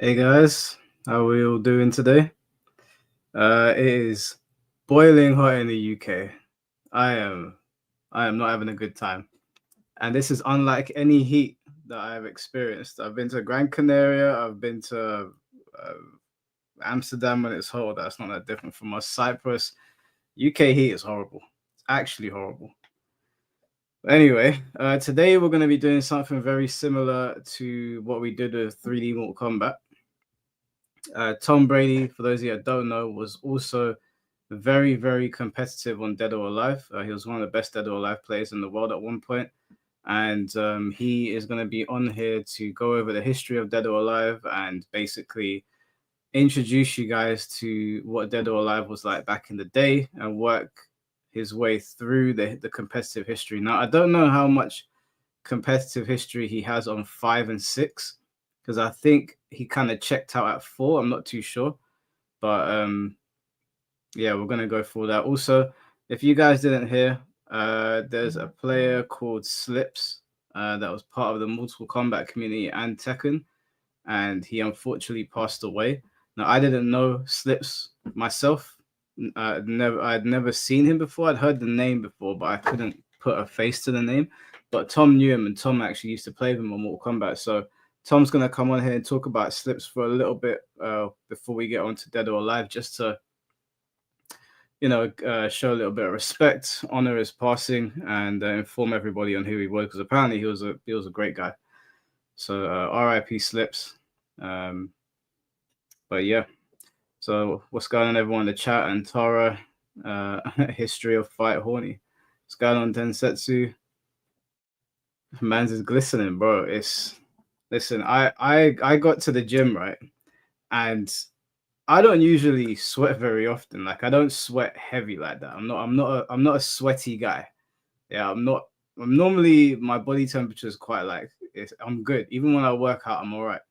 Hey guys, how are we all doing today? It is boiling hot in the UK. I am I am not having a good time. And this is unlike any heat that I've experienced. I've been to Gran Canaria, I've been to uh, Amsterdam when it's hot. That's not that different from us. Cyprus. UK heat is horrible. It's actually horrible. Anyway, today we're going to be doing something very similar to what we did with 3D Mortal Kombat. Tom Brady, for those of you that don't know, was also very, very competitive on Dead or Alive. He was one of the best Dead or Alive players in the world at one point. And he is going to be on here to go over the history of Dead or Alive and basically introduce you guys to what Dead or Alive was like back in the day and work his way through the competitive history. Now, I don't know how much competitive history he has on 5 and 6 because I think he kind of checked out at 4. I'm not too sure, but yeah, we're gonna go for that. Also, if you guys didn't hear, there's a player called Slips that was part of the Mortal Kombat community and Tekken, and he unfortunately passed away. Now, I didn't know Slips myself. I'd never seen him before. I'd heard the name before, but I couldn't put a face to the name. But Tom knew him, and Tom actually used to play with him on Mortal Kombat. So Tom's gonna come on here and talk about Slips for a little bit before we get on to Dead or Alive, just to show a little bit of respect, honor his passing, and inform everybody on who he was, because apparently he was a great guy. So R.I.P. Slips. But yeah. So what's going on, everyone in the chat? And Tara, history of fight horny. What's going on, Densetsu? Man's is glistening, bro. Listen. I got to the gym, right, and I don't usually sweat very often. Like, I don't sweat heavy like that. I'm not a sweaty guy. Yeah, I'm not. I'm normally, my body temperature is quite like I'm good. Even when I work out, I'm all right.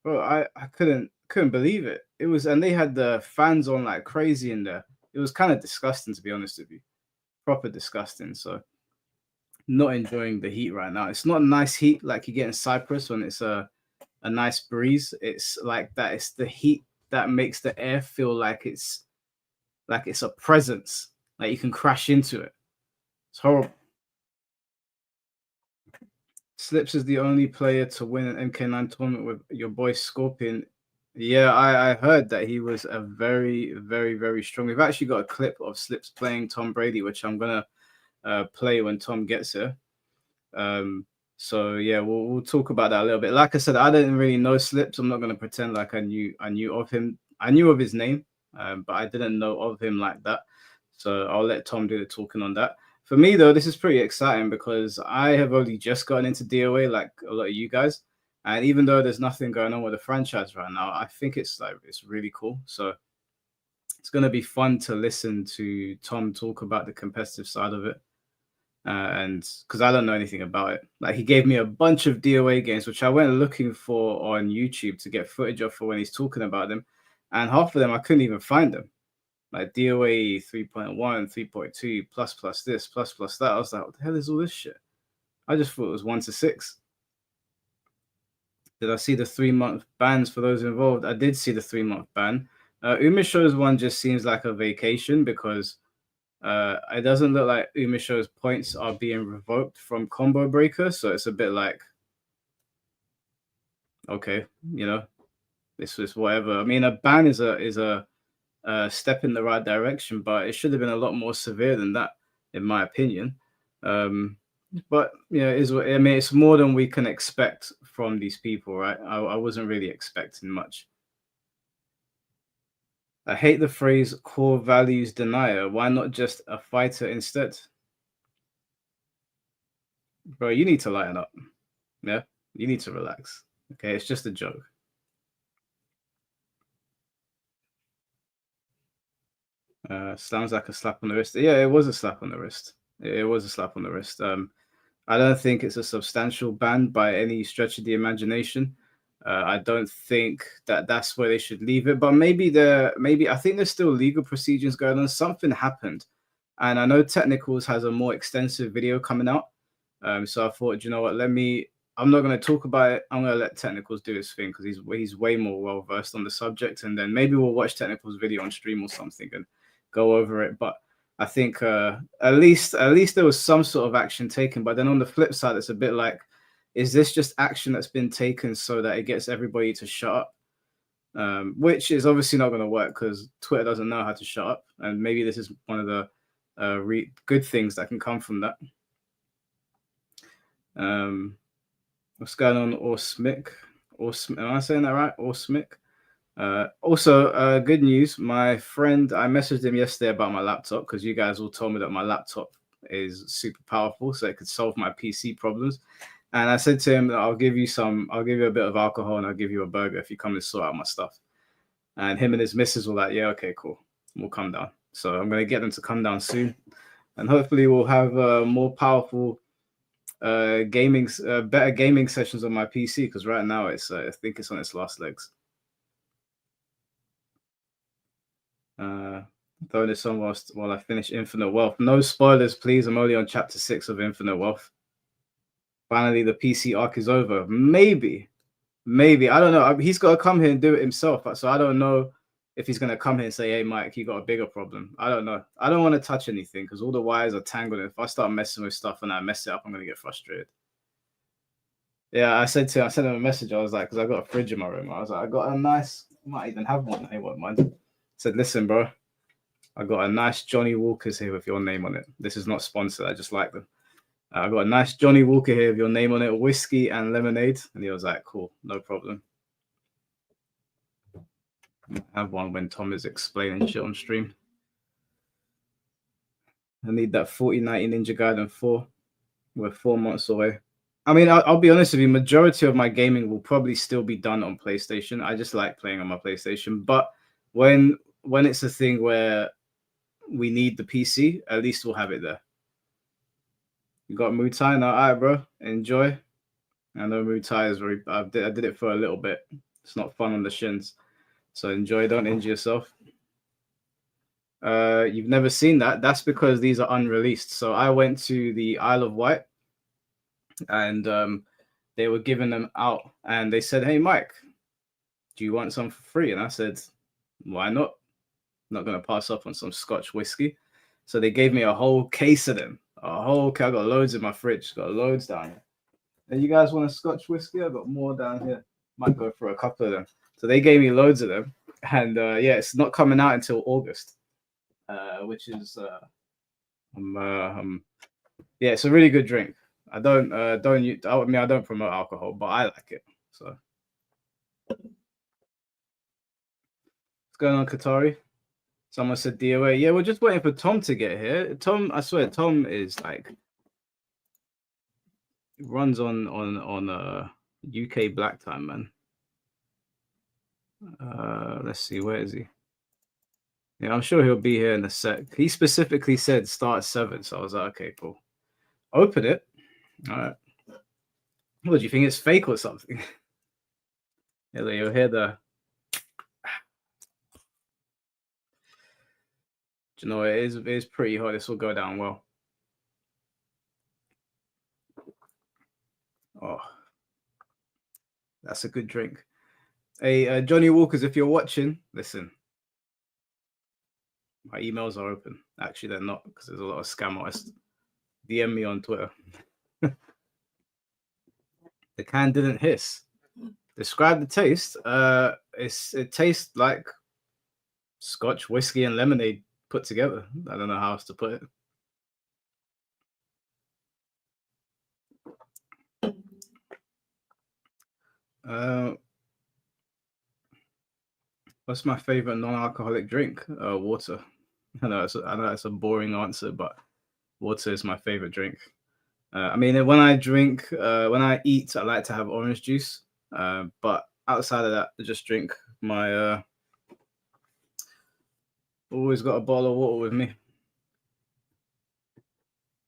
Bro, I couldn't believe it. It was, and they had the fans on like crazy in there. It was kind of disgusting, to be honest with you. Proper disgusting. So not enjoying the heat right now. It's not nice heat like you get in Cyprus when it's a nice breeze. It's like that. It's the heat that makes the air feel like it's a presence, like you can crash into it. It's horrible. Slips is the only player to win an MK9 tournament with your boy Scorpion. Yeah, I heard that he was a very, very, very strong. We've actually got a clip of Slips playing Tom Brady, which I'm gonna play when Tom gets here. So yeah, we'll talk about that a little bit. Like I said, I didn't really know Slips. I'm not gonna pretend like I knew of him. I knew of his name, but I didn't know of him like that. So I'll let Tom do the talking on that. For me though, this is pretty exciting because I have only just gotten into DOA like a lot of you guys. And even though there's nothing going on with the franchise right now, I think it's really cool. So it's gonna be fun to listen to Tom talk about the competitive side of it. And because I don't know anything about it. Like, he gave me a bunch of DOA games, which I went looking for on YouTube to get footage of for when he's talking about them. And half of them I couldn't even find them. Like DOA 3.1, 3.2, plus this, plus that. I was like, what the hell is all this shit? I just thought it was 1 to 6. Did I see the 3-month bans for those involved? I did see the 3-month ban. Umisho's one just seems like a vacation because it doesn't look like Umisho's points are being revoked from Combo Breaker, so it's a bit like, okay, this is whatever. I mean, a ban is a step in the right direction, but it should have been a lot more severe than that, in my opinion. But I mean, it's more than we can expect from these people, right? I wasn't really expecting much. I hate the phrase core values denier. Why not just a fighter instead? Bro, you need to lighten up. Yeah, you need to relax. Okay, it's just a joke. Sounds like a slap on the wrist. Yeah, it was a slap on the wrist. It was a slap on the wrist. I don't think it's a substantial ban by any stretch of the imagination. I don't think that's where they should leave it. But maybe I think there's still legal procedures going on. Something happened, and I know Technicals has a more extensive video coming out. So I thought, you know what? Let me I'm not going to talk about it. I'm going to let Technicals do his thing because he's way more well versed on the subject, and then maybe we'll watch Technicals video on stream or something and go over it. But I think at least there was some sort of action taken. But then on the flip side, it's a bit like, is this just action that's been taken so that it gets everybody to shut up? Which is obviously not going to work because Twitter doesn't know how to shut up, and maybe this is one of the good things that can come from that. What's going on, Orsmic? Am I saying that right? Orsmic. Also, good news. My friend, I messaged him yesterday about my laptop because you guys all told me that my laptop is super powerful, so it could solve my PC problems. And I said to him that I'll give you a bit of alcohol and I'll give you a burger if you come and sort out my stuff. And him and his missus were like, yeah, okay, cool. We'll come down. So I'm going to get them to come down soon. And hopefully we'll have more powerful better gaming sessions on my PC because right now it's I think it's on its last legs. Throw this on while I finish Infinite Wealth. No spoilers, please. I'm only on chapter 6 of Infinite Wealth. Finally, the PC arc is over. Maybe. I don't know. He's got to come here and do it himself. So I don't know if he's going to come here and say, hey, Mike, you got a bigger problem. I don't know. I don't want to touch anything because all the wires are tangled. If I start messing with stuff and I mess it up, I'm going to get frustrated. Yeah, I sent him a message. I was like, because I got a fridge in my room. I was like, I got a nice, might even have one. He won't mind. I said, listen, bro, I got a nice Johnny Walker's here with your name on it. This is not sponsored. I just like them. I got a nice Johnny Walker here with your name on it, whiskey and lemonade. And he was like, cool, no problem. I have one when Tom is explaining shit on stream. I need that 4090 Ninja Gaiden 4. We're 4 months away. I mean, I'll be honest with you, majority of my gaming will probably still be done on PlayStation. I just like playing on my PlayStation. But when it's a thing where we need the PC, at least we'll have it there. You got Muay Thai now? All right, bro. Enjoy. I know Muay Thai is very... I did it for a little bit. It's not fun on the shins. So enjoy. Don't injure yourself. You've never seen that. That's because these are unreleased. So I went to the Isle of Wight and they were giving them out. And they said, hey, Mike, do you want some for free? And I said, why not? I'm not going to pass up on some Scotch whiskey. So they gave me a whole case of them. I got loads in my fridge. Got loads down here. And you guys want a Scotch whiskey? I got more down here. Might go for a couple of them. So they gave me loads of them. And yeah, it's not coming out until August, which is yeah, it's a really good drink. I don't promote alcohol, but I like it. So what's going on, Qatari? Someone said DOA. Yeah, we're just waiting for Tom to get here. Tom, I swear, Tom is like runs on UK black time, man. Let's see, where is he? Yeah, I'm sure he'll be here in a sec. He specifically said start at 7, so I was like, okay, cool. Open it. All right. What do you think? It's fake or something? Yeah, you'll hear the. Do you know, it is pretty hot. This will go down well. Oh, that's a good drink. Hey, Johnny Walkers, if you're watching, listen. My emails are open. Actually, they're not because there's a lot of scam artists. DM me on Twitter. The can didn't hiss. Describe the taste. It tastes like Scotch, whiskey, and lemonade put together. I don't know how else to put it. What's my favorite non-alcoholic drink? Water. I know it's a boring answer, but water is my favorite drink. I mean, when I eat, I like to have orange juice. But outside of that, I just drink my. Always got a bottle of water with me.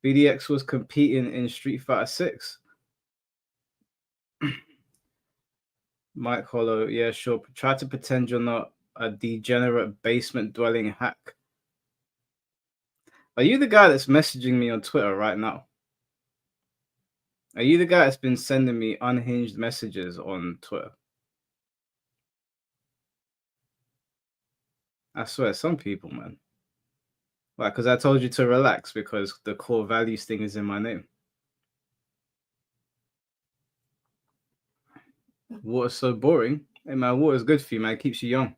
BDX was competing in Street Fighter 6. Mike Hollow, yeah, sure. Try to pretend you're not a degenerate basement dwelling hack. Are you the guy that's messaging me on Twitter right now? Are you the guy that's been sending me unhinged messages on Twitter? I swear, some people, man. Why? Because I told you to relax because the core values thing is in my name. Water's so boring. Hey, man, water's good for you, man. It keeps you young.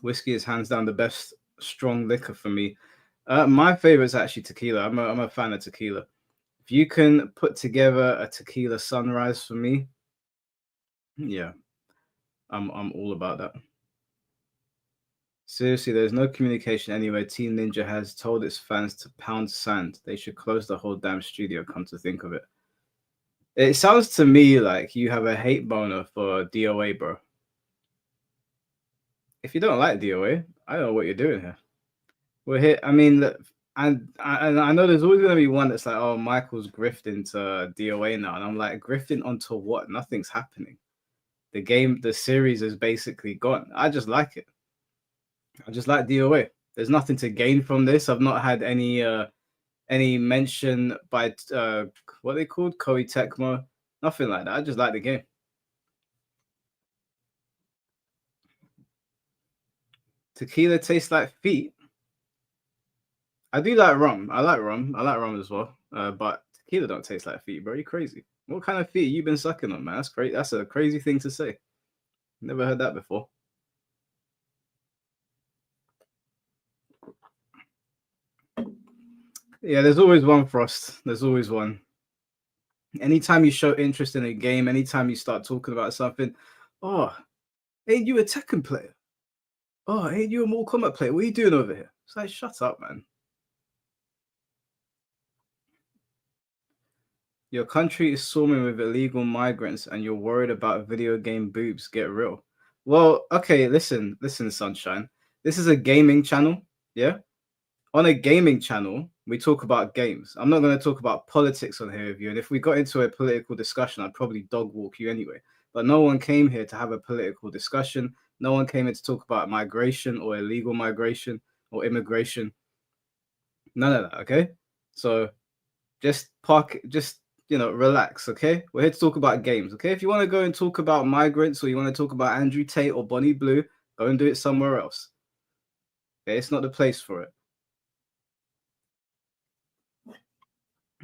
Whiskey is hands down the best strong liquor for me. My favorite is actually tequila. I'm a fan of tequila. If you can put together a tequila sunrise for me, yeah, I'm all about that. Seriously, there's no communication anywhere. Team Ninja has told its fans to pound sand. They should close the whole damn studio, come to think of it. It sounds to me like you have a hate boner for DOA, bro. If you don't like DOA, I don't know what you're doing here. We're here. I mean, and I know there's always going to be one that's like, oh, Michael's grifting to DOA now. And I'm like, grifting onto what? Nothing's happening. The series is basically gone. I just like it. I just like DOA. There's nothing to gain from this. I've not had any mention by what they called Koei Tecmo. Nothing like that. I just like the game. Tequila tastes like feet. I do like rum. I like rum. I like rum as well. But tequila don't taste like feet, bro. You crazy? What kind of feet you been sucking on, man? That's crazy. That's a crazy thing to say. Never heard that before. Yeah, there's always one, Frost. There's always one. Anytime you show interest in a game, anytime you start talking about something, oh, ain't you a Tekken player? Oh, ain't you a Mortal Kombat player? What are you doing over here? It's like, shut up, man. Your country is swarming with illegal migrants and you're worried about video game boobs. Get real. Well, okay, listen, Sunshine. This is a gaming channel, yeah? On a gaming channel, we talk about games. I'm not going to talk about politics on here with you. And if we got into a political discussion, I'd probably dog walk you anyway. But no one came here to have a political discussion. No one came here to talk about migration or illegal migration or immigration. None of that, okay? So just relax, okay? We're here to talk about games, okay? If you want to go and talk about migrants or you want to talk about Andrew Tate or Bonnie Blue, go and do it somewhere else. Okay, it's not the place for it.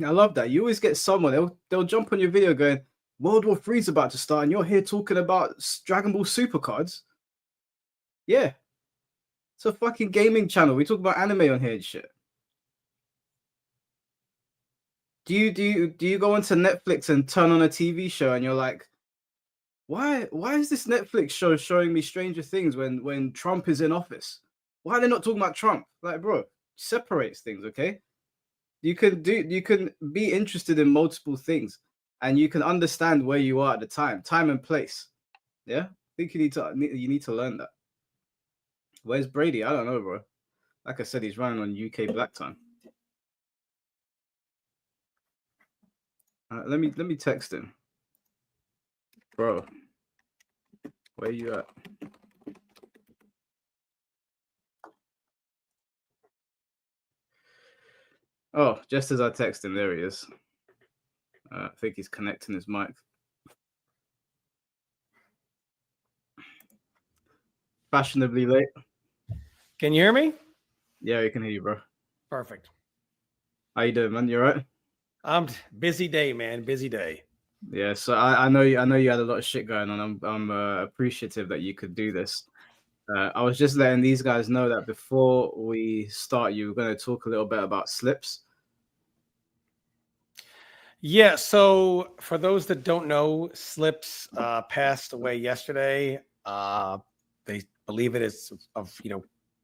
I love that. You always get someone, they'll jump on your video going, World War III is about to start, and you're here talking about Dragon Ball Super cards. Yeah. It's a fucking gaming channel. We talk about anime on here and shit. Do you go onto Netflix and turn on a TV show and you're like, why is this Netflix show showing me Stranger Things when Trump is in office? Why are they not talking about Trump? Like, bro, separates things, okay? You can be interested in multiple things and you can understand where you are at the time and place. Yeah? I think you need to learn that. Where's Brady? I don't know, bro. Like I said, he's running on UK Black Time. Let me text him. Bro, where you at? Oh, just as I text him, there he is. I think he's connecting his mic. Fashionably late. Can you hear me? Yeah, I can hear you, bro. Perfect. How you doing, man? You all right? I'm busy day, man. Busy day. Yeah, so I know you had a lot of shit going on. I'm appreciative that you could do this. I was just letting these guys know that before we start, you were going to talk a little bit about slips. Yeah, so for those that don't know, Slips passed away yesterday. They believe it is of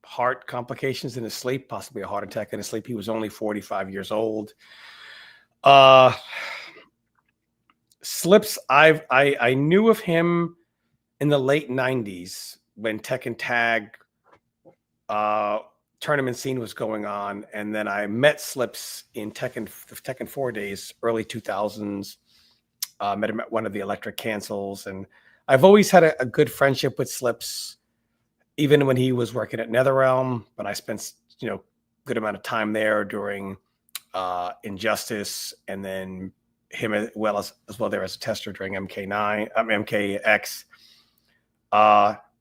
heart complications in his sleep, possibly a heart attack in his sleep. He was only 45 years old. Slips, I knew of him in the late 90s when Tekken Tag tournament scene was going on, and then I met Slips in Tekken 4 days, early 2000s. Met him at one of the electric cancels, and I've always had a good friendship with Slips, even when he was working at NetherRealm. But I spent good amount of time there during Injustice, and then him as well there as a tester during MKX.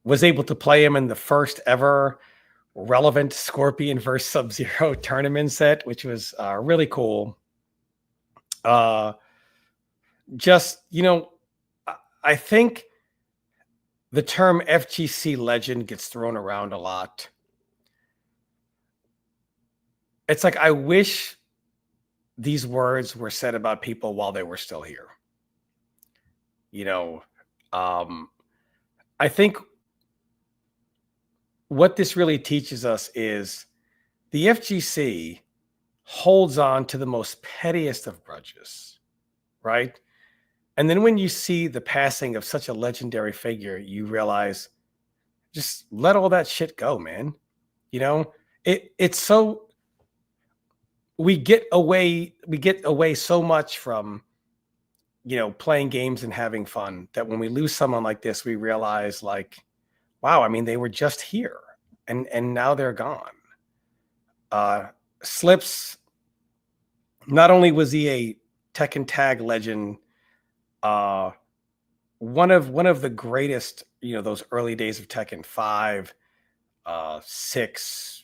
Was able to play him in the first ever relevant Scorpion versus Sub-Zero tournament set, which was really cool. Just, I think the term FGC legend gets thrown around a lot. It's like, I wish these words were said about people while they were still here. I think what this really teaches us is the FGC holds on to the most pettiest of grudges, right? And then when you see the passing of such a legendary figure, you realize, just let all that shit go, man. It's so, we get away so much from, playing games and having fun, that when we lose someone like this, we realize, like, wow, I mean, they were just here and now they're gone. Slips, not only was he a Tekken Tag legend, one of the greatest, those early days of Tekken 5, 6,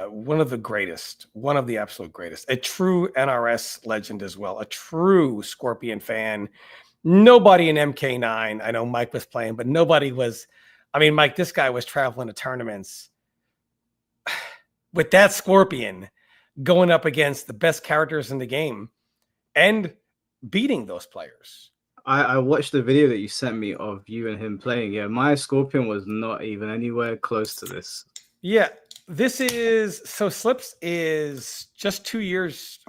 one of the absolute greatest, a true NRS legend as well, a true Scorpion fan. Nobody in MK9, I know Mike was playing, but nobody was, Mike, this guy was traveling to tournaments with that Scorpion, going up against the best characters in the game and beating those players. I watched the video that you sent me of you and him playing. Yeah, my Scorpion was not even anywhere close to this. Yeah. Slips is just 3 years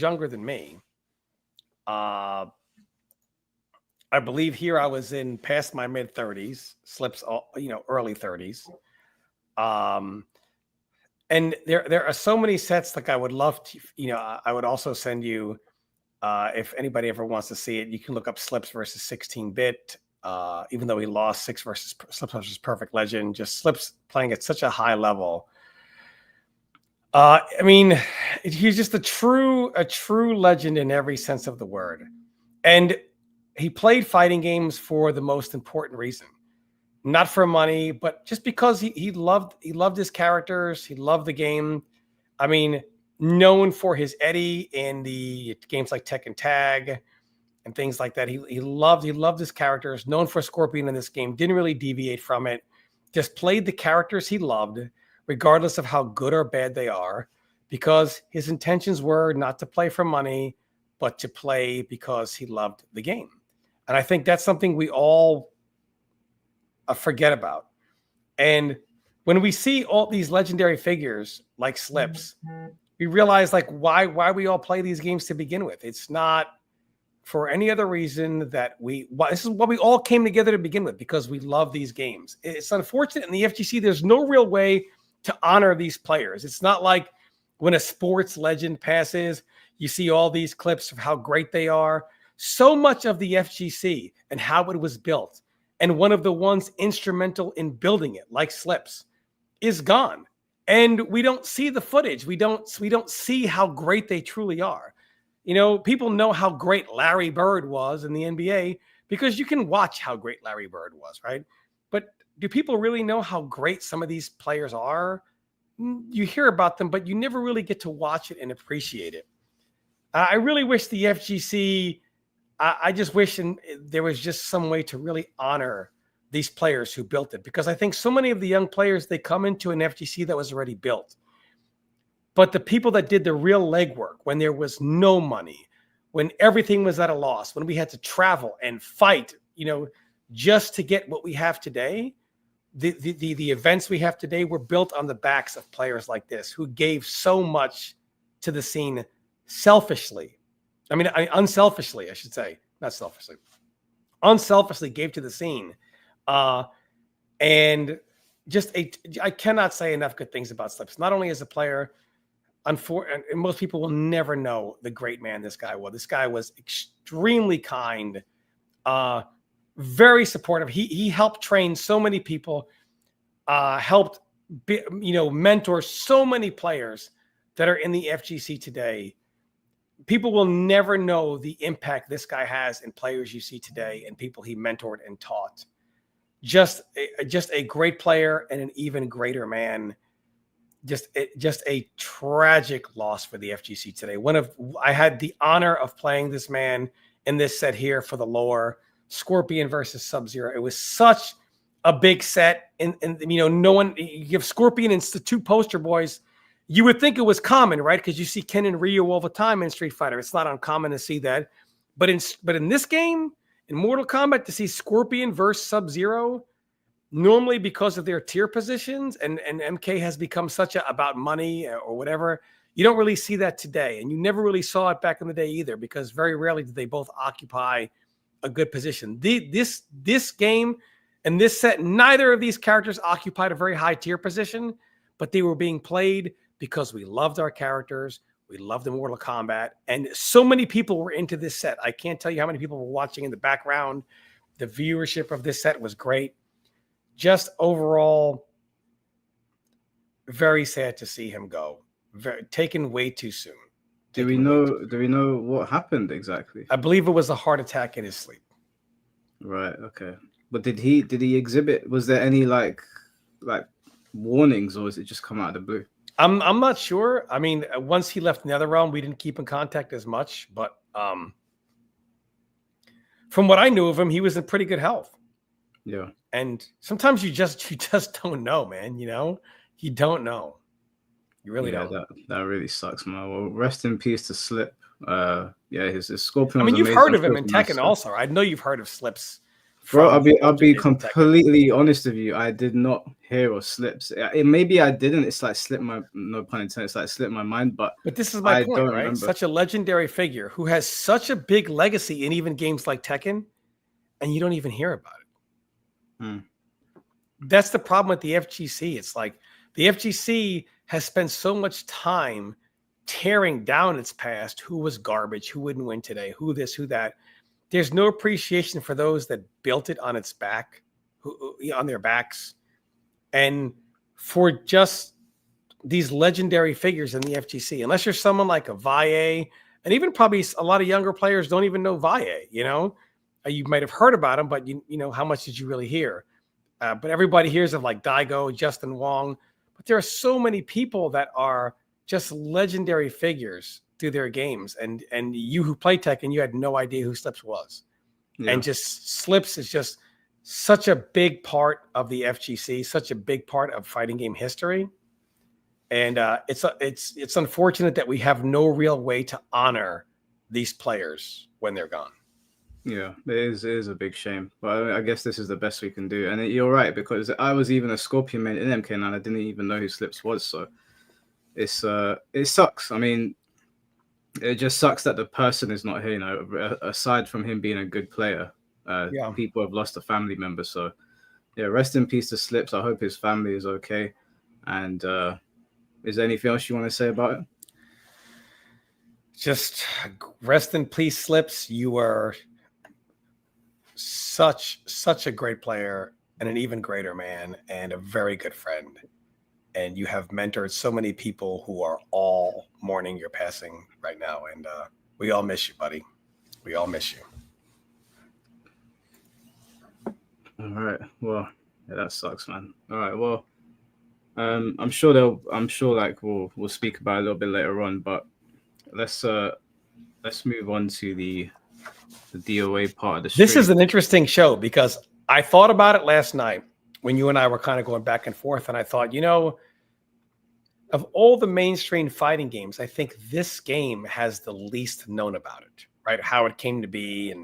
younger than me. I believe here I was in past my mid 30s, Slips, early 30s. And there are so many sets, like I would love to, I would also send you, if anybody ever wants to see it, you can look up Slips versus 16-bit. Even though he lost Slips versus Perfect Legend, just Slips playing at such a high level. He's just a true legend in every sense of the word. And he played fighting games for the most important reason. Not for money, but just because he loved his characters, he loved the game. Known for his Eddie in the games like Tekken Tag and things like that. He loved his characters, known for Scorpion in this game, didn't really deviate from it, just played the characters he loved, regardless of how good or bad they are, because his intentions were not to play for money, but to play because he loved the game. And I think that's something we all forget about. And when we see all these legendary figures like Slips, we realize, like, why we all play these games to begin with. It's not for any other reason that this is what we all came together to begin with, because we love these games. It's unfortunate in the FGC, there's no real way to honor these players. It's not like when a sports legend passes, you see all these clips of how great they are. So much of the FGC and how it was built, and one of the ones instrumental in building it, like Slips, is gone. And we don't see the footage. We don't see how great they truly are. People know how great Larry Bird was in the NBA because you can watch how great Larry Bird was, right? But do people really know how great some of these players are? You hear about them, but you never really get to watch it and appreciate it. I really wish the FGC, I just wish there was just some way to really honor these players who built it, because I think so many of the young players, they come into an FGC that was already built. But the people that did the real legwork, when there was no money, when everything was at a loss, when we had to travel and fight, just to get what we have today, the events we have today were built on the backs of players like this, who gave so much to the scene selfishly. Unselfishly, I should say, not selfishly. Unselfishly gave to the scene. And just I cannot say enough good things about Slips. Not only as a player, and most people will never know the great man this guy was. This guy was extremely kind, very supportive. He helped train so many people, helped mentor so many players. that are in the FGC today, people will never know the impact this guy has in players you see today and people he mentored and taught. Just a great player and an even greater man. Just a tragic loss for the FGC today. I had the honor of playing this man in this set here for the lore, Scorpion versus Sub-Zero. It was such a big set, and no one, you give Scorpion and the two poster boys. You would think it was common, right? Because you see Ken and Ryu all the time in Street Fighter. It's not uncommon to see that, but in this game, in Mortal Kombat, to see Scorpion versus Sub-Zero, normally because of their tier positions, and MK has become such about money or whatever, you don't really see that today. And you never really saw it back in the day either, because very rarely did they both occupy a good position. This game and this set, neither of these characters occupied a very high tier position, but they were being played because we loved our characters. We loved the Mortal Kombat. And so many people were into this set. I can't tell you how many people were watching in the background. The viewership of this set was great. Just overall, very sad to see him go. Taken way too soon. Do we know what happened exactly? I believe it was a heart attack in his sleep. Right. Okay. But did he exhibit? Was there any like warnings, or was it just come out of the blue? I'm not sure. I mean, once he left NetherRealm, we didn't keep in contact as much. But from what I knew of him, he was in pretty good health. Yeah. And sometimes you just don't know, man. You don't know. You really don't. That really sucks, man. Well, rest in peace to Slip. His Scorpion. I mean, you've heard of him in Tekken also. I know you've heard of Slips. Bro, I'll be completely honest with you. I did not hear of Slips. Maybe I didn't. It's like slipped my, no pun intended. It's like slipped my mind. But this is my point, right? Remember. Such a legendary figure who has such a big legacy in even games like Tekken, and you don't even hear about it. That's the problem with the FGC. It's like the FGC has spent so much time tearing down its past. Who was garbage? Who wouldn't win today? Who this? Who that? There's no appreciation for those that built it on its back, on their backs, and for just these legendary figures in the FGC. Unless you're someone like a Valle, and even probably a lot of younger players don't even know Valle. You might have heard about him, but how much did you really hear? But everybody hears of like Daigo, Justin Wong. But there are so many people that are just legendary figures through their games. And you who play Tekken, you had no idea who Slips was. Yeah. And just Slips is just such a big part of the FGC, such a big part of fighting game history. And it's unfortunate that we have no real way to honor these players when they're gone. Yeah, it is a big shame, but I guess this is the best we can do. And you're right, because I was even a Scorpion main in MK9. I didn't even know who Slips was, so it sucks. I mean, it just sucks that the person is not here. Aside from him being a good player, people have lost a family member. So yeah, rest in peace to Slips. I hope his family is okay. And is there anything else you want to say about it? Just rest in peace, Slips. You are such a great player and an even greater man and a very good friend. And you have mentored so many people who are all mourning your passing right now. And we all miss you, buddy. We all miss you. All right. Well, yeah, that sucks, man. All right. Well, I'm sure we'll speak about it a little bit later on, but let's move on to the DOA part of the stream. This is an interesting show because I thought about it last night when you and I were kind of going back and forth, and I thought, of all the mainstream fighting games, I think this game has the least known about it, right? How it came to be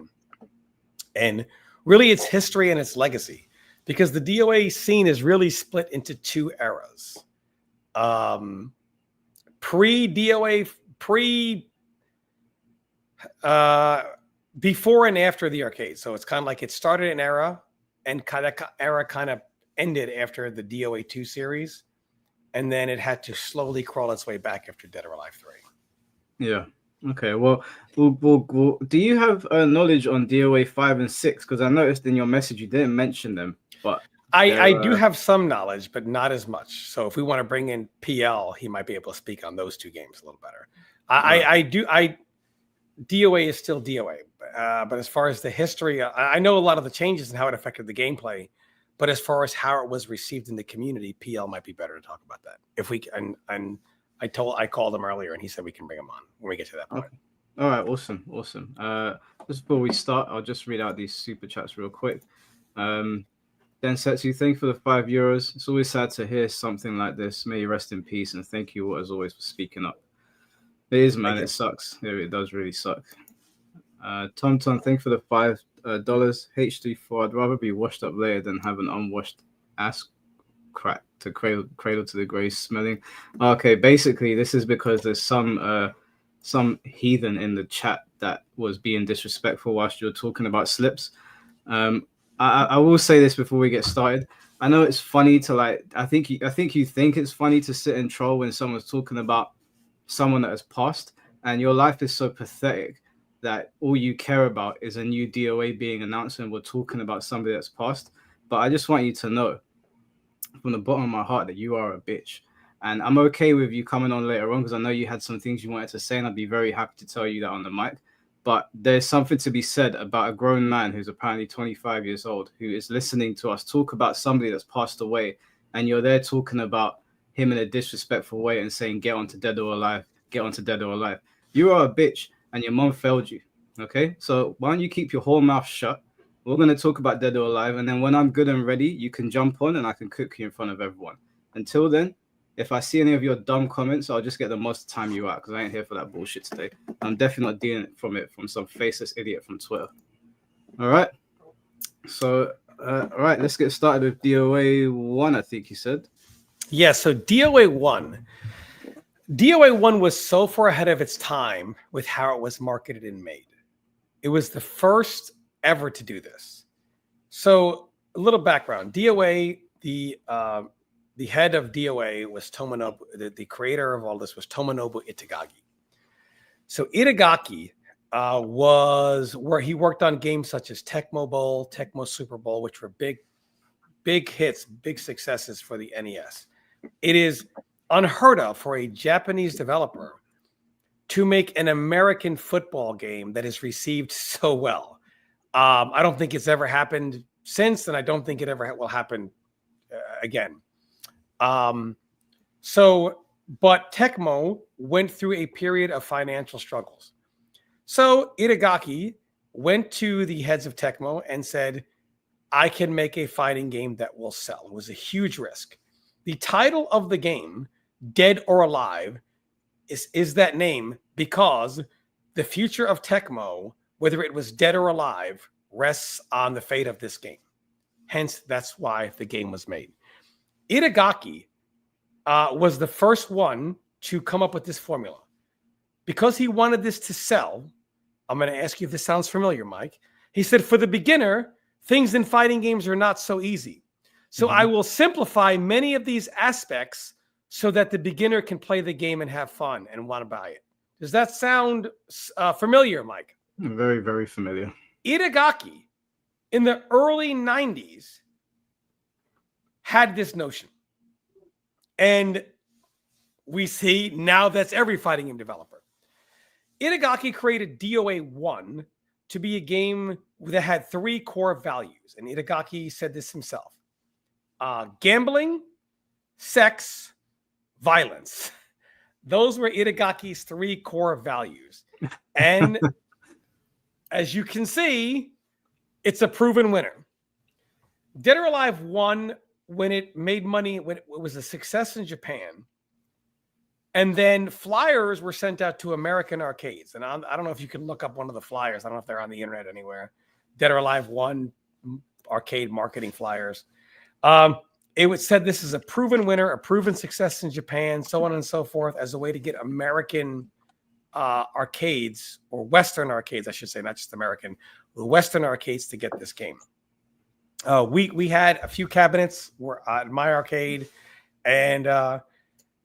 and really its history and its legacy, because the DOA scene is really split into two eras. Pre-DOA, before and after the arcade. So it's kind of like it started an era and kind of ended after the DOA 2 series. And then it had to slowly crawl its way back after Dead or Alive 3. Yeah. Okay. Well, do you have knowledge on DOA 5 and 6? Because I noticed in your message you didn't mention them. But I do have some knowledge, but not as much. So if we want to bring in PL, he might be able to speak on those two games a little better. DOA is still DOA, but as far as the history, I know a lot of the changes and how it affected the gameplay. But as far as how it was received in the community, PL might be better to talk about that. If we and I called him earlier, and he said we can bring him on when we get to that point. Okay. All right, awesome. Just before we start, I'll just read out these super chats real quick. Dan Setsu, thank you for the €5. It's always sad to hear something like this. May you rest in peace, and thank you as always for speaking up. It is, man. It sucks. It does really suck. Tom, thank you for the $5. H34, I'd rather be washed up later than have an unwashed ass crack to cradle to the grave smelling. Okay, basically, this is because there's some heathen in the chat that was being disrespectful whilst you're talking about slips. I will say this before we get started. I know it's funny to I think you think it's funny to sit and troll when someone's talking about someone that has passed, and your life is so pathetic that all you care about is a new DOA being announced and we're talking about somebody that's passed. But I just want you to know from the bottom of my heart that you are a bitch. And I'm okay with you coming on later on because I know you had some things you wanted to say, and I'd be very happy to tell you that on the mic. But there's something to be said about a grown man who's apparently 25 years old who is listening to us talk about somebody that's passed away, and you're there talking about him in a disrespectful way and saying, get onto Dead or Alive, get onto Dead or Alive. You are a bitch, and your mom failed you, okay? So why don't you keep your whole mouth shut? We're going to talk about Dead or Alive, and then when I'm good and ready, you can jump on and I can cook you in front of everyone. Until then, if I see any of your dumb comments, I'll just get the most to time you out because I ain't here for that bullshit today. I'm definitely not dealing from some faceless idiot from Twitter. All right? So, all right, let's get started with DOA 1, I think you said. Yeah, so DOA 1. DOA 1 was so far ahead of its time with how it was marketed and made. It was the first ever to do this. So a little background. DOA, the head of DOA was Tomonobu. The creator of all this was Tomonobu Itagaki. So Itagaki was where he worked on games such as Tecmo Bowl, Tecmo Super Bowl, which were big hits, big successes for the NES. It is unheard of for a Japanese developer to make an American football game that is received so well. I don't think it's ever happened since, and I don't think it ever will happen again. But Tecmo went through a period of financial struggles. So Itagaki went to the heads of Tecmo and said, I can make a fighting game that will sell. It was a huge risk. The title of the game, Dead or Alive, is that name because the future of Tecmo, whether it was dead or alive, rests on the fate of this game. Hence, that's why the game was made. Itagaki was the first one to come up with this formula. Because he wanted this to sell, I'm going to ask you if this sounds familiar, Mike. He said, for the beginner, things in fighting games are not so easy. So I will simplify many of these aspects so that the beginner can play the game and have fun and want to buy it. Does that sound familiar, Mike? Very, very familiar. Itagaki, in the early 90s, had this notion. And we see now that's every fighting game developer. Itagaki created DOA 1 to be a game that had 3 core values. And Itagaki said this himself. Gambling, sex, violence. Those were Itagaki's 3 core values. And as you can see, it's a proven winner. Dead or Alive 1, when it made money, when it was a success in Japan, and then flyers were sent out to American arcades. And I don't know if you can look up one of the flyers. I don't know if they're on the internet anywhere. Dead or Alive 1 arcade marketing flyers. It said this is a proven winner, a proven success in Japan, so on and so forth, as a way to get American arcades, or Western arcades, I should say, not just American, Western arcades to get this game. We had a few cabinets at my arcade, and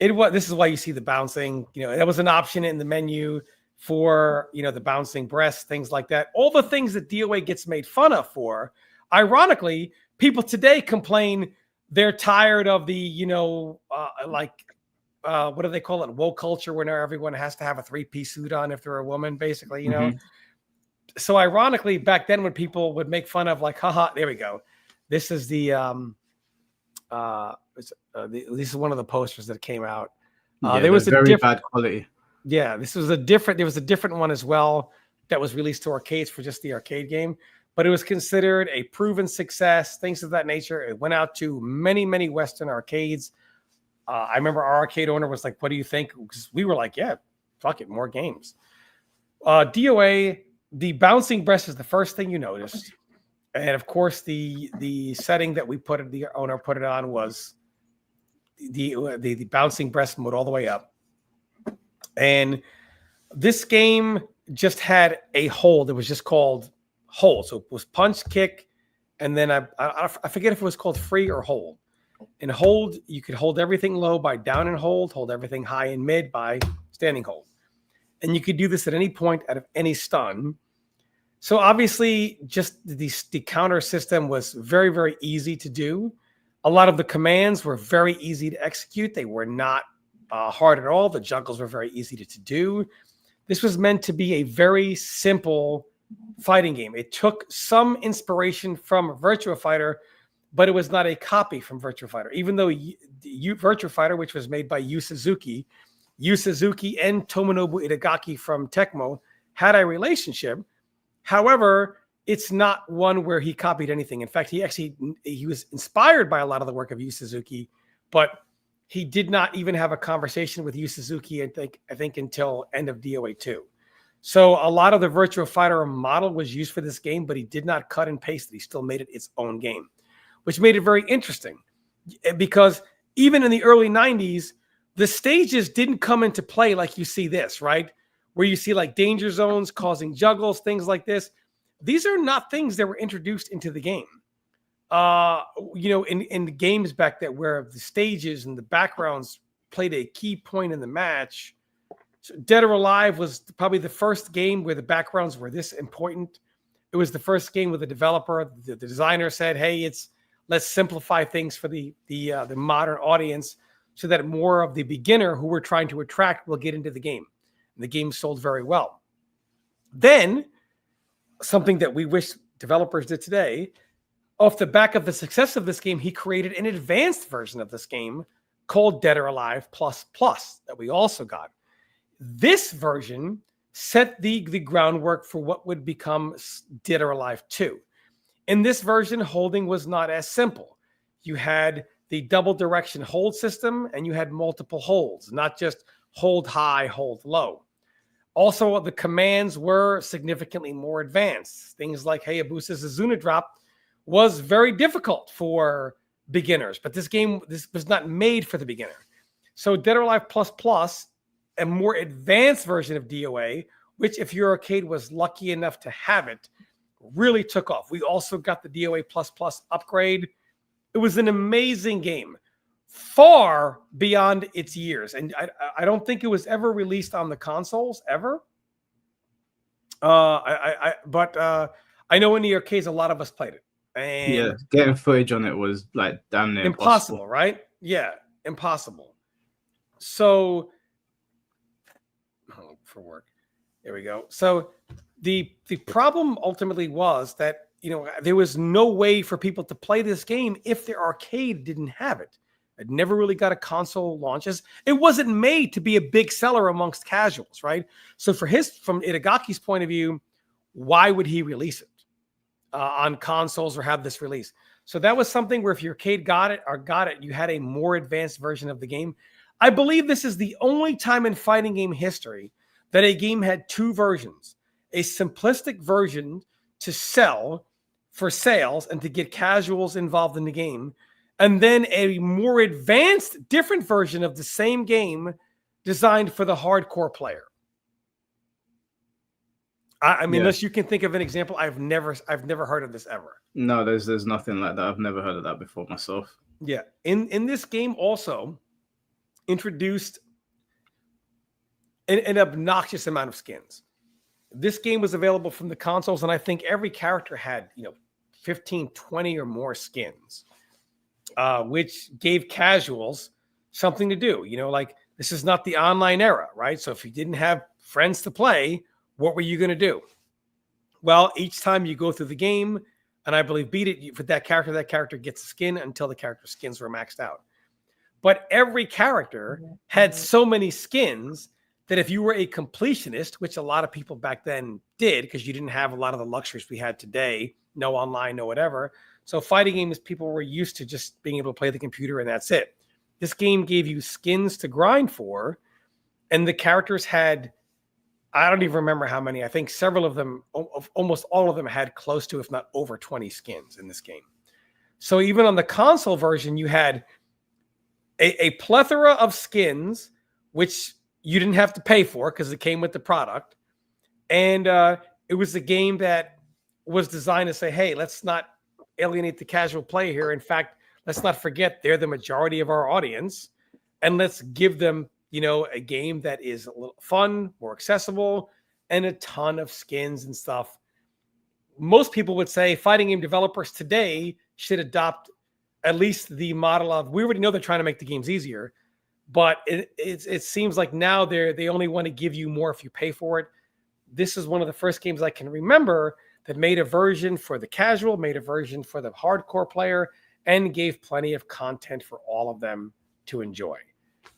this is why you see the bouncing. That was an option in the menu for the bouncing breasts, things like that. All the things that DOA gets made fun of for. Ironically, people today complain they're tired of the, what do they call it? Woke culture, where now everyone has to have a 3-piece suit on if they're a woman, basically, So ironically, back then when people would make fun of like, haha, there we go. This is this is one of the posters that came out. There was a very bad quality. Yeah, there was a different one as well that was released to arcades for just the arcade game, but it was considered a proven success, things of that nature. It went out to many, many Western arcades. I remember our arcade owner was like, what do you think? Because we were like, yeah, fuck it, more games. DOA, the bouncing breast is the first thing you noticed. And of course, the setting that the owner put it on was the bouncing breast mode all the way up. And this game just had a hold. It was just called hold. So it was punch, kick, and then I forget if it was called free or hold. In hold, you could hold everything low by down and hold everything high and mid by standing hold. And you could do this at any point out of any stun. So obviously, just the counter system was very, very easy to do. A lot of the commands were very easy to execute. They were not hard at all. The juggles were very easy to do. This was meant to be a very simple fighting game. It took some inspiration from Virtua Fighter, but it was not a copy from Virtua Fighter. Even though Virtua Fighter, which was made by Yu Suzuki and Tomonobu Itagaki from Tecmo had a relationship. However, it's not one where he copied anything. In fact, he was inspired by a lot of the work of Yu Suzuki, but he did not even have a conversation with Yu Suzuki, I think until end of DOA 2. So a lot of the Virtua Fighter model was used for this game, but he did not cut and paste it. He still made it its own game, which made it very interesting because even in the early 90s, the stages didn't come into play like you see this, right? Where you see like danger zones causing juggles, things like this. These are not things that were introduced into the game. In the games back then where the stages and the backgrounds played a key point in the match. So Dead or Alive was probably the first game where the backgrounds were this important. It was the first game where the developer, the designer said, hey, let's simplify things for the modern audience so that more of the beginner who we're trying to attract will get into the game. And the game sold very well. Then, something that we wish developers did today, off the back of the success of this game, he created an advanced version of this game called Dead or Alive Plus Plus that we also got. This version set the groundwork for what would become Dead or Alive 2. In this version, holding was not as simple. You had the double direction hold system and you had multiple holds, not just hold high, hold low. Also, the commands were significantly more advanced. Things like Hayabusa's Azuna drop was very difficult for beginners, but this was not made for the beginner. So Dead or Alive Plus Plus, a more advanced version of DOA, which if your arcade was lucky enough to have it, really took off. We also got the DOA Plus Plus upgrade. It was an amazing game, far beyond its years. And I don't think it was ever released on the consoles, ever. But I know in the arcades, a lot of us played it. And yeah, getting footage on it was like damn near impossible, right? Yeah, impossible. So, for work, there we go. So the problem ultimately was that there was no way for people to play this game if their arcade didn't have it. It never really got a console launches. It wasn't made to be a big seller amongst casuals, right? So from Itagaki's point of view, why would he release it on consoles or have this release? So that was something where if your arcade got it, you had a more advanced version of the game. I believe this is the only time in fighting game history that a game had two versions: a simplistic version to sell for sales and to get casuals involved in the game, and then a more advanced, different version of the same game designed for the hardcore player. I mean, unless you can think of an example, I've never heard of this ever. No, there's nothing like that. I've never heard of that before myself. Yeah. In this game also introduced an obnoxious amount of skins. This game was available from the consoles, and I think every character had, 15, 20 or more skins, which gave casuals something to do. Like this is not the online era, right? So if you didn't have friends to play, what were you going to do? Well, each time you go through the game, and I believe beat it, for that character gets a skin until the character skins were maxed out. But every character had so many skins that if you were a completionist, which a lot of people back then did, because you didn't have a lot of the luxuries we had today, no online, no whatever. So fighting games, people were used to just being able to play the computer and that's it. This game gave you skins to grind for, and the characters had, I don't even remember how many. I think several of them, almost all of them had close to, if not over 20 skins in this game. So even on the console version, you had a plethora of skins, which you didn't have to pay for because it came with the product. And it was a game that was designed to say, hey, let's not alienate the casual player here. In fact, let's not forget they're the majority of our audience. And let's give them, a game that is a little fun, more accessible, and a ton of skins and stuff. Most people would say fighting game developers today should adopt at least the model of, we already know they're trying to make the games easier, but it seems like now they only want to give you more if you pay for it. This is one of the first games I can remember that made a version for the casual, made a version for the hardcore player, and gave plenty of content for all of them to enjoy.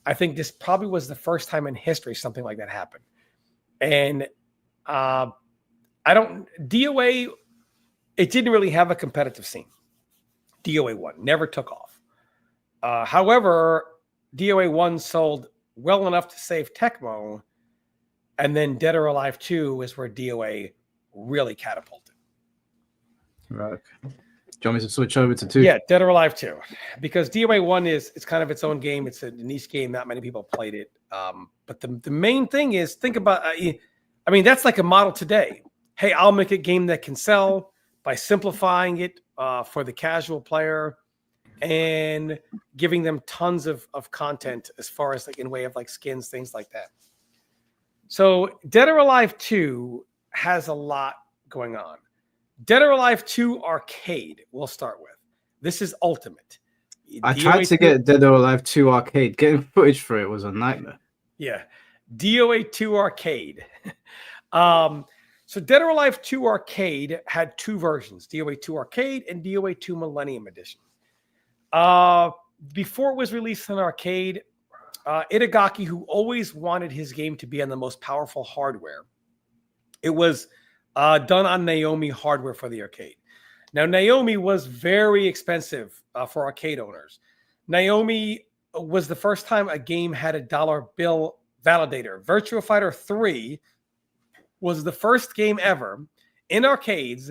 I think this probably was the first time in history something like that happened. And DOA, it didn't really have a competitive scene. DOA 1 never took off. However, DOA 1 sold well enough to save Tecmo, and then Dead or Alive 2 is where DOA really catapulted. Right. Do you want me to switch over to 2? Yeah, Dead or Alive 2. Because DOA 1 it's kind of its own game. It's a niche game. Not many people played it. But the main thing is, think about, that's like a model today. Hey, I'll make a game that can sell by simplifying it for the casual player and giving them tons of content as far as like in way of like skins, things like that. So Dead or Alive 2 has a lot going on. Dead or Alive 2 Arcade, we'll start with. This is Ultimate. I tried to get Dead or Alive 2 Arcade. Getting footage for it was a nightmare. Yeah. DOA 2 Arcade. So Dead or Alive 2 Arcade had two versions, DOA 2 Arcade and DOA 2 Millennium Edition. Before it was released in arcade, Itagaki, who always wanted his game to be on the most powerful hardware, it was done on Naomi hardware for the arcade. Now, Naomi was very expensive for arcade owners. Naomi was the first time a game had a dollar bill validator. Virtua Fighter 3 was the first game ever in arcades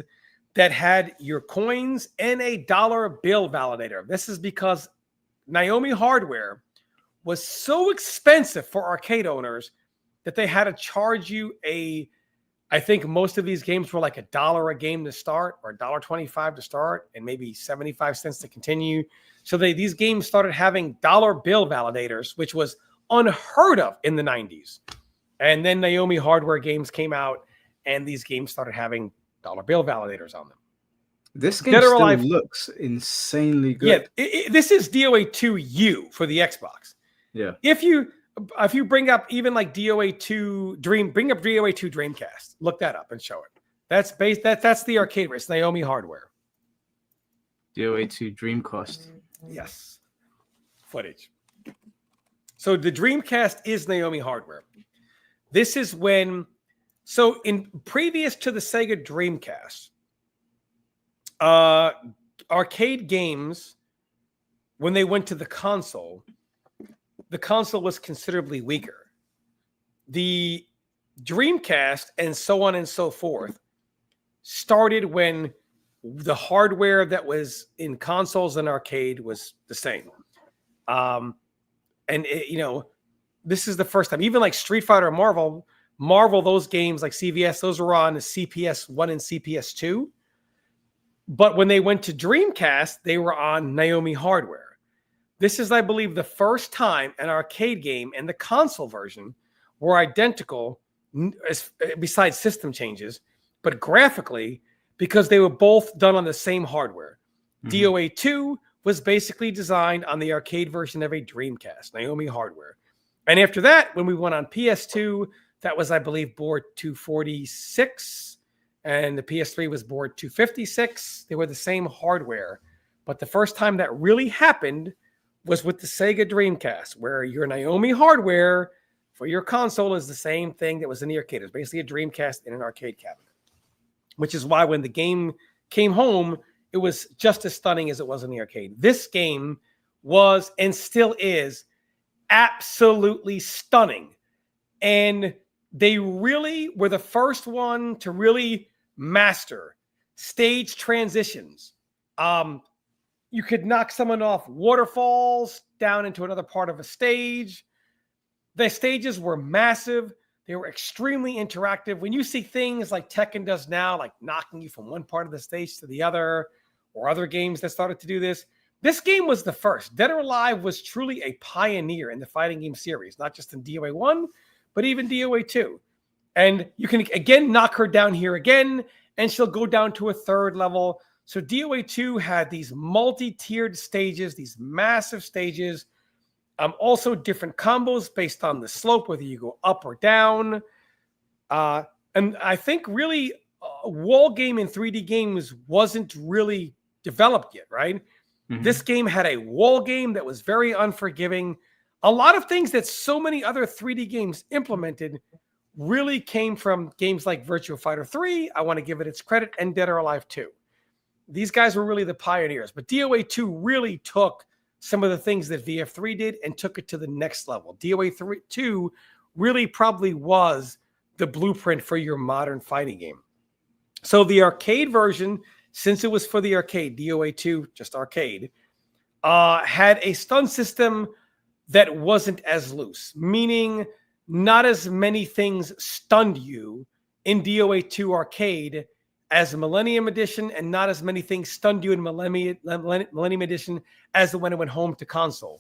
that had your coins and a dollar bill validator. This is because Naomi hardware was so expensive for arcade owners that they had to charge you I think most of these games were like $1 a game to start, or $1.25 to start, and maybe 75 cents to continue. So these games started having dollar bill validators, which was unheard of in the 90s. And then Naomi hardware games came out, and these games started having dollar bill validators on them. This game still looks insanely good. Yeah, this is DOA 2U for the Xbox. Yeah. If you bring up even like DOA 2 bring up DOA 2 Dreamcast, look that up and show it. That's the arcade version, Naomi hardware. DOA 2 Dreamcast. Yes. Footage. So the Dreamcast is Naomi hardware. This is when, so in previous to the Sega Dreamcast, arcade games, when they went to the console was considerably weaker. The Dreamcast and so on and so forth started when the hardware that was in consoles and arcade was the same. This is the first time, even like Street Fighter and Marvel, those games like CVS, those were on the CPS 1 and CPS 2. But when they went to Dreamcast, they were on Naomi hardware. This is, I believe, the first time an arcade game and the console version were identical, besides system changes, but graphically, because they were both done on the same hardware. Mhm. DOA 2 was basically designed on the arcade version of a Dreamcast, Naomi hardware. And after that, when we went on PS2, that was, I believe, board 246, and the PS3 was board 256. They were the same hardware. But the first time that really happened was with the Sega Dreamcast, where your Naomi hardware for your console is the same thing that was in the arcade. It was basically a Dreamcast in an arcade cabinet, which is why when the game came home, it was just as stunning as it was in the arcade. This game was and still is absolutely stunning. And they really were the first one to really master stage transitions. You could knock someone off waterfalls down into another part of a stage. The stages were massive. They were extremely interactive. When you see things like Tekken does now, like knocking you from one part of the stage to the other, or other games that started to do this, this game was the first. Dead or Alive was truly a pioneer in the fighting game series, not just in DOA 1, but even DOA 2. And you can, again, knock her down here again, and she'll go down to a third level. So DOA 2 had these multi-tiered stages, these massive stages, also different combos based on the slope, whether you go up or down. And I think really wall game in 3D games wasn't really developed yet, right? Mm-hmm. This game had a wall game that was very unforgiving. A lot of things that so many other 3D games implemented really came from games like Virtua Fighter 3. I want to give it its credit, and Dead or Alive 2. These guys were really the pioneers, but DOA 2 really took some of the things that VF3 did and took it to the next level. DOA 2 really probably was the blueprint for your modern fighting game. So the arcade version, since it was for the arcade, DOA 2, just arcade, had a stun system that wasn't as loose, meaning not as many things stunned you in DOA 2 arcade as Millennium Edition, and not as many things stunned you in Millennium Edition as when it went home to console.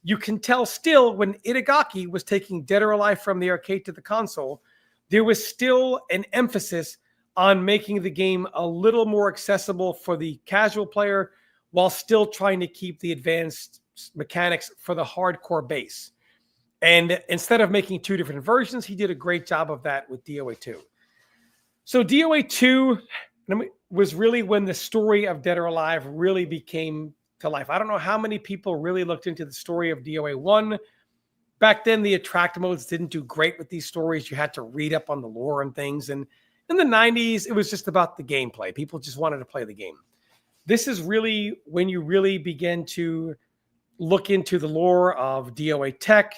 You can tell still when Itagaki was taking Dead or Alive from the arcade to the console, there was still an emphasis on making the game a little more accessible for the casual player while still trying to keep the advanced mechanics for the hardcore base. And instead of making two different versions, he did a great job of that with DOA 2. So DOA 2 was really when the story of Dead or Alive really became to life. I don't know how many people really looked into the story of DOA 1. Back then, the attract modes didn't do great with these stories. You had to read up on the lore and things. And in the 90s, it was just about the gameplay. People just wanted to play the game. This is really when you really begin to look into the lore of DOA Tech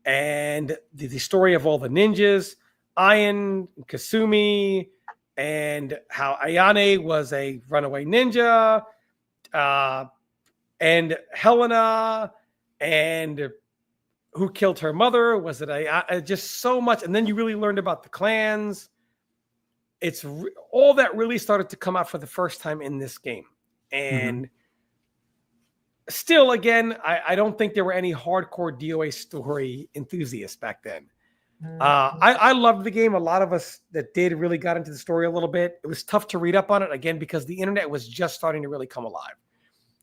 and the story of all the ninjas, Ian, Kasumi, and how Ayane was a runaway ninja, and Helena, and who killed her mother. Was it just so much? And then you really learned about the clans. It's all that really started to come out for the first time in this game. And still, again, I don't think there were any hardcore DOA story enthusiasts back then. I loved the game. A lot of us that did really got into the story a little bit. It was tough to read up on it, again, because the internet was just starting to really come alive.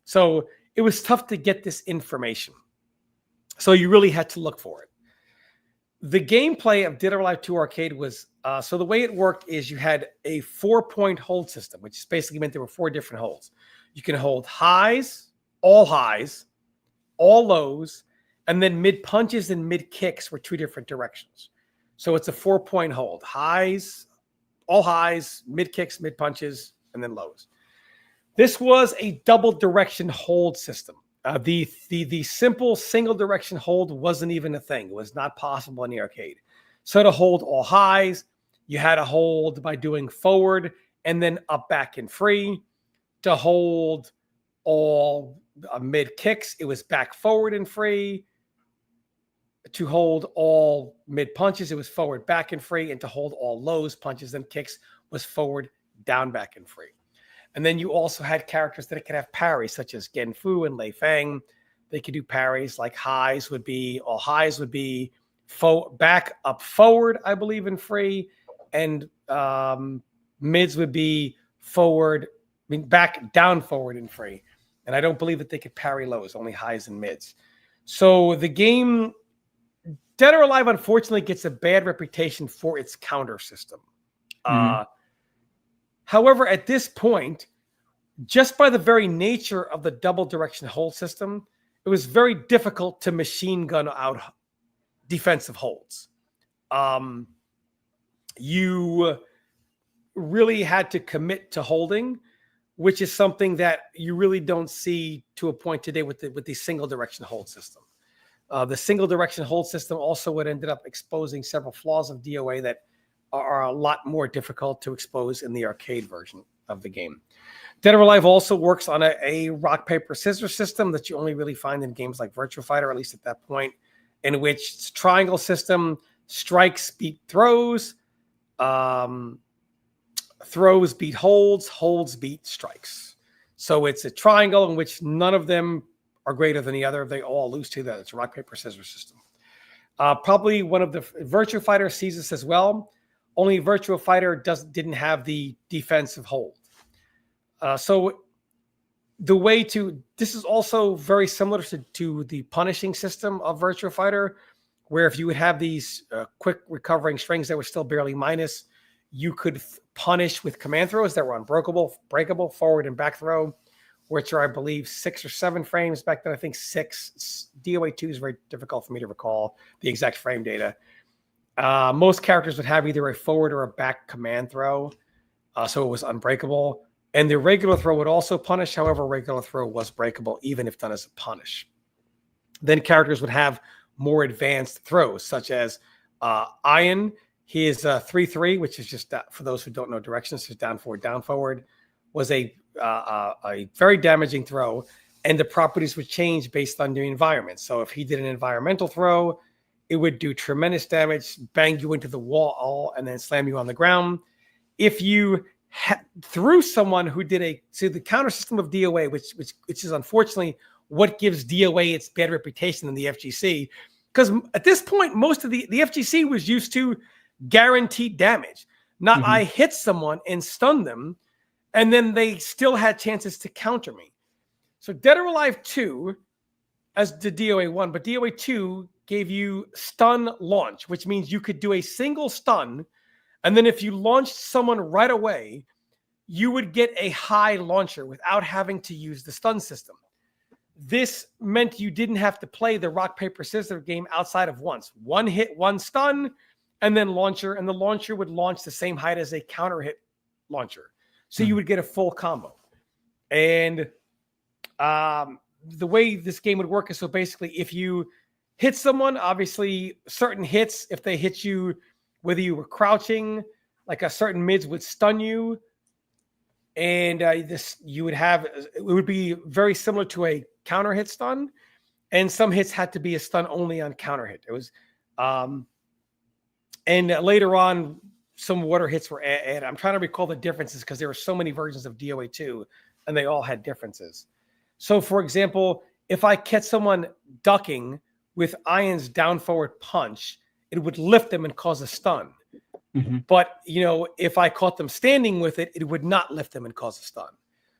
So it was tough to get this information. So you really had to look for it. The gameplay of Dead or Alive 2 Arcade was, so the way it worked is you had a 4-point hold system, which basically meant there were 4 different holds. You can hold highs, all lows, and then mid punches and mid kicks were 2 different directions. So it's a 4-point hold. Highs, all highs, mid kicks, mid punches, and then lows. This was a double direction hold system. The simple single direction hold wasn't even a thing. It was not possible in the arcade. So to hold all highs, you had to hold by doing forward and then up, back, and free. To hold all mid kicks, it was back, forward, and free. To hold all mid punches, it was forward, back, and free. And to hold all lows, punches, and kicks was forward, down, back, and free. And then you also had characters that could have parries, such as Genfu and Lei Feng. They could do parries like highs would be, all highs would be back, up, forward, I believe, in free. And mids would be forward, back, down, forward, and free. And I don't believe that they could parry lows, only highs and mids. So the game, Dead or Alive, unfortunately, gets a bad reputation for its counter system. However, at this point, just by the very nature of the double direction hold system, it was very difficult to machine gun out defensive holds. You really had to commit to holding, which is something that you really don't see to a point today with the single direction hold system. The single direction hold system also would ended up exposing several flaws of DOA that are a lot more difficult to expose in the arcade version of the game. Dead or Alive also works on a rock, paper, scissors system that you only really find in games like Virtua Fighter, at least at that point, in which it's triangle system, strikes beat throws, throws beat holds, holds beat strikes. So it's a triangle in which none of them are greater than the other. They all lose to that. It's a rock, paper, scissors system. Probably one of the Virtua Fighter sees this as well. Only Virtua Fighter didn't have the defensive hold. So the way to, this is also very similar to the punishing system of Virtua Fighter, where if you would have these quick recovering strings that were still barely minus, you could punish with command throws that were unbreakable, breakable, forward and back throw, which are, I believe, 6 or 7 frames. Back then, I think 6. DOA 2 is very difficult for me to recall the exact frame data. Most characters would have either a forward or a back command throw, so it was unbreakable. And the regular throw would also punish. However, regular throw was breakable, even if done as a punish. Then characters would have more advanced throws, such as Iron. He is 3-3, which is just, for those who don't know directions, is down, forward, was a very damaging throw. And the properties would change based on the environment. So if he did an environmental throw, it would do tremendous damage, bang you into the wall, and then slam you on the ground. If you threw someone who did the counter system of DOA, which is unfortunately what gives DOA its bad reputation in the FGC, because at this point, most of the FGC was used to guaranteed damage. Not I hit someone and stun them, and then they still had chances to counter me. So Dead or Alive 2, as the DOA 1, but DOA 2 gave you stun launch, which means you could do a single stun, and then if you launched someone right away, you would get a high launcher without having to use the stun system. This meant you didn't have to play the rock, paper, scissors game outside of once. One hit, one stun, and then launcher, and the launcher would launch the same height as a counter hit launcher. So you would get a full combo. And the way this game would work is, so basically if you hit someone, obviously certain hits, if they hit you, whether you were crouching, like a certain mids would stun you. And you would have, it would be very similar to a counter hit stun. And some hits had to be a stun only on counter hit. It was, and later on, some water hits were added. I'm trying to recall the differences because there were so many versions of DOA 2 and they all had differences. So for example, if I catch someone ducking with Iron's down forward punch, it would lift them and cause a stun. But, if I caught them standing with it, it would not lift them and cause a stun.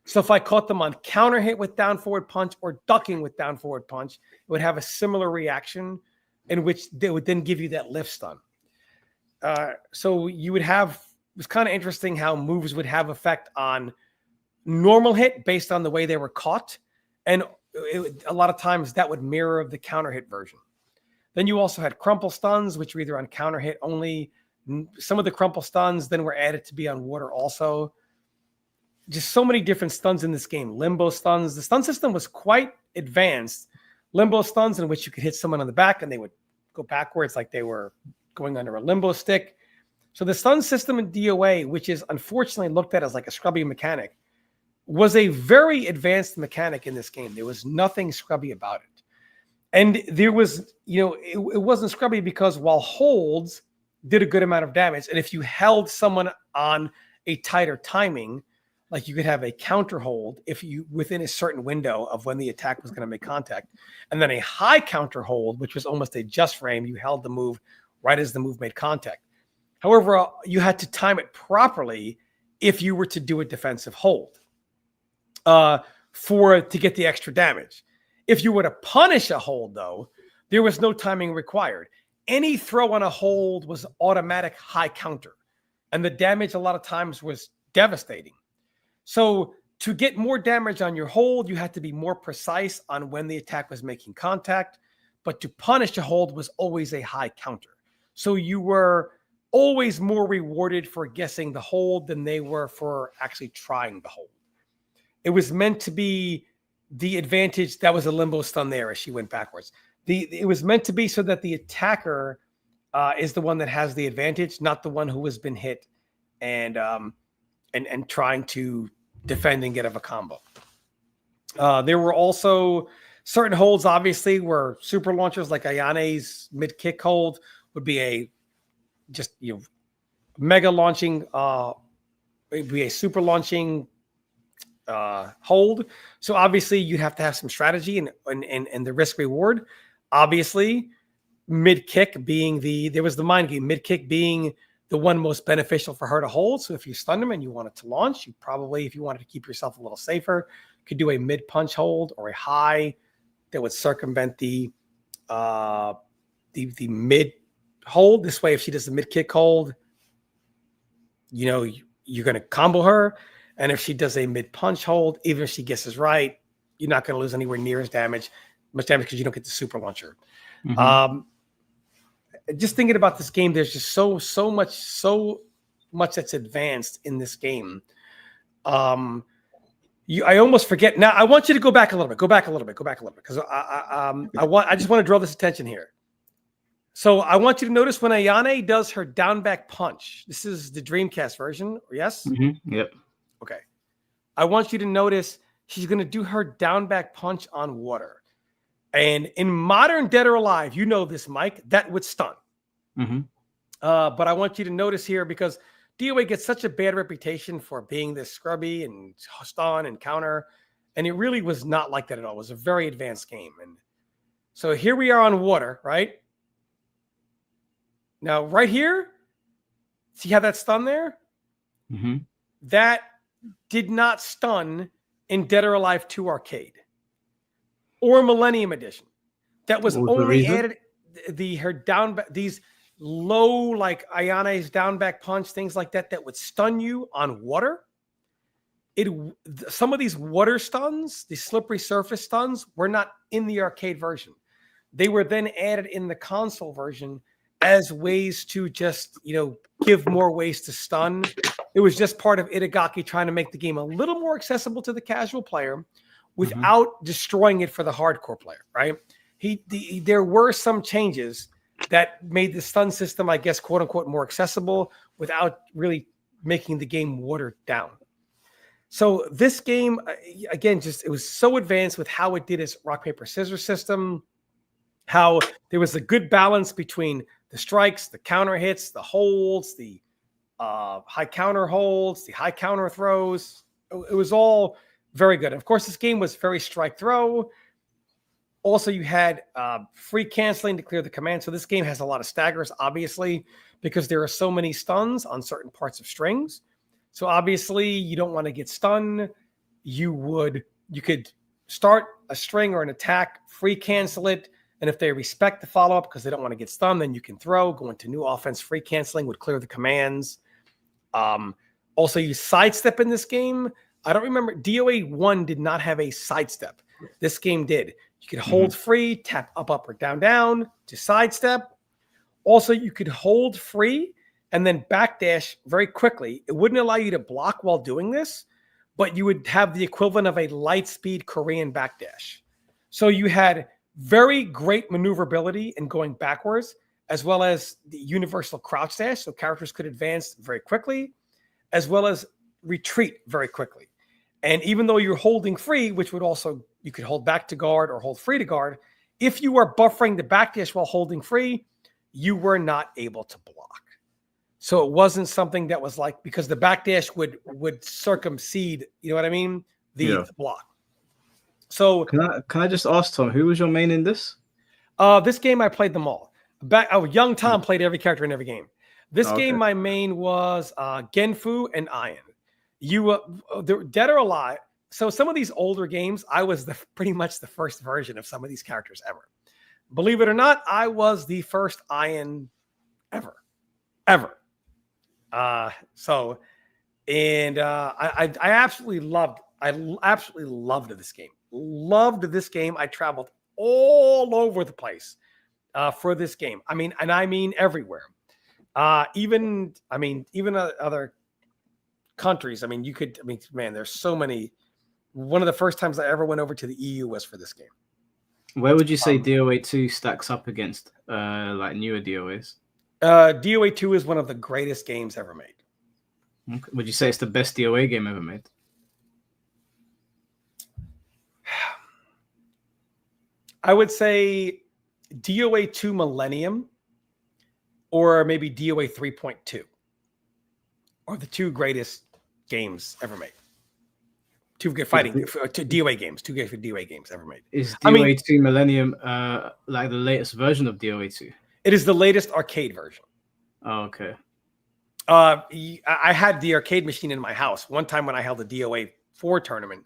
So if I caught them on counter hit with down forward punch or ducking with down forward punch, it would have a similar reaction in which they would then give you that lift stun. So you would have, it was kind of interesting how moves would have effect on normal hit based on the way they were caught. And a lot of times that would mirror the counter hit version. Then you also had crumple stuns, which were either on counter hit only. Some of the crumple stuns then were added to be on water also. Just so many different stuns in this game. Limbo stuns. The stun system was quite advanced. Limbo stuns in which you could hit someone on the back and they would go backwards like they were going under a limbo stick. So the stun system in DOA, which is unfortunately looked at as like a scrubby mechanic, was a very advanced mechanic in this game. There was nothing scrubby about it. And there was, it wasn't scrubby because while holds did a good amount of damage, and if you held someone on a tighter timing, like you could have a counter hold if you within a certain window of when the attack was going to make contact, and then a high counter hold, which was almost a just frame, you held the move right as the move made contact. However, you had to time it properly if you were to do a defensive hold to get the extra damage. If you were to punish a hold, though, there was no timing required. Any throw on a hold was automatic high counter, and the damage a lot of times was devastating. So to get more damage on your hold, you had to be more precise on when the attack was making contact, but to punish a hold was always a high counter. So you were always more rewarded for guessing the hold than they were for actually trying the hold. It was meant to be the advantage. That was a limbo stun there as she went backwards. It was meant to be so that the attacker is the one that has the advantage, not the one who has been hit and trying to defend and get of a combo. There were also certain holds, obviously, where super launchers like Ayane's mid kick hold would be mega launching. It'd be a super launching hold. So obviously you'd have to have some strategy and the risk reward. Obviously, mid kick being there was the mind game, mid kick being the one most beneficial for her to hold. So if you stunned him and you wanted to launch, you probably, if you wanted to keep yourself a little safer, could do a mid punch hold or a high that would circumvent the mid hold. This way, if she does the mid kick hold, you're going to combo her. And if she does a mid punch hold, even if she guesses right, you're not going to lose anywhere near as much damage because you don't get the super launcher. Mm-hmm. Just thinking about this game, there's just so much that's advanced in this game. I almost forget. Now I want you to go back a little bit. Because I just want to draw this attention here. So I want you to notice when Ayane does her down back punch. This is the Dreamcast version. Yes. Mm-hmm. Yep. Okay. I want you to notice she's going to do her down back punch on water. And in modern Dead or Alive, you know this, Mike, that would stun. Mm-hmm. But I want you to notice here, because DOA gets such a bad reputation for being this scrubby and stun and counter. And it really was not like that at all. It was a very advanced game. And so here we are on water, right? Now, right here, see how that stun there? Mm-hmm. That did not stun in Dead or Alive 2 Arcade or Millennium Edition. That was only added these low, like Ayane's down back punch, things like that would stun you on water. Some of these water stuns, the slippery surface stuns, were not in the arcade version. They were then added in the console version as ways to just, give more ways to stun. It was just part of Itagaki trying to make the game a little more accessible to the casual player without destroying it for the hardcore player, right? There were some changes that made the stun system, I guess, quote unquote, more accessible without really making the game watered down. So this game, again, it was so advanced with how it did its rock, paper, scissors system, how there was a good balance between the strikes, the counter hits, the holds, the high counter holds, the high counter throws. It was all very good. Of course, this game was very strike throw. Also, you had free canceling to clear the command. So this game has a lot of staggers, obviously, because there are so many stuns on certain parts of strings. So obviously, you don't want to get stunned. You could start a string or an attack, free cancel it, and if they respect the follow-up because they don't want to get stunned, then you can throw, go into new offense. Free canceling would clear the commands. Also, you sidestep in this game. I don't remember. DOA 1 did not have a sidestep. This game did. You could hold free, tap up, up, or down, down to sidestep. Also, you could hold free and then backdash very quickly. It wouldn't allow you to block while doing this, but you would have the equivalent of a light speed Korean backdash. So you had very great maneuverability in going backwards, as well as the universal crouch dash. So characters could advance very quickly, as well as retreat very quickly. And even though you're holding free, which would also, you could hold back to guard or hold free to guard, if you were buffering the backdash while holding free, you were not able to block. So it wasn't something that was like, because the backdash would circumcede, you know what I mean? The block. So can I just ask, Tom, who was your main in this? This game, I played them all. Young Tom played every character in every game. This game, my main was Genfu and Ian. Dead or Alive. So some of these older games, I was pretty much the first version of some of these characters ever. Believe it or not, I was the first Iron ever. I absolutely loved this game. Loved this game. I traveled all over the place for this game. I mean everywhere. Even other countries. There's so many. One of the first times I ever went over to the EU was for this game. Where would you say DOA 2 stacks up against like newer DOAs? DOA 2 is one of the greatest games ever made. Okay. Would you say it's the best DOA game ever made? I would say DOA 2 Millennium or maybe DOA 3.2 are the two greatest games ever made. Two good DOA games ever made. Is DOA 2 Millennium like the latest version of DOA 2? It is the latest arcade version. Oh, okay. I had the arcade machine in my house. One time when I held a DOA 4 tournament,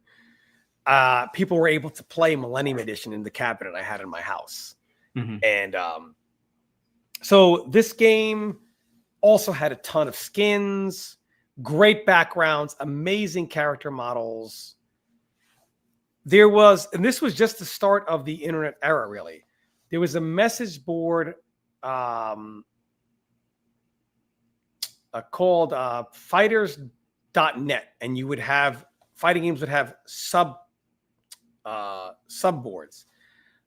people were able to play Millennium Edition in the cabinet I had in my house. Mm-hmm. And so this game also had a ton of skins, great backgrounds, amazing character models. And this was just the start of the internet era, really. There was a message board called fighters.net, and you would have fighting games would have subboards.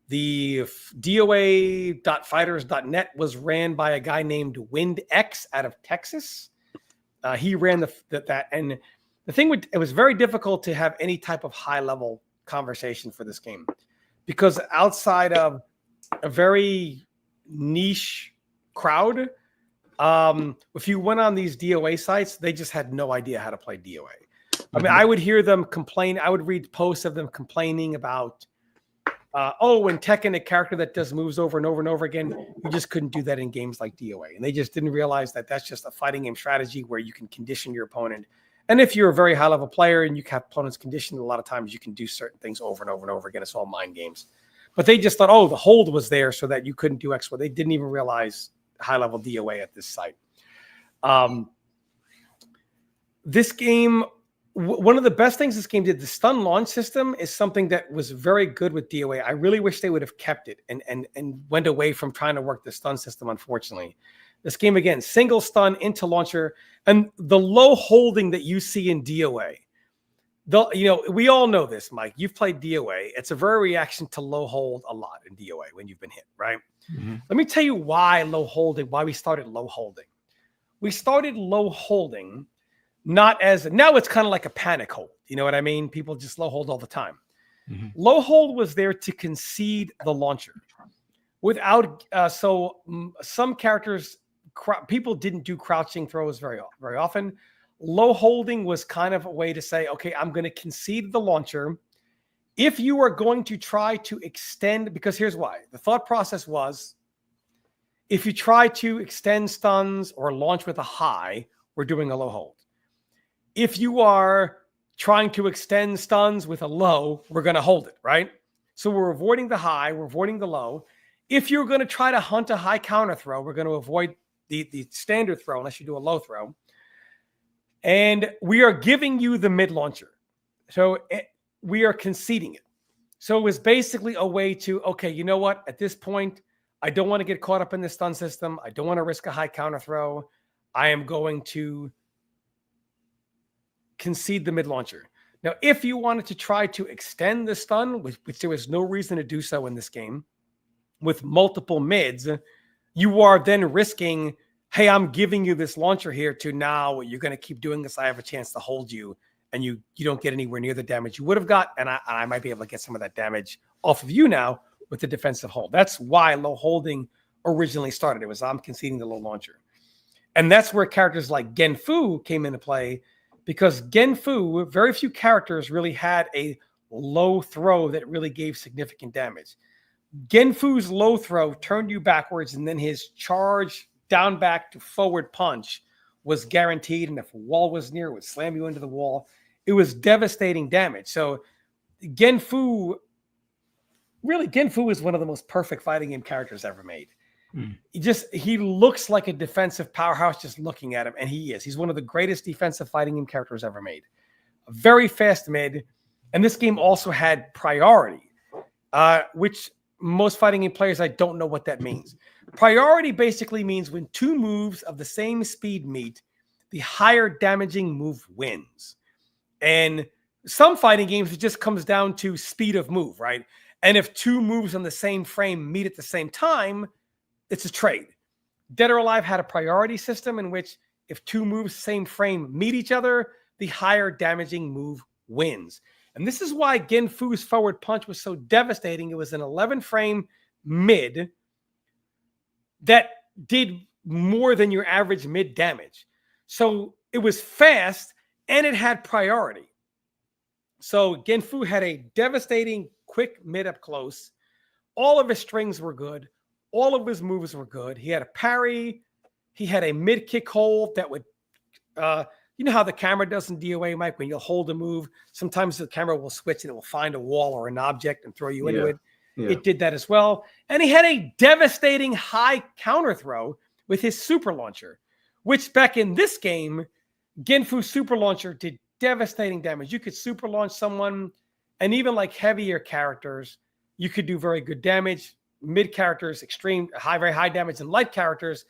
The DOA.fighters.net was ran by a guy named WindX out of Texas. He ran that, and the thing it was very difficult to have any type of high level conversation for this game because outside of a very niche crowd, if you went on these DOA sites, they just had no idea how to play DOA. I mean, I would hear them complain. I would read posts of them complaining about, when Tekken, a character that does moves over and over and over again, you just couldn't do that in games like DOA. And they just didn't realize that that's just a fighting game strategy where you can condition your opponent. And if you're a very high level player and you have opponents conditioned, a lot of times you can do certain things over and over and over again. It's all mind games. But they just thought, the hold was there so that you couldn't do X. Well, they didn't even realize high level DOA at this site. This game, one of the best things this game did, the stun launch system is something that was very good with DOA. I really wish they would have kept it and went away from trying to work the stun system, unfortunately. This game, again, single stun into launcher, and the low holding that you see in DOA. We all know this, Mike. You've played DOA. It's a very reaction to low hold a lot in DOA when you've been hit, right? Mm-hmm. Let me tell you why we started low holding. We started low holding now it's kind of like a panic hold. You know what I mean? People just low hold all the time. Mm-hmm. Low hold was there to concede the launcher. Some characters, people didn't do crouching throws very often. Low holding was kind of a way to say, okay, I'm going to concede the launcher. If you are going to try to extend, because here's why. The thought process was, if you try to extend stuns or launch with a high, we're doing a low hold. If you are trying to extend stuns with a low, we're going to hold it, right? So we're avoiding the high, we're avoiding the low. If you're going to try to hunt a high counter throw, we're going to avoid the standard throw unless you do a low throw. And we are giving you the mid launcher. So we are conceding it. So it was basically a way to, okay, you know what? At this point, I don't want to get caught up in the stun system. I don't want to risk a high counter throw. I am going to concede the mid launcher. Now, if you wanted to try to extend the stun, which there was no reason to do so in this game, with multiple mids, you are then risking, hey, I'm giving you this launcher here to now you're going to keep doing this. I have a chance to hold you, and you don't get anywhere near the damage you would have got, and I might be able to get some of that damage off of you now with the defensive hold. That's why low holding originally started. It was I'm conceding the low launcher. And that's where characters like Genfu came into play, because Genfu, very few characters really had a low throw that really gave significant damage. Genfu's low throw turned you backwards, and then his charge down back to forward punch was guaranteed, and if a wall was near, it would slam you into the wall. It was devastating damage. So Genfu is one of the most perfect fighting game characters ever made. He looks like a defensive powerhouse just looking at him, and he is. He's one of the greatest defensive fighting game characters ever made. A very fast mid, and this game also had priority, which most fighting game players, I don't know what that means. Priority basically means when two moves of the same speed meet, the higher damaging move wins. And some fighting games, it just comes down to speed of move, right? And if two moves on the same frame meet at the same time, it's a trade. Dead or Alive had a priority system in which if two moves, same frame, meet each other, the higher damaging move wins. And this is why Genfu's forward punch was so devastating. It was an 11-frame mid that did more than your average mid damage. So it was fast and it had priority. So Genfu had a devastating quick mid up close. All of his strings were good. All of his moves were good. He had a parry. He had a mid kick hold that would, you know how the camera does in DOA, Mike, when you'll hold a move, sometimes the camera will switch and it will find a wall or an object and throw you into it. Yeah. It did that as well. And he had a devastating high counter throw with his super launcher, which back in this game, Genfu's super launcher did devastating damage. You could super launch someone, and even like heavier characters, you could do very good damage. Mid characters, extreme, high, very high damage, and light characters,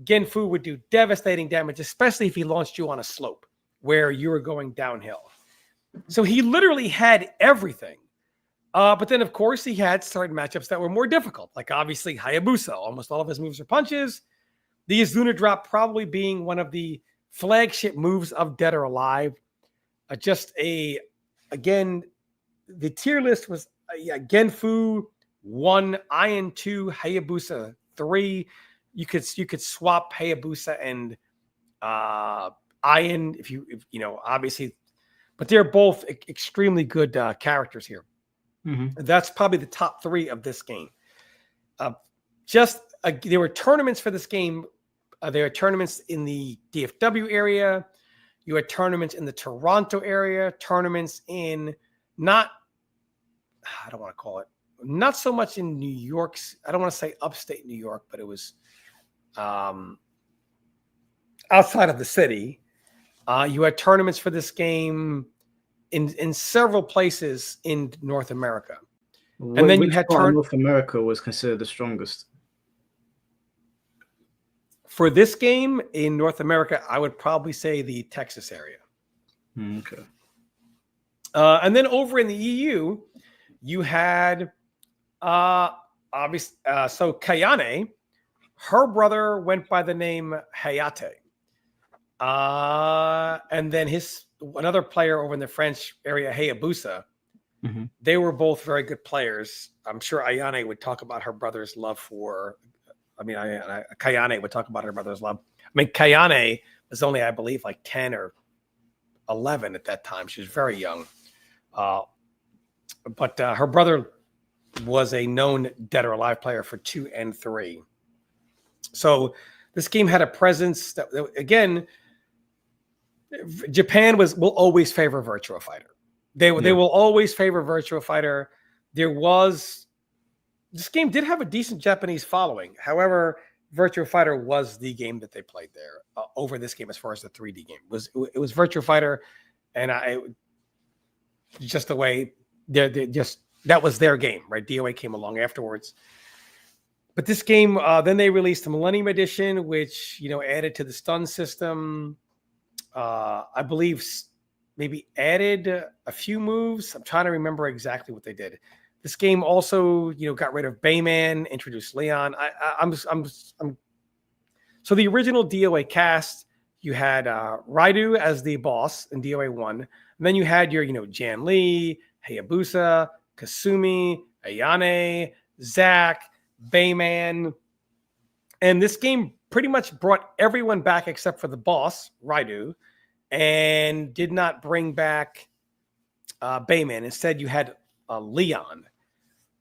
Genfu would do devastating damage, especially if he launched you on a slope where you were going downhill. So he literally had everything. But then, of course, he had certain matchups that were more difficult, like obviously Hayabusa. Almost all of his moves are punches. The Izuna drop probably being one of the flagship moves of Dead or Alive. Again, the tier list was Genfu 1, Iron 2, Hayabusa 3. You could swap Hayabusa and Iron if you know, obviously, but they're both extremely good characters here. Mm-hmm. That's probably the top 3 of this game. There were tournaments for this game. There are tournaments in the DFW area. You had tournaments in the Toronto area, tournaments in not so much in New York. I don't want to say upstate New York, but it was outside of the city. You had tournaments for this game in several places in North America. And then you had North America was considered the strongest. For this game in North America, I would probably say the Texas area. Okay. And then over in the EU, you had so Kayane, her brother went by the name Hayate. And then another player over in the French area, Hayabusa, they were both very good players. I'm sure Ayane would talk about her brother's love for, Kayane would talk about her brother's love. I mean, Kayane was only, I believe, like 10 or 11 at that time. She was very young. But her brother was a known Dead or Alive player for 2 and 3. So this game had a presence that, again, Japan will always favor Virtua Fighter. They will always favor Virtua Fighter. This game did have a decent Japanese following. However, Virtua Fighter was the game that they played there over this game as far as the 3D game. It was Virtua Fighter, and just the way that was their game, right? DOA came along afterwards. But this game, then they released the Millennium Edition, which added to the stun system. I believe maybe added a few moves. I'm trying to remember exactly what they did. This game also, got rid of Bayman, introduced Leon. So the original DOA cast, you had Raidu as the boss in DOA 1. And then you had your, Jan Lee, Hayabusa, Kasumi, Ayane, Zack, Bayman. And this game pretty much brought everyone back except for the boss, Raidu, and did not bring back Bayman. Instead, you had Leon.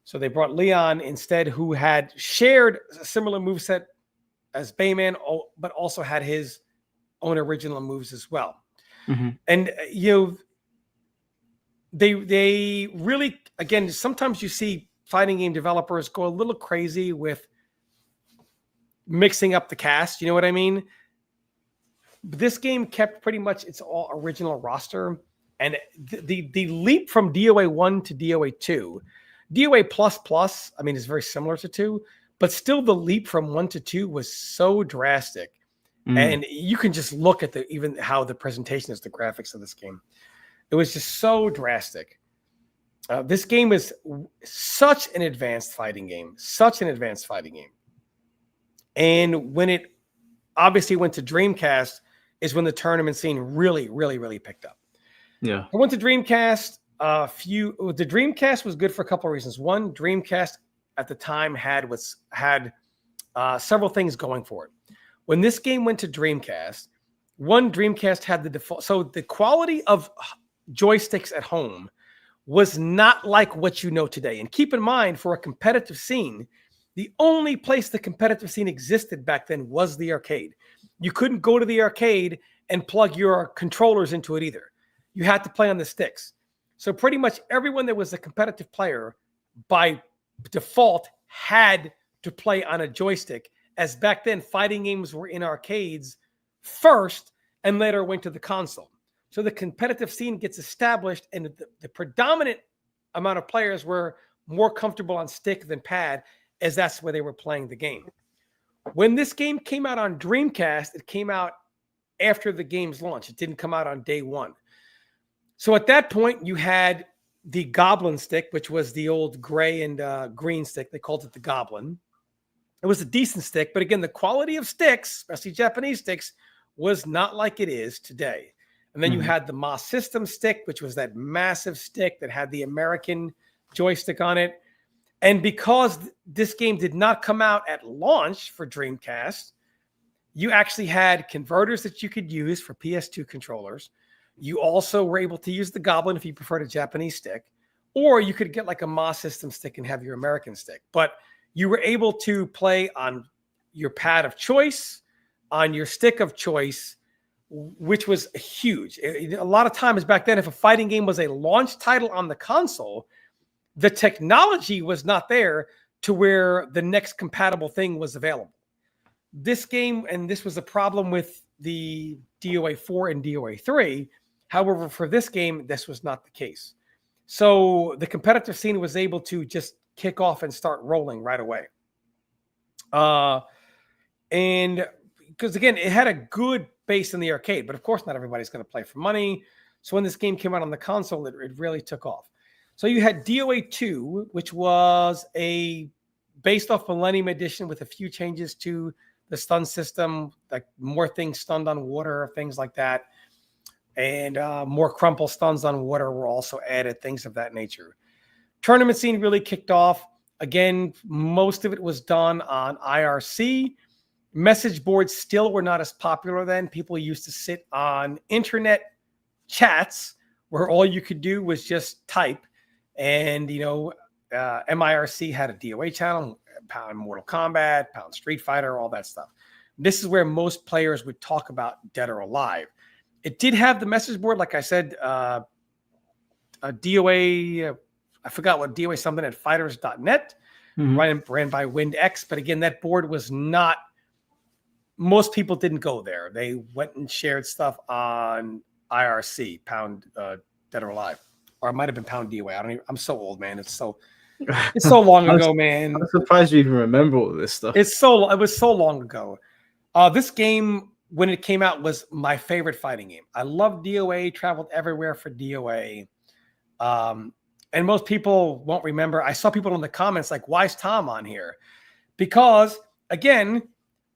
So they brought Leon instead, who had shared a similar moveset as Bayman, but also had his own original moves as well. Mm-hmm. And they really, again, sometimes you see fighting game developers go a little crazy with mixing up the cast. You know what I mean? This game kept pretty much its all original roster, and the leap from DOA 1 to DOA 2, DOA plus, I mean, is very similar to 2, but still the leap from 1 to 2 was so drastic. And you can just look at even how the presentation is, the graphics of this game. It was just so drastic. This game is such an advanced fighting game, And when it obviously went to Dreamcast is when the tournament scene really, really, really picked up. Yeah. I went to Dreamcast. The Dreamcast was good for a couple of reasons. One, Dreamcast at the time had several things going for it. When this game went to Dreamcast, Dreamcast had the default. So the quality of joysticks at home was not like what you know today. And keep in mind, for a competitive scene, the only place the competitive scene existed back then was the arcade. You couldn't go to the arcade and plug your controllers into it either. You had to play on the sticks. So pretty much everyone that was a competitive player by default had to play on a joystick, as back then fighting games were in arcades first and later went to the console. So the competitive scene gets established, and the predominant amount of players were more comfortable on stick than pad, as that's where they were playing the game. When this game came out on Dreamcast, it came out after the game's launch. It didn't come out on day one. So at that point, you had the Goblin stick, which was the old gray and green stick. They called it the Goblin. It was a decent stick, but again, the quality of sticks, especially Japanese sticks, was not like it is today. And then you had the MA System stick, which was that massive stick that had the American joystick on it. And because this game did not come out at launch for Dreamcast, you actually had converters that you could use for PS2 controllers. You also were able to use the Goblin if you preferred a Japanese stick, or you could get like a MA System stick and have your American stick. But you were able to play on your pad of choice, on your stick of choice, which was huge. A lot of times back then, if a fighting game was a launch title on the console, the technology was not there to where the next compatible thing was available. This game, and this was a problem with the DOA 4 and DOA 3. However, for this game, this was not the case. So the competitive scene was able to just kick off and start rolling right away. And because again, it had a good base in the arcade, but of course not everybody's going to play for money. So when this game came out on the console, it really took off. So you had DOA 2, which was based off Millennium Edition with a few changes to the stun system, like more things stunned on water, things like that. And more crumple stuns on water were also added, things of that nature. Tournament scene really kicked off. Again, most of it was done on IRC. Message boards still were not as popular then. People used to sit on internet chats where all you could do was just type. And, MIRC had a DOA channel, pound Mortal Kombat, pound Street Fighter, all that stuff. This is where most players would talk about Dead or Alive. It did have the message board, like I said, a DOA, I forgot what DOA something at fighters.net, ran by WindX. But again, that board was not, most people didn't go there. They went and shared stuff on IRC, pound Dead or Alive. Or it might have been pound DOA. I'm so old, man. It's so long ago, man. I'm surprised you even remember all this stuff. It was so long ago. This game, when it came out, was my favorite fighting game. I loved DOA, traveled everywhere for DOA. And most people won't remember. I saw people in the comments like, why is Tom on here? Because, again,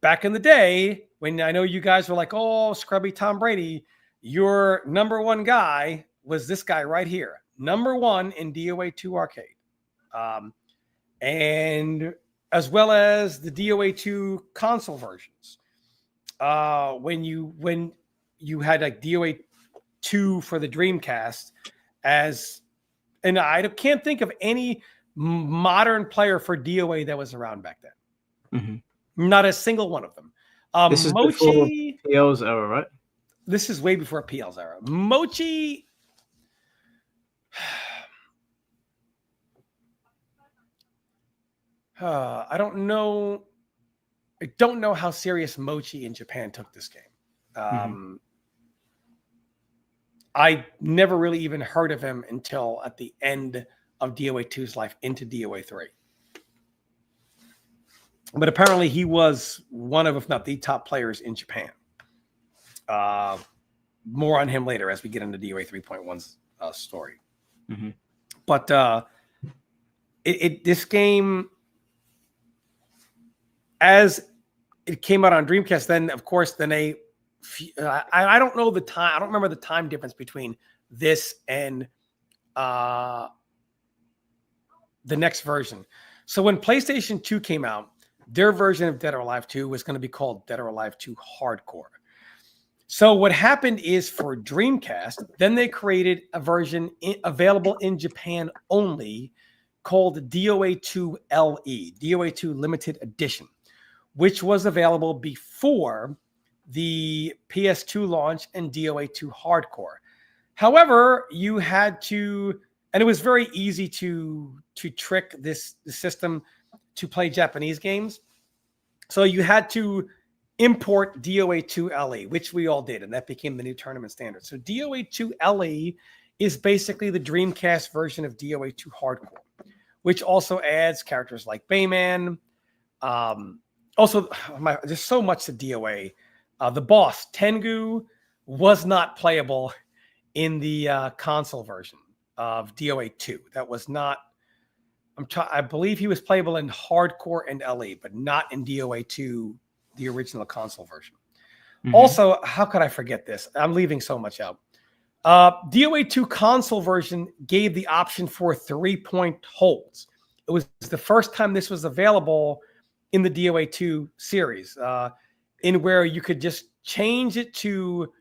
back in the day, when I know you guys were like, oh, scrubby Tom Brady, your number one guy was this guy right here. Number one in DOA 2 arcade. And as well as the DOA 2 console versions. When you had like DOA 2 for the Dreamcast, and I can't think of any modern player for DOA that was around back then. Not a single one of them. This is before PL's era, right? this is way before PL's era. Mochi. I don't know. I don't know how serious Mochi in Japan took this game. I never really even heard of him until at the end of DOA 2's life into DOA 3. But apparently he was one of, if not the top players in Japan. More on him later as we get into DOA 3.1's story. But this game, as it came out on Dreamcast, then of course, then I don't know the time. I don't remember the time difference between this and the next version. So when PlayStation 2 came out, their version of Dead or Alive 2 was going to be called Dead or Alive 2 Hardcore. So what happened is for Dreamcast, then they created a version available in Japan only called DOA 2 LE, DOA 2 Limited Edition, which was available before the PS2 launch and DOA 2 Hardcore. However, you had to, and it was very easy to trick the system to play Japanese games. So you had to import DOA 2 LE, which we all did, and that became the new tournament standard. So DOA 2 LE is basically the Dreamcast version of DOA 2 Hardcore, which also adds characters like Bayman. There's so much to DOA. The boss, Tengu, was not playable in the console version of DOA 2. That was not, I believe he was playable in Hardcore and LE, but not in DOA 2, the original console version. Also, how could I forget this? I'm leaving so much out. DOA 2 console version gave the option for 3-point holds. It was the first time this was available in the DOA 2 series, in where you could just change it to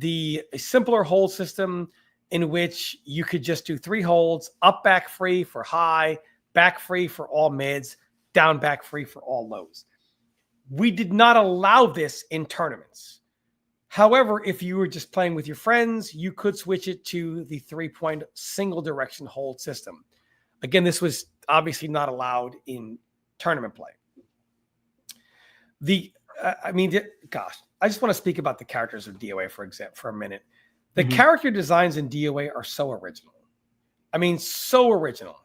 a simpler hold system in which you could just do 3 holds, up back free for high, back free for all mids, down back free for all lows. We did not allow this in tournaments. However, if you were just playing with your friends, you could switch it to the 3-point single direction hold system. Again, this was obviously not allowed in tournament play. I just want to speak about the characters of DOA for a minute. The character designs in DOA are so original. I mean, so original.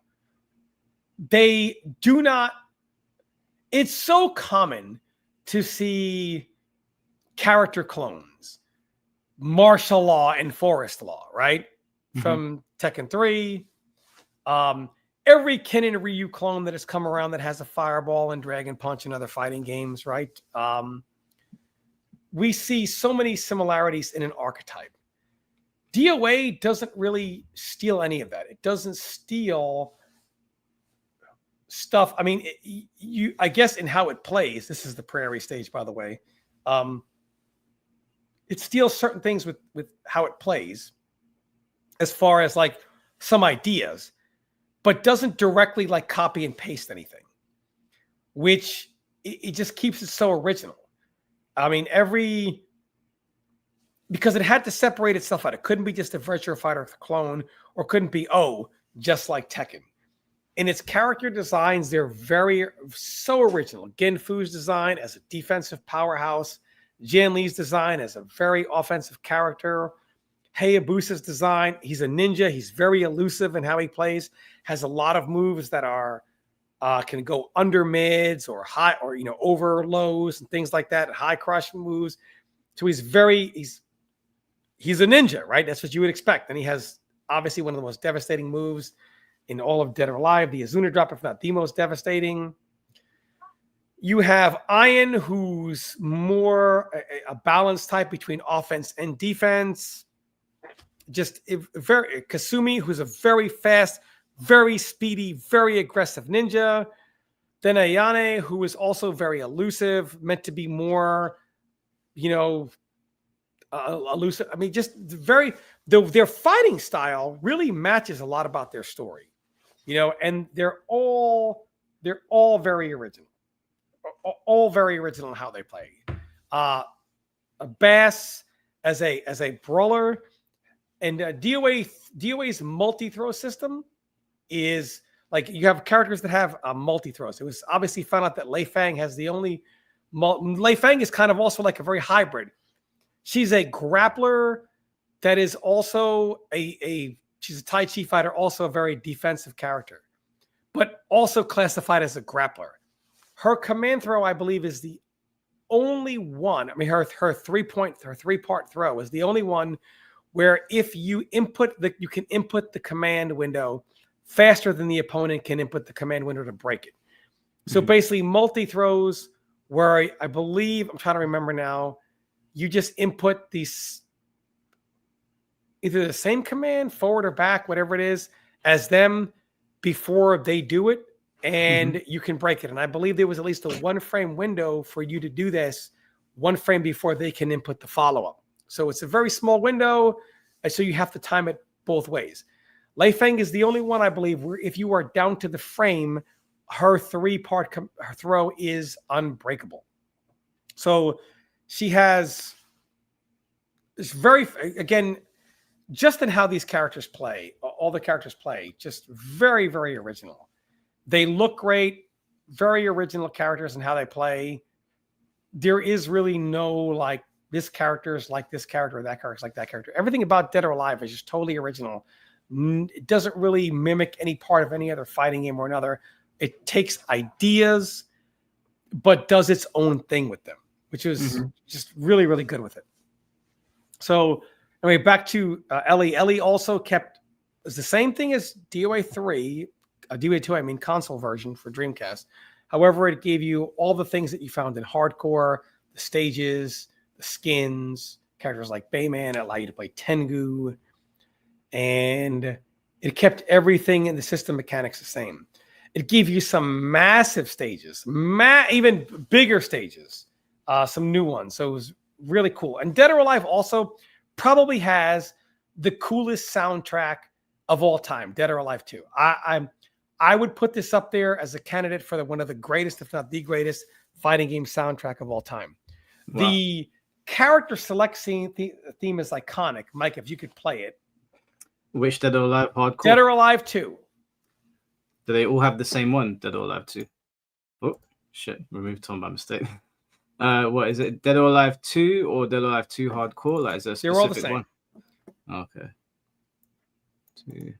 They do not. It's so common to see character clones, martial law and forest law, right? From Tekken 3. Every Ken and Ryu clone that has come around that has a fireball and Dragon Punch and other fighting games, right? We see so many similarities in an archetype. DOA doesn't really steal any of that. It doesn't steal stuff. I mean, I guess in how it plays, this is the Prairie stage, by the way. It steals certain things with how it plays as far as like some ideas, but doesn't directly like copy and paste anything, which it just keeps it so original. I mean, because it had to separate itself out. It couldn't be just a Virtua Fighter clone, or couldn't be, just like Tekken. In its character designs, they're so original. Genfu's design as a defensive powerhouse, Jan Lee's design as a very offensive character, Hayabusa's design, he's a ninja, he's very elusive in how he plays, has a lot of moves that are can go under mids or high or over lows and things like that, high crush moves. So he's a ninja, right? That's what you would expect. And he has obviously one of the most devastating moves in all of Dead or Alive, the Azuna drop, if not the most devastating. You have Ian, who's more a balanced type between offense and defense. Kasumi, who's a very fast, very speedy, very aggressive ninja. Then Ayane, who is also very elusive, meant to be more, elusive. I mean, just their fighting style really matches a lot about their story, and they're all very original, all very original in how they play. Bass as a brawler, and DOA's multi-throw system is like you have characters that have multi-throws. It was obviously found out that Lei Fang has the only Lei Fang is kind of also like a very hybrid. She's a grappler that is also she's a Tai Chi fighter, also a very defensive character, but also classified as a grappler. Her command throw, I believe, is the only one. I mean, her three-part throw is the only one where if you you can input the command window faster than the opponent can input the command window to break it. So basically multi-throws where I believe, I'm trying to remember now, you just input these either the same command, forward or back, whatever it is, as them before they do it, and you can break it. And I believe there was at least a 1-frame window for you to do this, 1 frame before they can input the follow-up. So it's a very small window, so you have to time it both ways. Lei Fang is the only one, I believe, where if you are down to the frame, her 3-part throw is unbreakable. So she has this very, again, just in how these characters play, all the characters play, just very, very original. They look great, very original characters in how they play. There is really no like this character is like this character or that character is like that character. Everything about Dead or Alive is just totally original. It doesn't really mimic any part of any other fighting game or another. It takes ideas, but does its own thing with them, which is just really, really good with it. So anyway, back to Ellie. Ellie also kept is the same thing as DOA 3, DOA 2, I mean console version for Dreamcast. However, it gave you all the things that you found in hardcore, the stages, the skins, characters like Bayman, allow you to play Tengu, and it kept everything in the system mechanics the same. It gave you some massive stages, even bigger stages, some new ones. So it was really cool. And Dead or Alive also probably has the coolest soundtrack of all time, Dead or Alive 2. I would put this up there as a candidate for one of the greatest, if not the greatest, fighting game soundtrack of all time. Wow. The character select theme is iconic. Mike, if you could play it. Which Dead or Alive hardcore? Dead or Alive 2. Do they all have the same one, Dead or Alive 2? Oh, shit. Removed Tom by mistake. What is it? Dead or Alive 2 or Dead or Alive 2 hardcore? Like, is there a specific They're all the same. One? Okay. 2.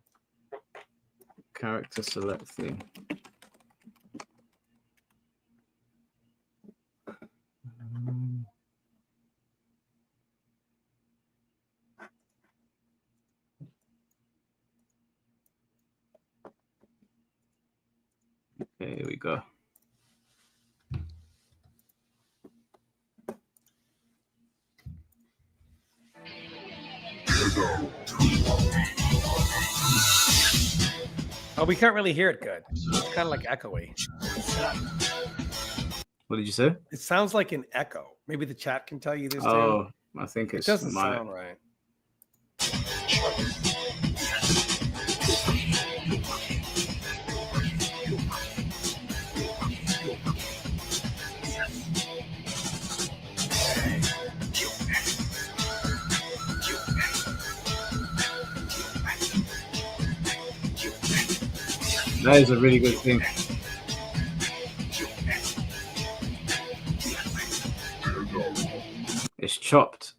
Character select theme. Okay, here we go. Oh, we can't really hear it good. It's kind of like echoey. What did you say? It sounds like an echo. Maybe the chat can tell you this. Oh, I think it doesn't sound right. That is a really good thing. It's chopped.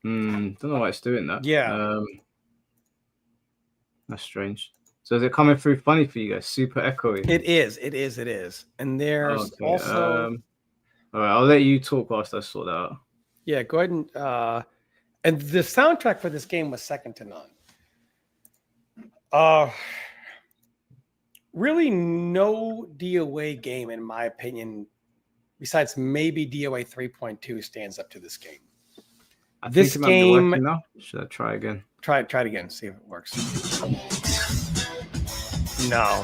Don't know why it's doing that. Yeah. That's strange. So is it coming through funny for you guys? Super echoey. It is. And there's also all right, I'll let you talk whilst I sort that out. Yeah, go ahead and the soundtrack for this game was second to none. Really no DOA game, in my opinion, besides maybe DOA 3.2 stands up to this game. This game now. Should I try again? Try it again, see if it works. No.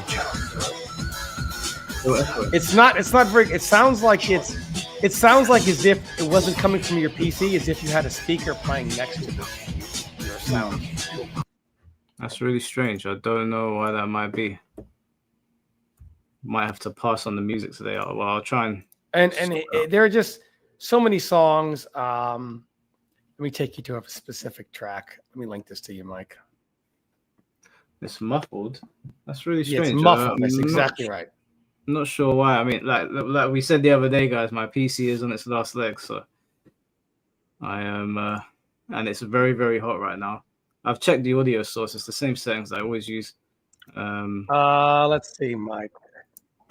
It's not very. It sounds like as if it wasn't coming from your PC, as if you had a speaker playing next to your sound. That's really strange. I don't know why that might be. Might have to pass on the music today. Well, I'll try and there are just so many songs. Let me take you to a specific track. Let me link this to you, Mike. It's muffled. That's really Yeah, it's strange. muffled. That's exactly right. I'm not sure why. I mean, like we said the other day, guys, my PC is on its last leg, so I am, and it's very, very hot right now. I've checked the audio source. It's the same settings I always use. Let's see, Mike.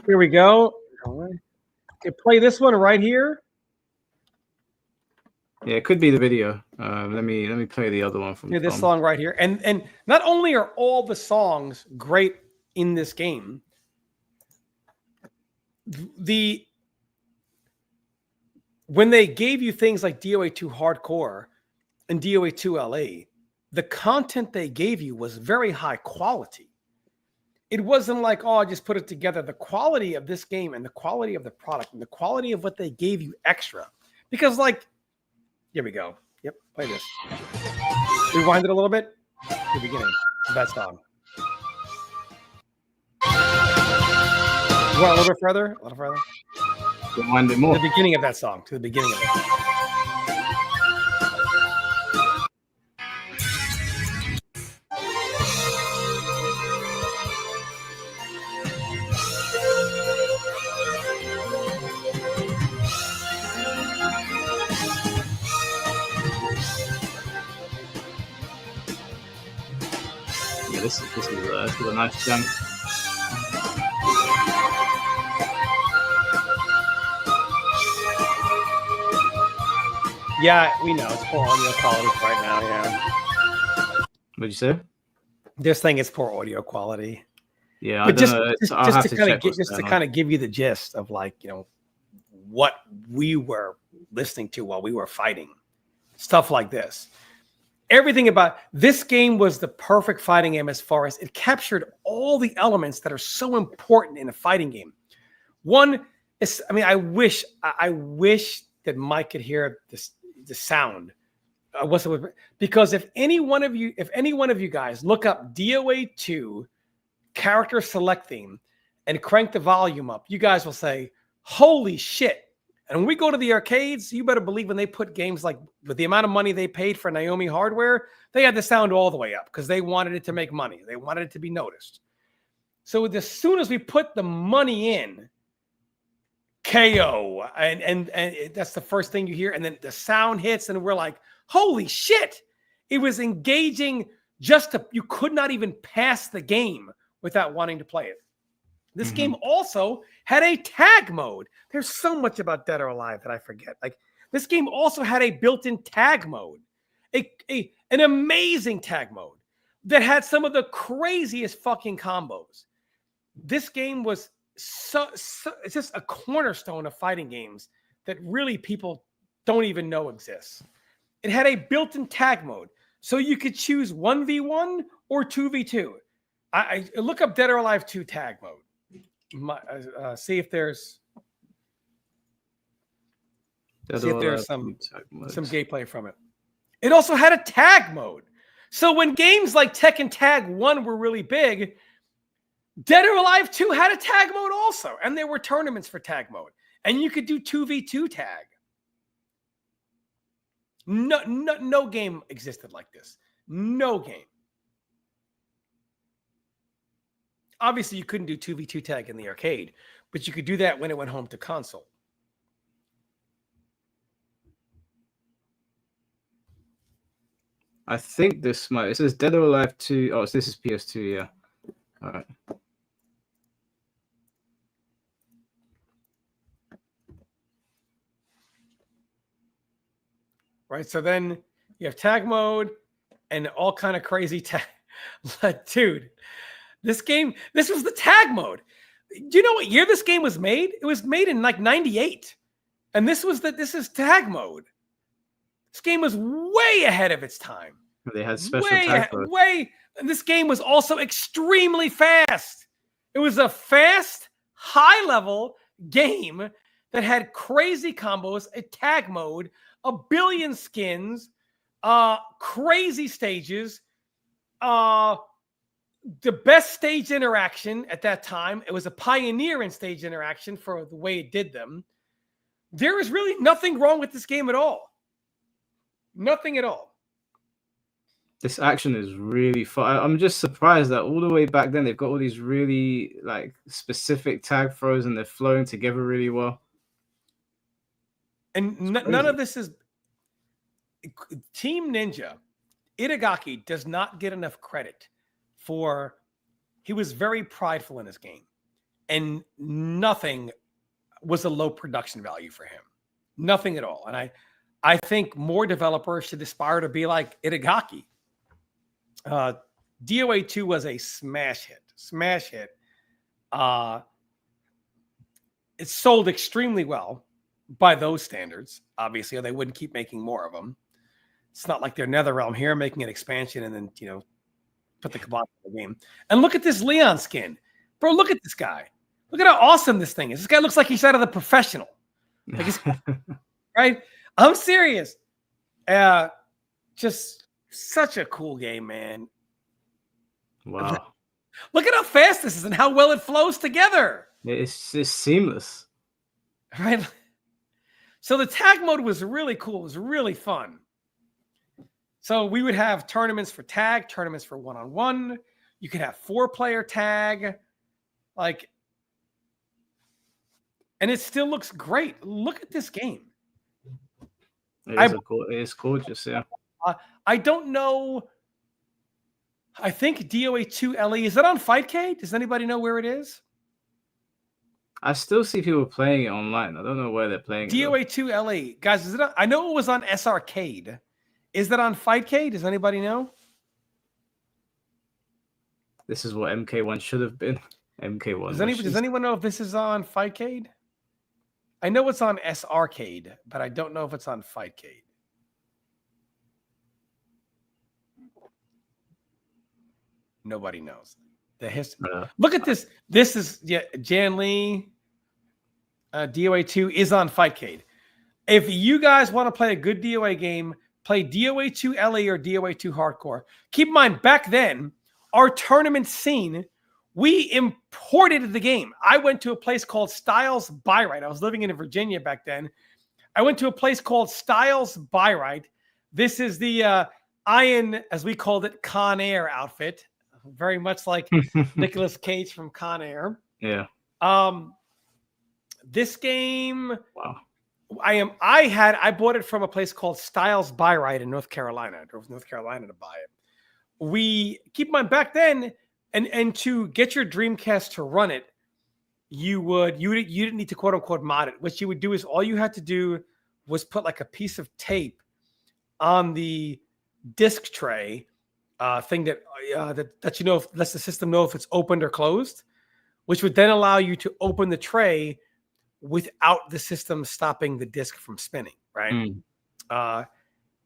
Here we go. Okay, play this one right here. Yeah, it could be the video. Let me play the other one from This song right here. And not only are all the songs great in this game, when they gave you things like DOA 2 Hardcore and DOA 2 LA, the content they gave you was very high quality. It wasn't like, oh, I just put it together. The quality of this game and the quality of the product and the quality of what they gave you extra. Because, like, here we go. Yep, play this. Rewind it a little bit. The beginning of that song. You want a little bit further? A little further? Rewind it more. To the beginning of that song. To the beginning of it. Yeah, this is a nice jump. Yeah, we know it's poor audio quality right now. Yeah. What'd you say? This thing is poor audio quality. Yeah, But just to kind of give you the gist of, like, you know, what we were listening to while we were fighting, stuff like this. Everything about this game was the perfect fighting game as far as it captured all the elements that are so important in a fighting game. One is, I mean, I wish that Mike could hear the sound. Because if any one of you guys look up DOA 2 character select theme and crank the volume up, you guys will say, holy shit. And when we go to the arcades, you better believe when they put games like, with the amount of money they paid for Naomi hardware, they had the sound all the way up because they wanted it to make money. They wanted it to be noticed. So as soon as we put the money in, KO, and that's the first thing you hear, and then the sound hits, and we're like, holy shit. It was engaging you could not even pass the game without wanting to play it. This game also had a tag mode. There's so much about Dead or Alive that I forget. Like, this game also had a built-in tag mode, an amazing tag mode that had some of the craziest fucking combos. This game was it's just a cornerstone of fighting games that really people don't even know exists. It had a built-in tag mode, so you could choose 1v1 or 2v2. I look up Dead or Alive 2 tag mode. See if there's some gameplay from it. It also had a tag mode. So when games like Tekken Tag 1 were really big, Dead or Alive 2 had a tag mode also. And there were tournaments for tag mode. And you could do 2v2 tag. No game existed like this. No game. Obviously, you couldn't do 2v2 tag in the arcade, but you could do that when it went home to console. I think it says Dead or Alive 2. Oh, this is PS2, yeah. All right. Right, so then you have tag mode and all kind of crazy tag. Dude, this was the tag mode. Do you know what year this game was made? It was made in like 98. And this is tag mode. This game was way ahead of its time. They had special tag mode. And this game was also extremely fast. It was a fast, high-level game that had crazy combos, a tag mode, a billion skins, crazy stages, the best stage interaction at that time. It was a pioneer in stage interaction for the way it did them. There is really nothing wrong with this game at all. Nothing at all. This action is really fun. I'm just surprised that all the way back then they've got all these really like specific tag throws and they're flowing together really well. And none of this is Team Ninja. Itagaki does not get enough credit for. He was very prideful in his game, and nothing was a low production value for him. Nothing at all. And I think more developers should aspire to be like Itagaki. DOA 2 was a smash hit. It sold extremely well by those standards, obviously, or they wouldn't keep making more of them. It's not like they're NetherRealm here making an expansion and then, put the kibosh in the game. And look at this Leon skin. Bro, look at this guy. Look at how awesome this thing is. This guy looks like he's out of The Professional. Like right? I'm serious. Just such a cool game, man. Wow. Look at how fast this is and how well it flows together. It's seamless. Right? So the tag mode was really cool. It was really fun. So we would have tournaments for tag, tournaments for one-on-one. You could have 4-player tag. And it still looks great. Look at this game. It's gorgeous, yeah. I don't know. I think DOA 2 LE, is that on Fightcade? Does anybody know where it is? I still see people playing it online. I don't know where they're playing DOA it. 2 LE. Guys, I know it was on SRcade. Is that on Fightcade? Does anybody know? This is what MK1 should have been. MK1. Does anyone know if this is on Fightcade? I know it's on SRcade, but I don't know if it's on Fightcade. Nobody knows. The history. Look at this. This is Jan Lee. DOA 2 is on Fightcade. If you guys want to play a good DOA game, play DOA 2 LE or DOA 2 Hardcore. Keep in mind, back then, our tournament scene, we imported the game. I went to a place called Styles Buy Right. I was living in Virginia back then. I went to a place called Styles Buy Right. This is the Iron, as we called it, Con Air outfit. Very much like Nicolas Cage from Con Air. Yeah. This game, wow. I bought it from a place called Styles Buy Right in North Carolina. I drove to North Carolina to buy it. We keep in mind back then, and to get your Dreamcast to run it, you didn't need to quote unquote mod it. What you would do is all you had to do was put like a piece of tape on the disc tray thing that lets the system know if it's opened or closed, which would then allow you to open the tray without the system stopping the disc from spinning, right?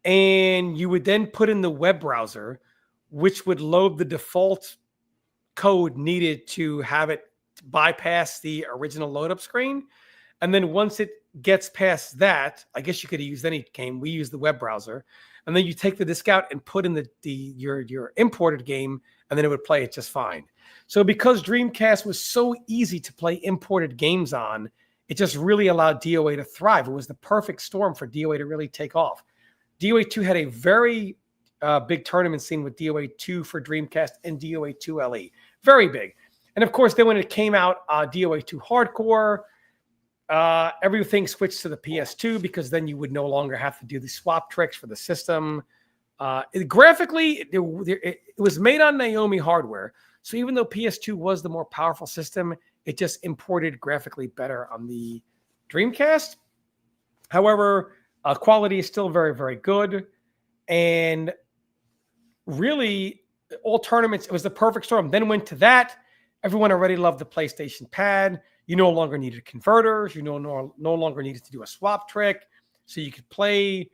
And you would then put in the web browser, which would load the default code needed to have it bypass the original load up screen. And then once it gets past that, I guess you could have used any game. We use the web browser. And then you take the disc out and put in your imported game, and then it would play it just fine. So because Dreamcast was so easy to play imported games on, it just really allowed DOA to thrive. It was the perfect storm for DOA to really take off. DOA 2 had a very big tournament scene with DOA 2 for Dreamcast and DOA 2 LE. Very big. And of course, then when it came out, DOA 2 Hardcore, everything switched to the PS2 because then you would no longer have to do the swap tricks for the system. Graphically, it was made on Naomi hardware. So even though PS2 was the more powerful system, it just imported graphically better on the Dreamcast. However, quality is still very, very good. And really, all tournaments, it was the perfect storm. Then went to that. Everyone already loved the PlayStation Pad. You no longer needed converters. You no longer needed to do a swap trick. So you could play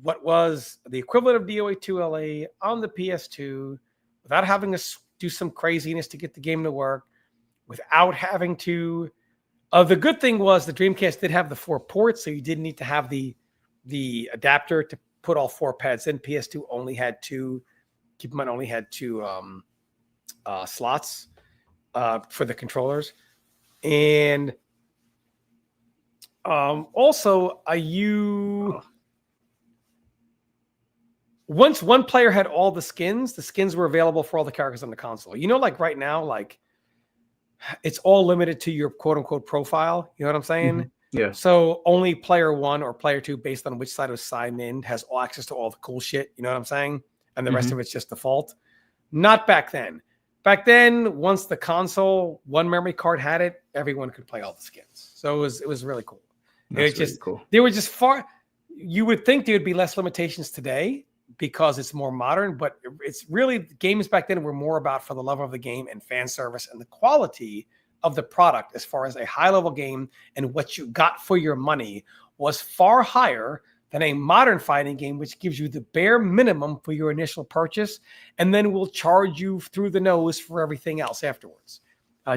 what was the equivalent of DOA 2 LA on the PS2 without having to do some craziness to get the game to work, without having to... the good thing was the Dreamcast did have the 4 ports, so you didn't need to have the adapter to put all 4 pads in. PS2 only had 2. Keep in mind, only had 2 slots for the controllers. And also, once one player had all the skins were available for all the characters on the console. You know, like right now, like it's all limited to your quote unquote profile. You know what I'm saying? Mm-hmm. Yeah. So only player 1 or player 2, based on which side was signed in, has all access to all the cool shit. You know what I'm saying? And the rest of it's just default. Not back then. Back then, once the console, one memory card had it, everyone could play all the skins. So it was really cool. That's It was really cool. They were just far. You would think there would be less limitations today because it's more modern, but it's really, games back then were more about for the love of the game and fan service and the quality of the product as far as a high level game, and what you got for your money was far higher than a modern fighting game, which gives you the bare minimum for your initial purchase, and then will charge you through the nose for everything else afterwards.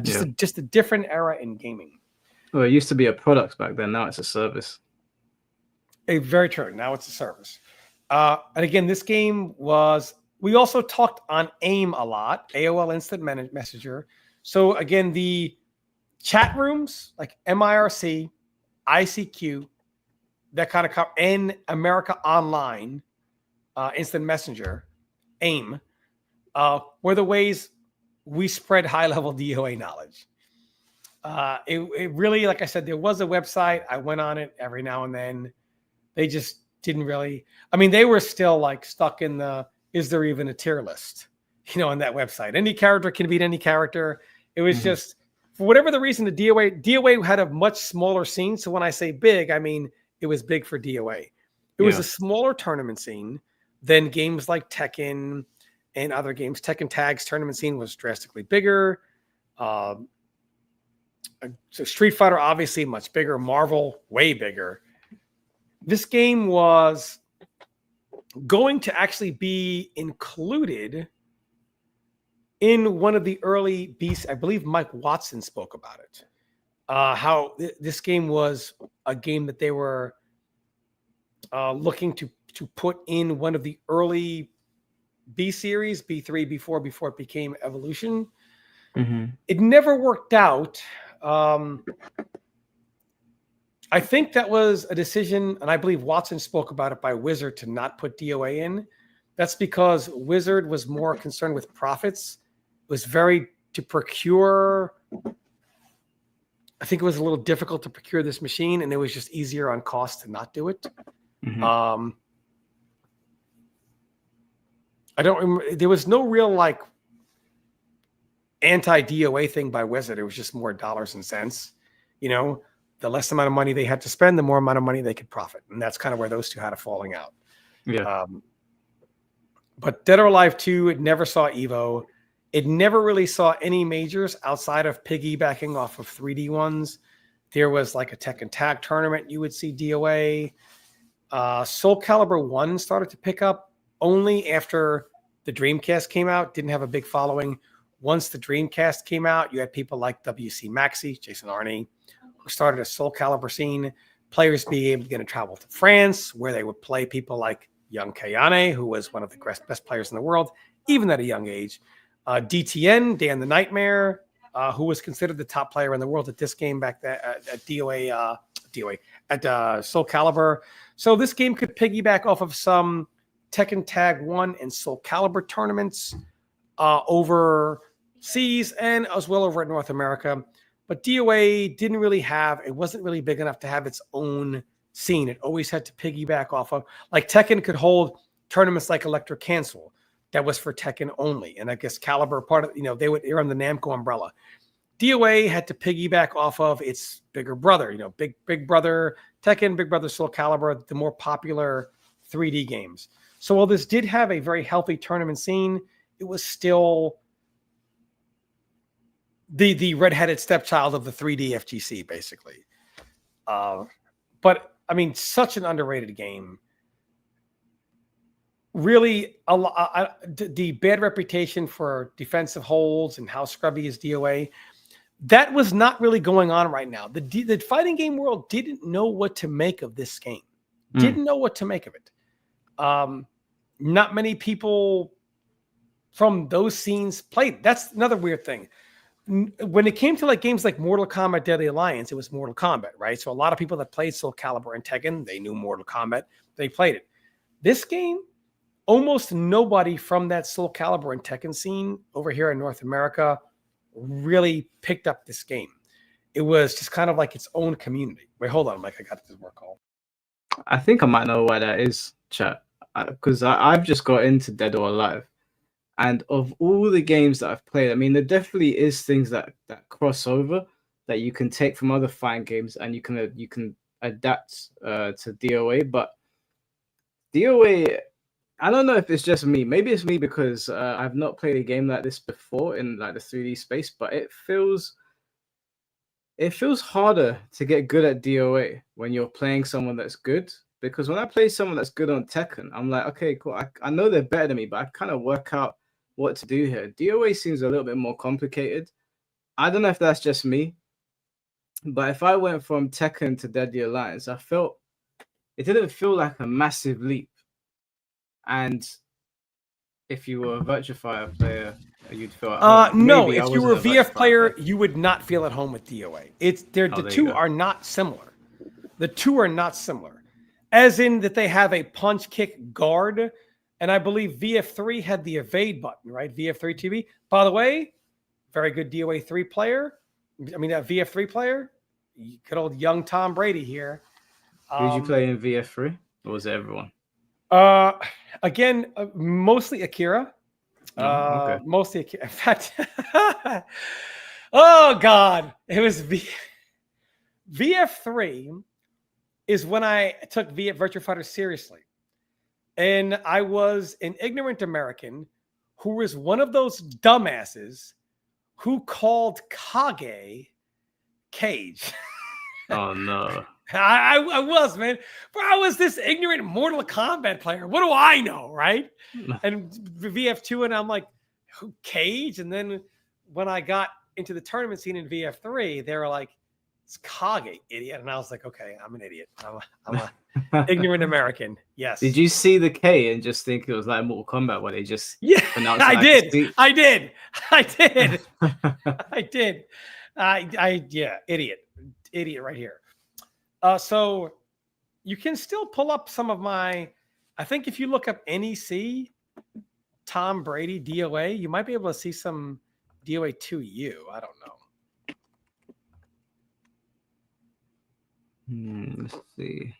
Just a different era in gaming. Well, it used to be a product back then. Now it's a service. Very true. Now it's a service. And again, this game was, we also talked on AIM a lot, AOL Instant Messenger. So again, the chat rooms like MIRC, ICQ, that kind of and America Online, Instant Messenger, AIM, were the ways we spread high-level DOA knowledge. It really, like I said, there was a website. I went on it every now and then. They just didn't really, I mean, they were still like stuck in the, is there even a tier list, you know, on that website. Any character can beat any character. It was just, for whatever the reason, the DOA had a much smaller scene. So when I say big, I mean, it was big for DOA. It was a smaller tournament scene than games like Tekken and other games. Tekken Tag's tournament scene was drastically bigger. So Street Fighter, obviously much bigger. Marvel, way bigger. This game was going to actually be included in one of the early beasts. I believe Mike Watson spoke about it. How this game was a game that they were looking to put in one of the early B series, B3, B4, before it became Evolution. It never worked out. I think that was a decision, and I believe Watson spoke about it, by Wizard to not put DOA in. That's because Wizard was more concerned with profits. It was very to procure. I think it was a little difficult to procure this machine, and it was just easier on cost to not do it. I don't remember. There was no real like anti-DOA thing by Wizard. It was just more dollars and cents. You know, the less amount of money they had to spend, the more amount of money they could profit. And that's kind of where those two had a falling out. Yeah. But Dead or Alive 2, it never saw EVO. It never really saw any majors outside of piggybacking off of 3D ones. There was like a Tekken Tag tournament. You would see DOA. Soul Calibur 1 started to pick up only after the Dreamcast came out. Didn't have a big following. Once the Dreamcast came out, you had people like WC Maxi, Jason Arney, who started a Soul Calibur scene. Players being able to get to travel to France, where they would play people like Young Kayane, who was one of the best players in the world, even at a young age. DTN, Dan the Nightmare, who was considered the top player in the world at this game back then, at DOA, at Soul Calibur. So this game could piggyback off of some Tekken Tag 1 and Soul Calibur tournaments overseas and as well over at North America. But DOA didn't really have, it wasn't really big enough to have its own scene. It always had to piggyback off of, like Tekken could hold tournaments like Electric Cancel. That was for Tekken only. And I guess Calibur, part of, you know, they're on the Namco umbrella. DOA had to piggyback off of its bigger brother, you know, Big Brother Tekken, Big Brother Soul Calibur, the more popular 3D games. So while this did have a very healthy tournament scene, it was still the redheaded stepchild of the 3D FGC, basically. But I mean, such an underrated game. Really, the bad reputation for defensive holds and how scrubby is DOA, that was not really going on right now. The fighting game world didn't know what to make of this game. Didn't know what to make of it. Not many people from those scenes played. That's another weird thing. When it came to like games like Mortal Kombat Deadly Alliance, it was Mortal Kombat, right? So a lot of people that played Soul Calibur and Tekken, they knew Mortal Kombat. They played it. This game, almost nobody from that Soul Calibur and Tekken scene over here in North America really picked up this game. It was just kind of like its own community. Wait, hold on, Mike. I got this work call. I think I might know why that is, chat. Because I've just got into Dead or Alive. And of all the games that I've played, I mean, there definitely is things that cross over that you can take from other fighting games and you can adapt to DOA. But DOA, I don't know if it's just me. Maybe it's me because I've not played a game like this before in like the 3D space, but it feels harder to get good at DOA when you're playing someone that's good. Because when I play someone that's good on Tekken, I'm like, okay, cool. I know they're better than me, but I kind of work out what to do here. DOA seems a little bit more complicated. I don't know if that's just me, but if I went from Tekken to Deadly Alliance, I felt it didn't feel like a massive leap. And if you were a Virtua Fighter player, you'd feel no, maybe if you were a VF player, you would not feel at home with DOA. The two are not similar. The two are not similar. As in that they have a punch kick guard. And I believe VF3 had the evade button, right? VF3 TV. By the way, very good DOA 3 player. I mean, that VF3 player. Good old young Tom Brady here. Who did you play in VF3? Or was it everyone? Again, mostly Akira. Okay. Mostly Akira. In fact, oh God, it was VF3 is when I took Virtua Fighter seriously. And I was an ignorant American who was one of those dumbasses who called Kage Cage. Oh, no. I was, man. But I was this ignorant Mortal Kombat player. What do I know, right? And VF2, and I'm like, who, Cage? And then when I got into the tournament scene in VF3, they were like, it's Kage, idiot. And I was like, okay, I'm an idiot. I'm a ignorant American. Yes. Did you see the K and just think it was like Mortal Kombat where they just pronounced I did. I did. Yeah, idiot right here. So you can still pull up some of my, I think if you look up NEC, Tom Brady, DOA, you might be able to see some DOA 2U. I don't know. Let's see.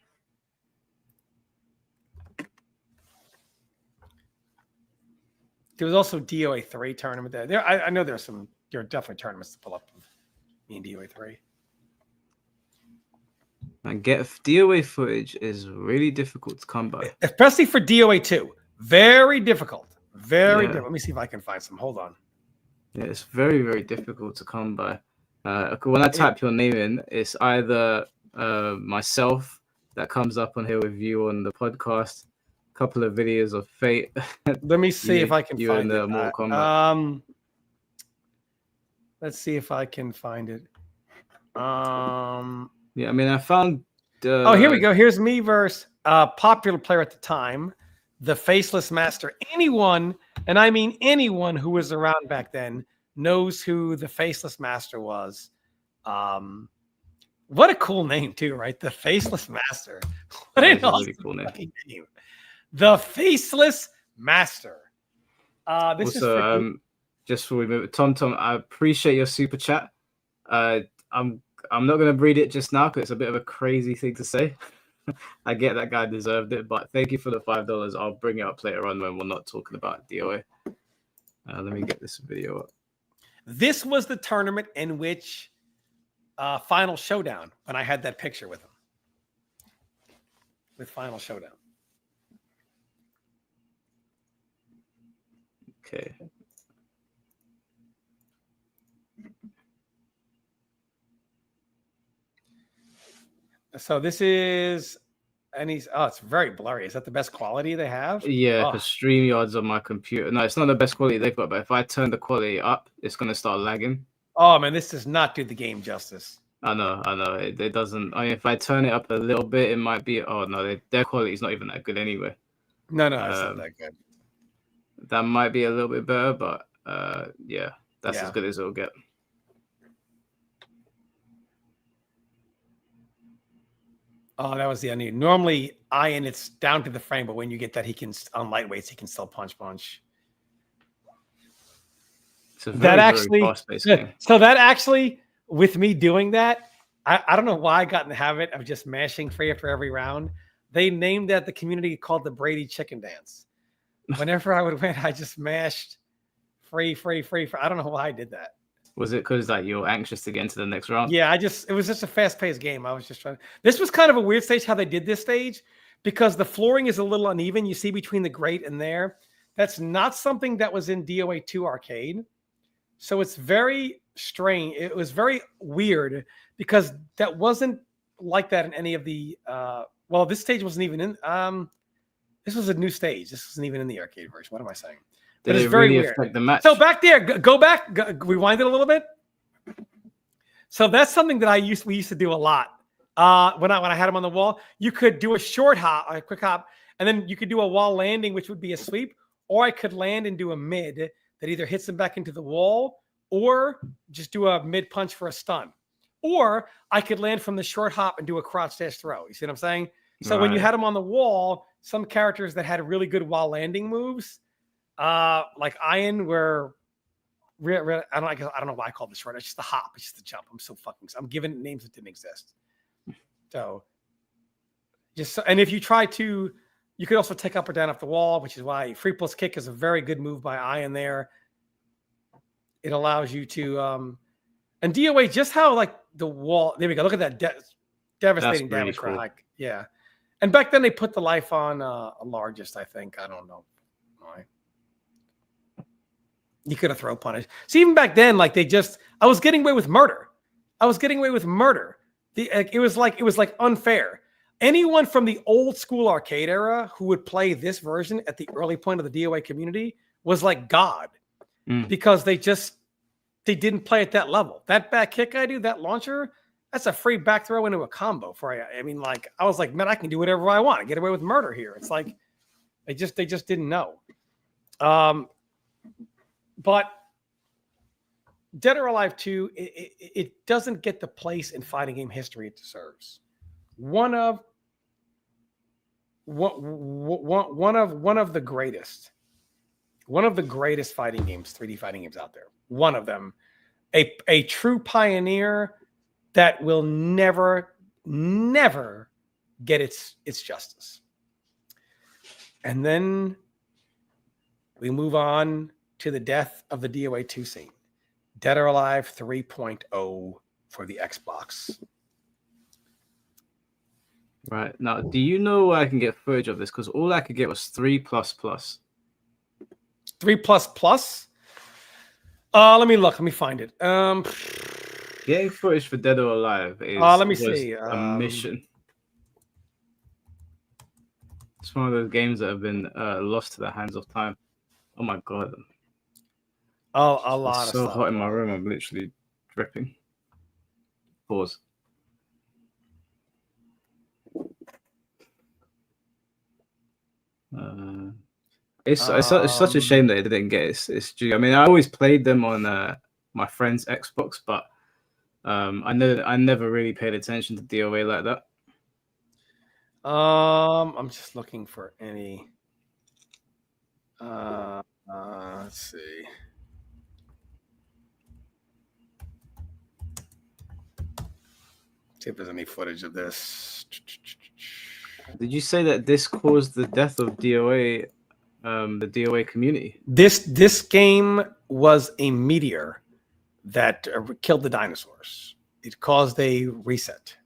There was also DOA 3 tournament there. I know there are definitely tournaments to pull up with me and DOA 3. And DOA footage is really difficult to come by. Especially for DOA 2. Very difficult. Very difficult. Let me see if I can find some. Hold on. Yeah, it's very, very difficult to come by. When I type your name in, it's either myself that comes up on here with you on the podcast, a couple of videos of Fate. Let me see if I can find it. Mortal Kombat. Let's see if I can find it. Yeah, I mean, I found. Here we go. Here's me versus popular player at the time, the Faceless Master. Anyone, and I mean anyone who was around back then, knows who the Faceless Master was. What a cool name too, right? The Faceless Master. What an awesome really cool name. The Faceless Master. This also, is just before we move, Tom, I appreciate your super chat. I'm not going to read it just now because it's a bit of a crazy thing to say. I get that guy deserved it, but thank you for the $5. I'll bring it up later on when we're not talking about DOA. Let me get this video up. This was the tournament in which Final Showdown, when I had that picture with him. With Final Showdown. Okay. So this is, and it's very blurry. Is that the best quality they have? Yeah, because StreamYard's on my computer. No, it's not the best quality they've got, but if I turn the quality up, it's going to start lagging. Oh, man, this does not do the game justice. I know. It doesn't. I mean, if I turn it up a little bit, it might be. Oh, no, their quality is not even that good anyway. No, it's not that good. That might be a little bit better, but yeah, that's as good as it'll get. Oh, that was the onion. Normally, Iron, it's down to the frame, but when you get that, he can on lightweights, he can still punch. It's a That very, very actually, fast-paced game. so that actually, with me doing that, I don't know why I got in the habit of just mashing free after every round. They named that the community called the Brady Chicken Dance. Whenever I would win, I just mashed free. I don't know why I did that. Was it because like you're anxious to get into the next round? Yeah, it was just a fast-paced game. I was just trying. This was kind of a weird stage how they did this stage because the flooring is a little uneven. You see between the grate and there. That's not something that was in DOA 2 arcade. So it's very strange. It was very weird because that wasn't like that in any of the well, this stage wasn't even in this was a new stage. This wasn't even in the arcade version. What am I saying? Did But it's it very really weird. affect the match? So back there, go back, rewind it a little bit. So that's something that we used to do a lot. When I had him on the wall, you could do a short hop, a quick hop, and then you could do a wall landing, which would be a sweep, or I could land and do a mid that either hits them back into the wall or just do a mid punch for a stun. Or I could land from the short hop and do a crouch dash throw. You see what I'm saying? So when you had them on the wall, some characters that had really good wall landing moves, like Iron, were I don't know why I called this short. It's just the hop. It's just the jump. I'm giving names that didn't exist. So and if you try to, you could also take up or down off the wall, which is why free plus kick is a very good move by Iron there. It allows you to, and DOA, just how like the wall, there we go. Look at that devastating really damage for a cool. hike. Yeah. And back then they put the life on a largest, I think. I don't know why. You could have throw punished. See, even back then, like I was getting away with murder. It was like unfair. Anyone from the old school arcade era who would play this version at the early point of the DOA community was like God, because they didn't play at that level. That back kick I do, that launcher, that's a free back throw into a combo for you. I mean, like I was like, man, I can do whatever I want. I get away with murder here. It's like they just didn't know. But Dead or Alive 2, it doesn't get the place in fighting game history it deserves. One of the greatest fighting games, 3D fighting games out there. One of them, a true pioneer that will never get its justice. And then we move on to the death of the DOA 2 scene. Dead or Alive 3.0 for the Xbox. Right. Now, do you know where I can get footage of this? Because all I could get was 3++. 3++? Let me look. Let me find it. Getting footage for Dead or Alive is let me see. a mission. It's one of those games that have been lost to the hands of time. Oh my god. A lot it's of so stuff. hot in my room. I'm literally dripping. Pause. It's such a shame that it didn't get its due. I mean, I always played them on my friend's Xbox, but I never really paid attention to DOA like that. I'm just looking for any. Let's see. See if there's any footage of this. Did you say that this caused the death of DOA, the DOA community? This game was a meteor that killed the dinosaurs. It caused a reset.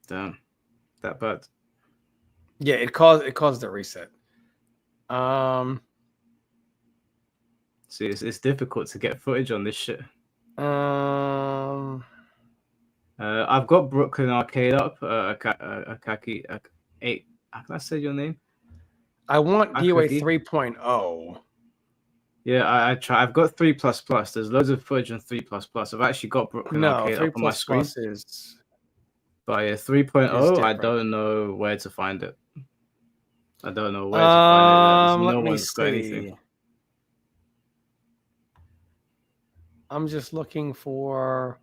Damn, that bad. Yeah, it caused a reset. See, it's difficult to get footage on this shit. I've got Brooklyn Arcade up. Akaki, eight. How can I say your name? I want DOA 3.0. Yeah, I try. I've got 3++. There's loads of footage on 3++. I've actually got Brooklyn Arcade up on my screen. But yeah, 3.0, I don't know where to find it. I don't know where to find it. No one's got anything. I'm just looking for.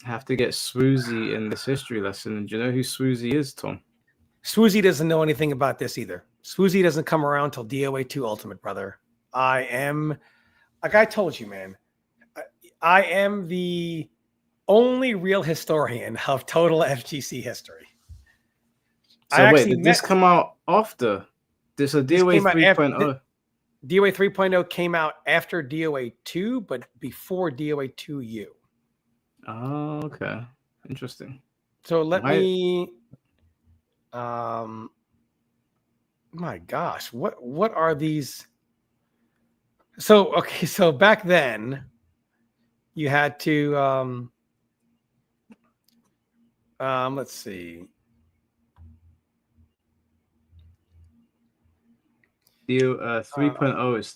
Have to get Swoozy in this history lesson. And do you know who Swoozy is, Tom? Swoozy doesn't know anything about this either. Swoozy doesn't come around till DOA 2 Ultimate, brother. I am, like I told you, man, I am the only real historian of total FGC history. So wait, did this come out after? This a DOA 3.0? DOA 3.0 came out after DOA 2, but before DOA 2U. Oh, okay. Interesting. So let me... my gosh, what are these? So okay, so back then you had to let's see. 3.0 is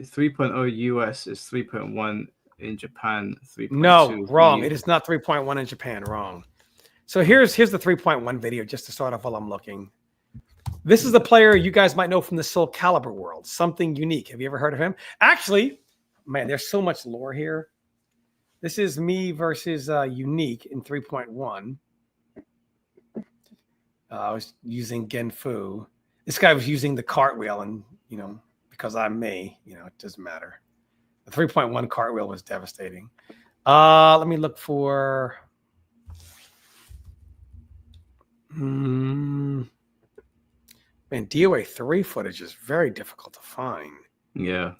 3.0 US is 3.1 in Japan. 3.2. No, wrong. It is not 3.1 in Japan. Wrong. So here's the 3.1 video just to start off while I'm looking. This is the player you guys might know from the Soul Calibur world. Something unique. Have you ever heard of him? Actually, man, there's so much lore here. This is me versus Unique in 3.1. I was using Genfu. This guy was using the cartwheel, and because I'm me, it doesn't matter. The 3.1 cartwheel was devastating. Let me look for. Man, DOA 3 footage is very difficult to find. Yeah.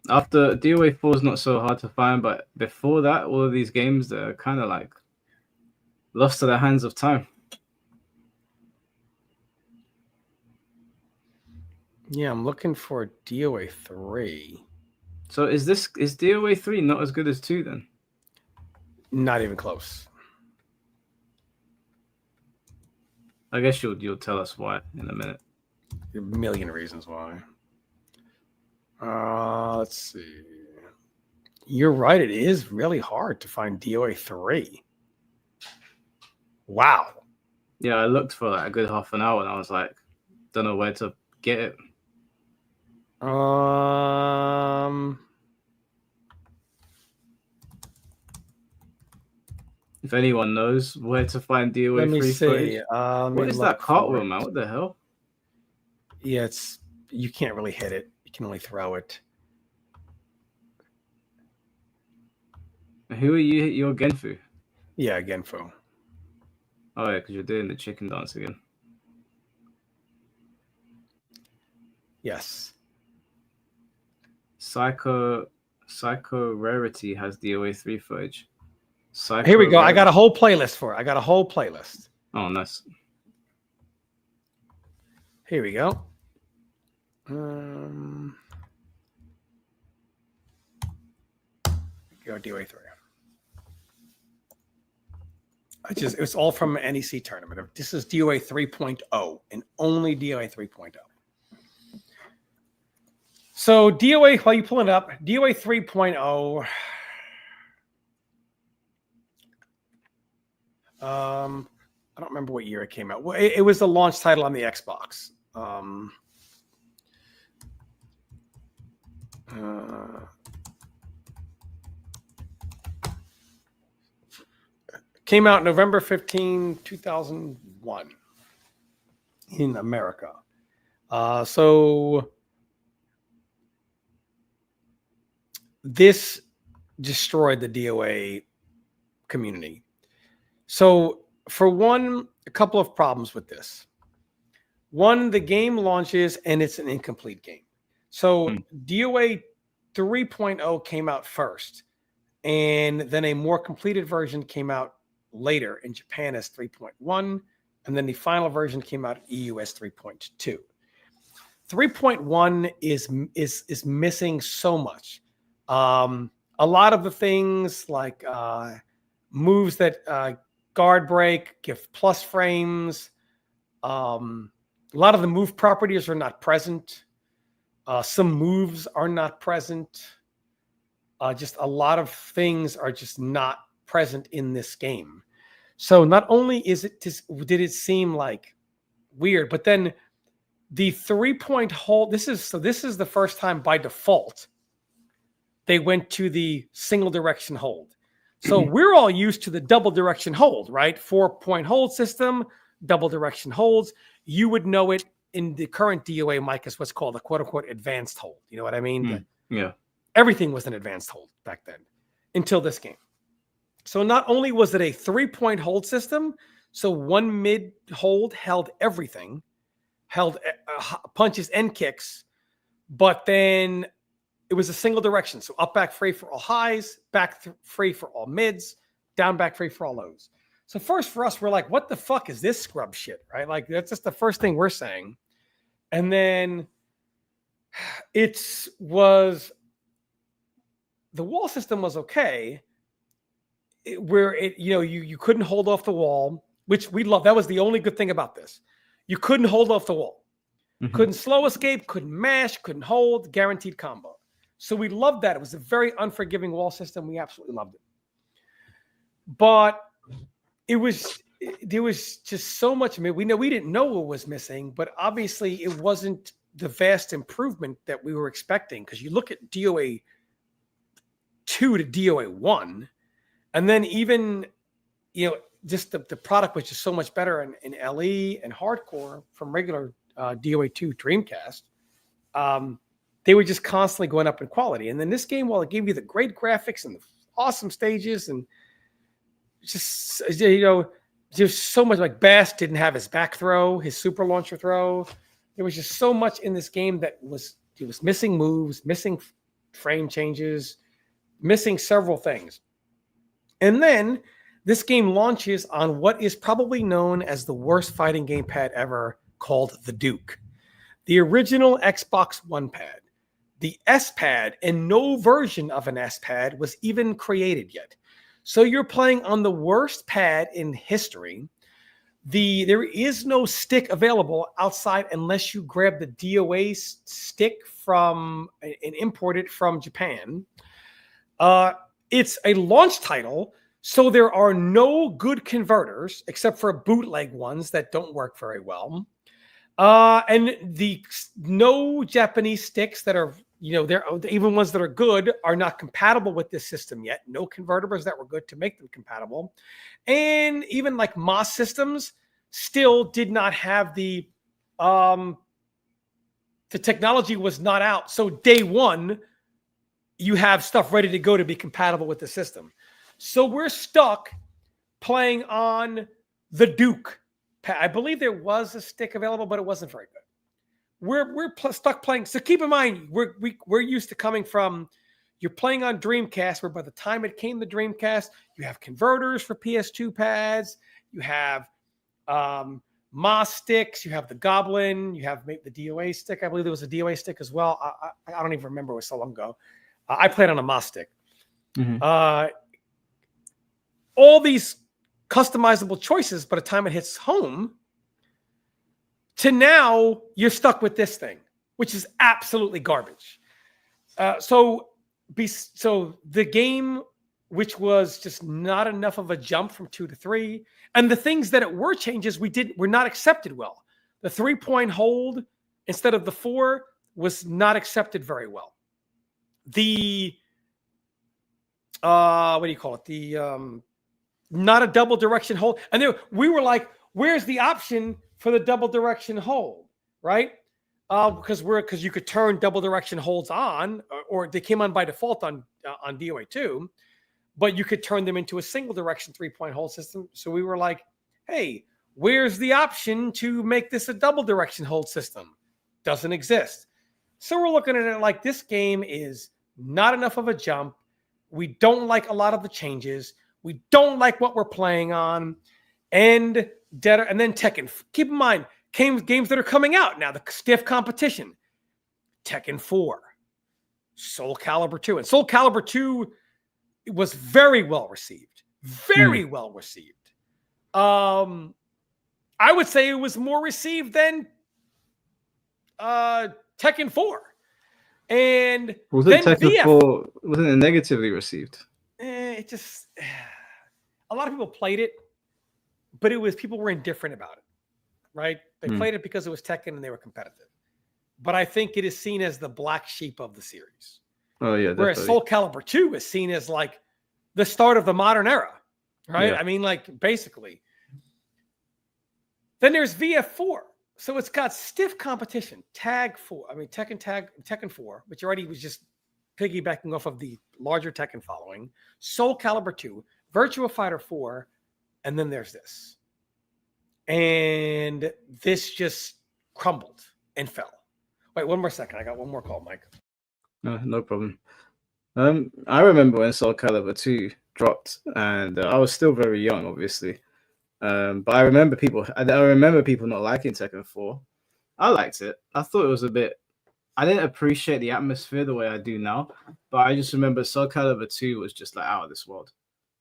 After DOA 4 is not so hard to find, but before that, all of these games that are kind of like lost to the hands of time. Yeah, I'm looking for DOA 3. So is DOA 3 not as good as 2 then? Not even close. I guess you'll tell us why in a minute. A million reasons why. Let's see. You're right. It is really hard to find DOA 3. Wow. Yeah, I looked for like a good half an hour and I was like, don't know where to get it. If anyone knows where to find DOA 3 footage. What is that cartwheel, man? What the hell? Yeah, you can't really hit it. You can only throw it. Who are you? You're Genfu? Yeah, Genfu. Oh, yeah, because you're doing the chicken dance again. Yes. Psycho Rarity has DOA 3 footage. Here we go. I got a whole playlist for it. I got a whole playlist. Oh, nice. Here we go. Go DOA 3. It's all from an NEC tournament. This is DOA 3.0 and only DOA 3.0. So DOA, while you pull it up, DOA 3.0. I don't remember what year it came out. Well, it was the launch title on the Xbox. Came out November 15, 2001 in America. So this destroyed the DOA community. So for one, a couple of problems with this. One, the game launches and it's an incomplete game. So DOA 3.0 came out first, and then a more completed version came out later in Japan as 3.1, and then the final version came out in EU as 3.2. 3.1 is missing so much. A lot of the things like moves that guard break, give plus frames. A lot of the move properties are not present. Some moves are not present. Just a lot of things are just not present in this game. So not only did it seem like weird, but then the 3-point hold. This is the first time by default they went to the single direction hold. So we're all used to the double direction hold, right? 4-point hold system, double direction holds. You would know it in the current DOA, Mike, is what's called a quote unquote advanced hold. You know what I mean? Yeah. Everything was an advanced hold back then until this game. So not only was it a 3-point hold system, so one mid hold held everything, held punches and kicks, but then it was a single direction. So up, back, free for all highs, back free for all mids, down, back, free for all lows. So first for us, we're like, what the fuck is this scrub shit, right? Like that's just the first thing we're saying. And then the wall system was okay, where you couldn't hold off the wall, which we love. That was the only good thing about this. You couldn't hold off the wall. Couldn't slow escape, couldn't mash, couldn't hold, guaranteed combo. So we loved that. It was a very unforgiving wall system. We absolutely loved it. But there was just so much. I mean, we didn't know what was missing, but obviously it wasn't the vast improvement that we were expecting. Because you look at DOA 2 to DOA 1, and then even, just the product was just so much better in LE and hardcore from regular DOA 2 Dreamcast. They were just constantly going up in quality. And then this game, while it gave you the great graphics and the awesome stages and just, there's so much. Like Bass didn't have his back throw, his super launcher throw. There was just so much in this game that was missing moves, missing frame changes, missing several things. And then this game launches on what is probably known as the worst fighting gamepad ever, called the Duke. The original Xbox One pad. The S-Pad, and no version of an S-Pad was even created yet. So you're playing on the worst pad in history. There is no stick available outside unless you grab the DOA stick from and import it from Japan. It's a launch title, so there are no good converters except for bootleg ones that don't work very well. And no Japanese sticks that are, they're even ones that are good are not compatible with this system yet. No converters that were good to make them compatible. And even like MOS systems still did not have the technology was not out. So day one, you have stuff ready to go to be compatible with the system. So we're stuck playing on the Duke. I believe there was a stick available, but it wasn't very good. We're stuck playing. So keep in mind, we're used to coming from, you're playing on Dreamcast, where by the time it came to Dreamcast, you have converters for PS2 pads, you have MOS sticks, you have the Goblin, you have the DOA stick. I believe there was a DOA stick as well. I don't even remember. It was so long ago. I played on a MOS stick. All these customizable choices by the time it hits home, to now you're stuck with this thing, which is absolutely garbage. So the game, which was just not enough of a jump from 2 to 3, and the things that were changes were not accepted well. The 3-point hold instead of the 4 was not accepted very well. The what do you call it? The not a double direction hold. And then we were like, where's the option for the double direction hold, right? Because you could turn double direction holds on, or they came on by default on DOA 2, but you could turn them into a single direction 3-point hold system. So we were like, hey, where's the option to make this a double direction hold system? Doesn't exist. So we're looking at it like, this game is not enough of a jump. We don't like a lot of the changes. We don't like what we're playing on. And then Tekken. Keep in mind, games that are coming out now, the stiff competition. Tekken 4, Soul Calibur 2. And Soul Calibur 2 was very well received. Very well received. I would say it was more received than Tekken 4. And wasn't Tekken 4 wasn't it negatively received? It just, a lot of people played it, but people were indifferent about it, right? They played it because it was Tekken and they were competitive. But I think it is seen as the black sheep of the series. Oh yeah, definitely. Whereas Soul Calibur 2 is seen as like the start of the modern era, right? Yeah. I mean, like basically. Then there's VF4. So it's got stiff competition. Tekken 4, which already was just piggybacking off of the larger Tekken following, Soul Calibur 2, Virtua Fighter 4, and then there's this. And this just crumbled and fell. Wait, one more second. I got one more call, Mike. No problem. I remember when Soul Calibur 2 dropped, and I was still very young, obviously. But I remember people not liking Tekken 4. I liked it. I thought it was a bit. I didn't appreciate the atmosphere the way I do now, but I just remember Soul Calibur 2 was just like out of this world.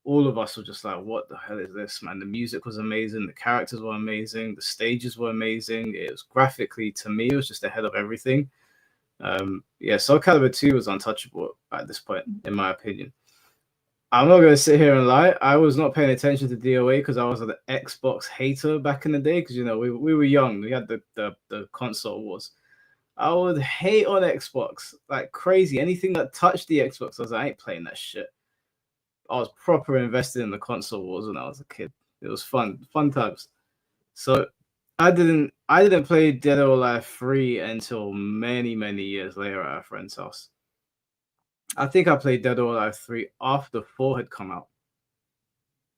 All of us were just like, "What the hell is this, man?" The music was amazing, the characters were amazing, the stages were amazing. It was graphically, to me, it was just ahead of everything. Yeah, Soul Calibur 2 was untouchable at this point, in my opinion. I'm not going to sit here and lie. I was not paying attention to DOA because I was an Xbox hater back in the day. Because we were young. We had the console wars. I would hate on Xbox like crazy. Anything that touched the Xbox, I was like, I ain't playing that shit. I was proper invested in the console wars when I was a kid. It was fun times. So I didn't play Dead or Alive 3 until many years later at a friend's house. I think I played Dead or Alive 3 after 4 had come out.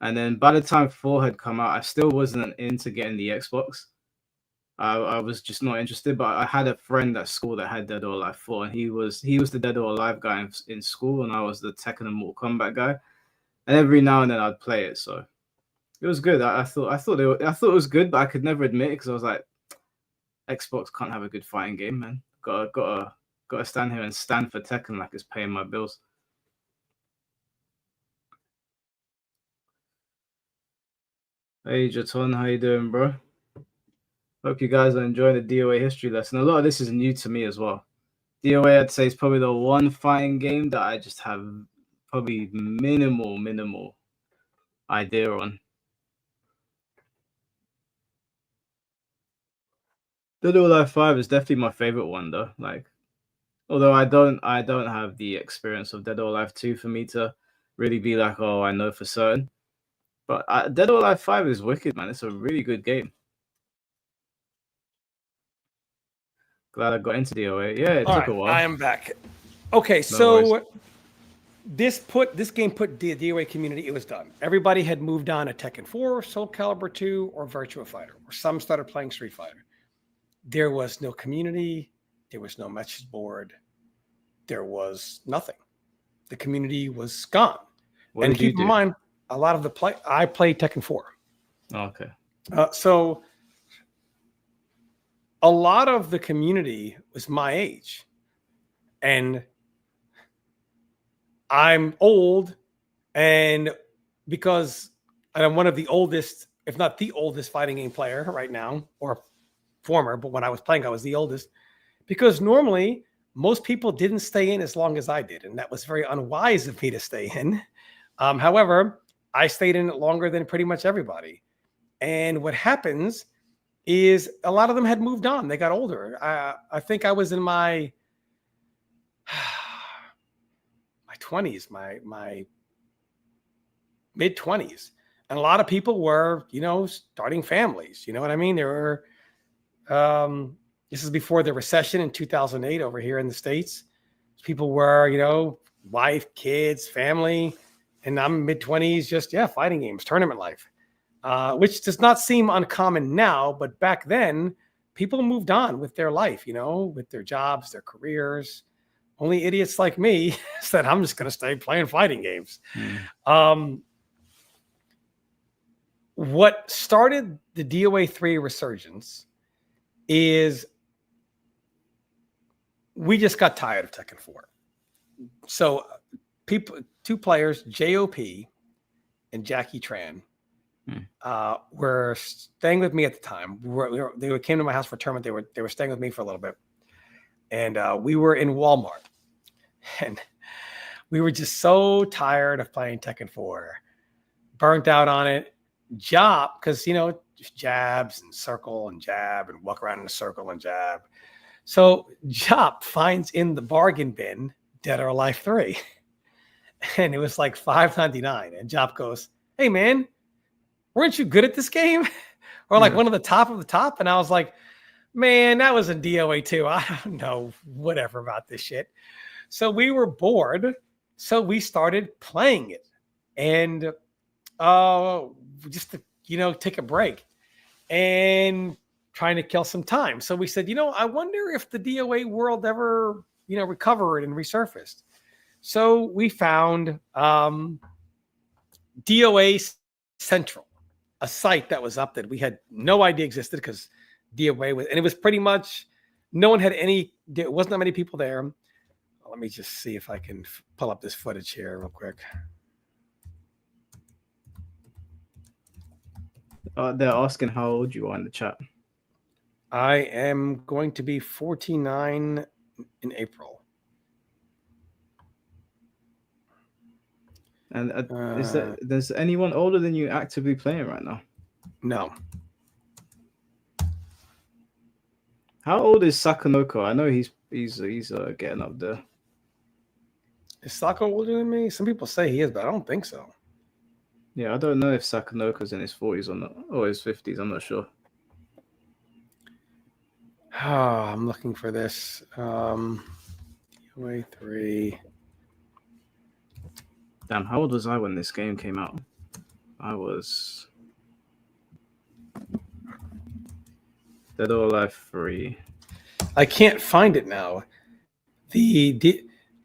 And then by the time 4 had come out, I still wasn't into getting the Xbox. I was just not interested, but I had a friend at school that had Dead or Alive 4, and he was the Dead or Alive guy in school, and I was the Tekken and Mortal Kombat guy. And every now and then I'd play it, so it was good. I thought it was good, but I could never admit it because I was like, Xbox can't have a good fighting game, man. Gotta stand here and stand for Tekken like it's paying my bills. Hey Jaton, how you doing, bro? Hope you guys are enjoying the DOA history lesson. A lot of this is new to me as well. DOA, I'd say, is probably the one fighting game that I just have probably minimal idea on. Dead or Alive 5 is definitely my favorite one, though. Like, although I don't have the experience of Dead or Alive 2 for me to really be like, oh, I know for certain. But Dead or Alive 5 is wicked, man. It's a really good game. Glad I got into DOA. Yeah, it took a while. I am back. Okay, so this game put the DOA community, it was done. Everybody had moved on to Tekken 4, Soul Calibur 2, or Virtua Fighter, or some started playing Street Fighter. There was no community. There was no message board. There was nothing. The community was gone. And keep in mind, a lot of I played Tekken 4. Oh, okay. So a lot of the community was my age. And I'm old. And because I'm one of the oldest, if not the oldest fighting game player right now, or former, but when I was playing, I was the oldest. Because normally, most people didn't stay in as long as I did. And that was very unwise of me to stay in. However, I stayed in it longer than pretty much everybody. And what happens is a lot of them had moved on. They got older. I think I was in my 20s, my mid-20s. And a lot of people were, starting families. You know what I mean? There were, this is before the recession in 2008 over here in the States. People were, wife, kids, family. And I'm mid-20s, just, fighting games, tournament life. Which does not seem uncommon now, but back then, people moved on with their life, with their jobs, their careers. Only idiots like me said, I'm just going to stay playing fighting games. What started the DOA 3 resurgence is we just got tired of Tekken 4. So two players, JOP and Jackie Tran, were staying with me at the time. They came to my house for a tournament. They were staying with me for a little bit. And we were in Walmart. And we were just so tired of playing Tekken 4. Burnt out on it. Because, just jabs and circle and jab and walk around in a circle and jab. So Jop finds in the bargain bin Dead or Alive 3. and it was like $5.99. And Jop goes, "Hey man, weren't you good at this game?" Or like one of the top of the top. And I was like, "Man, that was in DOA too. I don't know whatever about this shit." So we were bored, so we started playing it, and just to take a break and trying to kill some time. So we said, I wonder if the DOA world ever recovered and resurfaced. So we found DOA Central, a site that was up that we had no idea existed because DOA was, and it was pretty much no one had any. There wasn't that many people there. Let me just see if I can pull up this footage here real quick. They're asking how old you are in the chat. I am going to be 49 in April. And there's anyone older than you actively playing right now? No. How old is Sakonoko? I know he's getting up there. Is Sako older than me? Some people say he is, but I don't think so. Yeah, I don't know if Sakonoko's in his 40s or not, or his 50s. I'm not sure. I'm looking for this. DOA 3. Damn, how old was I when this game came out? I was Dead or Alive 3. I can't find it now.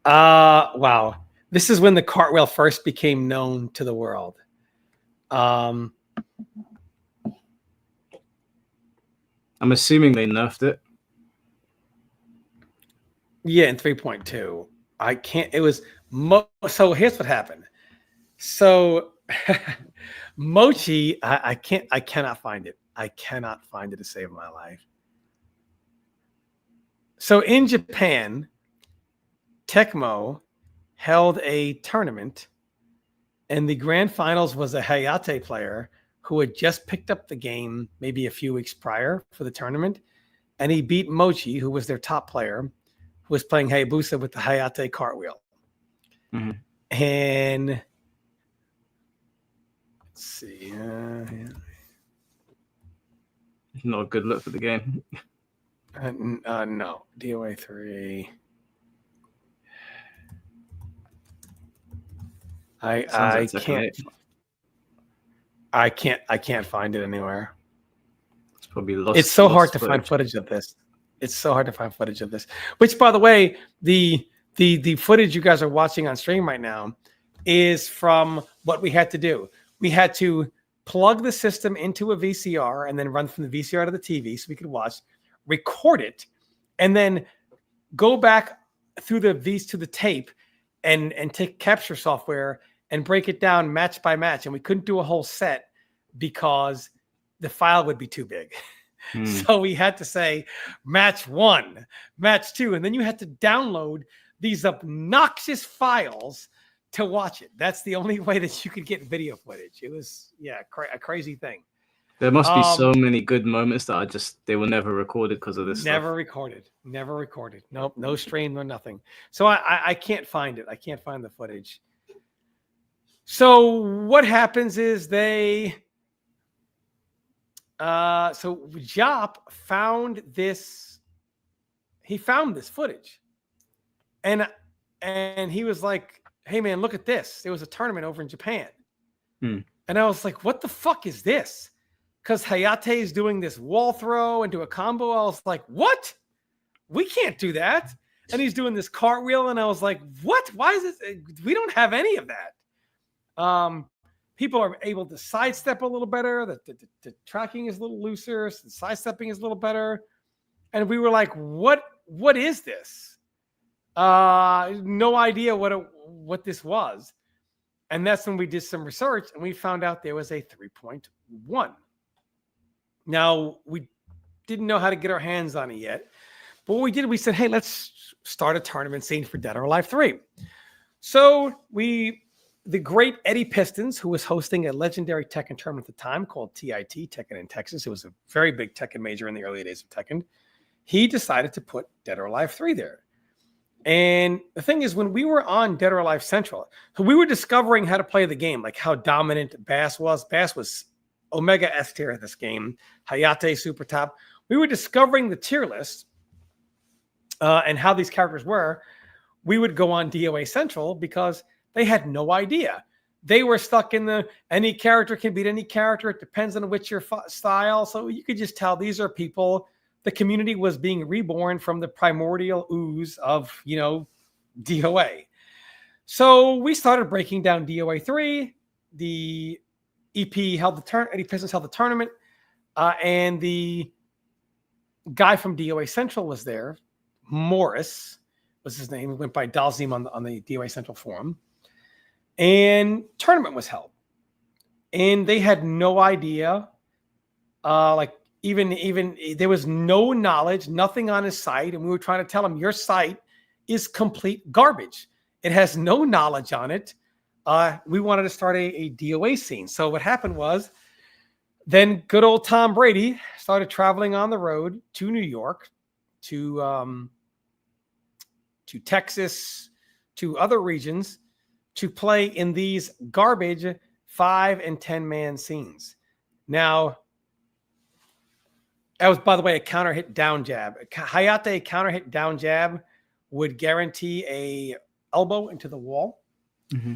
Wow. This is when the cartwheel first became known to the world. I'm assuming they nerfed it. Yeah, in 3.2. I can't. It was so. Here's what happened. So Mochi, I cannot find it. I cannot find it to save my life. So in Japan, Tecmo held a tournament, and the grand finals was a Hayate player who had just picked up the game maybe a few weeks prior for the tournament, and he beat Mochi, who was their top player, who was playing Hayabusa with the Hayate cartwheel. Mm-hmm. And let's see. Not a good look for the game. No. DOA 3. I can't find it anywhere. It's probably lost. It's so hard to find footage of this. Which, by the way, the footage you guys are watching on stream right now is from what we had to do. We had to plug the system into a VCR and then run from the VCR to the TV so we could watch, record it, and then go back through the tape and take capture software and break it down match by match. And we couldn't do a whole set because the file would be too big. So we had to say match 1, match 2, and then you had to download these obnoxious files to watch it. That's the only way that you could get video footage. It was, a crazy thing. There must be so many good moments that they were never recorded because of this. Never recorded. Nope, no stream, no nothing. So I can't find it. I can't find the footage. So what happens is so Jop found this. He found this footage, and he was like, "Hey man, look at this! There was a tournament over in Japan," and I was like, "What the fuck is this?" Because Hayate is doing this wall throw into a combo. I was like, "What? We can't do that!" And he's doing this cartwheel, and I was like, "What? Why is this? We don't have any of that." People are able to sidestep a little better. The tracking is a little looser. So the sidestepping is a little better. And we were like, what is this? No idea what this was. And that's when we did some research and we found out there was a 3.1. Now, we didn't know how to get our hands on it yet. But what we did, we said, hey, let's start a tournament scene for Dead or Alive 3. So the great Eddie Pistons, who was hosting a legendary Tekken tournament at the time called TIT, Tekken in Texas. It was a very big Tekken major in the early days of Tekken. He decided to put Dead or Alive 3 there. And the thing is, when we were on Dead or Alive Central, so we were discovering how to play the game, like how dominant Bass was. Bass was Omega S tier at this game, Hayate super top. We were discovering the tier list and how these characters were. We would go on DOA Central because they had no idea. They were stuck in the any character can beat any character. It depends on which your style. So you could just tell these are people. The community was being reborn from the primordial ooze of, DOA. So we started breaking down DOA 3. The EP held the tournament. Eddie Pistons held the tournament. And the guy from DOA Central was there. Morris was his name. He went by Dalzim on the DOA Central forum. And tournament was held. And they had no idea. Even there was no knowledge, nothing on his site. And we were trying to tell him, your site is complete garbage. It has no knowledge on it. We wanted to start a DOA scene. So what happened was then good old Tom Brady started traveling on the road to New York, to Texas, to other regions to play in these garbage 5 and 10 man scenes. Now, that was, by the way, a counter hit down jab. Hayate counter hit down jab would guarantee a elbow into the wall. Mm-hmm.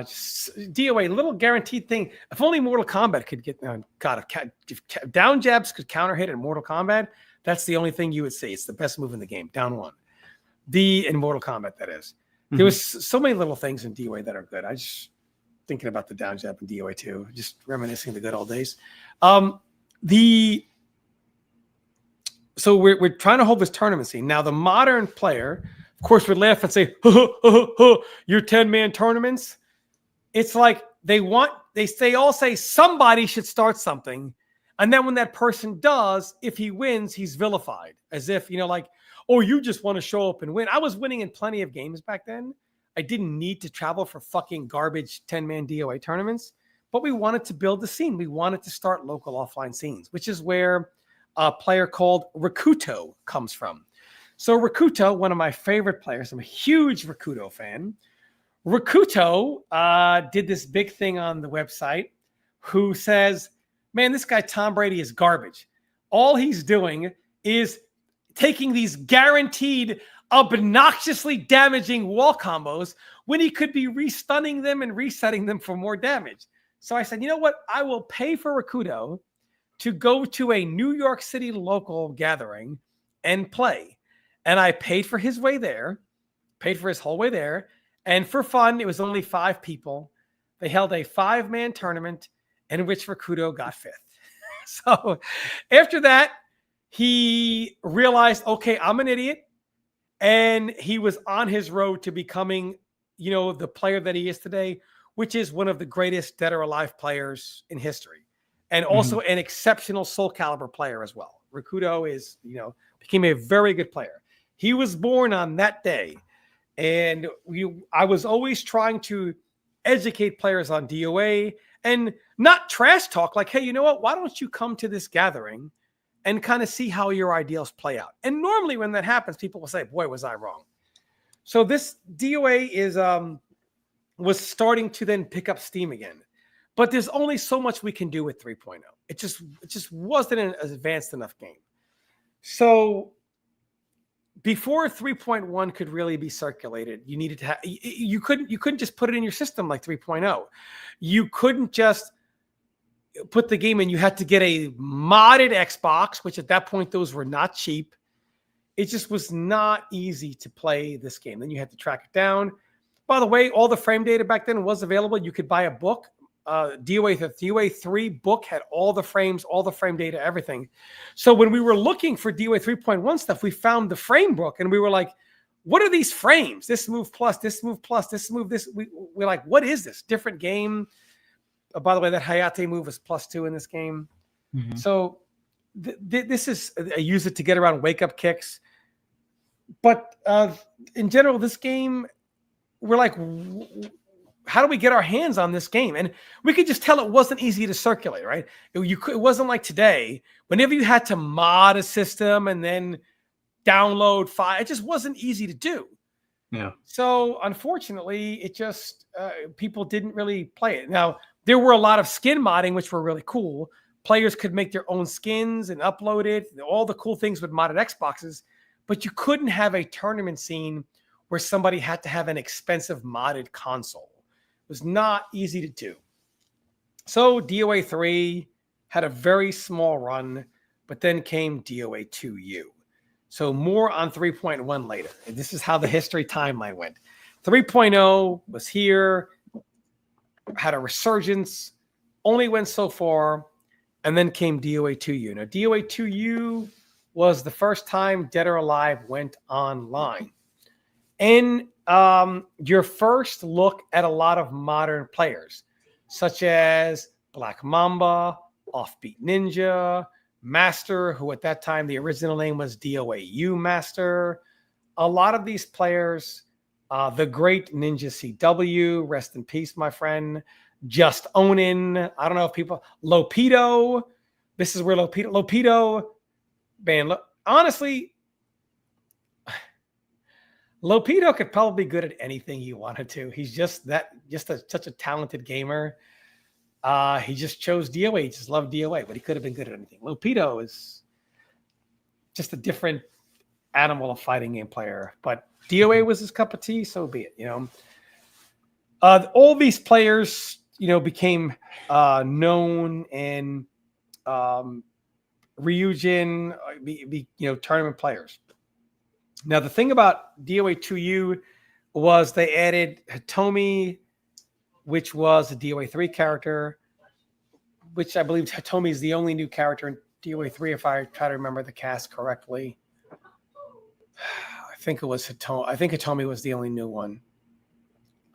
Just DOA, little guaranteed thing. If only Mortal Kombat could get if down jabs could counter hit in Mortal Kombat, that's the only thing you would see. It's the best move in the game. Down one. In Mortal Kombat, that is. Mm-hmm. There was so many little things in DOA that are good. I just thinking about the down jab in DOA too, just reminiscing the good old days. So we're trying to hold this tournament scene. Now, the modern player, of course, would laugh and say, your 10-man tournaments. It's like they all say somebody should start something. And then when that person does, if he wins, he's vilified. As if, oh, you just want to show up and win. I was winning in plenty of games back then. I didn't need to travel for fucking garbage 10-man DOA tournaments. But we wanted to build the scene. We wanted to start local offline scenes, which is where a player called Rakuto comes from. So Rakuto, one of my favorite players, I'm a huge Rakuto fan. Rakuto did this big thing on the website who says, man, this guy Tom Brady is garbage. All he's doing is taking these guaranteed, obnoxiously damaging wall combos when he could be restunning them and resetting them for more damage. So I said, you know what? I will pay for Rakuto to go to a New York City local gathering and play. And I paid for his way there, paid for his whole way there. And for fun, it was only 5 people. They held a 5-man tournament in which Rakuto got 5th. So after that, he realized, okay, I'm an idiot. And he was on his road to becoming, the player that he is today, which is one of the greatest Dead or Alive players in history. And also an exceptional Soul Calibur player as well. Rakuto is, became a very good player. He was born on that day. And I was always trying to educate players on DOA and not trash talk like, hey, you know what? Why don't you come to this gathering and kind of see how your ideals play out? And normally when that happens, people will say, boy, was I wrong. So this DOA was starting to then pick up steam again. But there's only so much we can do with 3.0. It just wasn't an advanced enough game. So before 3.1 could really be circulated, you needed to have, you couldn't just put it in your system like 3.0. You couldn't just put the game in. You had to get a modded Xbox, which at that point, those were not cheap. It just was not easy to play this game. Then you had to track it down. By the way, all the frame data back then was available. You could buy a book. The DOA 3 book had all the frames, all the frame data, everything. So when we were looking for DOA 3.1 stuff, we found the frame book and we were like, what are these frames? This move plus, this move plus, this move, this. We're like, what is this? Different game. By the way, that Hayate move was +2 in this game. Mm-hmm. So this is, I use it to get around wake-up kicks. But in general, this game, we're like, how do we get our hands on this game? And we could just tell it wasn't easy to circulate, right? It wasn't like today. Whenever you had to mod a system and then download file, it just wasn't easy to do. Yeah. So unfortunately, it just people didn't really play it. Now there were a lot of skin modding, which were really cool. Players could make their own skins and upload it. All the cool things with modded Xboxes, but you couldn't have a tournament scene where somebody had to have an expensive modded console. It was not easy to do. So DOA 3 had a very small run, but then came DOA 2U. So more on 3.1 later. And this is how the history timeline went. 3.0 was here, had a resurgence, only went so far, and then came DOA 2U. Now, DOA 2U was the first time Dead or Alive went online. And your first look at a lot of modern players, such as Black Mamba, Offbeat Ninja, Master, who at that time the original name was DOAU Master. A lot of these players, the great Ninja CW, rest in peace, my friend. Just Onin. I don't know if people. Lopedo. This is where Lopedo. Man, honestly, Lopedo could probably be good at anything he wanted to. He's just such a talented gamer. He just chose DOA. He just loved DOA, but he could have been good at anything. Lopedo is just a different animal of fighting game player, but DOA was his cup of tea, so be it, all these players, became known and Ryujin, tournament players. Now, the thing about DOA 2U was they added Hitomi, which was a DOA 3 character, which I believe Hitomi is the only new character in DOA 3, if I try to remember the cast correctly. I think it was Hitomi. I think Hitomi was the only new one.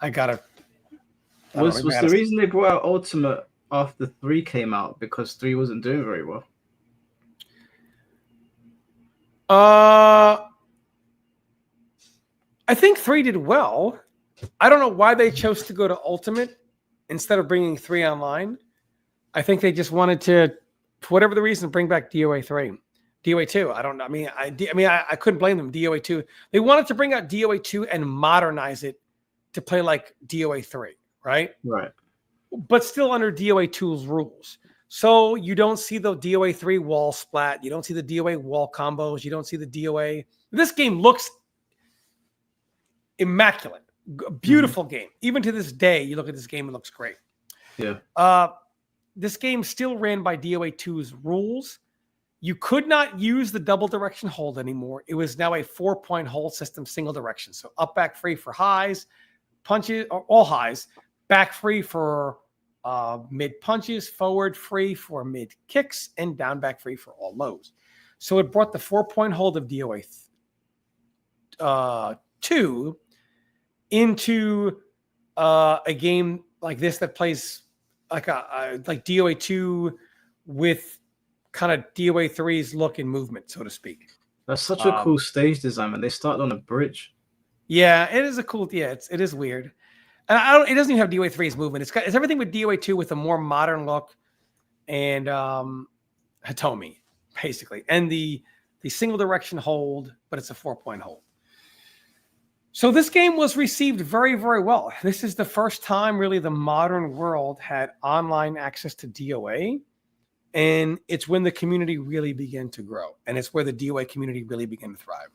Was the reason they brought out Ultimate after 3 came out because 3 wasn't doing very well? I think 3 did well. I don't know why they chose to go to Ultimate instead of bringing 3 online. I think they just wanted to, for whatever the reason, bring back DOA 3. DOA 2, I don't know. I couldn't blame them. DOA 2. They wanted to bring out DOA 2 and modernize it to play like DOA 3, right? Right. But still under DOA 2's rules. So you don't see the DOA 3 wall splat. You don't see the DOA wall combos. You don't see the DOA. This game looks immaculate. Beautiful game. Even to this day, you look at this game, it looks great. Yeah. This game still ran by DOA 2's rules. You could not use the double direction hold anymore. It was now a 4-point hold system, single direction. So up, back, free for highs, punches, or all highs, back free for mid punches, forward free for mid kicks, and down back free for all lows. So it brought the 4-point hold of DOA 2 into a game like this that plays like DOA 2 with kind of DOA 3's look and movement, so to speak. That's such a cool stage design, and they started on a bridge. Yeah, it is a cool. Yeah, it is weird. And it doesn't even have DOA 3's movement. It's everything with DOA 2 with a more modern look and Hitomi, basically. And the single direction hold, but it's a 4-point hold. So this game was received very, very well. This is the first time really the modern world had online access to DOA. And it's when the community really began to grow. And it's where the DOA community really began to thrive.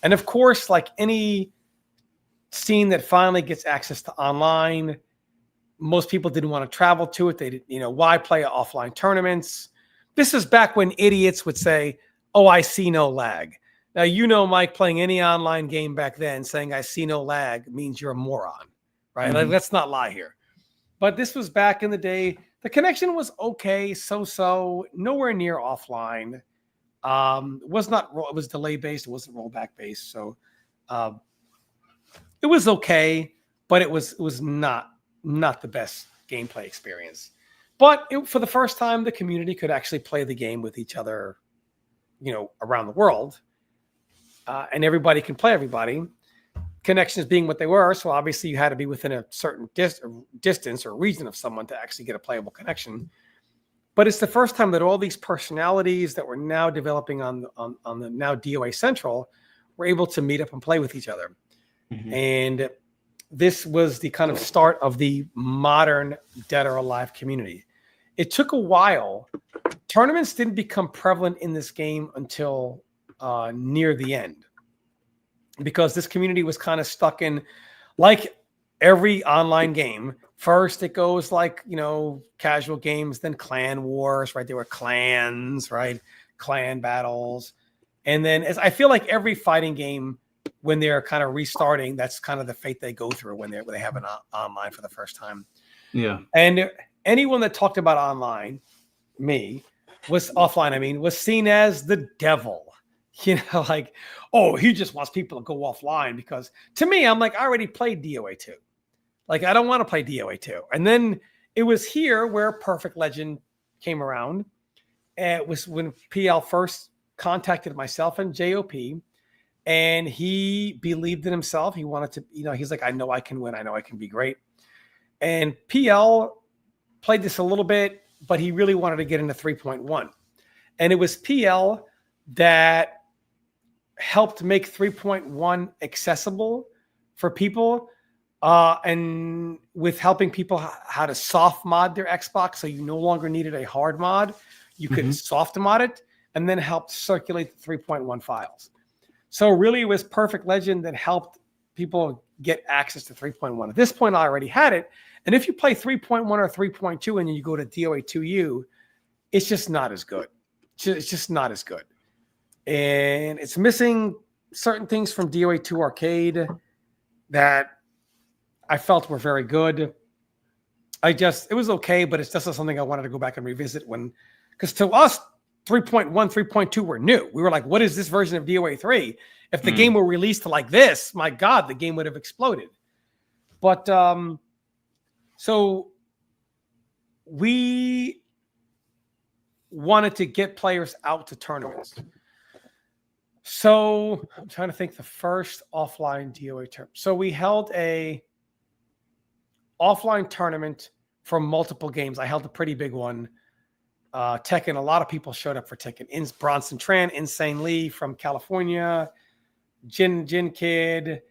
And of course, like any scene that finally gets access to online, most people didn't want to travel to it. They didn't, why play offline tournaments? This is back when idiots would say, oh, I see no lag. Now, Mike, playing any online game back then, saying I see no lag means you're a moron, right? Mm-hmm. Like, let's not lie here. But this was back in the day. The connection was okay, so, nowhere near offline. It was delay based. It wasn't rollback based. So it was okay, but it was not the best gameplay experience. But for the first time, the community could actually play the game with each other, around the world. And everybody can play everybody. Connections being what they were, so obviously you had to be within a certain distance or region of someone to actually get a playable connection. But it's the first time that all these personalities that were now developing on the now DOA Central were able to meet up and play with each other. And this was the kind of start of the modern Dead or Alive community. It took a while. Tournaments didn't become prevalent in this game until near the end, because this community was kind of stuck in, like every online game, first it goes like, casual games, then clan wars, right? There were clans, right? Clan battles. And then I feel like every fighting game, when they're kind of restarting, that's kind of the fate they go through when they have an online for the first time. Yeah. And anyone that talked about online, was seen as the devil. Like, oh, he just wants people to go offline, because to me, I'm like, I already played DOA 2. Like, I don't want to play DOA 2. And then it was here where Perfect Legend came around. And it was when PL first contacted myself and JOP, and he believed in himself. He wanted to, he's like, I know I can win. I know I can be great. And PL played this a little bit, but he really wanted to get into 3.1. And it was PL that helped make 3.1 accessible for people, and with helping people how to soft mod their Xbox, so you no longer needed a hard mod. You could soft mod it, and then helped circulate the 3.1 files. So really, it was Perfect Legend that helped people get access to 3.1. At this point, I already had it. And if you play 3.1 or 3.2 and then you go to DOA 2U, it's just not as good. It's just not as good. And it's missing certain things from DOA 2 Arcade that I felt were very good. It was okay, but it's just not something I wanted to go back and revisit because to us, 3.1, 3.2 were new. We were like, what is this version of DOA 3? If the game were released like this, my God, the game would have exploded. But so we wanted to get players out to tournaments. So I'm trying to think the first offline DOA tournament. So we held a offline tournament for multiple games. I held a pretty big one. Tekken, a lot of people showed up for Tekken. Bronson Tran, Insane Lee from California, Jin Kid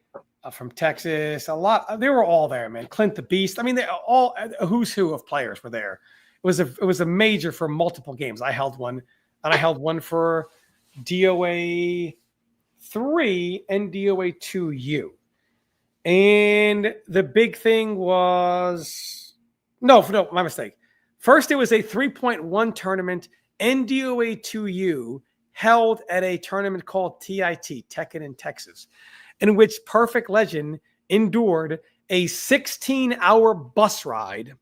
from Texas. They were all there, man. Clint the Beast. I mean, they all a who's who of players were there. It was a major for multiple games. I held one, and I held one for DOA 3 and DOA 2U. And the big thing was no, my mistake. First, it was a 3.1 tournament, NDOA 2U, held at a tournament called TIT, Tekken in Texas, in which Perfect Legend endured a 16-hour bus ride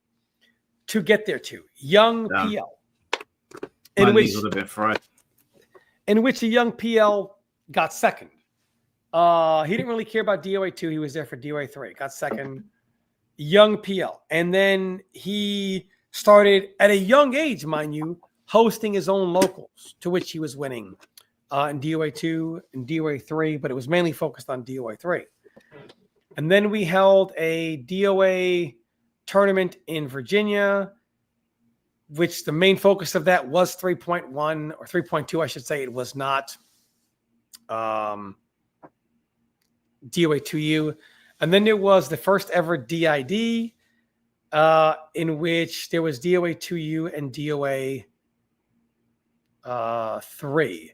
to get there to. Young PL. In which a young PL got second. He didn't really care about DOA 2. He was there for DOA 3. Got second. Young PL. And then he started at a young age, mind you, hosting his own locals, to which he was winning in DOA 2 and DOA 3, but it was mainly focused on DOA 3. And then we held a DOA tournament in Virginia, which the main focus of that was 3.1 or 3.2, I should say. It was not DOA 2U. And then there was the first ever DID, in which there was DOA 2U and DOA 3.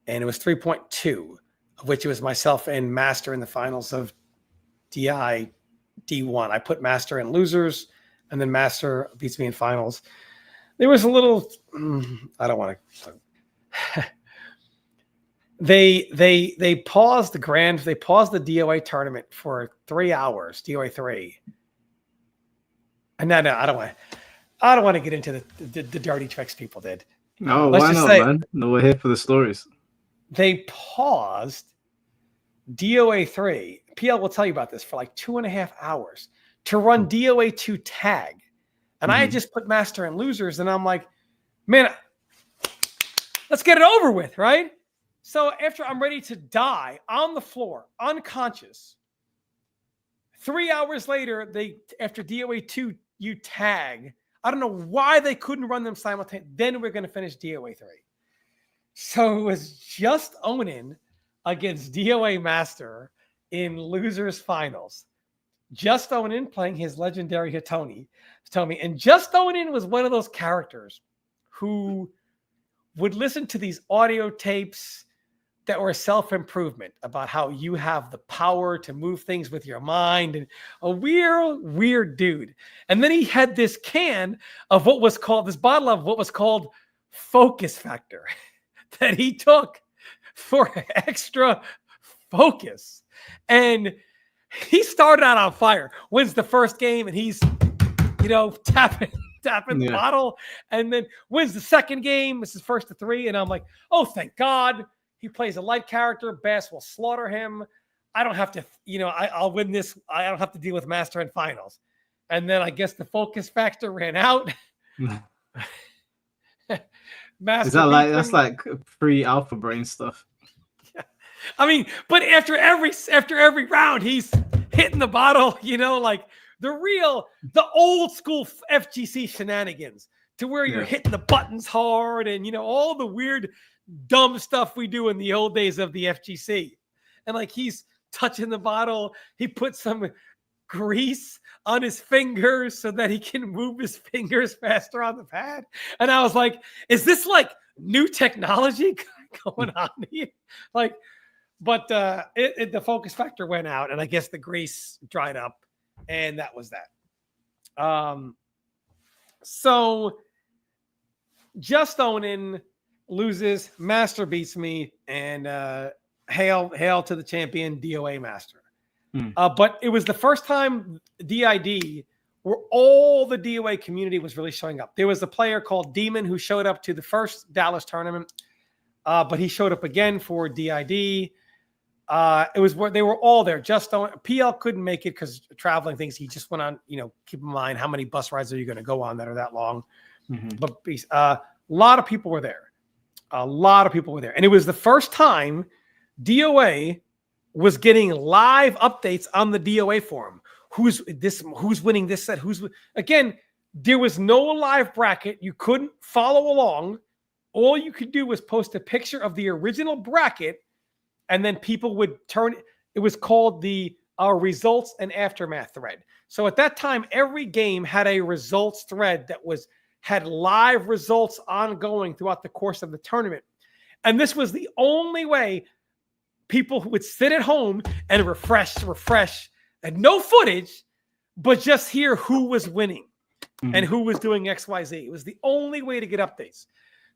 And it was 3.2, of which it was myself and Master in the finals of DI D1. I put Master in losers, and then Master beats me in finals. There was a little, I don't want to. They paused the DOA tournament for 3 hours, DOA 3. And no, I don't want to get into the dirty tricks people did. No, why not, man? No, we're here for the stories. They paused DOA 3. PL will tell you about this for like 2.5 hours to run DOA 2 tag. And I had just put Master in losers, and I'm like, man, let's get it over with, right? So after I'm ready to die on the floor, unconscious, 3 hours later, after DOA 2, you tag. I don't know why they couldn't run them simultaneously. Then we're going to finish DOA 3. So it was just Onin against DOA Master in losers finals. Just Onin playing his legendary Hitomi. And Just Onin was one of those characters who would listen to these audio tapes that were self-improvement about how you have the power to move things with your mind, and a weird dude. And then he had this can of this bottle of what was called Focus Factor that he took for extra focus. And he started out on fire, wins the first game, and he's, tapping the bottle, and then wins the second game. This is first to 3. And I'm like, oh, thank God. He plays a light character. Bass will slaughter him. I don't have to, I'll win this. I don't have to deal with Master in finals. And then I guess the focus factor ran out. Master, is that that's like pre-alpha brain stuff? Yeah. I mean, but after every round, he's hitting the bottle, like the old school FGC shenanigans, to where you're hitting the buttons hard and, all the weird, dumb stuff we do in the old days of the FGC. And like, he's touching the bottle. He put some grease on his fingers so that he can move his fingers faster on the pad. And I was like, is this like new technology going on here? Like, but the focus factor went out, and I guess the grease dried up, and that was that. So Just Onin loses, Master beats me, and hail to the champion, DOA Master. But it was the first time DID, where all the DOA community was really showing up. There was a player called Demon who showed up to the first Dallas tournament, but he showed up again for DID. It was where they were all there. PL couldn't make it because traveling things. He just went on, keep in mind, how many bus rides are you going to go on that are that long? But a lot of people were there. And it was the first time DOA was getting live updates on the DOA forum. Who's winning this set? Again, there was no live bracket. You couldn't follow along. All you could do was post a picture of the original bracket, and then people would turn. It was called the results and aftermath thread. So at that time, every game had a results thread that had live results ongoing throughout the course of the tournament. And this was the only way people would sit at home and refresh, and no footage, but just hear who was winning and who was doing XYZ. It was the only way to get updates.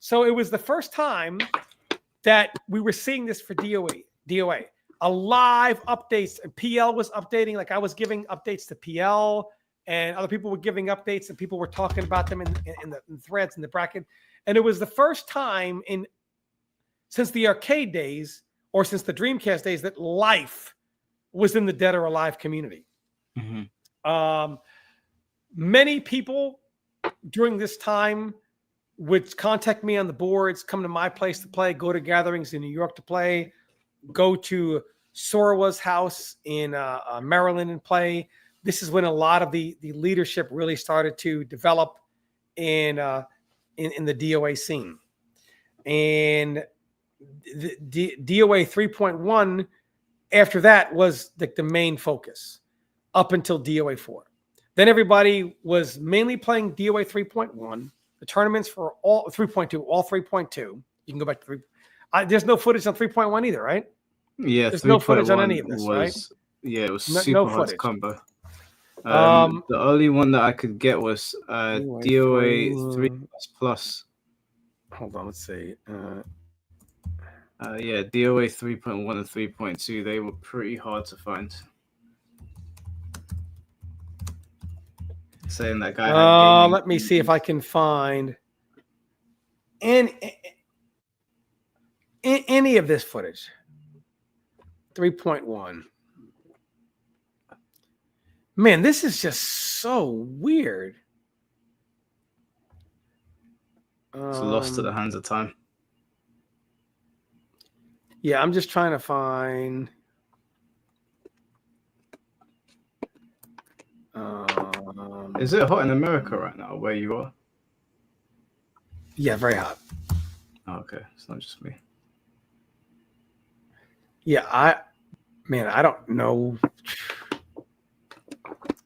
So it was the first time that we were seeing this for DOA. A live updates, and PL was updating. Like, I was giving updates to PL, and other people were giving updates, and people were talking about them in the threads in the bracket. And it was the first time since the arcade days, or since the Dreamcast days, that life was in the Dead or Alive community. Many people during this time would contact me on the boards, come to my place to play, go to gatherings in New York to play, go to Sorawa's house in Maryland and play. This is when a lot of the leadership really started to develop in the DOA scene. And the DOA 3.1 after that was the main focus up until DOA 4. Then everybody was mainly playing DOA 3.1. The tournaments for all 3.2, all 3.2. You can go back to 3. There's no footage on 3.1 either, right? Yeah, there's no footage on any of this, right? Yeah, it was super hard to combo. The only one that I could get was DOA 3 plus. Hold on, let's see. Yeah, DOA 3.1 and 3.2, they were pretty hard to find. Saying that guy. Let me see if I can find any of this footage. 3.1. Man, this is just so weird. It's lost to the hands of time. Yeah, I'm just trying to find. Is it hot in America right now where you are? Yeah, very hot. Oh, okay, it's not just me. Yeah, Man, I don't know.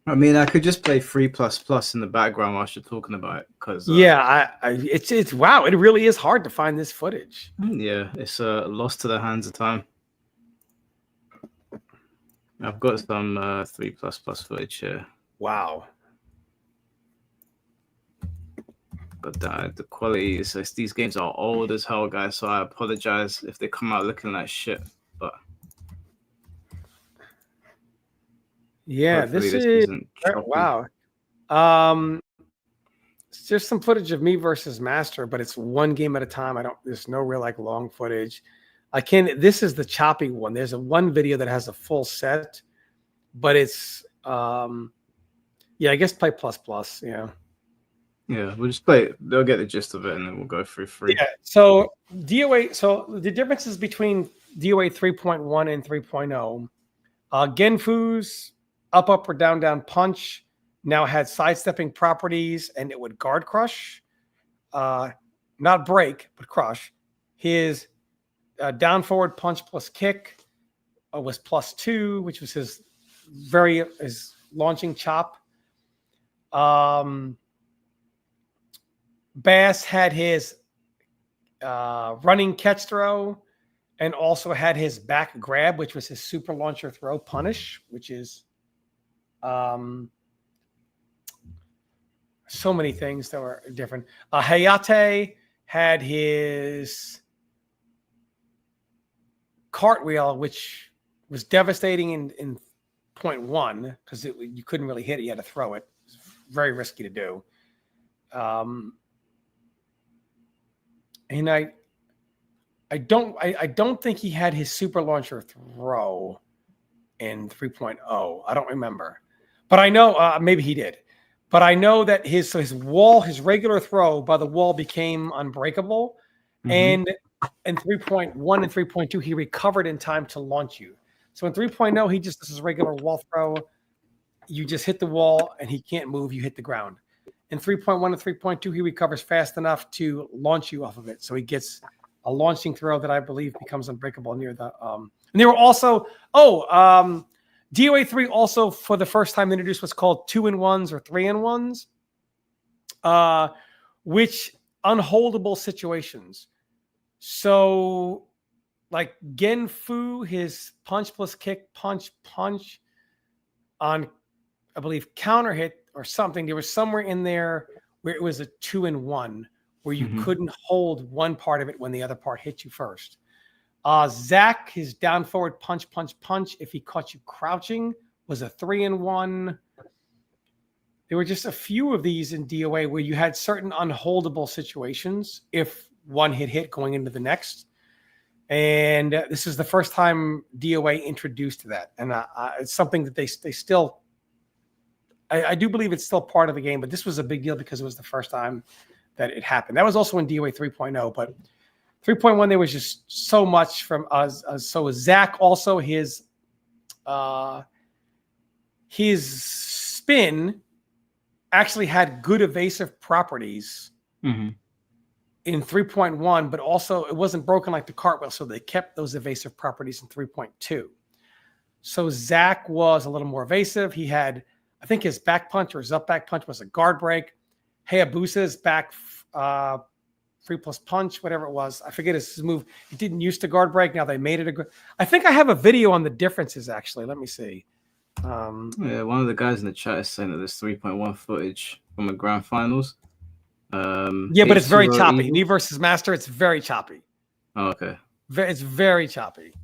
I mean, I could just play 3++ in the background whilst you're talking about it, because It's wow. It really is hard to find this footage. yeah, it's lost to the hands of time. I've got some 3++ footage here. Wow. But the quality is these games are old as hell, guys. So I apologize if they come out looking like shit. But yeah, this isn't choppy. Wow. It's just some footage of me versus Master, but it's one game at a time. There's no real like long footage. This is the choppy one. There's one video that has a full set, but it's I guess play plus. Yeah. Yeah, we'll just play it. They'll get the gist of it, and then we'll go through 3. Yeah. So DOA. So the differences between DOA 3.1 and 3.0. Genfu's up or down punch now had sidestepping properties, and it would guard crush, not break but crush. His down forward punch plus kick was +2, which was his launching chop. Bass had his running catch throw, and also had his back grab, which was his super launcher throw punish, which is so many things that were different. Hayate had his cartwheel, which was devastating in 0.1 because you couldn't really hit it. You had to throw it. It was very risky to do. And I don't think he had his super launcher throw in 3.0. I don't remember, but I know maybe he did. But I know that his regular throw by the wall became unbreakable, and in 3.1 and 3.2 he recovered in time to launch you. So in 3.0 he just does his regular wall throw. You just hit the wall and he can't move. You hit the ground. In 3.1 and 3.2 he recovers fast enough to launch you off of it. So he gets a launching throw that I believe becomes unbreakable near the. And they were also DOA 3 also for the first time introduced what's called 2-in-1s or 3-in-1s, which unholdable situations. So like Genfu, his punch plus kick, punch on, I believe, counter hit or something. There was somewhere in there where it was a 2-in-1 where you couldn't hold one part of it when the other part hit you first. Zach, his down forward punch, if he caught you crouching, was a 3-in-1. There were just a few of these in DOA where you had certain unholdable situations if one hit going into the next. And this is the first time DOA introduced that. And it's something that they still, I do believe it's still part of the game, but this was a big deal because it was the first time that it happened. That was also in DOA 3.0, but 3.1, there was just so much from us. So Zach also his spin actually had good evasive properties in 3.1, but also it wasn't broken like the cartwheel, so they kept those evasive properties in 3.2. So Zach was a little more evasive. He had, I think his back punch or his up back punch was a guard break. Hayabusa's back 3+ punch, whatever it was. I forget his move. It didn't used to guard break. Now they made it I think I have a video on the differences, actually. Let me see. Yeah, one of the guys in the chat is saying that there's 3.1 footage from the grand finals. Yeah, but it's very choppy. Me versus Master, it's very choppy. Oh, okay. It's very choppy.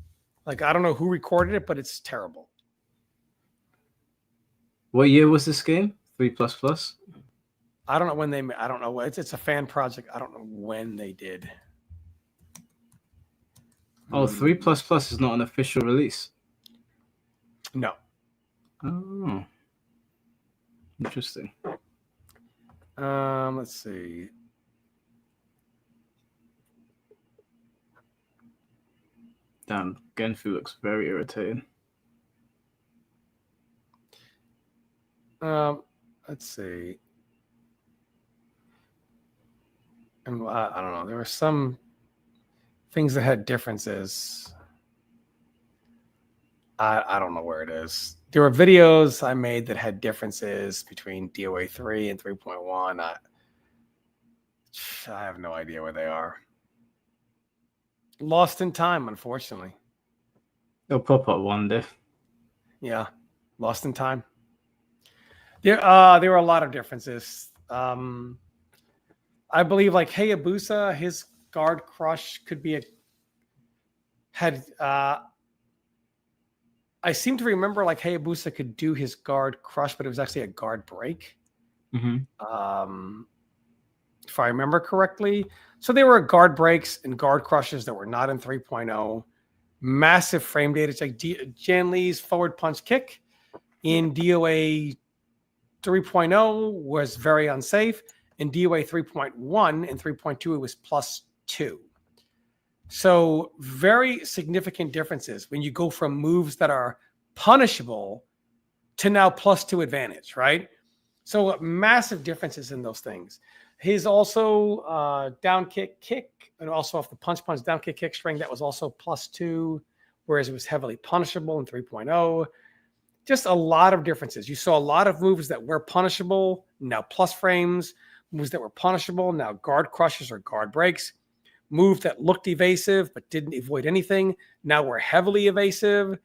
Like, I don't know who recorded it, but it's terrible. What year was this game? 3++? I don't know when I don't know. It's a fan project. I don't know when they did. Oh, 3++ is not an official release. No. Oh, interesting. Let's see. Damn, Genfu looks very irritating. Let's see. And I don't know. There were some things that had differences. I don't know where it is. There were videos I made that had differences between DOA 3 and 3.1. I have no idea where they are. Lost in time, unfortunately. It'll pop up one day. Yeah, lost in time. There were a lot of differences. I believe like Hayabusa, his guard crush could be I seem to remember like Hayabusa could do his guard crush, but it was actually a guard break. Mm-hmm. If I remember correctly. So there were guard breaks and guard crushes that were not in 3.0. Massive frame data. It's like Jan Lee's forward punch kick in DOA 3.0 was very unsafe. In DOA 3.1 and 3.2, it was +2. So very significant differences when you go from moves that are punishable to now +2 advantage, right? So massive differences in those things. His also down kick, and also off the punch down kick string, that was also +2, whereas it was heavily punishable in 3.0. Just a lot of differences. You saw a lot of moves that were punishable, now plus frames. Moves that were punishable, now guard crushes or guard breaks. Move that looked evasive but didn't avoid anything, now we're heavily evasive.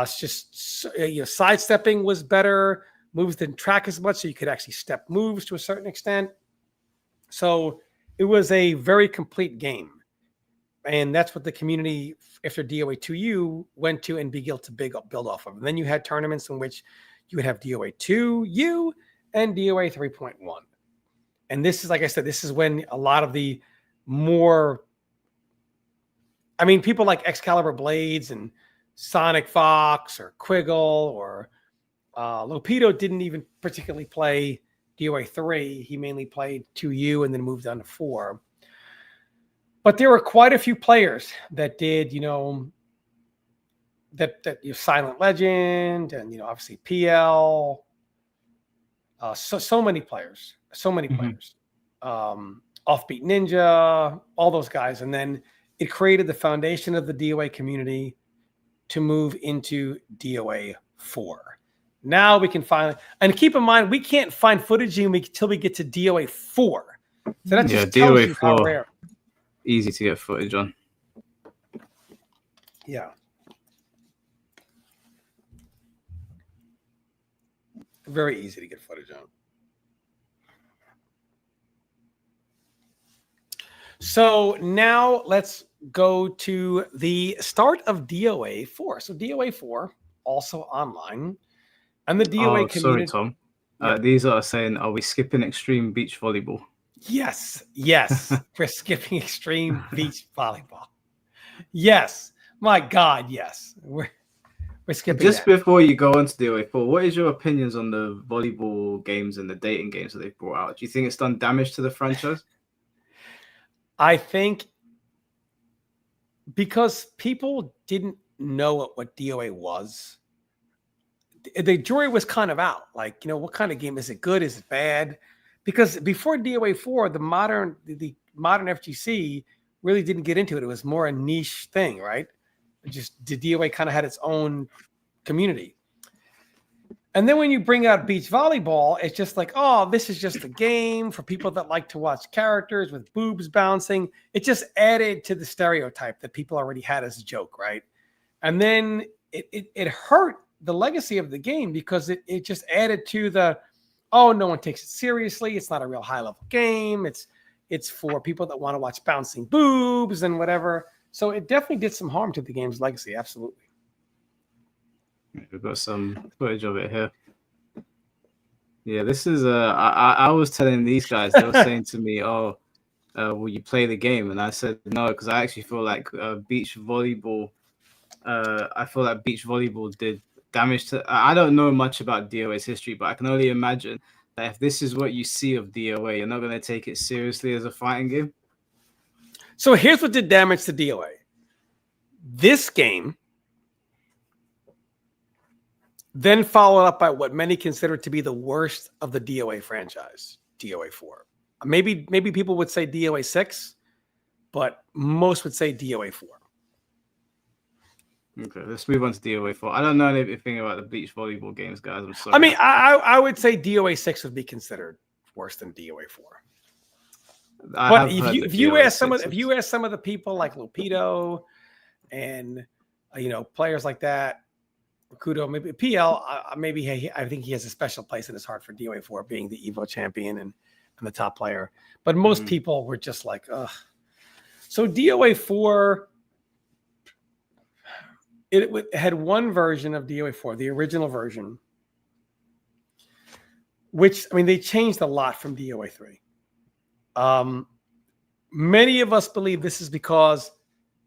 Sidestepping was better. Moves didn't track as much, so you could actually step moves to a certain extent. So it was a very complete game. And that's what the community after DOA 2U went to and began to build off of. And then you had tournaments in which you would have DOA 2U and DOA 3.1. And this is, like I said, this is when a lot of the more, I mean, people like Excalibur Blades and Sonic Fox or Quiggle or Lopedo didn't even particularly play DOA 3. He mainly played 2U and then moved on to 4. But there were quite a few players that did, Silent Legend and, obviously PL. So many players. Offbeat Ninja, all those guys. And then it created the foundation of the DOA community to move into DOA 4. Now we can finally, and keep in mind, we can't find footage until we get to DOA 4. So that just tells DOA you how 4, rare. easy to get footage on. Yeah. Very easy to get footage on. So now let's go to the start of DOA 4. So DOA 4, also online. And the DOA community. Sorry, Tom. These are saying, are we skipping extreme beach volleyball? Yes. We're skipping extreme beach volleyball. Yes. My God, yes. We're skipping Just that. Before you go on to DOA 4, what is your opinions on the volleyball games and the dating games that they've brought out? Do you think it's done damage to the franchise? I think because people didn't know what DOA was, the jury was kind of out. Like, what kind of game is it? Good? Is it bad? Because before DOA 4, the modern FGC really didn't get into it. It was more a niche thing, right? Just the DOA kind of had its own community. And then when you bring out beach volleyball, it's just like, oh, this is just a game for people that like to watch characters with boobs bouncing. It just added to the stereotype that people already had as a joke, right? And then it hurt the legacy of the game because it just added to the, oh, no one takes it seriously. It's not a real high-level game. It's for people that want to watch bouncing boobs and whatever. So it definitely did some harm to the game's legacy, absolutely. We've got some footage of it here. Yeah, this is I was telling these guys, they were saying to me, "Oh, will you play the game?" And I said no, because I actually feel like beach volleyball. I feel like beach volleyball did damage to. I don't know much about DOA's history, but I can only imagine that if this is what you see of DOA, you're not going to take it seriously as a fighting game. So here's what did damage to DOA. This game then followed up by what many consider to be the worst of the DOA franchise, DOA 4. Maybe people would say DOA 6, but most would say DOA 4. Okay, let's move on to DOA 4. I don't know anything about the beach volleyball games, guys. I'm sorry. I mean, I would say DOA 6 would be considered worse than DOA 4. But if you ask some of the people like Lupito and players like that, Kudo, maybe PL, I think he has a special place in his heart for DOA 4 being the EVO champion and the top player. But most people were just like, ugh. So DOA 4, it had one version of DOA 4, the original version, which, I mean, they changed a lot from DOA 3. Many of us believe this is because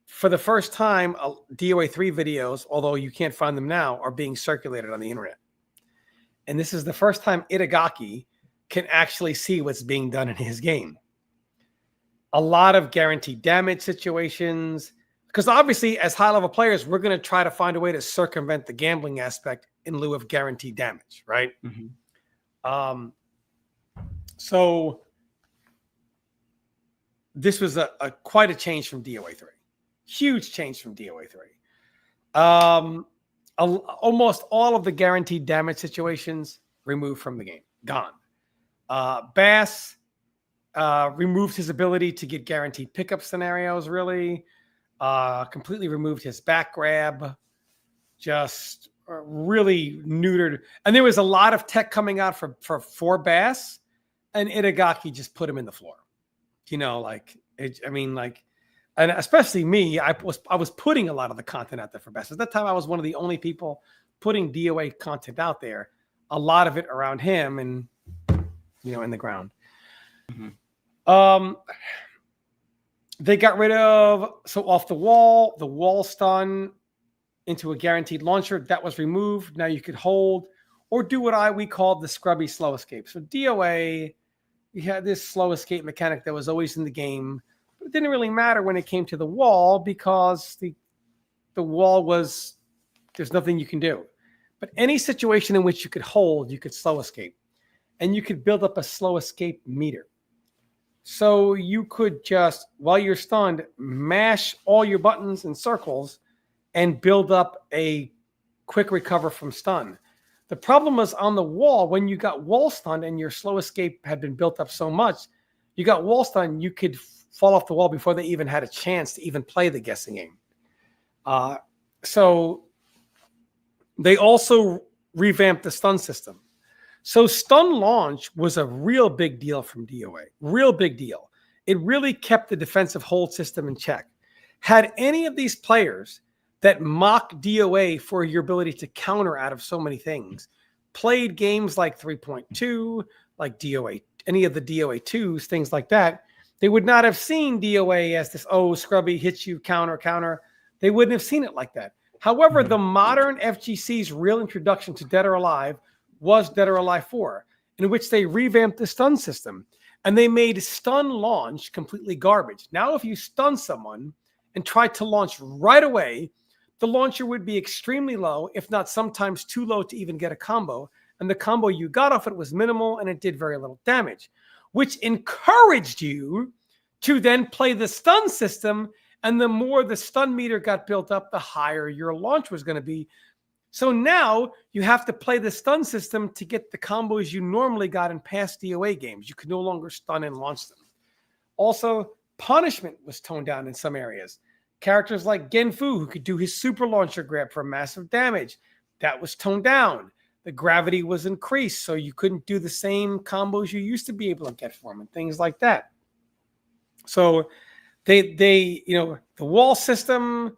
for the first time, DOA 3 videos, although you can't find them now, are being circulated on the internet. And this is the first time Itagaki can actually see what's being done in his game. A lot of guaranteed damage situations, because obviously as high-level players, we're going to try to find a way to circumvent the gambling aspect in lieu of guaranteed damage, right? So this was quite a change from DOA 3. Huge change from DOA 3. Almost all of the guaranteed damage situations removed from the game. Gone. Bass removed his ability to get guaranteed pickup scenarios, really. Completely removed his back grab. Just really neutered. And there was a lot of tech coming out for Bass, and Itagaki just put him in the floor. And especially me, I was putting a lot of the content out there for Bass. At that time, I was one of the only people putting DOA content out there. A lot of it around him and, in the ground. They got rid of, off the wall stun into a guaranteed launcher. That was removed. Now you could hold or do what we called the scrubby slow escape. So DOA, we had this slow escape mechanic that was always in the game. It didn't really matter when it came to the wall because the wall was, there's nothing you can do. But any situation in which you could hold, you could slow escape. And you could build up a slow escape meter. So you could just, while you're stunned, mash all your buttons and circles and build up a quick recover from stun. The problem was on the wall, when you got wall stunned and your slow escape had been built up so much, you got wall stun, you could fall off the wall before they even had a chance to even play the guessing game. So they also revamped the stun system. So stun launch was a real big deal from DOA. Real big deal. It really kept the defensive hold system in check. Had any of these players that mock DOA for your ability to counter out of so many things played games like 3.2, like DOA, any of the DOA 2s, things like that, they would not have seen DOA as this, scrubby, hits you, counter. They wouldn't have seen it like that. However, the modern FGC's real introduction to Dead or Alive was Dead or Alive 4, in which they revamped the stun system. And they made stun launch completely garbage. Now, if you stun someone and try to launch right away, the launcher would be extremely low, if not sometimes too low to even get a combo. And the combo you got off it was minimal and it did very little damage, which encouraged you to then play the stun system. And the more the stun meter got built up, the higher your launch was going to be. So now you have to play the stun system to get the combos you normally got in past DOA games. You could no longer stun and launch them. Also, punishment was toned down in some areas. Characters like Genfu, who could do his super launcher grab for massive damage, that was toned down. The gravity was increased, so you couldn't do the same combos you used to be able to get for him and things like that. So they the wall system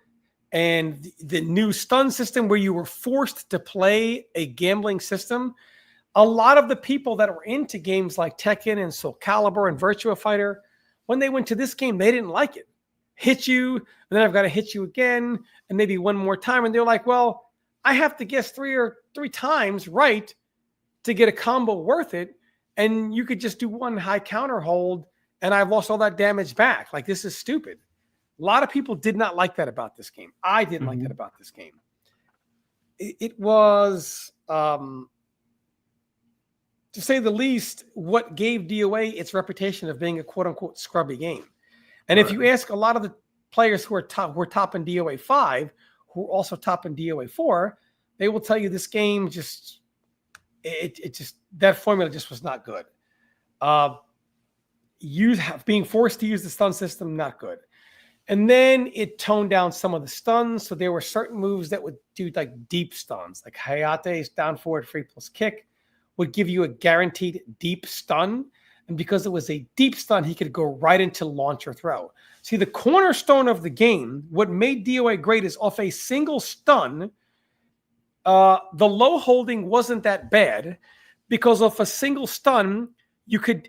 and the new stun system where you were forced to play a gambling system, a lot of the people that were into games like Tekken and Soul Calibur and Virtua Fighter, when they went to this game, they didn't like it. Hit you, and then I've got to hit you again, and maybe one more time. And they're like, well, I have to guess three times right to get a combo worth it. And you could just do one high counter hold, and I've lost all that damage back. Like, this is stupid. A lot of people did not like that about this game. I didn't like that about this game. It was, to say the least, what gave DOA its reputation of being a quote-unquote scrubby game. And if you ask a lot of the players who are top in DOA 5, who are also top in DOA 4, they will tell you this game just that formula just was not good. Being forced to use the stun system, not good. And then it toned down some of the stuns. So there were certain moves that would do like deep stuns, like Hayate's down forward free plus kick would give you a guaranteed deep stun. And because it was a deep stun, he could go right into launch or throw. See, the cornerstone of the game, what made DOA great is off a single stun, the low holding wasn't that bad because of a single stun, you could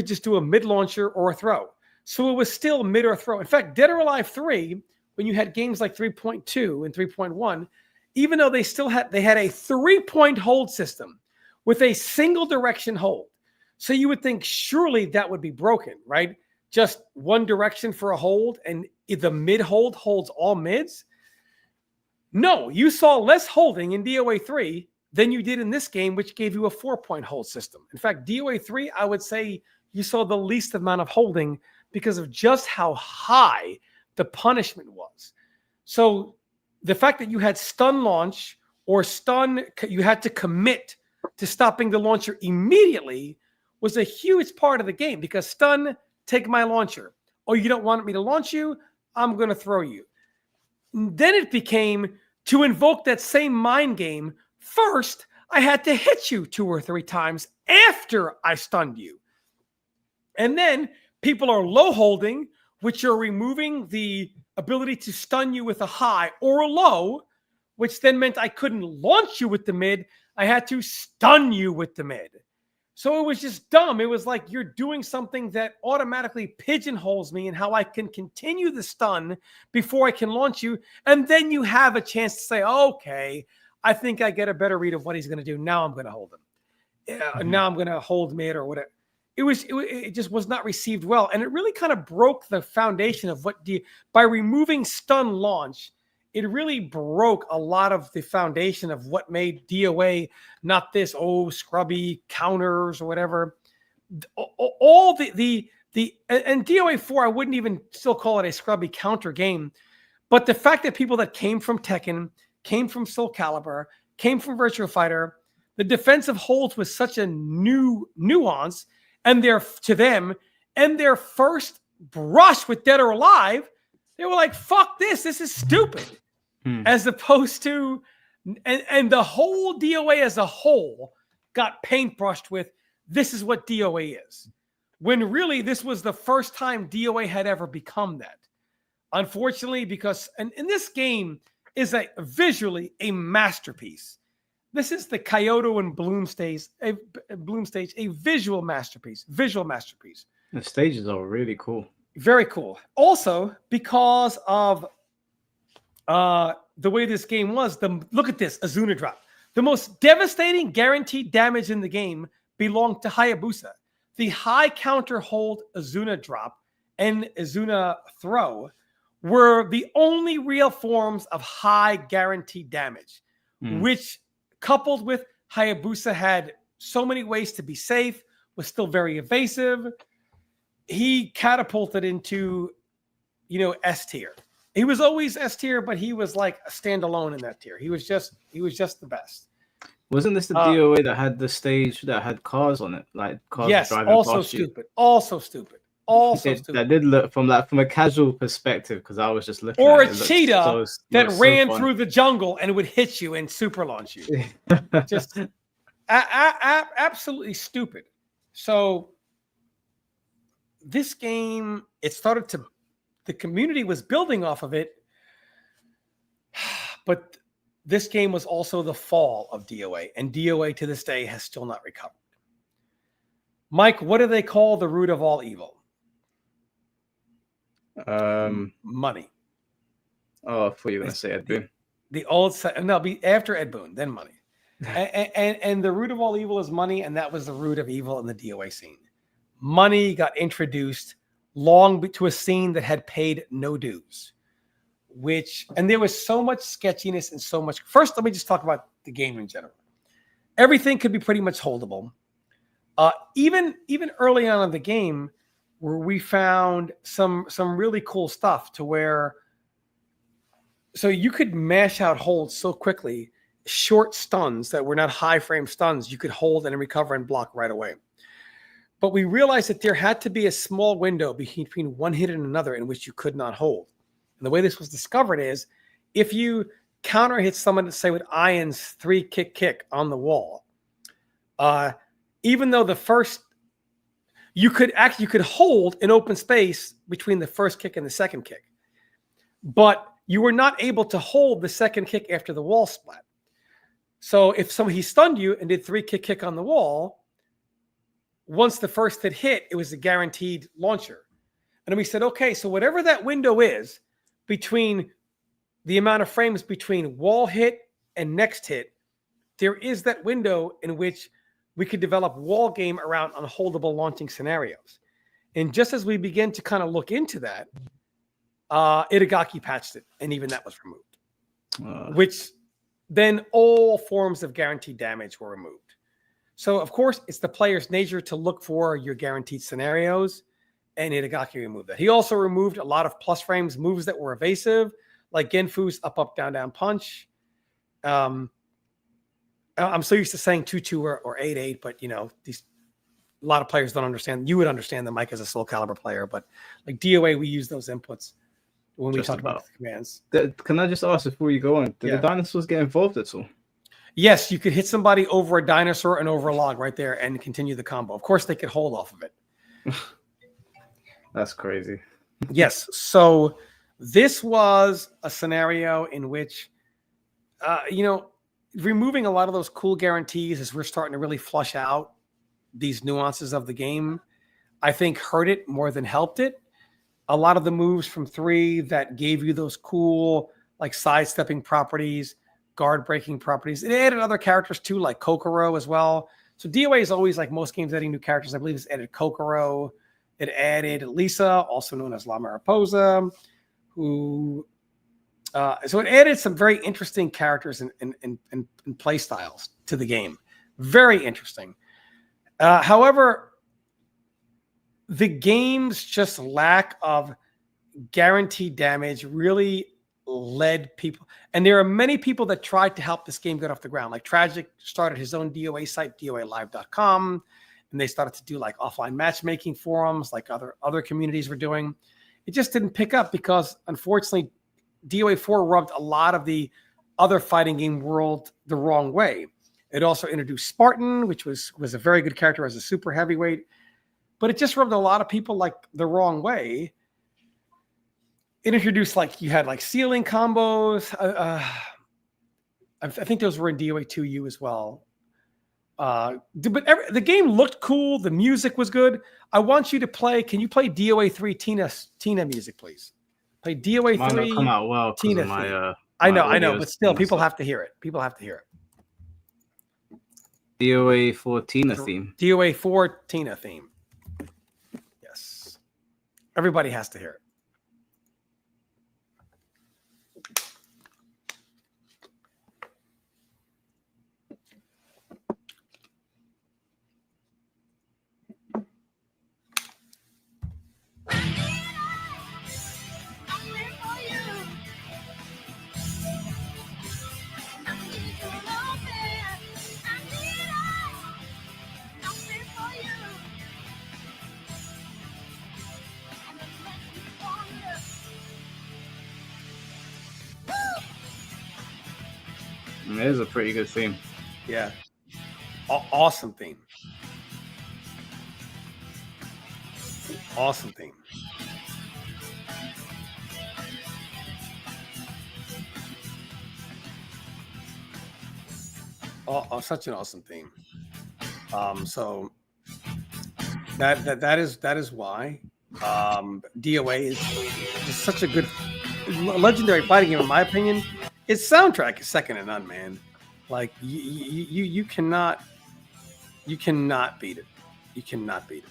just do a mid launcher or a throw. So it was still mid or throw. In fact, Dead or Alive 3, when you had games like 3.2 and 3.1, even though they had a 3-point hold system with a single direction hold. So you would think surely that would be broken, right? Just one direction for a hold and the mid hold holds all mids. No, you saw less holding in DOA 3 than you did in this game, which gave you a 4-point hold system. In fact, DOA 3, I would say you saw the least amount of holding because of just how high the punishment was. So the fact that you had stun launch or stun, you had to commit to stopping the launcher immediately was a huge part of the game because stun, take my launcher. Oh, you don't want me to launch you? I'm going to throw you. Then it became to invoke that same mind game. First, I had to hit you 2 or 3 times after I stunned you. And then people are low holding, which are removing the ability to stun you with a high or a low, which then meant I couldn't launch you with the mid. I had to stun you with the mid. So it was just dumb. It was like you're doing something that automatically pigeonholes me in how I can continue the stun before I can launch you. And then you have a chance to say, okay, I think I get a better read of what he's going to do. Now I'm going to hold him. Now I'm going to hold mid or whatever. It just was not received well. And it really kind of broke the foundation of by removing stun launch, it really broke a lot of the foundation of what made DOA not this, scrubby counters or whatever. All and DOA 4, I wouldn't even still call it a scrubby counter game. But the fact that people that came from Tekken, came from Soul Calibur, came from Virtua Fighter, the defensive holds was such a new nuance, and their first brush with Dead or Alive, they were like, fuck this is stupid. As opposed to, and the whole DOA as a whole got paintbrushed with, this is what DOA is. When really this was the first time DOA had ever become that. Unfortunately, because, and this game is visually a masterpiece. This is the Kyoto and Bloom stage, a visual masterpiece. The stages are really cool. Very cool. Also, because of the way this game was, look at this, Azuna drop. The most devastating guaranteed damage in the game belonged to Hayabusa. The high counter hold Azuna drop and Azuna throw were the only real forms of high guaranteed damage, which coupled with Hayabusa had so many ways to be safe, was still very evasive. He catapulted into, S tier. He was always S tier, but he was like a standalone in that tier. He was just the best. Wasn't this the DOA that had the stage that had cars on it, like cars driving also past stupid. you? Also stupid. That did look from a casual perspective, because I was just looking. Or at a it, cheetah that ran through the jungle and would hit you and super launch you. Just absolutely stupid. So this game, the community was building off of it, but this game was also the fall of DOA, and DOA to this day has still not recovered. Mike, what do they call the root of all evil? Money. Oh, I thought you were going to say Ed Boon. The old, no, be after Ed Boon, then money. and the root of all evil is money, and that was the root of evil in the DOA scene. Money got introduced to a scene that had paid no dues, and there was so much sketchiness and so much. First, let me just talk about the game in general. Everything could be pretty much holdable. Even early on in the game, where we found some really cool stuff to where So you could mash out holds so quickly, short stuns that were not high frame stuns, you could hold and recover and block right away. But we realized that there had to be a small window between one hit and another in which you could not hold. And the way this was discovered is if you counter hit someone, say with Iron's 3 kick on the wall, even though the first, you could hold an open space between the first kick and the second kick, but you were not able to hold the second kick after the wall splat. So if he stunned you and did 3 kick on the wall, once the first hit, it was a guaranteed launcher. And then we said, okay, so whatever that window is between the amount of frames between wall hit and next hit, there is that window in which we could develop wall game around unholdable launching scenarios. And just as we begin to kind of look into that, Itagaki patched it, and even that was removed, which then all forms of guaranteed damage were removed. So, of course, it's the player's nature to look for your guaranteed scenarios, and Itagaki removed that. He also removed a lot of plus frames moves that were evasive, like Genfu's up, down, punch. I'm so used to saying 2-2 or 8-8, but, a lot of players don't understand. You would understand the Mike as a Soul Calibur player, but like DOA, we use those inputs when we talk about the commands. Can I just ask before you go on, did the dinosaurs get involved at all? Yes, you could hit somebody over a dinosaur and over a log right there and continue the combo. Of course, they could hold off of it. That's crazy. Yes. So this was a scenario in which, removing a lot of those cool guarantees as we're starting to really flush out these nuances of the game, I think hurt it more than helped it. A lot of the moves from 3 that gave you those cool, like sidestepping properties, guard breaking properties. It added other characters too, like Kokoro as well. So DOA is always, like most games, adding new characters. I believe it's added Kokoro. It added Lisa, also known as La Mariposa, who. So it added some very interesting characters and play styles to the game. Very interesting. However, the game's just lack of guaranteed damage really led people. And there are many people that tried to help this game get off the ground. Like Tragic started his own DOA site, DOAlive.com, and they started to do like offline matchmaking forums like other communities were doing. It just didn't pick up because, unfortunately, DOA 4 rubbed a lot of the other fighting game world the wrong way. It also introduced Spartan, which was a very good character as a super heavyweight, but it just rubbed a lot of people like the wrong way. It introduced you had ceiling combos. I think those were in DOA 2U as well. But the game looked cool. The music was good. I want you to play. Can you play DOA 3 Tina music, please? Play DOA 3. Might not come out well because of my. I know, but still, people have to hear it. People have to hear it. DOA 4 Tina theme. DOA 4 Tina theme. Yes. Everybody has to hear it. It is a pretty good theme. Yeah. Awesome theme. Awesome theme. Such an awesome theme. So that is why DOA is just such a good legendary fighting game, in my opinion. Its soundtrack is second to none, man. Like you cannot beat it. You cannot beat it.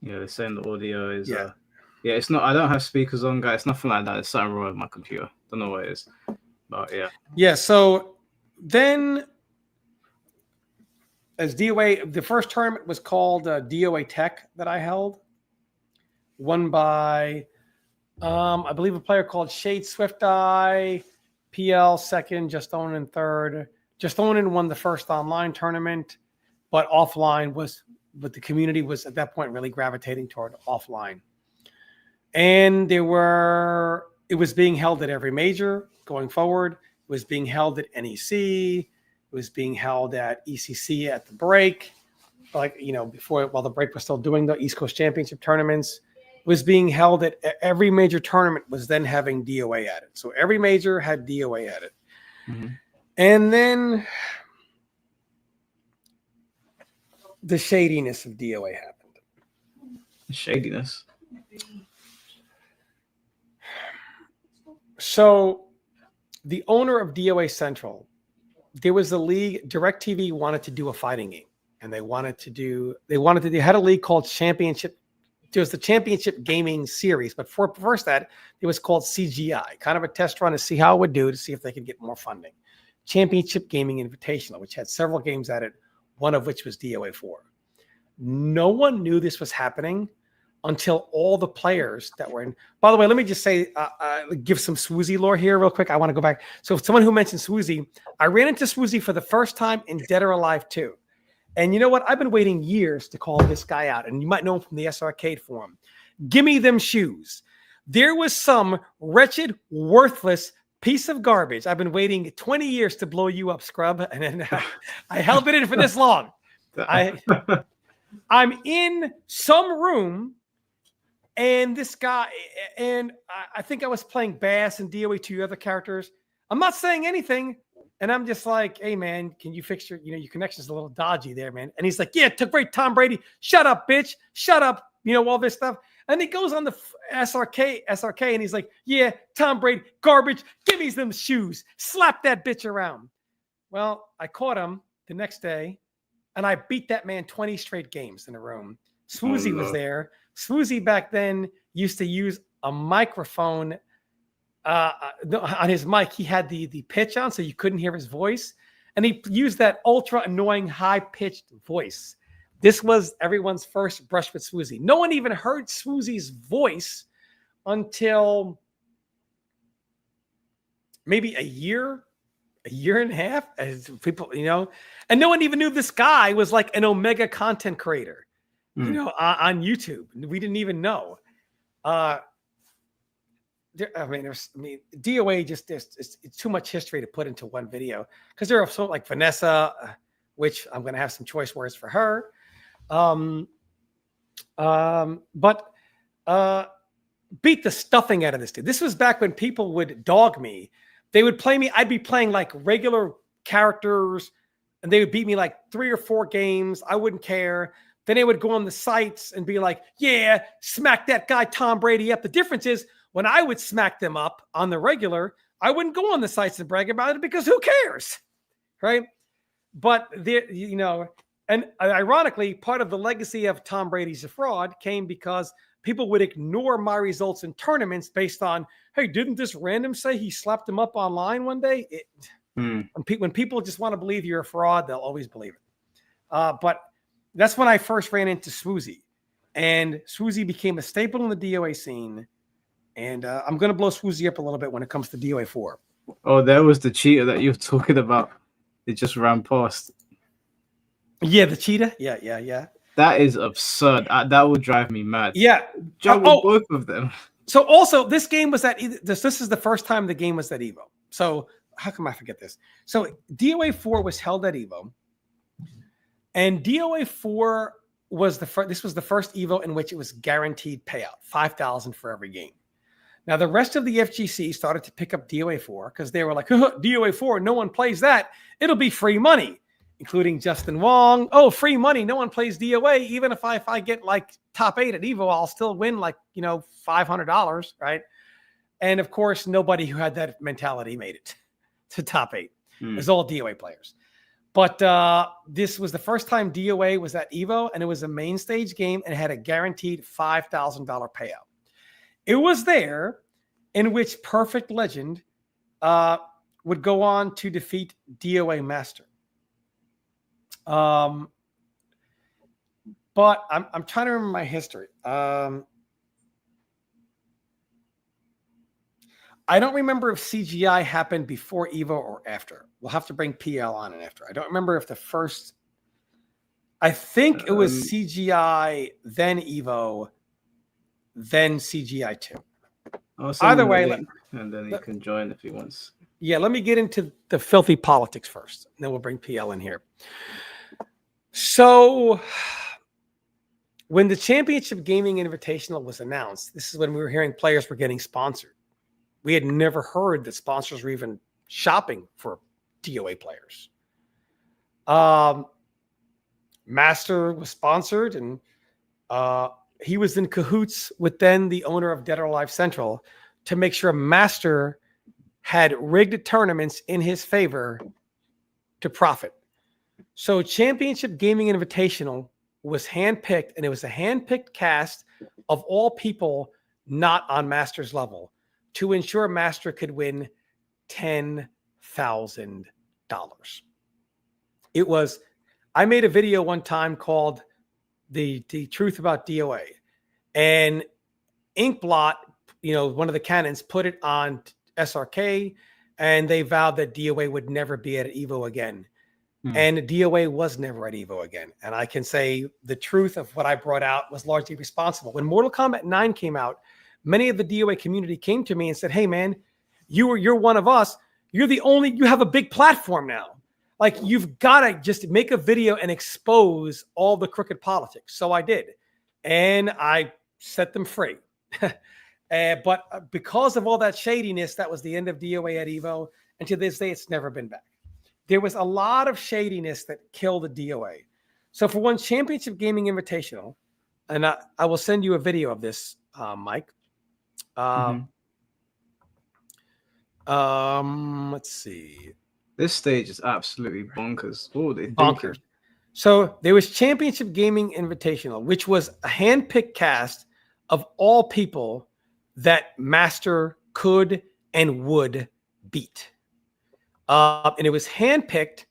Yeah, they're saying the audio is yeah, it's not. I don't have speakers on, guys. It's nothing like that. It's something wrong with my computer. Don't know what it is, but yeah. Yeah. So then, as DOA, the first tournament was called DOA Tech that I held, won by I believe a player called Shade Swift Eye, PL second, Just Own in third. Just Own won the first online tournament, but the community was at that point really gravitating toward offline. And it was being held at every major going forward. It was being held at NEC. It was being held at ECC at the break, while the break was still doing the East Coast Championship tournaments. It was being held at every major tournament was then having DOA at it. So every major had DOA at it. Mm-hmm. And then the shadiness of DOA happened. Shadiness. So the owner of DOA Central, there was a league, DirecTV wanted to do a fighting game. And they had a league called Championship. There was the Championship Gaming Series, but first that, it was called CGI, kind of a test run to see how it would do, to see if they could get more funding. Championship Gaming Invitational, which had several games at it, one of which was DOA 4. No one knew this was happening until all the players that were in. By the way, let me just say, give some Swoozie lore here real quick. I want to go back. So someone who mentioned Swoozie, I ran into Swoozie for the first time in Dead or Alive 2. And you know what? I've been waiting years to call this guy out. And you might know him from the S-Arcade forum. Gimme them shoes. There was some wretched, worthless piece of garbage. I've been waiting 20 years to blow you up, scrub. And then I held it in for this long. I'm in some room, and this guy, and I think I was playing Bass and DOA 2 other characters. I'm not saying anything. And I'm just like, hey, man, can you fix your connection's a little dodgy there, man. And he's like, yeah, took great Tom Brady. Shut up, bitch. Shut up. All this stuff. And he goes on the SRK, and he's like, yeah, Tom Brady, garbage. Give me them shoes. Slap that bitch around. Well, I caught him the next day, and I beat that man 20 straight games in a room. Swoozie was there. Swoozie back then used to use a microphone on his mic. He had the pitch on, so you couldn't hear his voice. And he used that ultra annoying high-pitched voice. This was everyone's first brush with Swoozie. No one even heard Swoozie's voice until maybe a year and a half, as people, and no one even knew this guy was like an Omega content creator, on YouTube. We didn't even know. DOA it's too much history to put into one video, because there are so like Vanessa, which I'm going to have some choice words for her. But beat the stuffing out of this dude. This was back when people would dog me. They would play me. I'd be playing like regular characters, and they would beat me like 3 or 4 games. I wouldn't care. Then they would go on the sites and be like, yeah, smack that guy Tom Brady up. The difference is, when I would smack them up on the regular, I wouldn't go on the sites and brag about it, because who cares, right? But and ironically, part of the legacy of Tom Brady's a fraud came because people would ignore my results in tournaments based on, hey, didn't this random say he slapped him up online one day? When people just want to believe you're a fraud, they'll always believe it. But that's when I first ran into Swoozie, and Swoozie became a staple in the DOA scene. And I'm going to blow Swoozie up a little bit when it comes to DOA 4. Oh, there was the cheater that you're talking about. It just ran past. Yeah, the cheetah. Yeah. That is absurd. That would drive me mad. Yeah. Juggle both of them. So also, this game was at this is the first time the game was at EVO. So how come I forget this? So DOA 4 was held at EVO. And DOA 4 was this was the first EVO in which it was guaranteed payout, $5,000 for every game. Now, the rest of the FGC started to pick up DOA 4 because they were like, DOA 4, no one plays that. It'll be free money, including Justin Wong. Oh, free money. No one plays DOA. Even if I get like top 8 at EVO, I'll still win like, $500, right? And of course, nobody who had that mentality made it to top 8. It was all DOA players. But this was the first time DOA was at EVO, and it was a main stage game, and it had a guaranteed $5,000 payout. It was there in which Perfect Legend would go on to defeat DOA Master. But I'm trying to remember my history. I don't remember if CGI happened before EVO or after. We'll have to bring PL on and after. I don't remember if the first. I think it was CGI, then EVO, then CGI 2. Either way, and then he can join if he wants. Yeah, let me get into the filthy politics first, and then we'll bring PL in here. So, when the Championship Gaming Invitational was announced, this is when we were hearing players were getting sponsored. We had never heard that sponsors were even shopping for DOA players. Master was sponsored, and he was in cahoots with then the owner of Dead or Alive Central to make sure Master had rigged tournaments in his favor to profit. So Championship Gaming Invitational was handpicked, and it was a handpicked cast of all people not on Master's level to ensure Master could win $10,000. It was, I made a video one time called the Truth About DOA, and Inkblot, one of the canons, put it on SRK, and they vowed that DOA would never be at EVO again. And DOA was never at EVO again. And I can say the truth of what I brought out was largely responsible. When Mortal Kombat 9 came out, many of the DOA community came to me and said, hey, man, you're one of us. You have a big platform now. Like, you've got to just make a video and expose all the crooked politics. So I did. And I set them free. But because of all that shadiness, that was the end of DOA at EVO. And to this day, it's never been back. There was a lot of shadiness that killed the DOA. So for one, Championship Gaming Invitational, and I will send you a video of this, Mike. Let's see. This stage is absolutely bonkers. Oh, bonkers. So there was Championship Gaming Invitational, which was a hand-picked cast of all people that Master could and would beat. And it was handpicked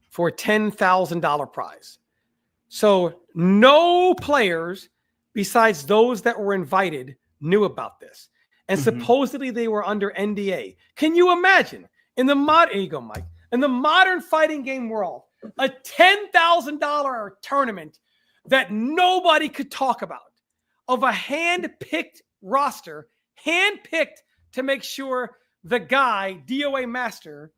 for a $10,000 prize. So no players besides those that were invited knew about this. And supposedly they were under NDA. Can you imagine in the modern fighting game world, a $10,000 tournament that nobody could talk about, of a hand-picked roster, hand-picked to make sure the guy, DOA Master,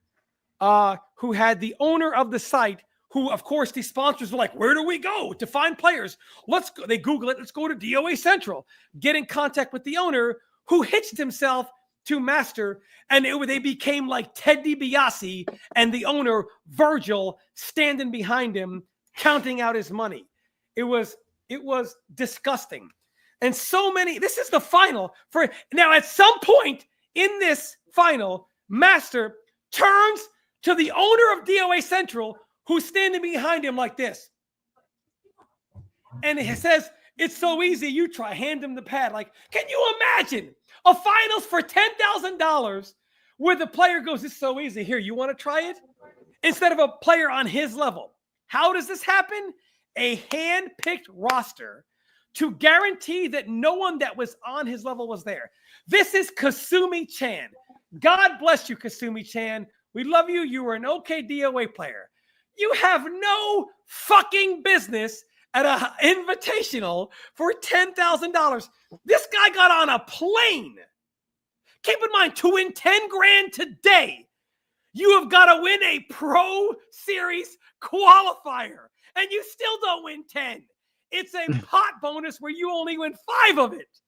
who had the owner of the site, who, of course, the sponsors were like, where do we go to find players? Let's go. They Google it. Let's go to DOA Central. Get in contact with the owner, who hitched himself to Master, and they became like Ted DiBiase and the owner, Virgil, standing behind him, counting out his money. It was disgusting. And so many, this is the final. Now, at some point in this final, Master turns to the owner of DOA Central, who's standing behind him like this. And it says, it's so easy, you try. Hand him the pad. Like, can you imagine a finals for $10,000 where the player goes, it's so easy. Here, you want to try it? Instead of a player on his level. How does this happen? A hand-picked roster to guarantee that no one that was on his level was there. This is Kasumi-chan. God bless you, Kasumi-chan. We love you. You were an okay DOA player. You have no fucking business at an invitational for $10,000. This guy got on a plane. Keep in mind, to win 10 grand today, you have got to win a Pro Series qualifier, and you still don't win 10. It's a pot bonus where you only win 5 of it.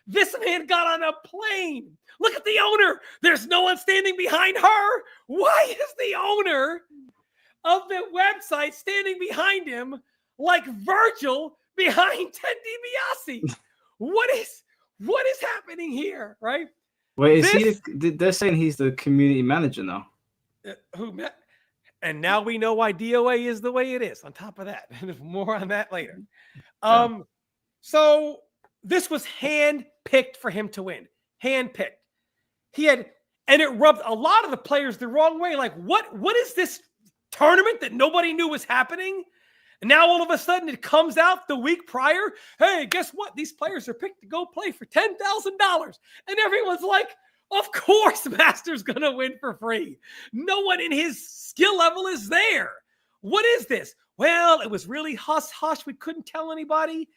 This man got on a plane. Look at the owner. There's no one standing behind her. Why is the owner of the website standing behind him like Virgil behind Ted DiBiase? What is happening here, right? Wait, they're saying he's the community manager now? And now we know why DOA is the way it is. On top of that, more on that later. So this was hand-picked for him to win. Hand-picked. And it rubbed a lot of the players the wrong way. Like, what is this tournament that nobody knew was happening? And now all of a sudden it comes out the week prior. Hey, guess what? These players are picked to go play for $10,000. And everyone's like, Of course, Master's going to win for free. No one in his skill level is there. What is this? Well, it was really hush-hush. We couldn't tell anybody.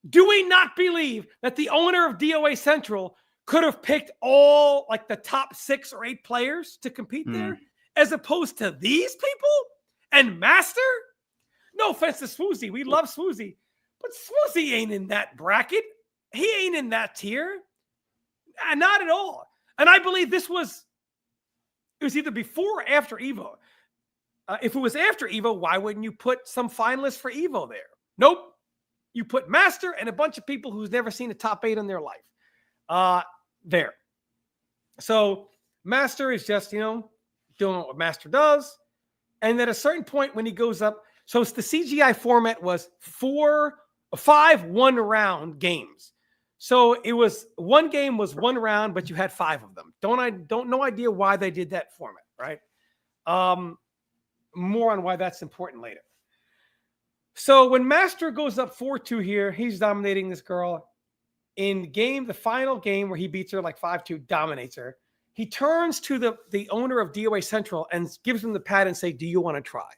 Do we not believe that the owner of DOA Central could have picked all like the top 6 or 8 players to compete there, as opposed to these people and Master? No offense to Swoozy. We love Swoozy. But Swoozy ain't in that bracket. He ain't in that tier. Not at all. And I believe it was either before or after EVO. If it was after EVO, why wouldn't you put some finalists for EVO there? Nope. You put Master and a bunch of people who's never seen a top 8 in their life there. So Master is just, doing what Master does. And at a certain point when he goes up, so it's the CGI format was 5 1-round games. So it was one game was 1 round, but you had 5 of them. No idea why they did that format, right? More on why that's important later. So when Master goes up 4-2 here, he's dominating this girl. In the final game where he beats her like 5-2, dominates her. He turns to the owner of DOA Central and gives him the pad and say, "Do you want to try?"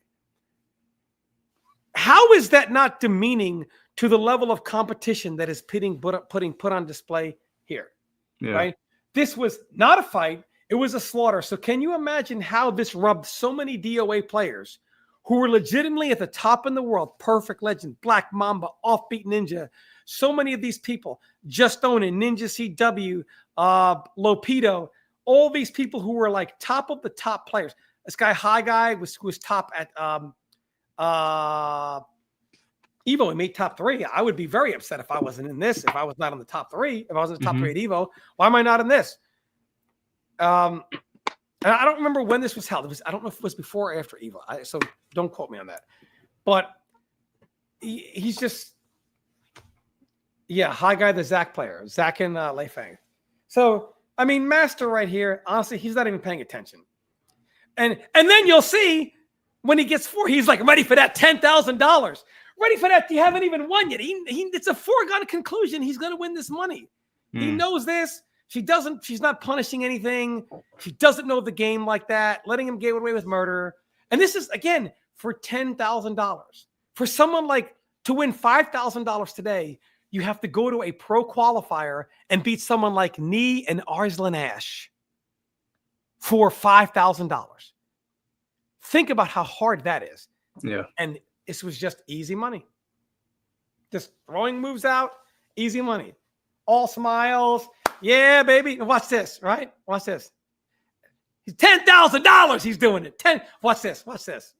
How is that not demeaning to the level of competition that is putting put on display here? Yeah. Right? This was not a fight. It was a slaughter. So can you imagine how this rubbed so many DOA players who were legitimately at the top in the world? Perfect Legend, Black Mamba, Offbeat Ninja. So many of these people, Just Owning, Ninja CW, Lopedo, all these people who were like top of the top players. This guy, High Guy, was top at EVO. He made top 3. I would be very upset if I wasn't in this, if I was not on the top 3. If I was in the top 3 at EVO, why am I not in this? And I don't remember when this was held. I don't know if it was before or after EVO. So don't quote me on that. But he's just, High Guy, the Zach player, Zach and Lei Fang. So, I mean, Master right here, honestly, he's not even paying attention. And then you'll see when he gets 4, he's like ready for that $10,000. Ready for that. You haven't even won yet. It's a foregone conclusion. He's going to win this money. He knows this. She's not punishing anything. She doesn't know the game like that, letting him get away with murder. And this is, again, for $10,000. For someone like to win $5,000 today, you have to go to a pro qualifier and beat someone like Nee and Arslan Ash for $5,000. Think about how hard that is. Yeah. And this was just easy money. Just throwing moves out, easy money. All smiles. Yeah, baby. Watch this, right? Watch this. He's $10,000. He's doing it. Watch this. Watch this.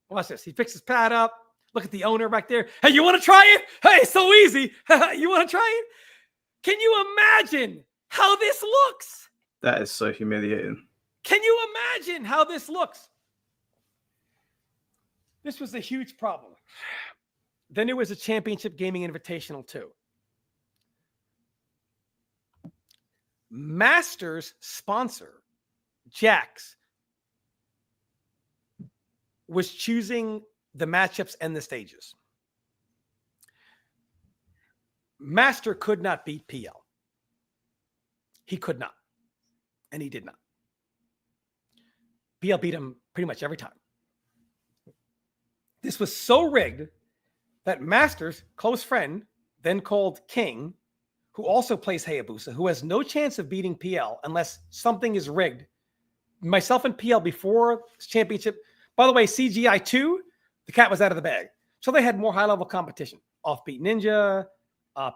Watch this. He picks his pad up. Look at the owner back there. Hey, you want to try it? Hey, so easy. You want to try it? Can you imagine how this looks? That is so humiliating. Can you imagine how this looks? This was a huge problem. Then there was a Championship Gaming Invitational too. Masters sponsor, Jax, was choosing the matchups and the stages. Master could not beat PL. He could not. And he did not. PL beat him pretty much every time. This was so rigged that Master's close friend, then called King, who also plays Hayabusa, who has no chance of beating PL unless something is rigged. Myself and PL before this championship. By the way, CGI 2, the cat was out of the bag. So they had more high-level competition. Offbeat Ninja,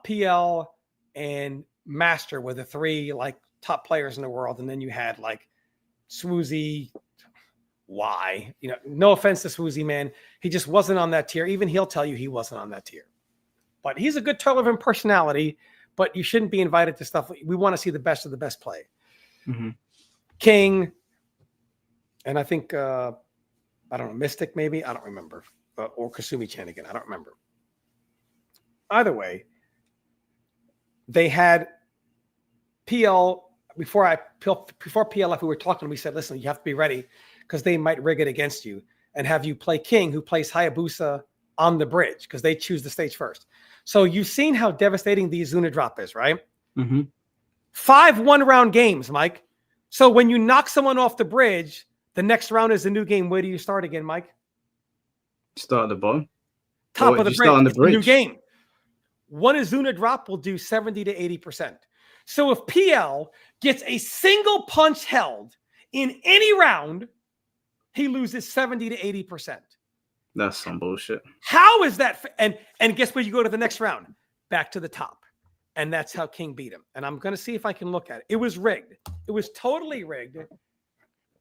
PL, and Master were the 3 like top players in the world. And then you had like Swoozy. Why? No offense to Swoozy, man. He just wasn't on that tier. Even he'll tell you he wasn't on that tier. But he's a good relevant personality, but you shouldn't be invited to stuff. We want to see the best of the best play. Mm-hmm. King, and I think, I don't know, Mystic maybe? I don't remember. Or Kasumi-chan again. I don't remember. Either way, they had PL, before PL left, we were talking, we said, listen, you have to be ready because they might rig it against you and have you play King, who plays Hayabusa on the bridge because they choose the stage first. So you've seen how devastating the Izuna drop is, right? Mm-hmm. 5 one-round games, Mike. So when you knock someone off the bridge, the next round is a new game. Where do you start again, Mike? Start at the bottom. Top of the bridge. On the it's a new bridge. game. One Azuna drop will do 70 to 80%. So if PL gets a single punch held in any round, he loses 70 to 80%. That's some bullshit. How is that? And guess where you go to the next round? Back to the top. And that's how King beat him. And I'm going to see if I can look at it. It was rigged. It was totally rigged.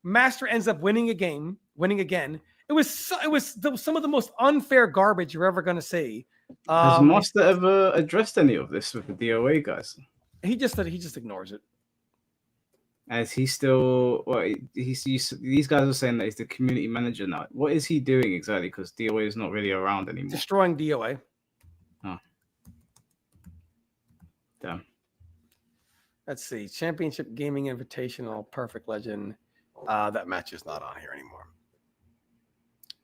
Master ends up winning again. It was some of the most unfair garbage you're ever going to see. Has Master ever addressed any of this with the DOA guys? He just ignores it. As he still, these guys are saying that he's the community manager now. What is he doing exactly? Because DOA is not really around anymore. Destroying DOA. Oh. Damn. Let's see. Championship Gaming Invitational, Perfect Legend. That match is not on here anymore.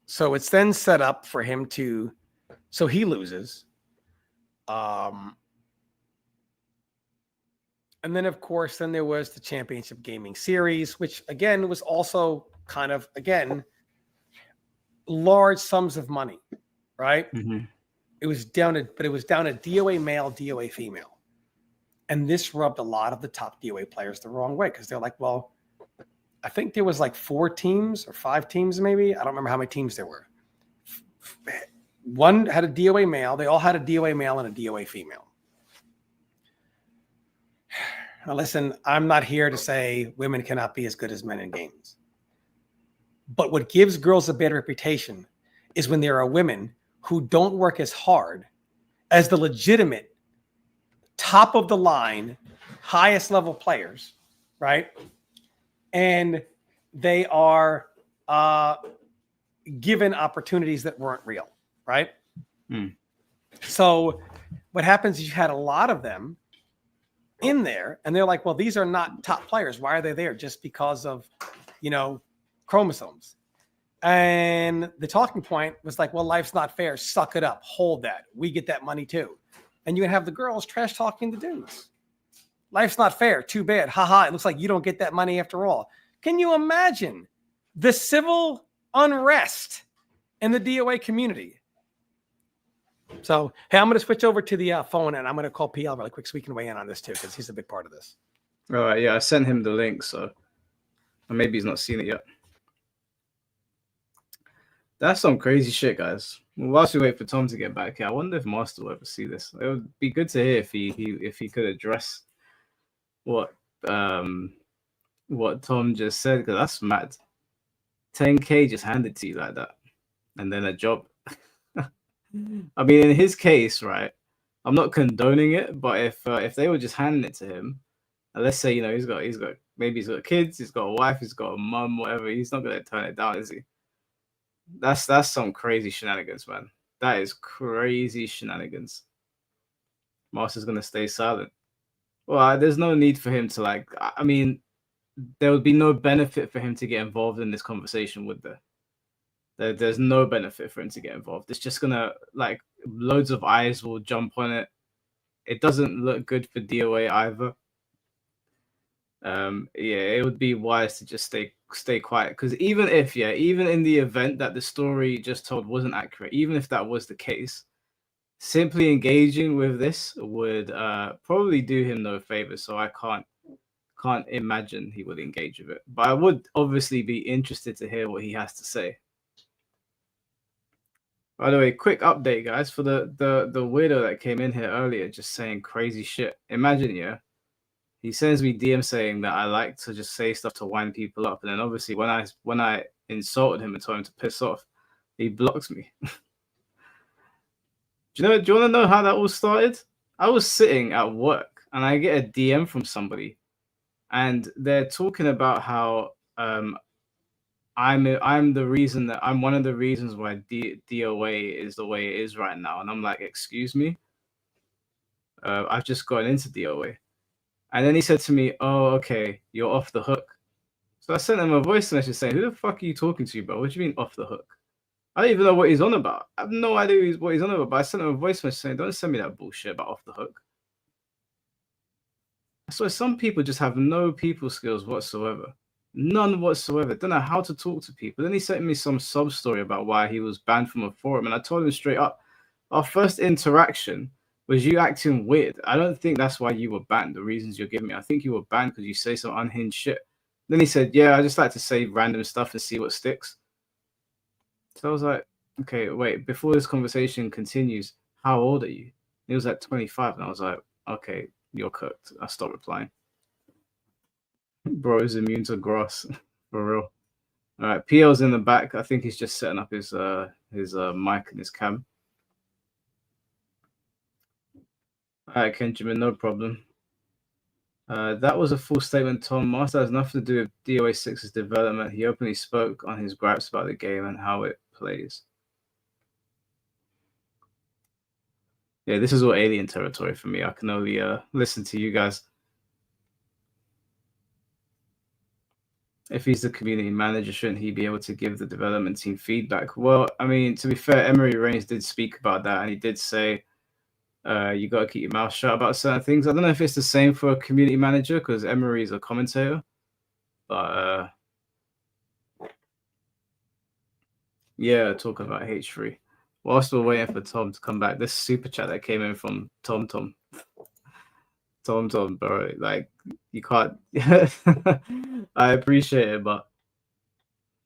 So it's then set up for him to, so he loses. And then, of course, then there was the Championship Gaming Series, which, again, was also kind of, again, large sums of money, right? Mm-hmm. It was down to DOA male, DOA female. And this rubbed a lot of the top DOA players the wrong way because they're like, well, I think there was like 4 teams or 5 teams maybe. I don't remember how many teams there were. One had a DOA male. They all had a DOA male and a DOA female. Now, listen, I'm not here to say women cannot be as good as men in games. But what gives girls a bad reputation is when there are women who don't work as hard as the legitimate top of the line, highest level players, right? And they are given opportunities that weren't real, right? Mm. So what happens is you had a lot of them in there, and they're like, well, these are not top players. Why are they there? Just because of, chromosomes. And the talking point was like, well, life's not fair. Suck it up. Hold that. We get that money too. And you can have the girls trash talking the dudes. Life's not fair. Too bad. Haha. It looks like you don't get that money after all. Can you imagine the civil unrest in the DOA community? So, hey, I'm going to switch over to the phone and I'm going to call PL really quick so we can weigh in on this too, because he's a big part of this. All right. Yeah. I sent him the link. So maybe he's not seen it yet. That's some crazy shit, guys. Whilst we wait for Tom to get back here, I wonder if Master will ever see this. It would be good to hear if he could address what Tom just said, because that's mad. 10K just handed to you like that, and then a job. I mean, in his case, right? I'm not condoning it, but if they were just handing it to him, and let's say he's got kids, he's got a wife, he's got a mum, whatever, he's not gonna turn it down, is he? That's some crazy shenanigans, man. That is crazy shenanigans. Master's gonna stay silent. Well, there's no need for him to I mean, there would be no benefit for him to get involved in this conversation, would there? There's no benefit for him to get involved. It's just gonna loads of eyes will jump on it. It doesn't look good for DOA either. It would be wise to just stay quiet, because even in the event that the story just told wasn't accurate, even if that was the case, simply engaging with this would probably do him no favor. So I can't imagine he would engage with it, but I would obviously be interested to hear what he has to say. By the way, quick update, guys, for the weirdo that came in here earlier just saying crazy shit. Imagine, he sends me DM saying that I like to just say stuff to wind people up, and then obviously when I insulted him and told him to piss off, he blocks me. Do you want to know how that all started? I was sitting at work and I get a DM from somebody, and they're talking about how I'm the reason that I'm one of the reasons why DOA is the way it is right now, and I'm like, excuse me, I've just gotten into DOA. And then he said to me, oh, okay, you're off the hook. So I sent him a voice message saying, who the fuck are you talking to, bro? What do you mean off the hook? I don't even know what he's on about. I have no idea what he's on about, but I sent him a voice message saying, don't send me that bullshit about off the hook. I swear some people just have no people skills whatsoever. None whatsoever. Don't know how to talk to people. Then he sent me some sub story about why he was banned from a forum, and I told him straight up, our first interaction was you acting weird. I don't think that's why you were banned. The reasons you're giving me, I think you were banned because you say some unhinged shit. Then he said, yeah, I just like to say random stuff and see what sticks. So I was like, okay, wait, before this conversation continues, how old are you? He was like 25, and I was like, okay, you're cooked. I stopped replying. Bro is immune to grass, for real. All right, PL's in the back. I think he's just setting up his mic and his cam. All right, Kenjamin, no problem. That was a full statement, Tom. Master has nothing to do with DOA 6's development. He openly spoke on his gripes about the game and how it plays. Yeah, this is all alien territory for me. I can only listen to you guys. If he's the community manager, shouldn't he be able to give the development team feedback? Well, I mean, to be fair, Emery Reigns did speak about that, and he did say you got to keep your mouth shut about certain things. I don't know if it's the same for a community manager because Emery is a commentator, but yeah, talking about H3. Whilst we're waiting for Tom to come back, this super chat that came in from Tom, bro, like you can't. I appreciate it, but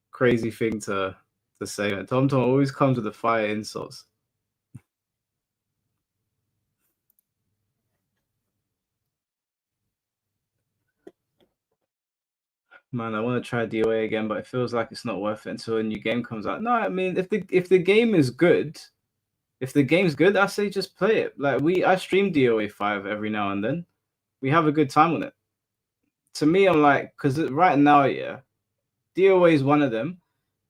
crazy thing to say. And Tom always comes with the fire insults. Man, I want to try DOA again, but it feels like it's not worth it until a new game comes out. No, I mean, if the game is good, if the game's good, I say just play it. Like I stream DOA 5 every now and then. We have a good time on it. To me, I'm like, because right now, yeah, DOA is one of them,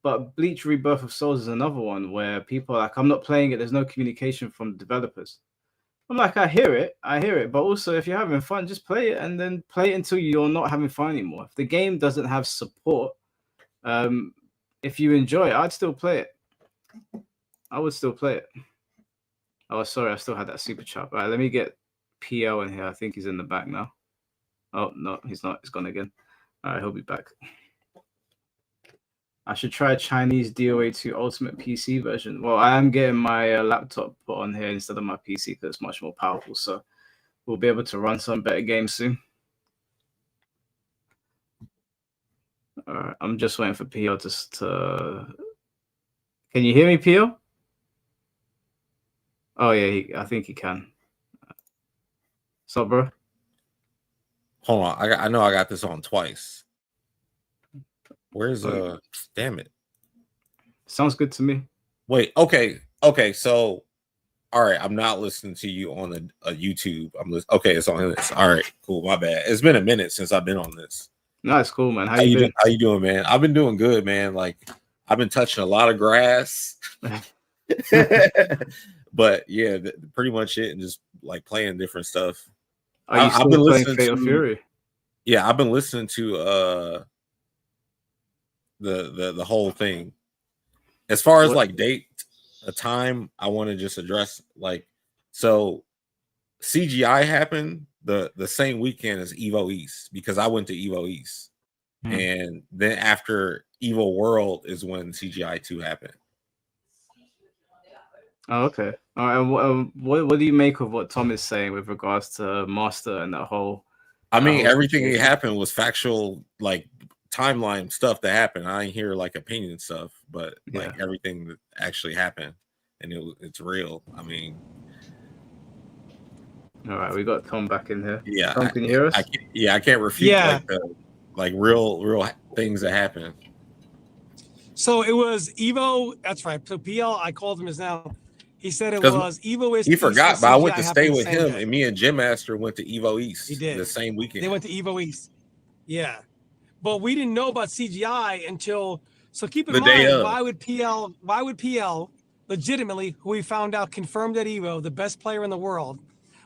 but Bleach Rebirth of Souls is another one where people are like, I'm not playing it. There's no communication from the developers. I'm like, I hear it, but also if you're having fun, just play it and then play it until you're not having fun anymore. If the game doesn't have support, if you enjoy it, I'd still play it. I would still play it. Oh, sorry, I still had that super chat. All right, let me get PL in here. I think he's in the back now. Oh, no, he's not. He's gone again. All right, he'll be back. I should try Chinese DOA 2 Ultimate PC version. Well, I am getting my laptop put on here instead of my PC because it's much more powerful. So we'll be able to run some better games soon. All right, I'm just waiting for PO to... Can you hear me, PO? Oh, yeah, I think he can. What's up, bro? Hold on. I know I got this on twice. Where's damn it. Sounds good to me. Wait, okay. So all right, I'm not listening to you on a YouTube. Okay, it's on this. All right, cool. My bad. It's been a minute since I've been on this. No, it's cool, man. How you been? How you doing, man? I've been doing good, man. Like I've been touching a lot of grass. But yeah, pretty much it, and just like playing different stuff. I've been listening to Fury. Yeah, I've been listening to the whole thing. As far as like a time, I want to just address like, so CGI happened the same weekend as EVO East because I went to EVO East, and then after EVO World is when CGI 2 happened. Oh, okay. All right. What do you make of what Tom is saying with regards to Master and that whole? I mean, everything that happened was factual, like timeline stuff that happened. I ain't hear like opinion stuff, but like everything that actually happened, and it's real. I mean, all right, we got Tom back in here. Yeah, Tom, can you hear us? I can't refute like real things that happen. So it was Evo. That's right. So PL, I called him as now. He said it was Evo East. He forgot, but I went to stay with him, and me and Jim Master went to Evo East. He did. The same weekend. They went to Evo East. Yeah. But we didn't know about CGI until, so keep in mind, why would PL legitimately, who we found out confirmed at Evo, the best player in the world,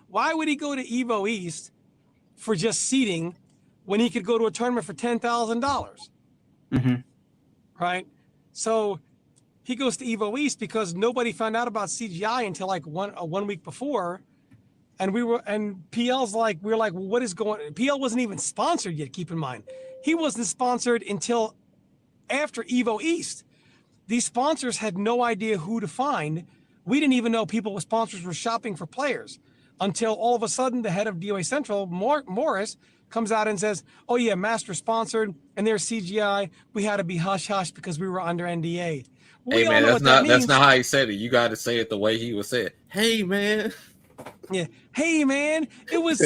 why would he go to Evo East for just seating when he could go to a tournament for $10,000? Right? So he goes to Evo East because nobody found out about CGI until like one week before. And PL's like, we were like, well, what is going? PL wasn't even sponsored yet. Keep in mind, he wasn't sponsored until after Evo East. These sponsors had no idea who to find. We didn't even know people with sponsors were shopping for players until all of a sudden the head of DOA Central, Morris, comes out and says, "Oh yeah, Master sponsored, and there's CGI. We had to be hush hush because we were under NDA." We Hey man, all know that's not how he said it. You got to say it the way he was saying. Hey man. Yeah. Hey man, it was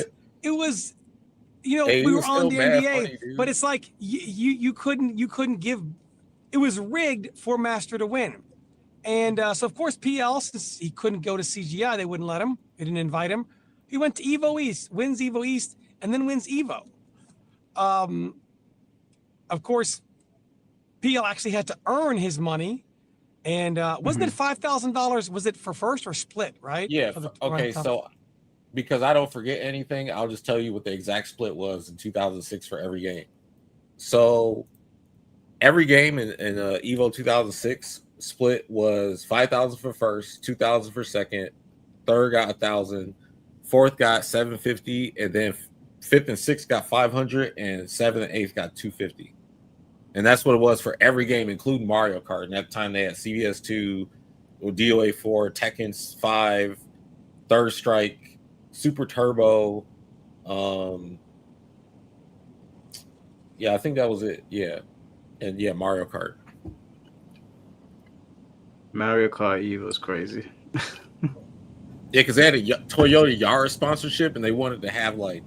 Hey, we were was on the mad NDA, funny, but it's like you couldn't give. It was rigged for Master to win, and so of course PL, since he couldn't go to CGI, they wouldn't let him. They didn't invite him. He went to Evo East, wins Evo East, and then wins Evo. Of course, PL actually had to earn his money, and wasn't it $5,000? Was it for first or split? Right? Yeah. Okay. So because I don't forget anything, I'll just tell you what the exact split was in 2006 for every game. So every game in Evo 2006 split was 5,000 for first, 2,000 for second, third got 1,000, fourth got 750, and then fifth and sixth got 500, and seventh and eighth got 250. And that's what it was for every game, including Mario Kart. And at the time they had CVS 2, DOA 4, Tekken 5, Third Strike, Super Turbo. Yeah, I think that was it. Yeah. And yeah, Mario Kart. Mario Kart Evo was crazy. Yeah, because they had a Toyota Yaris sponsorship, and they wanted to have like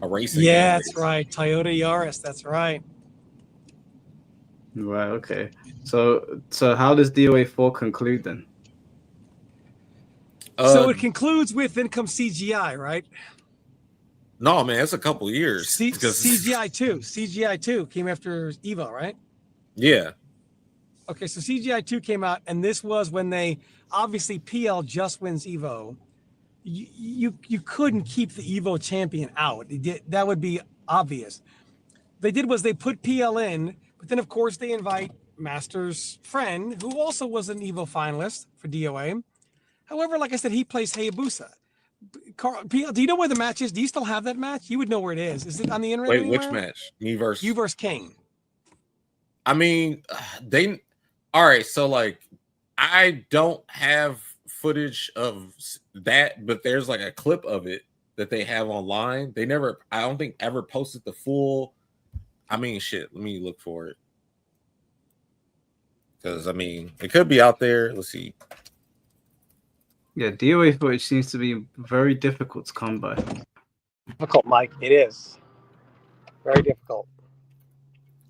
a racing. Yeah, that's right. Toyota Yaris. That's right. Right. Okay. So how does DOA 4 conclude then? So it concludes with then comes CGI, right? No, man, it's a couple years. CGI 2 came after Evo, right? Yeah. Okay, so CGI 2 came out, and this was when they obviously PL just wins Evo. You couldn't keep the Evo champion out. That would be obvious. They did was they put PL in, but then of course they invite Master's friend, who also was an Evo finalist for DOA. However, like I said, he plays Hayabusa. PL, do you know where the match is? Do you still have that match? You would know where it is. Is it on the internet? Wait, anywhere? Which match? Me versus you versus King. I mean, all right, so like I don't have footage of that, but there's like a clip of it that they have online. They never, I don't think, ever posted the full. I mean, shit, let me look for it. Because I mean, it could be out there. Let's see. Yeah, DOA footage seems to be very difficult to come by. Difficult, Mike. It is very difficult.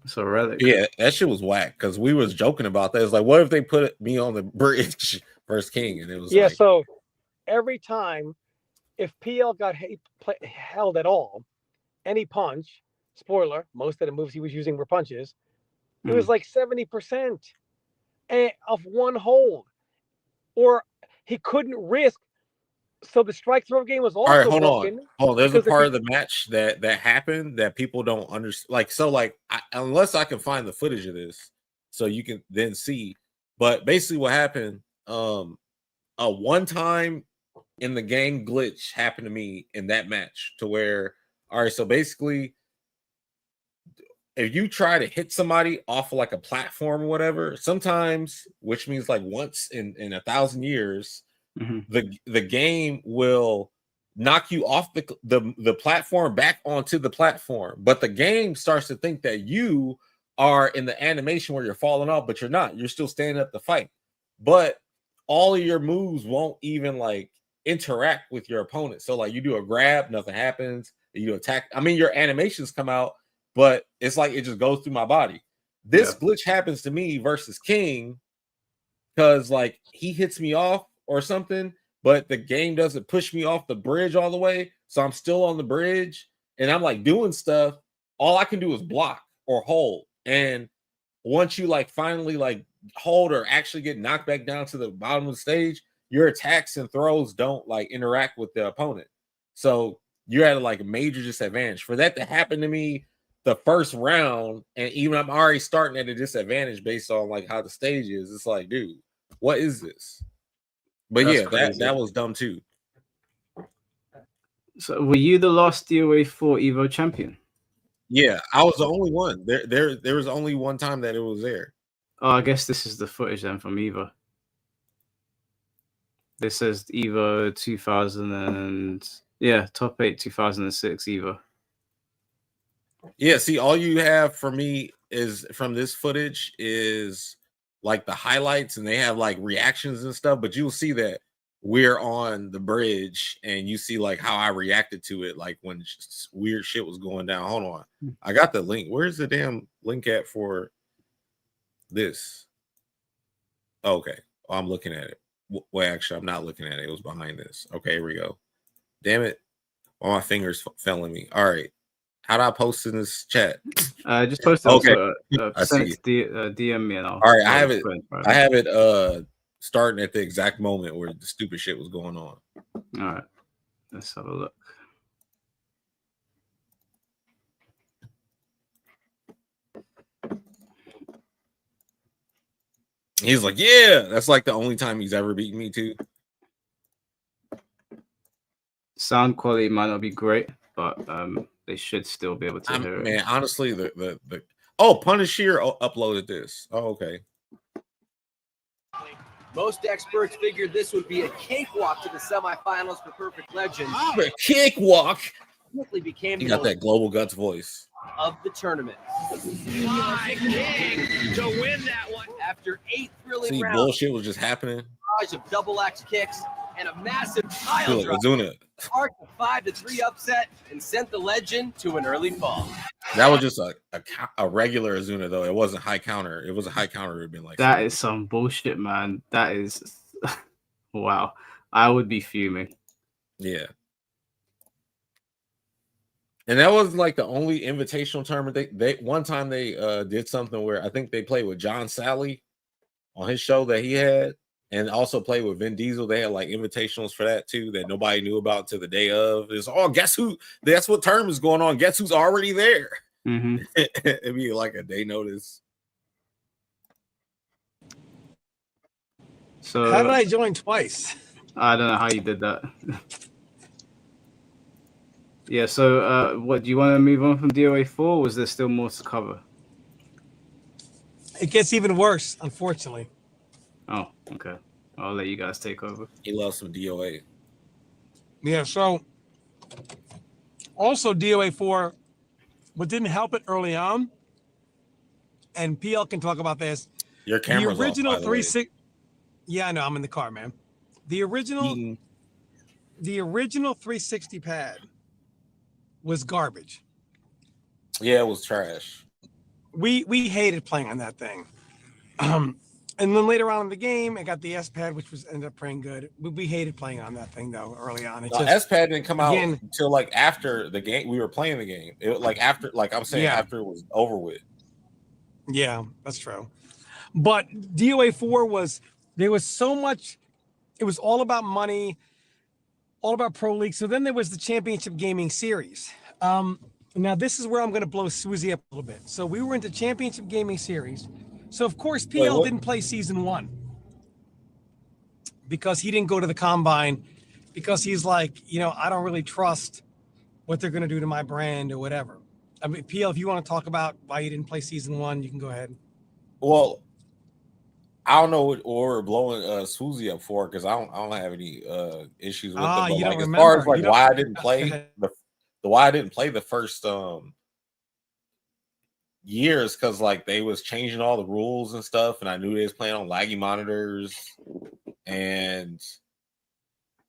It's a relic. Yeah, that shit was whack because we was joking about that. It's like, what if they put me on the bridge versus King? And it was like, so every time if PL got held at all, any punch, spoiler, most of the moves he was using were punches, it was like 70% of one hold. Or he couldn't risk. So the strike throw game was also all right, hold broken. on. Oh, there's a part of the match that happened that people don't understand. Like, so, like, unless I can find the footage of this, so you can then see. But basically, what happened? A one time in the game glitch happened to me in that match, to where, all right, so basically, if you try to hit somebody off of like a platform or whatever, sometimes, which means like once in 1,000 years, the game will knock you off the platform back onto the platform. But the game starts to think that you are in the animation where you're falling off, but you're not. You're still standing up to fight. But all of your moves won't even like interact with your opponent. So like you do a grab, nothing happens. You attack. I mean, your animations come out, but it's like it just goes through my body. This glitch happens to me versus King because like he hits me off or something, but the game doesn't push me off the bridge all the way. So I'm still on the bridge and I'm like doing stuff. All I can do is block or hold. And once you like finally like hold or actually get knocked back down to the bottom of the stage, your attacks and throws don't like interact with the opponent. So you're at like a major disadvantage. For that to happen to me the first round, and even I'm already starting at a disadvantage based on like how the stage is, it's like, dude, what is this? But that's crazy. that was dumb too. So were you the last DOA 4 Evo champion? Yeah, I was the only one. There was only one time that it was there. Oh, I guess this is the footage then from Evo. This says Evo 2000 and top 8 2006 Evo. Yeah, see, all you have for me is from this footage is like the highlights, and they have like reactions and stuff, but you'll see that we're on the bridge and you see like how I reacted to it, like when weird shit was going down. Hold on. I got the link. Where's the damn link at for this? Okay. Oh, I'm looking at it. Well, actually, I'm not looking at it. It was behind this. Okay, here we go. Damn it. All my fingers failing me. All right. How do I post in this chat? Just post it Okay. I sent it to DM me and I'll. All right, I have it. Right. I have it starting at the exact moment where the stupid shit was going on. All right. Let's have a look. He's like, yeah, that's like the only time he's ever beaten me too. Sound quality might not be great, but they should still be able to hear it. Man, honestly, the Punisher uploaded this. Oh, okay. Most experts figured this would be a cakewalk to the semifinals for Perfect Legends. A cakewalk. Quickly became he got that Global Guts voice of the tournament. My king to win that one. After 8 thrilling rounds, bullshit was just happening. Of double axe kicks and a massive pile drop. Sparked a 5-3 upset and sent the legend to an early fall. That was just a regular Azuna though. It wasn't high counter. It was a high counter. It would been like that is some bullshit, man. That is wow. I would be fuming. Yeah. And that was like the only invitational tournament. They one time they did something where I think they played with John Sally on his show that he had, and also played with Vin Diesel. They had like invitationals for that too that nobody knew about to the day of. It's guess who? That's what term is going on. Guess who's already there? Mm-hmm. It'd be like a day notice. So how did I join twice? I don't know how you did that. Yeah, so what do you want to move on from DOA 4? Or was there still more to cover? It gets even worse, unfortunately. Oh, okay. I'll let you guys take over. He loves some DOA. Yeah, so also DOA 4, what didn't help it early on, and PL can talk about this. Your camera's the original off, by the 360. Yeah, I know, I'm in the car, man. The original 360 pad was garbage. Yeah, it was trash. We hated playing on that thing. And then later on in the game, I got the S pad, which ended up playing good. We hated playing on that thing though early on. S pad didn't come out until like after the game. We were playing the game. It like after, like I'm saying, after it was over with. Yeah, that's true. But DOA 4 there was so much. It was all about money, all about Pro League. So then there was the Championship Gaming Series. Now this is where I'm going to blow Susie up a little bit. So we were into Championship Gaming Series. So of course PL didn't play season 1 because he didn't go to the combine, because he's like, I don't really trust what they're going to do to my brand or whatever. I mean, PL, if you want to talk about why you didn't play season 1, you can go ahead. Well, I don't know what we're blowing Susie up for, because I don't have any issues with it. But like, as far as like why I didn't play why I didn't play the first years, because like they was changing all the rules and stuff, and I knew they was playing on laggy monitors, and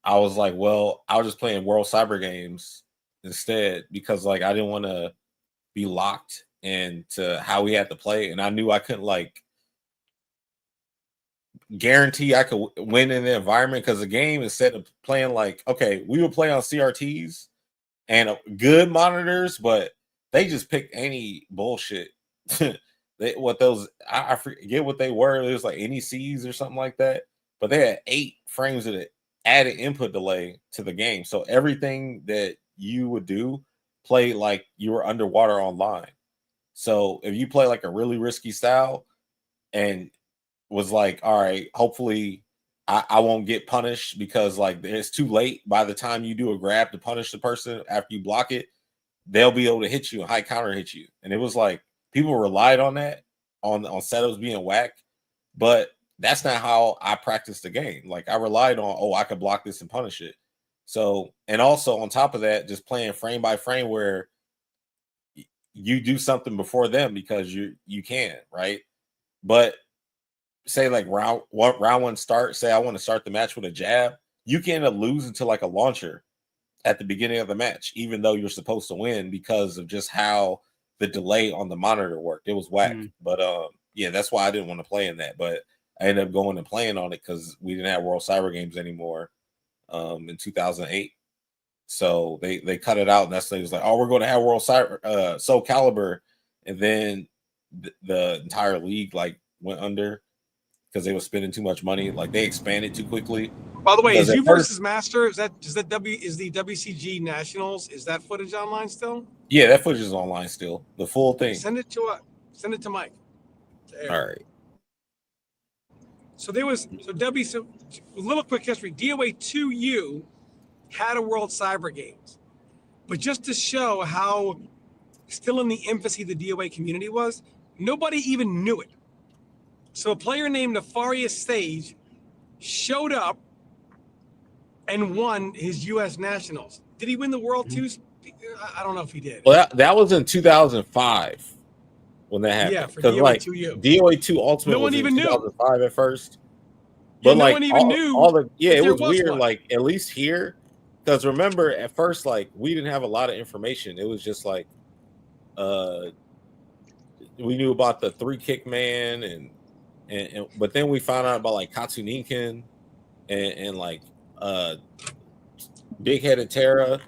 I was like, well, I was just playing World Cyber Games instead, because like I didn't want to be locked into how we had to play, and I knew I couldn't like guarantee I could win in the environment, because the game, instead of playing like, okay, we would play on CRTs and good monitors, but they just picked any bullshit. I forget what they were. It was like NECs or something like that. But they had 8 frames of the added input delay to the game. So everything that you would do, play like you were underwater online. So if you play like a really risky style and was like, all right, hopefully I won't get punished because like it's too late. By the time you do a grab to punish the person after you block it, they'll be able to hit you and high counter hit you. And it was like people relied on that on setups being whack, but that's not how I practiced the game. Like I relied on, I could block this and punish it. So, and also on top of that, just playing frame by frame where you do something before them because you can, right? But say like round one start, say I want to start the match with a jab, you can end up losing to like a launcher at the beginning of the match, even though you're supposed to win because of just how the delay on the monitor worked. It was whack. But yeah, that's why I didn't want to play in that. But I ended up going and playing on it because we didn't have World Cyber Games anymore in 2008. So they cut it out, and that's when it was like, oh, we're going to have World Cyber Soul Calibur, and then the entire league like went under because they were spending too much money. Like they expanded too quickly. By the way, is you versus Master? Is the WCG Nationals? Is that footage online still? Yeah, that footage is online still. The full thing. Send it to Mike. All right. So there was so a little quick history. DOA 2U had a World Cyber Games, but just to show how still in the infancy the DOA community was, nobody even knew it. So a player named Nefarious Sage showed up and won his U.S. Nationals. Did he win the World 2? I don't know if he did. Well, that was in 2005 when that happened. Yeah, for DOA 2U. DOA 2 Ultimate no one was even in 2005 at first. But yeah, no like one even knew. It was weird. One. Like at least here, because remember at first, like we didn't have a lot of information. It was just like, we knew about the 3-kick man and but then we found out about like Katsuninken and like Big Headed Terra.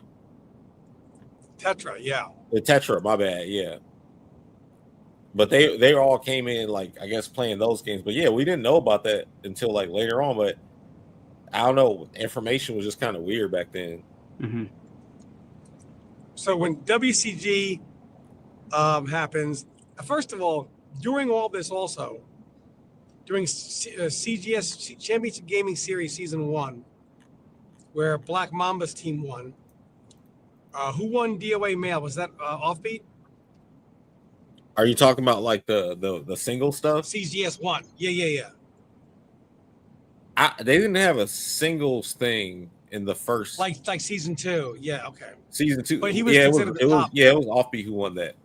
Tetra, yeah. The Tetra, my bad, yeah. But they all came in like I guess playing those games. But yeah, we didn't know about that until like later on. But I don't know, information was just kind of weird back then. Mm-hmm. So when WCG happens, first of all, during all this also, during CGS Championship Gaming Series Season 1, where Black Mamba's team won, who won DOA Male? Was that Offbeat? Are you talking about like the single stuff? CGS 1. Yeah. They didn't have a singles thing in the first. Like Season 2. Yeah, okay. Season 2. But he was considered the top. It was Offbeat who won that.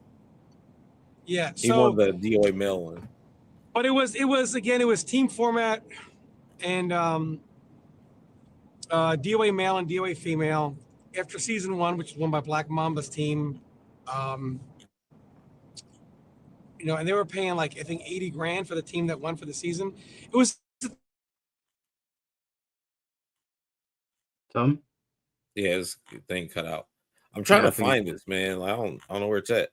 Yeah. He won the DOA Male one. But it was team format and DOA Male and DOA Female. After Season 1, which was won by Black Mamba's team, and they were paying like I think $80,000 for the team that won for the season. It was Tom. Yeah, this thing cut out. I'm trying to find this, man. Like, I don't know where it's at.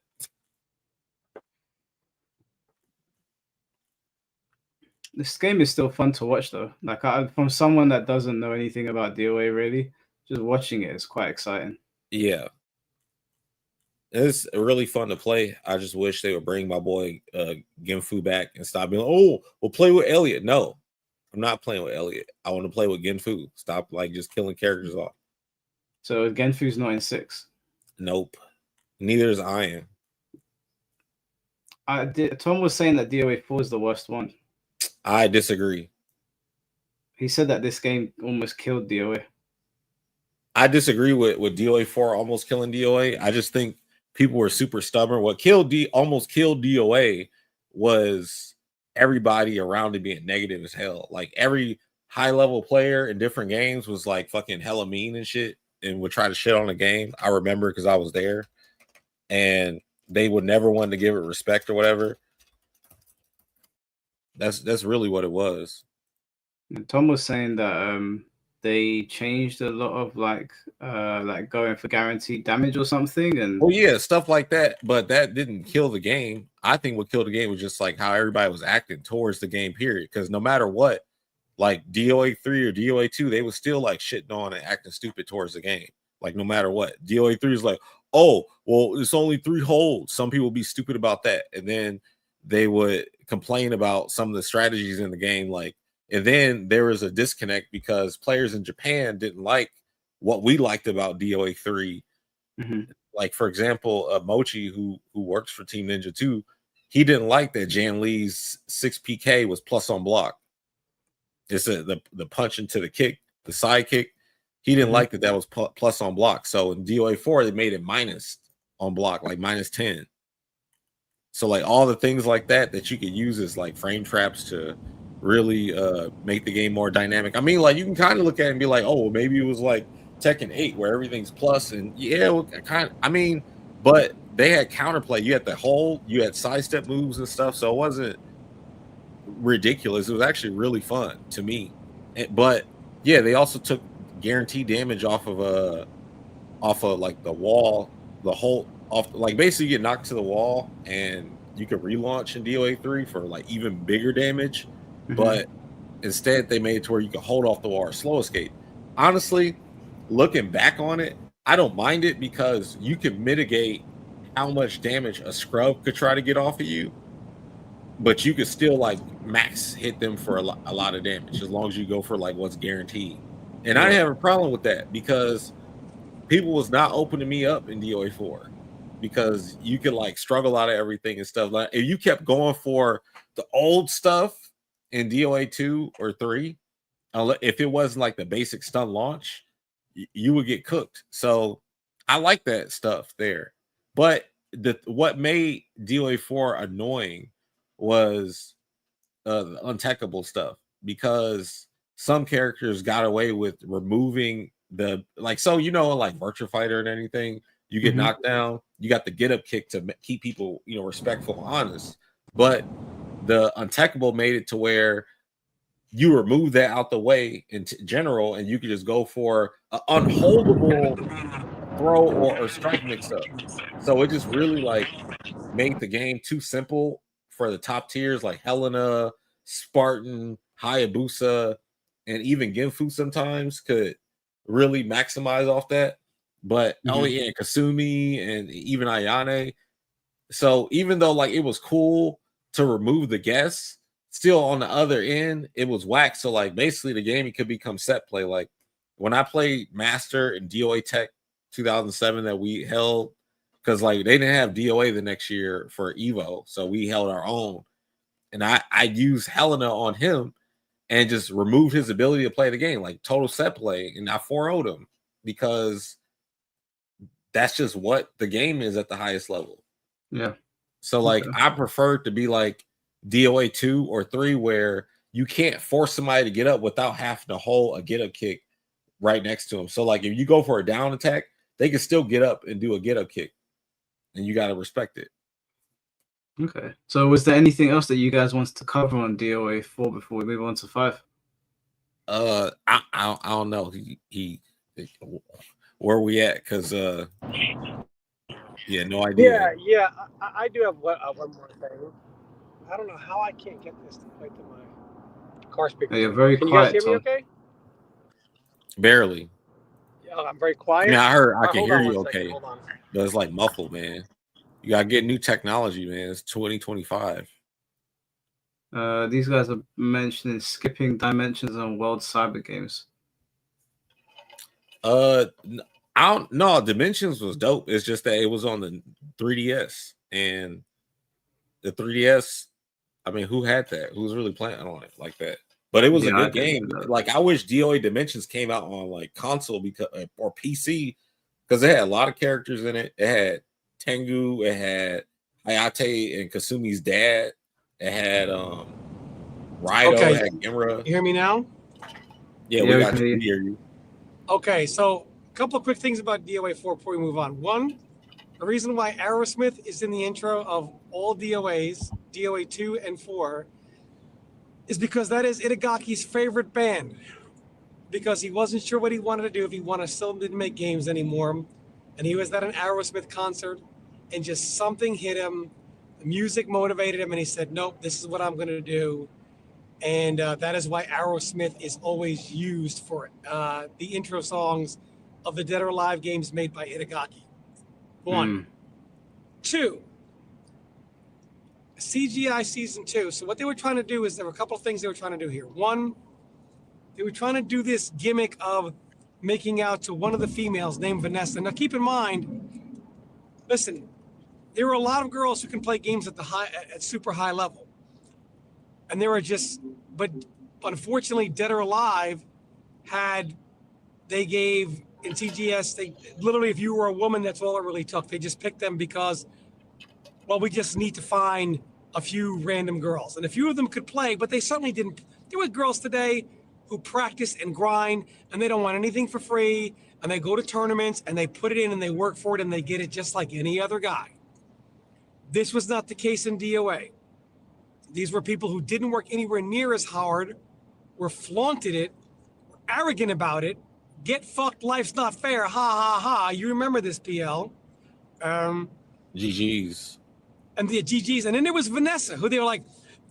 This game is still fun to watch, though. Like, from someone that doesn't know anything about DOA, really, just watching it is quite exciting. Yeah. It's really fun to play. I just wish they would bring my boy Genfu back and stop being like, oh, we'll play with Elliot. No, I'm not playing with Elliot. I want to play with Genfu. Stop like just killing characters off. So Genfu's not in 6? Nope. Neither is Iron. Tom was saying that DOA 4 is the worst one. I disagree. He said that this game almost killed DOA. I disagree with DOA 4 almost killing DOA. I just think people were super stubborn. What almost killed DOA was everybody around it being negative as hell. Like every high level player in different games was like fucking hella mean and shit and would try to shit on the game. I remember because I was there and they would never want to give it respect or whatever. That's really what it was. And Tom was saying that they changed a lot of like going for guaranteed damage or something, and yeah, stuff like that. But that didn't kill the game. I think what killed the game was just like how everybody was acting towards the game, period. Because no matter what, like DOA 3 or DOA 2, they was still like shitting on and acting stupid towards the game. Like no matter what, DOA 3 is like, oh, well, it's only 3 holds. Some people be stupid about that, and then they would complain about some of the strategies in the game, like And then there was a disconnect because players in Japan didn't like what we liked about DOA 3. Like, for example, Mochi, who works for Team Ninja 2, he didn't like that Jan Lee's 6PK was plus on block. It's the punch into the kick, the side kick. He didn't like that was plus on block. So in DOA 4, they made it minus on block, like minus 10. So like all the things like that you could use as like frame traps to really make the game more dynamic. I mean, like you can kind of look at it and be like, oh, well, maybe it was like Tekken 8 where everything's plus, and yeah, kind of. I mean, but they had counterplay. You had the hold, you had sidestep moves and stuff, so it wasn't ridiculous. It was actually really fun to me. But yeah, they also took guaranteed damage off of like the wall, the whole off, like basically you get knocked to the wall and you could relaunch in DOA 3 for like even bigger damage. But instead they made it to where you could hold off the wall or slow escape. Honestly, looking back on it, I don't mind it because you can mitigate how much damage a scrub could try to get off of you, but you could still like max hit them for a lot of damage as long as you go for like what's guaranteed. And I didn't have a problem with that because people was not opening me up in DOA 4 because you could like struggle out of everything and stuff. Like if you kept going for the old stuff in DOA 2 or 3, if it wasn't like the basic stun launch, you would get cooked. So I like that stuff there. But what made DOA 4 annoying was the untechable stuff, because some characters got away with removing the like, so you know, like Virtua Fighter and anything, you get knocked down, you got the get up kick to keep people, you know, respectful and honest. But the untechable made it to where you remove that out the way in general, and you could just go for an unholdable throw or strike mix up. So it just really like made the game too simple for the top tiers like Helena, Spartan, Hayabusa, and even Genfu sometimes could really maximize off that. But and Kasumi and even Ayane. So even though like it was cool to remove the guess, still on the other end, it was whack. So like basically the game, it could become set play. Like when I played Master and DOA Tech 2007 that we held, because like they didn't have DOA the next year for EVO, so we held our own. And I used Helena on him and just removed his ability to play the game, like total set play, and I 4-0'd him because that's just what the game is at the highest level. Yeah. So like I prefer it to be like DOA 2 or 3 where you can't force somebody to get up without having to hold a get up kick right next to him. So like if you go for a down attack, they can still get up and do a get up kick, and you got to respect it. Okay. So was there anything else that you guys wanted to cover on DOA 4 before we move on to 5? I don't know. He where we at? Because yeah, no idea. Yeah. I do have one more thing. I don't know how I can't get this to play to my car speaker. Hey, you're very Can quiet, you guys hear me Tom. okay? Barely. Yeah, I'm very quiet. I mean, I can Hold hear on you one okay, second. Hold on. but it's like muffled, man. You gotta get new technology, man. It's 2025. These guys are mentioning skipping Dimensions on World Cyber Games. I don't know. Dimensions was dope. It's just that it was on the 3DS, and the 3DS. I mean, who had that? Who was really playing on it like that? But it was a good game. Like I wish DOA Dimensions came out on like console or PC, because it had a lot of characters in it. It had Tengu, it had Hayate and Kasumi's dad, it had Raido, it had Gemra. You hear me now? Yeah, we got you. Hear you. Okay, so a couple of quick things about DOA 4 before we move on. One, the reason why Aerosmith is in the intro of all DOAs, DOA 2 and 4, is because that is Itagaki's favorite band. Because he wasn't sure what he wanted to do, if he wanted to still didn't make games anymore. And he was at an Aerosmith concert, and just something hit him. The music motivated him, and he said, nope, this is what I'm going to do. And that is why Aerosmith is always used for the intro songs of the Dead or Alive games made by Itagaki. One. Two, CGI season 2. So what they were trying to do is there were a couple of things they were trying to do here. One, they were trying to do this gimmick of making out to one of the females named Vanessa. Now keep in mind, listen, there are a lot of girls who can play games at super high level. And there are but unfortunately, Dead or Alive they gave in TGS, literally, if you were a woman, that's all it really took. They just picked them because, well, we just need to find a few random girls. And a few of them could play, but they certainly didn't. There were girls today who practice and grind, and they don't want anything for free, and they go to tournaments, and they put it in, and they work for it, and they get it just like any other guy. This was not the case in DOA. These were people who didn't work anywhere near as hard, were flaunted it, were arrogant about it, get fucked, life's not fair, ha, ha, ha. You remember this, PL. GG's. And the GG's. And then there was Vanessa, who they were like,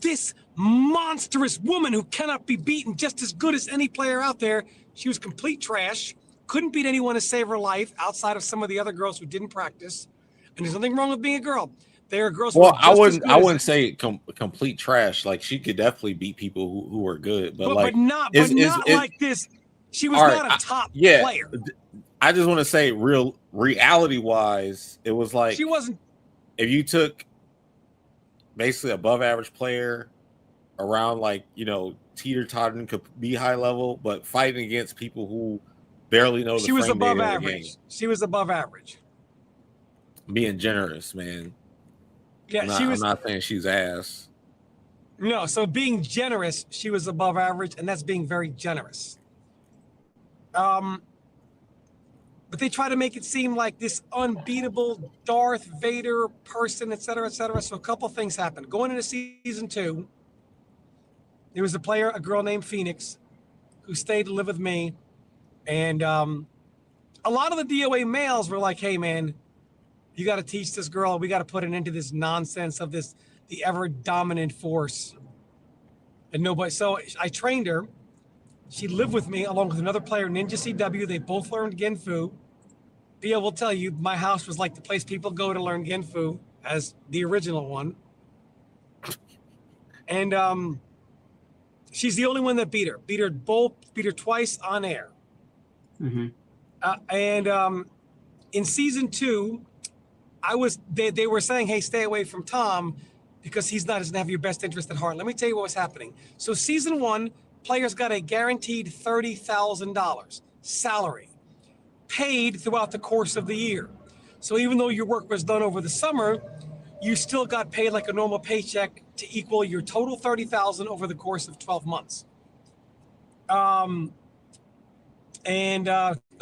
this monstrous woman who cannot be beaten, just as good as any player out there. She was complete trash, couldn't beat anyone to save her life outside of some of the other girls who didn't practice. And there's nothing wrong with being a girl. There are girls. Well, I wouldn't say complete trash. Like, she could definitely beat people who are good, but not like this. She was not a top player. I just want to say, reality wise, it was like she wasn't. If you took basically above average player around, like, teeter-tottering, could be high level, but fighting against people who barely know the she was above average. She was above average. Being generous, man. Yeah, I'm not saying she's ass. No, so being generous, she was above average, and that's being very generous. But they try to make it seem like this unbeatable Darth Vader person, et cetera, et cetera. So a couple things happened. Going into season 2, there was a girl named Phoenix, who stayed to live with me. And a lot of the DOA males were like, hey, man, you got to teach this girl. We got to put an end to this nonsense of the ever dominant force. And nobody. So I trained her. She lived with me along with another player, Ninja CW. They both learned Genfu. Bia will tell you, my house was like the place people go to learn Genfu, as the original one. And she's the only one that beat her. Beat her twice on air. Mm-hmm. And in season 2, they were saying, hey, stay away from Tom because he doesn't have your best interest at heart. Let me tell you what was happening. So season 1, players got a guaranteed $30,000 salary paid throughout the course of the year. So even though your work was done over the summer, you still got paid like a normal paycheck to equal your total $30,000 over the course of 12 months. Of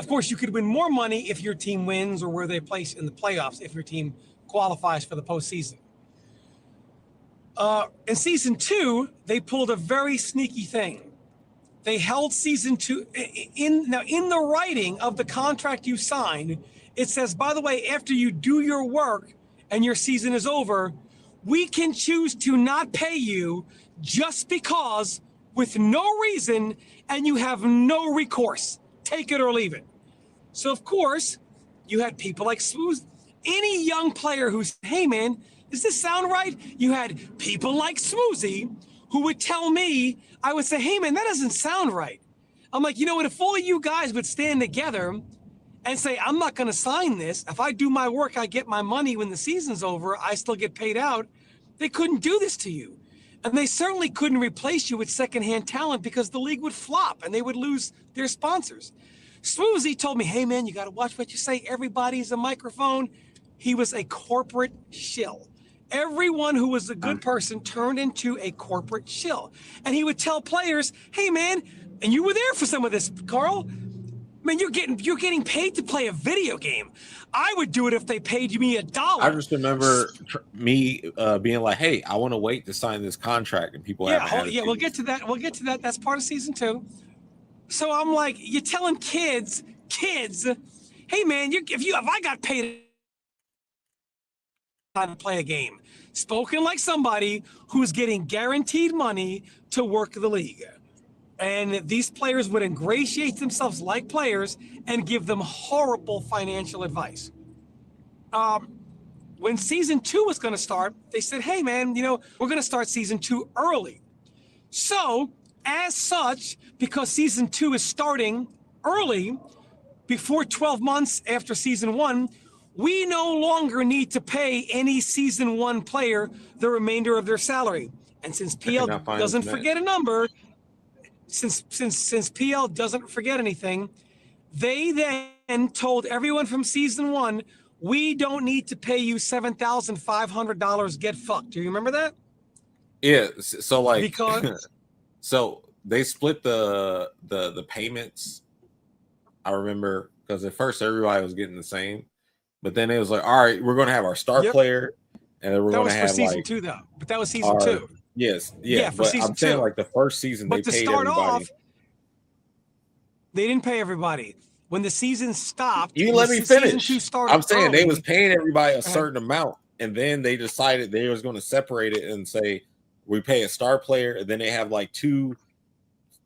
course, you could win more money if your team wins or where they place in the playoffs, if your team qualifies for the postseason. In season 2, they pulled a very sneaky thing. They held season 2 in the writing of the contract you signed. It says, by the way, after you do your work and your season is over, we can choose to not pay you just because, with no reason, and you have no recourse. Take it or leave it. So, of course, you had people like Smooth. Any young player who's, hey, man, does this sound right? You had people like Smoozy who would tell me, I would say, hey, man, that doesn't sound right. I'm like, you know what? If all of you guys would stand together and say, I'm not going to sign this. If I do my work, I get my money when the season's over. I still get paid out. They couldn't do this to you. And they certainly couldn't replace you with secondhand talent because the league would flop and they would lose their sponsors. Swoozy told me, hey, man, you got to watch what you say. Everybody's a microphone. He was a corporate shill. Everyone who was a good person turned into a corporate shill. And he would tell players, hey, man, and you were there for some of this, Carl. Man, you're getting paid to play a video game. I would do it if they paid me $1. I just remember me being like, hey, I want to wait to sign this contract. And people we'll get to that. We'll get to that. That's part of season 2. So I'm like, you're telling kids, hey, man, if I got paid to play a game, spoken like somebody who's getting guaranteed money to work the league. And these players would ingratiate themselves like players and give them horrible financial advice. when season 2 was going to start, they said, hey, man, we're going to start season 2 early. So, as such, because season 2 is starting early, before 12 months after season 1, we no longer need to pay any season 1 player the remainder of their salary. And since PL doesn't forget a number, since PL doesn't forget anything, they then told everyone from season 1, we don't need to pay you $7,500. Get fucked. Do you remember that? Yeah. So like, because so they split the payments. I remember because at first everybody was getting the same, but then it was like, all right, we're going to have our star player, and then we're going to have season like 2 though. But that was season 2. Yes, yeah. But I'm saying like the first season they paid everybody. They didn't pay everybody. When the season stopped, you let me finish. I'm saying early. They was paying everybody a certain amount, and then they decided they was going to separate it and say we pay a star player, and then they have like 2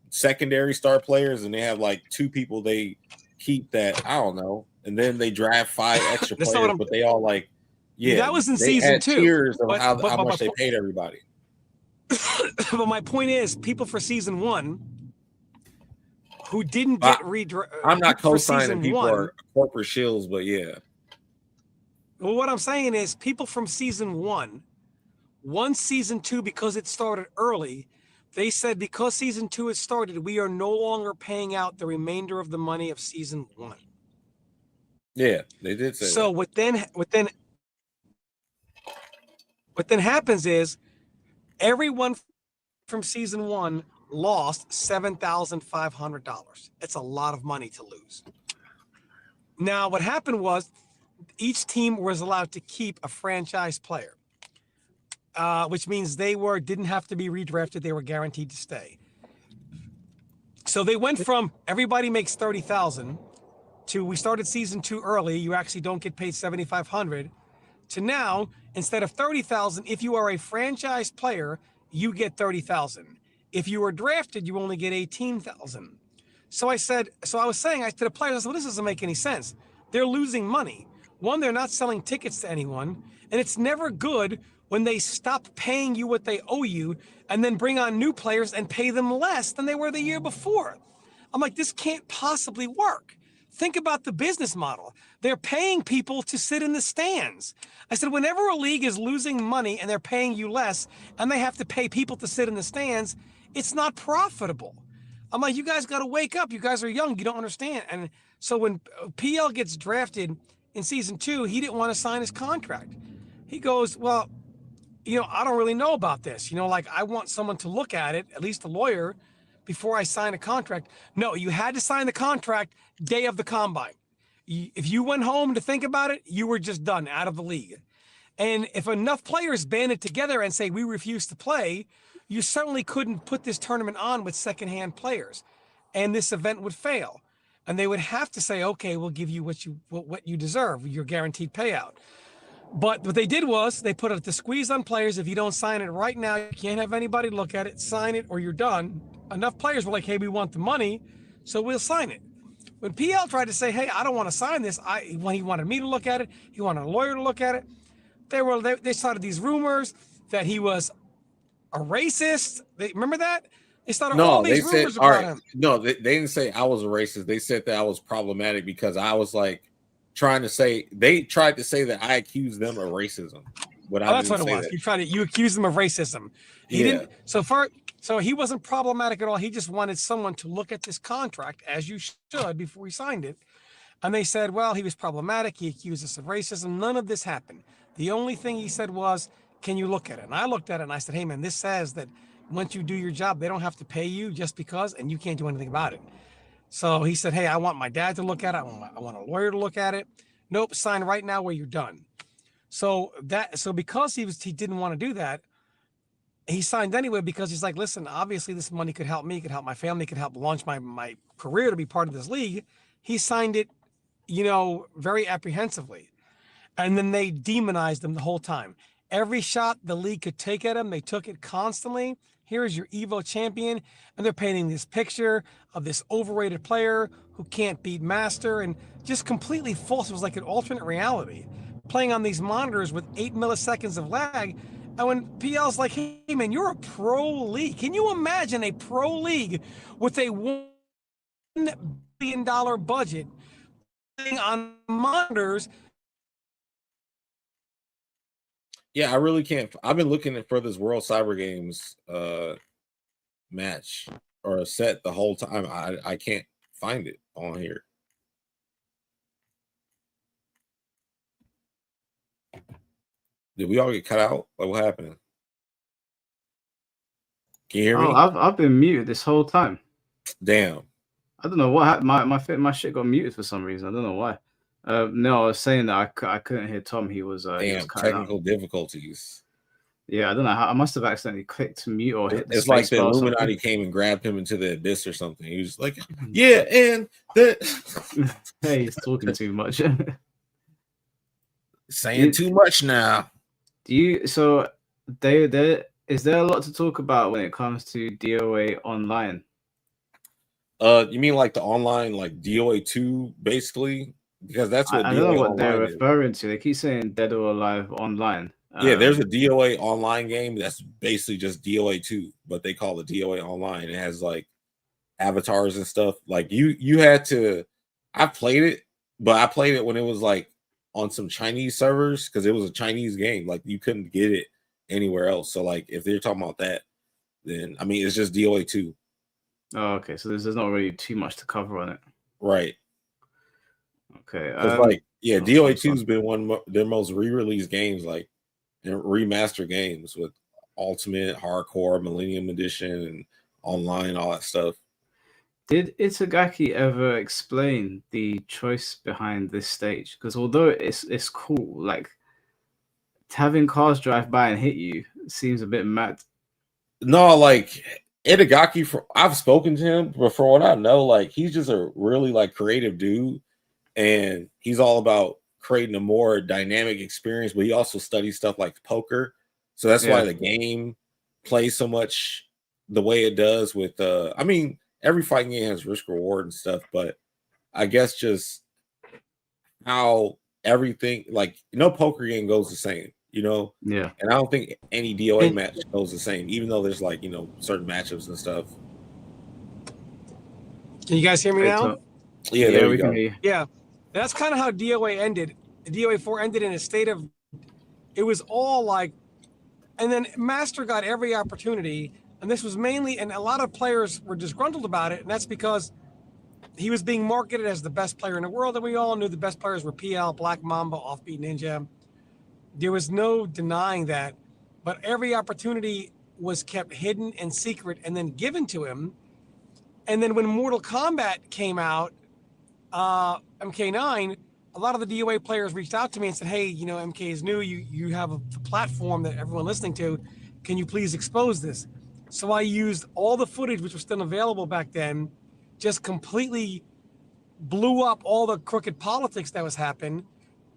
secondary star players, and they have like 2 people they keep that I don't know, and then they draft 5 extra players, but they all like that was in season 2. Tiers of how much they paid everybody. But my point is, people for season 1 who didn't get I'm not co-signing people are corporate shills, but yeah. Well, what I'm saying is people from season 1, once season 2, because it started early, they said because season 2 has started, we are no longer paying out the remainder of the money of season 1. Yeah, they did say so that. What then happens is everyone from season 1 lost $7,500. It's a lot of money to lose. Now, what happened was each team was allowed to keep a franchise player, which means they didn't have to be redrafted. They were guaranteed to stay. So they went from everybody makes $30,000 to we started season 2 early. You actually don't get paid $7,500 to now, instead of $30,000, if you are a franchise player, you get $30,000. If you were drafted, you only get $18,000. So I was saying to the players, I said, well, this doesn't make any sense. They're losing money. One, they're not selling tickets to anyone. And it's never good when they stop paying you what they owe you and then bring on new players and pay them less than they were the year before. I'm like, this can't possibly work. Think about the business model. They're paying people to sit in the stands. I said, whenever a league is losing money and they're paying you less and they have to pay people to sit in the stands, it's not profitable. I'm like, you guys got to wake up. You guys are young. You don't understand. And so when PL gets drafted in season 2, he didn't want to sign his contract. He goes, well, I don't really know about this. Like I want someone to look at it, at least a lawyer, before I sign a contract. No, you had to sign the contract day of the combine. If you went home to think about it, you were just done, out of the league. And if enough players banded together and say, we refuse to play, you certainly couldn't put this tournament on with secondhand players, and this event would fail. And they would have to say, okay, we'll give you what you deserve, your guaranteed payout. But what they did was they put the squeeze on players. If you don't sign it right now, you can't have anybody look at it, sign it, or you're done. Enough players were like, hey, we want the money, so we'll sign it. When PL tried to say, hey, I don't want to sign this, when he wanted me to look at it, he wanted a lawyer to look at it. They started these rumors that he was a racist. Remember that? They started all these rumors about him. No, they didn't say I was a racist. They said that I was problematic because I was like they tried to say that I accused them of racism. But that's what it was. You accused them of racism. He didn't. So he wasn't problematic at all. He just wanted someone to look at this contract, as you should, before he signed it. And they said, well, he was problematic. He accused us of racism. None of this happened. The only thing he said was, can you look at it? And I looked at it and I said, hey, man, this says that once you do your job, they don't have to pay you just because, and you can't do anything about it. So he said, hey, I want my dad to look at it. I want a lawyer to look at it. Nope, sign right now where you're done. So because he didn't want to do that, he signed anyway because he's like, listen, obviously this money could help me, could help my family, could help launch my career to be part of this league. He signed it, very apprehensively. And then they demonized him the whole time. Every shot the league could take at him, they took it constantly. Here is your EVO champion. And they're painting this picture of this overrated player who can't beat Master, and just completely false. It was like an alternate reality. playing on these monitors with 8 milliseconds of lag. And when PL's like, hey, man, you're a pro league. Can you imagine a pro league with a $1 billion budget playing on monitors? Yeah, I really can't. I've been looking for this World Cyber Games match or a set the whole time. I can't find it on here. Did we all get cut out? Like, what happened? Can you hear me? I've been muted this whole time. Damn. I don't know what happened. My shit got muted for some reason. I don't know why. No, I was saying that I couldn't hear Tom. He was technical difficulties. Yeah, I don't know how. I must have accidentally clicked mute or hit. It's like the Illuminati came and grabbed him into the abyss or something. He was like, "Yeah, and the hey, he's talking too much, saying too much now." So is there a lot to talk about when it comes to DOA online? You mean like the online, like DOA 2, basically? Because that's what I don't know what they're referring to. They keep saying Dead or Alive online. Yeah, there's a DOA online game that's basically just DOA 2, but they call it DOA online. It has like avatars and stuff. Like you had to. I played it, but I played it when it was like on some Chinese servers because it was a Chinese game. Like you couldn't get it anywhere else. So like if they're talking about that, then I mean it's just DOA 2. Oh, okay. So there's not really too much to cover on it, right? Okay. Like DOA 2 has been one of their most re-released games, like remaster games with Ultimate, Hardcore, Millennium Edition, and online, all that stuff. Did Itagaki ever explain the choice behind this stage? Because although it's cool, like having cars drive by and hit you seems a bit mad. No, like Itagaki, I've spoken to him, but for what I know, like he's just a really like creative dude, and he's all about creating a more dynamic experience. But he also studies stuff like poker, so that's why the game plays so much the way it does. With I mean, every fighting game has risk reward and stuff, but I guess just how everything, like no poker game goes the same. And I don't think any DOA match goes the same, even though there's like certain matchups and stuff. Can you guys hear me now? Yeah, there we go. Yeah, that's kind of how DOA ended. DOA 4 ended in a state of, it was all like, and then Master got every opportunity, and this was mainly, and a lot of players were disgruntled about it, and that's because he was being marketed as the best player in the world, and we all knew the best players were PL, Black Mamba, Offbeat Ninja. There was no denying that, but every opportunity was kept hidden and secret and then given to him. And then when Mortal Kombat came out, MK9, a lot of the DOA players reached out to me and said, hey, MK is new. You have a platform that everyone listening to. Can you please expose this? So I used all the footage, which was still available back then, just completely blew up all the crooked politics that was happening.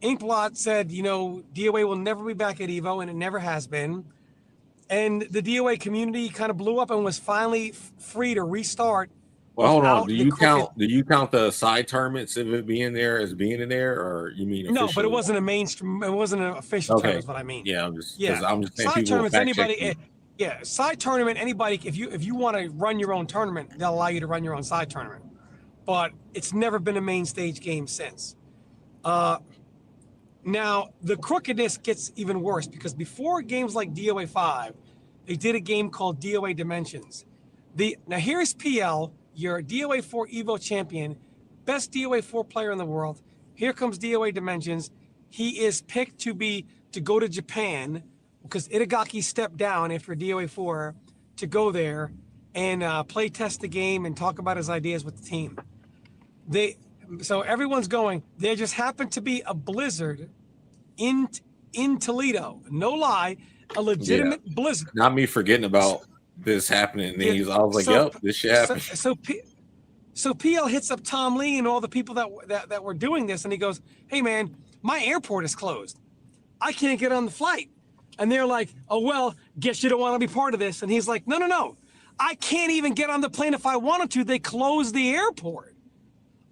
Inkblot said, DOA will never be back at EVO, and it never has been. And the DOA community kind of blew up and was finally free to restart. Well, hold on. Do you count the side tournaments of it being there as being in there, or you mean officially? No? But it wasn't a mainstream. It wasn't an official tournament. Is what I mean. Yeah, I'm just saying side tournaments. Anybody. Yeah, side tournament. Anybody. If you want to run your own tournament, they'll allow you to run your own side tournament. But it's never been a main stage game since. Now, the crookedness gets even worse because before games like DOA 5, they did a game called DOA Dimensions. Now, here's PL, your DOA 4 EVO champion, best DOA 4 player in the world. Here comes DOA Dimensions. He is picked to go to Japan because Itagaki stepped down after DOA 4 to go there and play test the game and talk about his ideas with the team. So everyone's going, there just happened to be a blizzard in Toledo. No lie, a legitimate blizzard. Not me forgetting about this happening. And I was like, yep, this shit happened. So PL hits up Tom Lee and all the people that were doing this, and he goes, hey, man, my airport is closed. I can't get on the flight. And they're like, oh, well, guess you don't want to be part of this. And he's like, no. I can't even get on the plane if I wanted to. They closed the airport.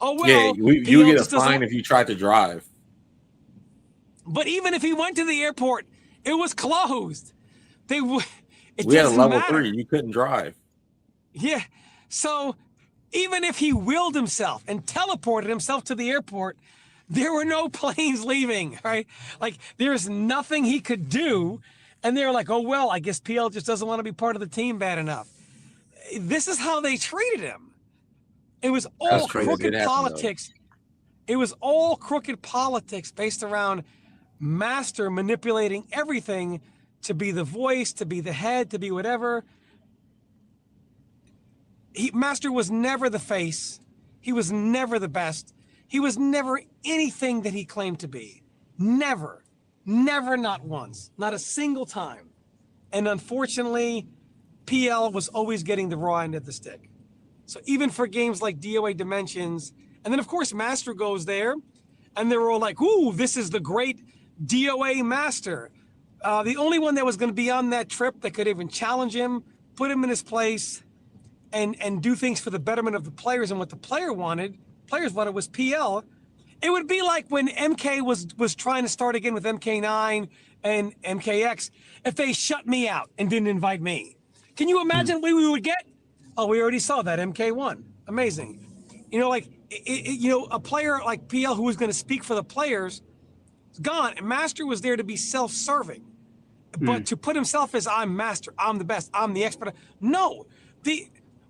Oh, well. Yeah, you get a fine if you try to drive. But even if he went to the airport, it was closed. We had a level 3. You couldn't drive. Yeah. So even if he willed himself and teleported himself to the airport, there were no planes leaving, right? Like there's nothing he could do. And they're like, oh, well, I guess PL just doesn't want to be part of the team bad enough. This is how they treated him. It was all crooked politics. It was all crooked politics based around Master manipulating everything to be the voice, to be the head, to be whatever. Master was never the face. He was never the best. He was never anything that he claimed to be. Never. Never, not once. Not a single time. And unfortunately, PL was always getting the raw end of the stick. So even for games like DOA Dimensions, and then of course Master goes there, and they're all like, ooh, this is the great DOA Master. The only one that was going to be on that trip that could even challenge him, put him in his place, and do things for the betterment of the players and what the players wanted was PL. It would be like when MK was trying to start again with MK9 and MKX, if they shut me out and didn't invite me. Can you imagine what we would get? Oh, we already saw that, MK1. Amazing. A player like PL who was going to speak for the players is gone. And Master was there to be self-serving. But to put himself as I'm Master, I'm the best, I'm the expert. No.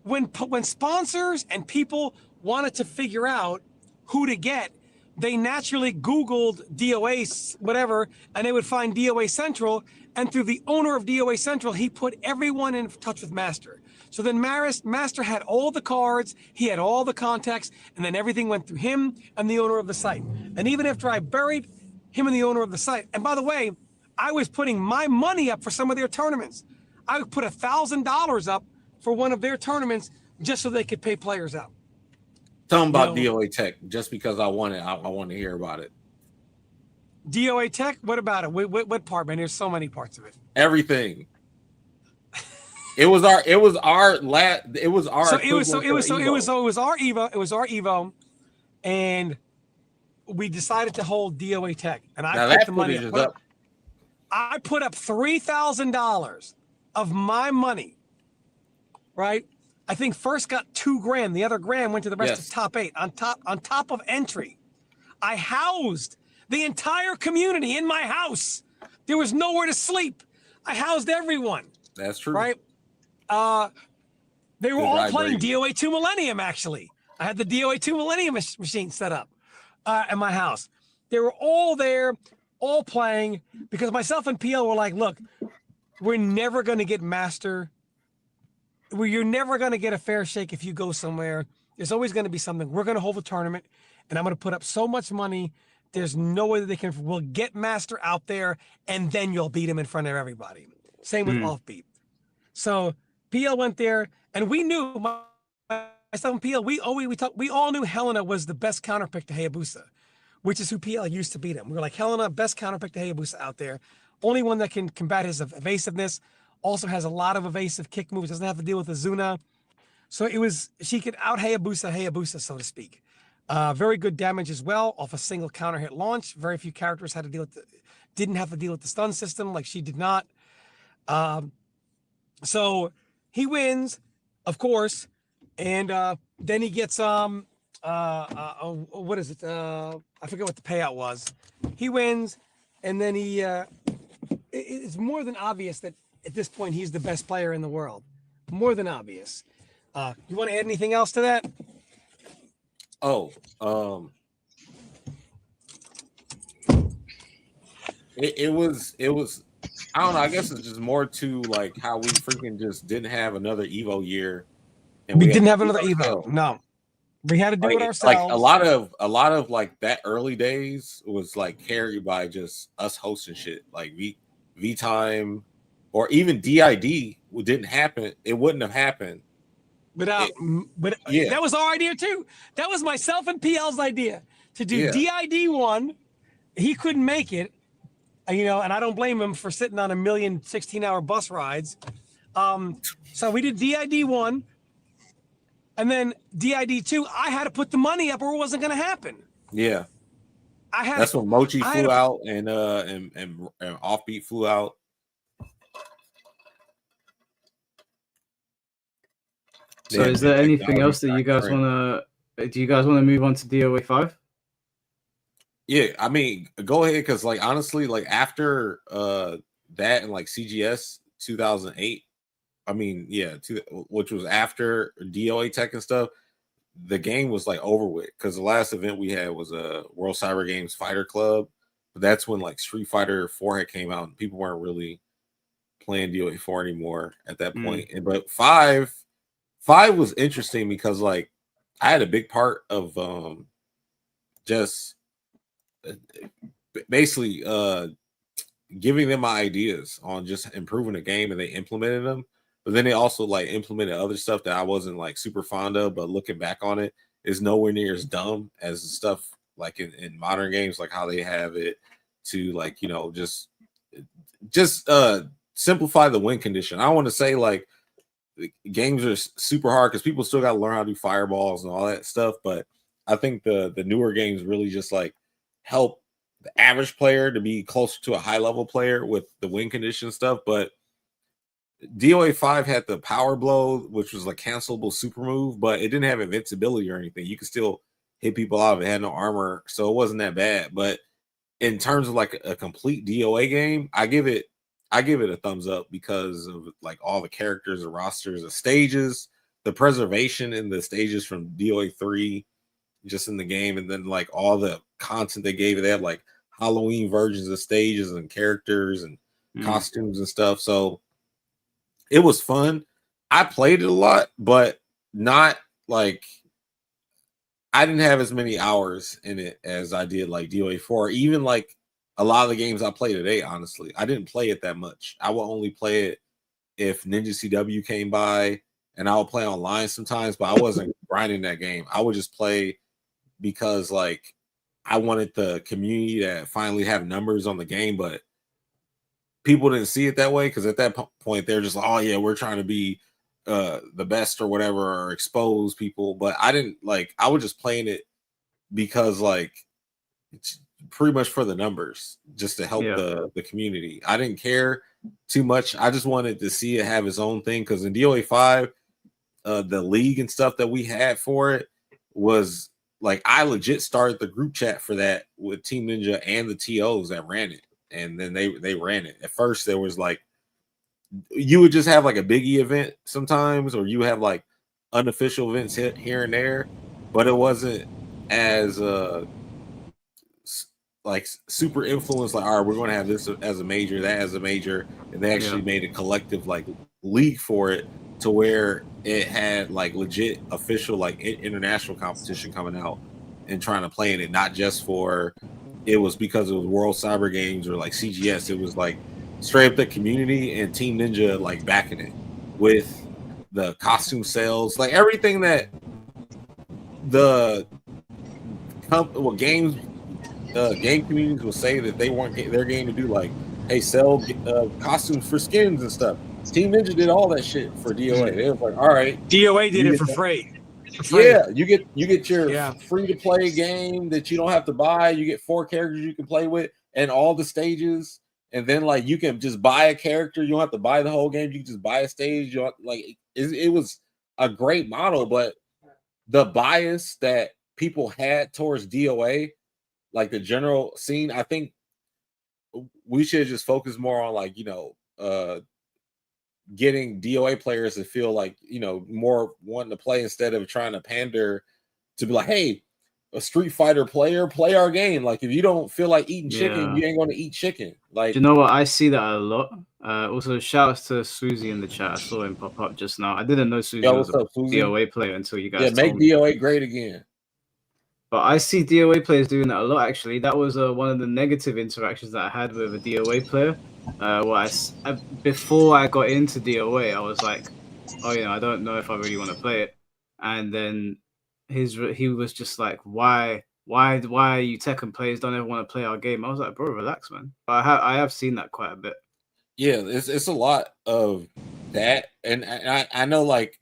When sponsors and people wanted to figure out who to get, they naturally Googled DOA, whatever, and they would find DOA Central. And through the owner of DOA Central, he put everyone in touch with Master. So then Master had all the cards, he had all the contacts, and then everything went through him and the owner of the site. And even after I buried him and the owner of the site, and by the way, I was putting my money up for some of their tournaments. I would put $1,000 up for one of their tournaments just so they could pay players out. Tell them about DOA Tech, just because I want to hear about it. DOA Tech? What about it? What part, man? There's so many parts of it. Everything. It was our Evo, and we decided to hold DOA Tech, and I put the money up. I put up $3,000 of my money, right? I think first got $2,000. The other grand went to the rest of top 8 on top of entry. I housed the entire community in my house. There was nowhere to sleep. I housed everyone. That's true. Right? They were all playing DOA 2 Millennium, actually. I had the DOA 2 Millennium machine set up at my house. They were all there, all playing, because myself and PL were like, look, we're never going to get Master. You're never going to get a fair shake if you go somewhere. There's always going to be something. We're going to hold a tournament, and I'm going to put up so much money. There's no way that we'll get Master out there, and then you'll beat him in front of everybody. Same with Offbeat. So PL went there, and we knew, myself and PL, we all knew Helena was the best counterpick to Hayabusa, which is who PL used to beat him. We were like, Helena, best counterpick to Hayabusa out there. Only one that can combat his evasiveness. Also has a lot of evasive kick moves. Doesn't have to deal with Azuna. So she could out Hayabusa, so to speak. Very good damage as well off a single counter hit launch. Very few characters didn't have to deal with the stun system like she did not. So he wins, of course, and then he gets what is it? I forget what the payout was. He wins, and then it's more than obvious that at this point he's the best player in the world. More than obvious. You want to add anything else to that? It was I don't know, I guess it's just more to like how we freaking just didn't have another Evo year. And we didn't have another Evo. No. We had to do it ourselves. Like a lot of like that early days was like carried by just us hosting shit. Like V Time or even DID didn't happen. It wouldn't have happened. But that was our idea too. That was myself and PL's idea to do DID 1. He couldn't make it, and I don't blame him for sitting on 1,000,000 16-hour bus rides. So we did DID 1, and then DID 2. I had to put the money up, or it wasn't going to happen. Yeah. That's when Mochi flew out and Offbeat flew out. So is there anything else that you guys want to? Do you guys want to move on to DOA 5? Yeah, I mean, go ahead, because like honestly, like after that and like CGS 2008, I mean, yeah, which was after DOA Tech and stuff, the game was like over with, because the last event we had was a World Cyber Games Fighter Club, but that's when like Street Fighter 4 had came out and people weren't really playing DOA 4 anymore at that point. But 5 was interesting because like I had a big part of just basically giving them my ideas on just improving the game, and they implemented them. But then they also like implemented other stuff that I wasn't like super fond of, but looking back on it, is nowhere near as dumb as the stuff like in modern games, like how they have it to like, you know, just simplify the win condition. I want to say like games are super hard because people still got to learn how to do fireballs and all that stuff. But I think the newer games really just like help the average player to be closer to a high level player with the win condition stuff. But DOA 5 had the power blow, which was a cancelable super move, but it didn't have invincibility or anything. You could still hit people out. It had no armor, so it wasn't that bad. But in terms of like a complete DOA game, I give it a thumbs up because of like all the characters, the rosters, the stages, the preservation in the stages from DOA 3 just in the game, and then like all the content they gave it. They had like Halloween versions of stages and characters and costumes and stuff. So it was fun. I played it a lot, but not like I didn't have as many hours in it as I did like DOA 4. Even like a lot of the games I play today, honestly, I didn't play it that much. I will only play it if Ninja CW came by, and I would play online sometimes, but I wasn't grinding that game. I would just play because like I wanted the community to finally have numbers on the game, but people didn't see it that way because at that point they're just like, oh yeah, we're trying to be the best or whatever, or expose people. But I didn't like, I was just playing it because like it's pretty much for the numbers, just to help the community. I didn't care too much. I just wanted to see it have its own thing, because in DOA 5 the league and stuff that we had for it was like, I legit started the group chat for that with Team Ninja and the TOs that ran it. And then they ran it. At first, there was like, you would just have like a biggie event sometimes, or you have like unofficial events here and there, but it wasn't as like super influenced. Like, all right, we're going to have this as a major, that as a major, and they actually made a collective like league for it, to where it had like legit official like international competition coming out and trying to play in it, not just for. It was because it was World Cyber Games or like CGS. It was like straight up the community and Team Ninja like backing it with the costume sales, like everything that the game communities will say that they want their game to do, like, hey, sell costumes for skins and stuff. Team Ninja did all that shit for DOA. They was like, all right, DOA did it for free. Yeah, you get your free to play game that you don't have to buy. You get 4 characters you can play with and all the stages, and then like you can just buy a character. You don't have to buy the whole game. You can just buy a stage. You like it was a great model, but the bias that people had towards DOA, like the general scene, I think we should just focus more on like, you know, getting DOA players to feel like, you know, more wanting to play, instead of trying to pander to be like, hey, a Street Fighter player, play our game. Like, if you don't feel like eating chicken, you ain't going to eat chicken. Like, do you know what? I see that a lot. Also, shout outs to Susie in the chat. I saw him pop up just now. I didn't know Susie was a DOA player until you guys make told me. DOA great again. But I see DOA players doing that a lot, actually. That was one of the negative interactions that I had with a DOA player. Before I got into DOA, I was like, oh, you know, I don't know if I really want to play it. And then he was just like, why are you Tekken players don't ever want to play our game? I was like, bro, relax, man. But I have seen that quite a bit. Yeah, it's a lot of that. And I know, like,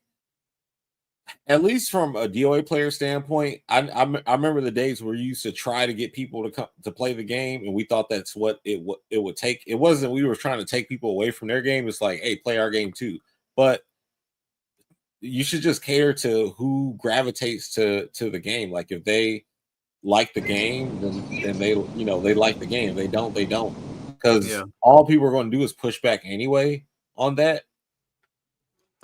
At least from a DOA player standpoint, I remember the days where you used to try to get people to come to play the game, and we thought that's what it would take. It wasn't we were trying to take people away from their game. It's like, hey, play our game too. But you should just cater to who gravitates to the game. Like if they like the game, then they they like the game. If they don't, they don't. Because all people are going to do is push back anyway on that.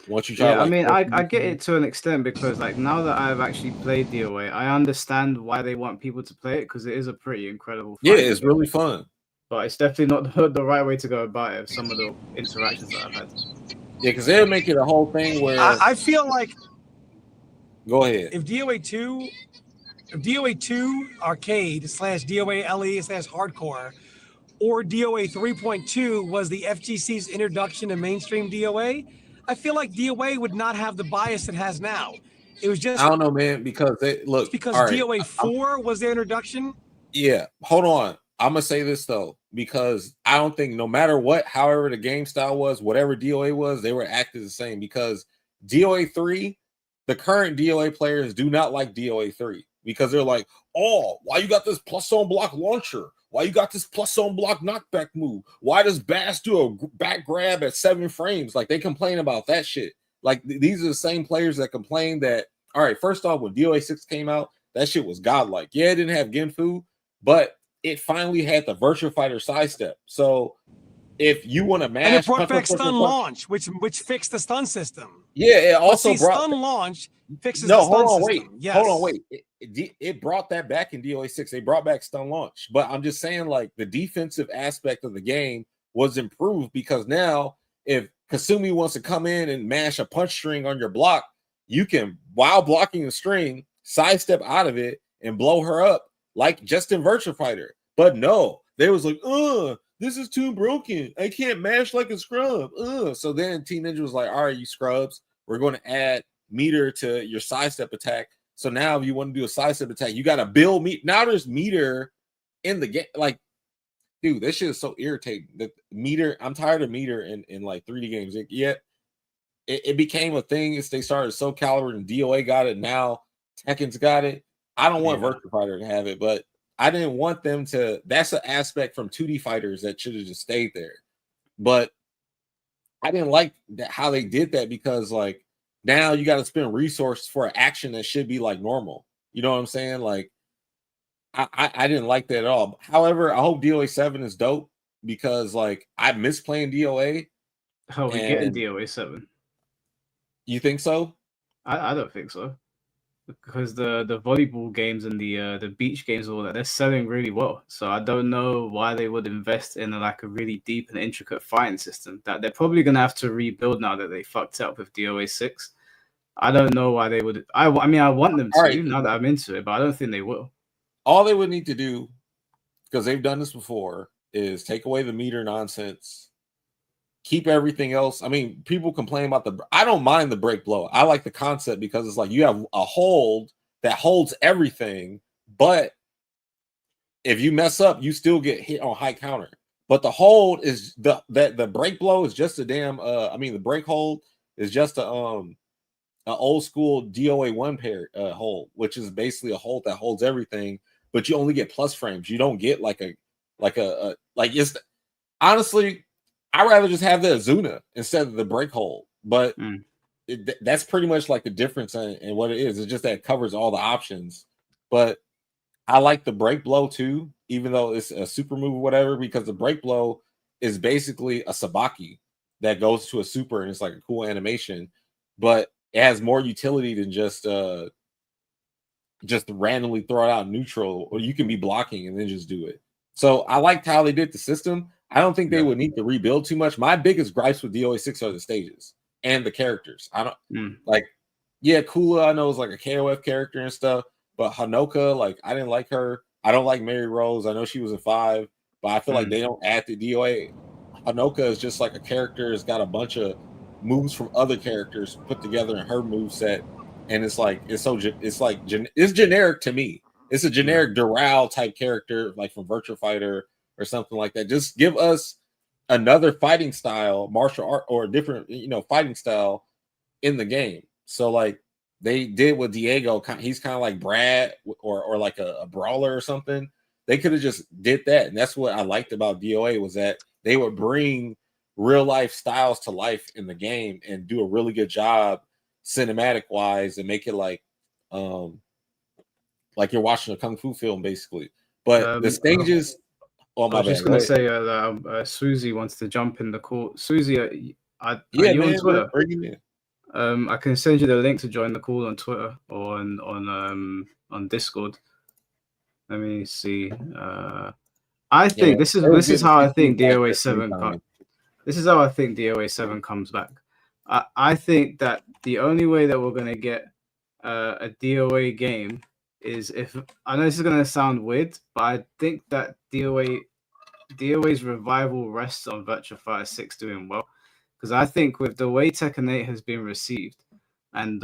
Once you try, I mean, I get it to an extent because like now that I've actually played DOA, I understand why they want people to play it because it is a pretty incredible. Yeah, it's really fun. But it's definitely not the right way to go about it. Some of the interactions that I've had. Yeah, because they'll make it a whole thing where I feel like. Go ahead. If DOA 2 arcade / DOA LE / hardcore, or DOA 3.2 was the FGC's introduction to mainstream DOA, I feel like DOA would not have the bias it has now. It was just I don't know, man, because DOA 4 was their introduction. Yeah, hold on. I'm gonna say this though, because I don't think no matter what, however the game style was, whatever DOA was, they were acted the same. Because DOA 3, the current DOA players do not like DOA 3 because they're like, oh, why you got this plus on block launcher? Why you got this plus on block knockback move? Why does Bass do a back grab at 7 frames? Like they complain about that shit. Like these are the same players that complain that, all right, first off, when DOA 6 came out, that shit was godlike. Yeah, it didn't have Genfu, but it finally had the Virtua Fighter sidestep. So if you want to mash, and it brought back stun launch, which fixed the stun system. Yeah, it also brought stun launch fixes the stun system. Hold on, wait. It brought that back in DOA 6. They brought back stun launch, but I'm just saying, like the defensive aspect of the game was improved because now if Kasumi wants to come in and mash a punch string on your block, you can, while blocking the string, sidestep out of it and blow her up like just in Virtua Fighter. But no, they was like, this is too broken. I can't mash like a scrub. So then Team Ninja was like, all right, you scrubs, we're going to add meter to your sidestep attack. So now if you want to do a sidestep attack, you got to build meter. Now there's meter in the game. Like, dude, this shit is so irritating. The meter, I'm tired of meter in like 3D games. It became a thing as they started Soul Calibur and DOA got it. Now Tekken's got it. I don't want Virtua Fighter to have it, but I didn't want them to. That's an aspect from 2D fighters that should have just stayed there. But I didn't like how they did that because like now you got to spend resources for an action that should be like normal. You know what I'm saying? Like I didn't like that at all. However, I hope DOA 7 is dope because like I miss playing DOA. Oh, we getting DOA 7. You think so? I don't think so. Because the volleyball games and the beach games, all that, they're selling really well. So I don't know why they would invest in a really deep and intricate fighting system that they're probably gonna have to rebuild now that they fucked up with DOA 6. I don't know why they would. I mean, I want them to now that I'm into it, but I don't think they will. All they would need to do, because they've done this before, is take away the meter nonsense. Keep everything else. I mean, people complain about I don't mind the break blow. I like the concept because it's like you have a hold that holds everything, but if you mess up, you still get hit on high counter. But the hold is the break blow is just a damn. The break hold is just a an old school DOA 1 pair hold, which is basically a hold that holds everything, but you only get plus frames. You don't get it's honestly. I'd rather just have the Azuna instead of the break hold, but that's pretty much like the difference in what it is. It's just that it covers all the options. But I like the break blow too, even though it's a super move or whatever, because the break blow is basically a Sabaki that goes to a super and it's like a cool animation, but it has more utility than just randomly throw it out neutral, or you can be blocking and then just do it. So I liked how they did the system. I don't think they would need to rebuild too much. My biggest gripes with DOA 6 are the stages and the characters. I don't Kula, I know is like a KOF character and stuff, but Hanoka, like I didn't like her. I don't like Mary Rose. I know she was in 5, but I feel like they don't add the DOA. Hanoka is just like a character. It's got a bunch of moves from other characters put together in her move set, and it's generic to me. It's a generic Doral type character, like from Virtua Fighter or something like that. Just give us another fighting style, martial art, or a different, fighting style in the game. So like they did with Diego. He's kind of like Brad or like a brawler or something. They could have just did that, and that's what I liked about DOA was that they would bring real life styles to life in the game and do a really good job cinematic wise and make it like you're watching a kung fu film basically. But the stages. Oh my I was bad. just gonna say Susie wants to jump in the call. Susie, are you on Twitter? Bring him in. I can send you the link to join the call on Twitter or on Discord. Let me see. I think this is how I think DOA 7 comes. This is how I think DOA 7 comes back. I think that the only way that we're gonna get a DOA game is if, I know this is gonna sound weird, but I think that DOA's revival rests on Virtua Fighter 6 doing well, because I think with the way Tekken 8 has been received, and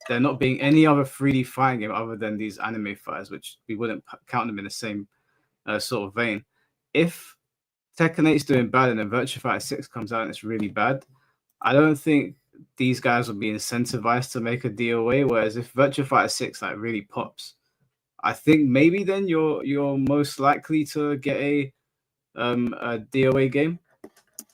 there not being any other 3D fighting game other than these anime fighters, which we wouldn't count them in the same sort of vein. If Tekken 8 is doing bad and then Virtua Fighter 6 comes out and it's really bad, I don't think these guys will be incentivized to make a DOA. Whereas if Virtua Fighter 6 like really pops, I think maybe then you're most likely to get a DOA game.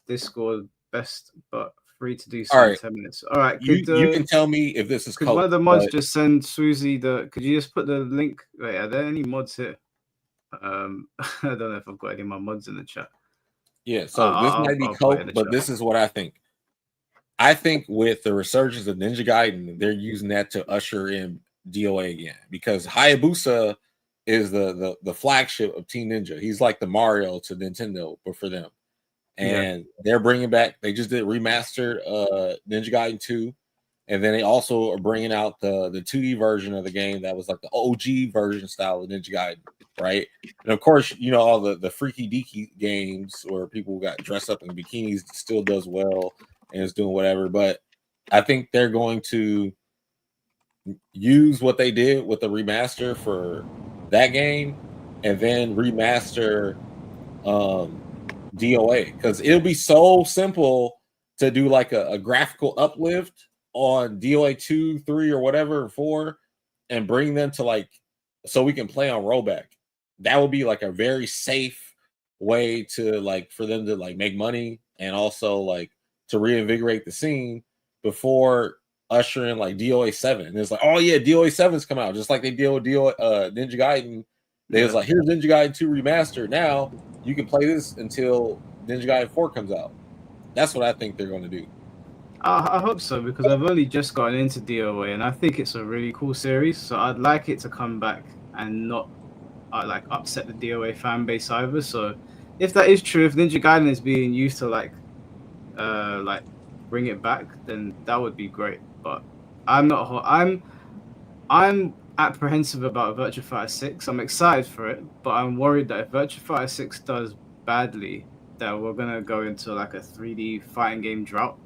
Discord best, but free to do so in 10 minutes. All right, you can tell me if this is could one of the mods just send Susie could you just put the link? Wait, are there any mods here? I don't know if I've got any of my mods in the chat. Yeah, so this might be cope, but this is what I think. I think with the resurgence of Ninja Gaiden, they're using that to usher in DOA again, because Hayabusa is the flagship of Team Ninja. He's like the Mario to Nintendo, but for them. And they're bringing back, they just did remastered Ninja Gaiden 2, and then they also are bringing out the 2D version of the game that was like the OG version style of Ninja Gaiden, right? And of course, you know, all the freaky deaky games where people got dressed up in bikinis still does well and is doing whatever, but I think they're going to use what they did with the remaster for that game and then remaster DOA, because it'll be so simple to do like a graphical uplift on DOA 2, 3, or whatever, 4, and bring them to like, so we can play on rollback. That would be like a very safe way to like for them to like make money and also like to reinvigorate the scene before ushering like DOA 7. And it's like, oh yeah, DOA 7's come out, just like they did with Ninja Gaiden. They was like, here's Ninja Gaiden 2 remastered. Now you can play this until Ninja Gaiden 4 comes out. That's what I think they're going to do. I hope so, because I've only just gotten into DOA and I think it's a really cool series. So I'd like it to come back and not like upset the DOA fan base either. So if that is true, if Ninja Gaiden is being used to like bring it back, then that would be great. But I'm apprehensive about Virtua Fighter 6. I'm excited for it, but I'm worried that if Virtua Fighter 6 does badly, that we're gonna go into like a 3D fighting game drought.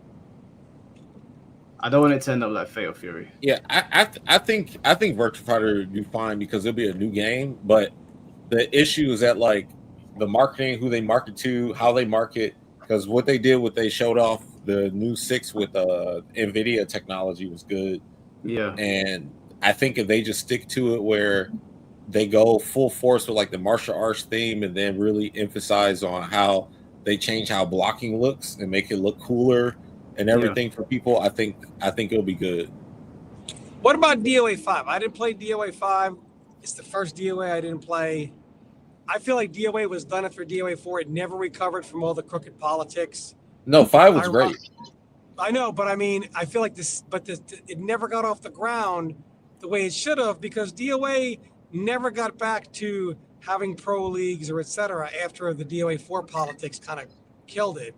I don't want it to end up like Fatal Fury. Yeah, I think Virtua Fighter would do fine because it'll be a new game, but the issue is that like the marketing, who they market to, how they market, because what they did, what they showed off the new 6 with NVIDIA technology was good. Yeah, and I think if they just stick to it where they go full force with like the martial arts theme and then really emphasize on how they change how blocking looks and make it look cooler and everything for people, I think it'll be good. What about DOA 5? I didn't play DOA 5. It's the first DOA I didn't play. I feel like DOA was done after DOA 4. It never recovered from all the crooked politics. No, 5 was great. I know, but I mean, I feel like it never got off the ground the way it should have, because DOA never got back to having pro leagues or etc. after the DOA 4 politics kind of killed it.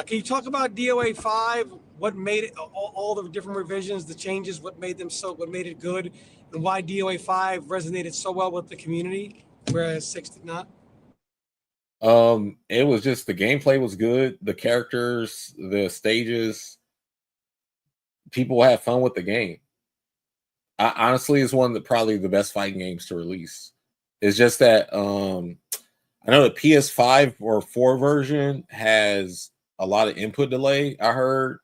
Can you talk about DOA 5? What made it, all the different revisions, the changes, what made it good, and why DOA 5 resonated so well with the community, whereas 6 did not? It was just the gameplay was good, the characters, the stages. People had fun with the game. Honestly, it's one of probably the best fighting games to release. It's just that I know the PS5 or 4 version has a lot of input delay, I heard,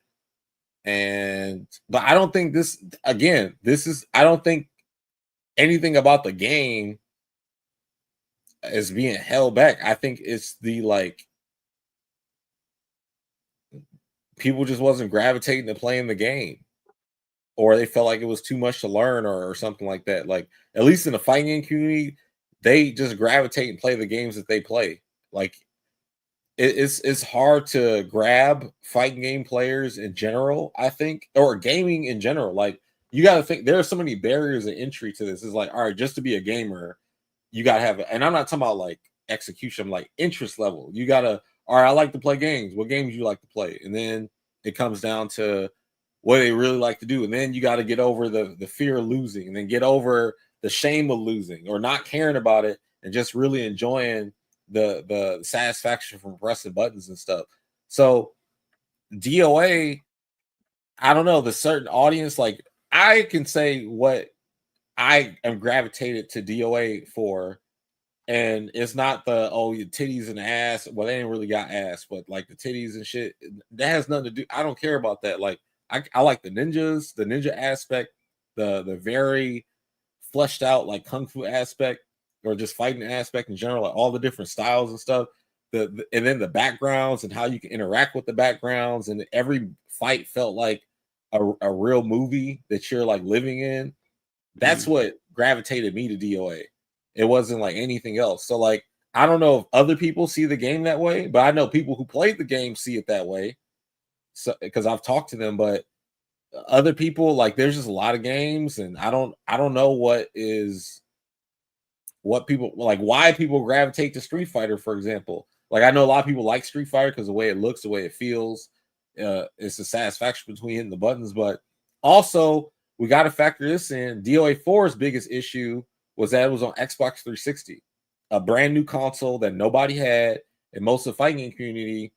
But I don't think this I don't think anything about the game is being held back. I think it's the like people just wasn't gravitating to playing the game, or they felt like it was too much to learn, or something like that. Like at least in the fighting game community, they just gravitate and play the games that they play. Like it's hard to grab fighting game players in general, I think, or gaming in general. Like you got to think there are so many barriers of entry to this. It's like, all right, just to be a gamer, you got to have, and I'm not talking about like execution, I'm like interest level. You got to, all right, I like to play games. What games you like to play? And then it comes down to what they really like to do. And then you got to get over the fear of losing, and then get over the shame of losing or not caring about it, and just really enjoying the satisfaction from pressing buttons and stuff. So DOA, I don't know, the certain audience, like I can say what I am gravitated to DOA for, and it's not the your titties and ass. Well, they ain't really got ass, but like the titties and shit, that has nothing to do. I don't care about that. Like I like the ninja aspect, the very fleshed out like kung fu aspect, or just fighting aspect in general, like all the different styles and stuff. And then the backgrounds and how you can interact with the backgrounds, and every fight felt like a real movie that you're like living in. That's what gravitated me to DOA. It wasn't like anything else. So like I don't know if other people see the game that way, but I know people who played the game see it that way. So because I've talked to them, but other people, like there's just a lot of games, and I don't know what people like, why people gravitate to Street Fighter, for example. Like I know a lot of people like Street Fighter because the way it looks, the way it feels, it's the satisfaction between hitting the buttons. But also we got to factor this in. DOA 4's biggest issue was that it was on Xbox 360, a brand new console that nobody had, and most of the fighting game community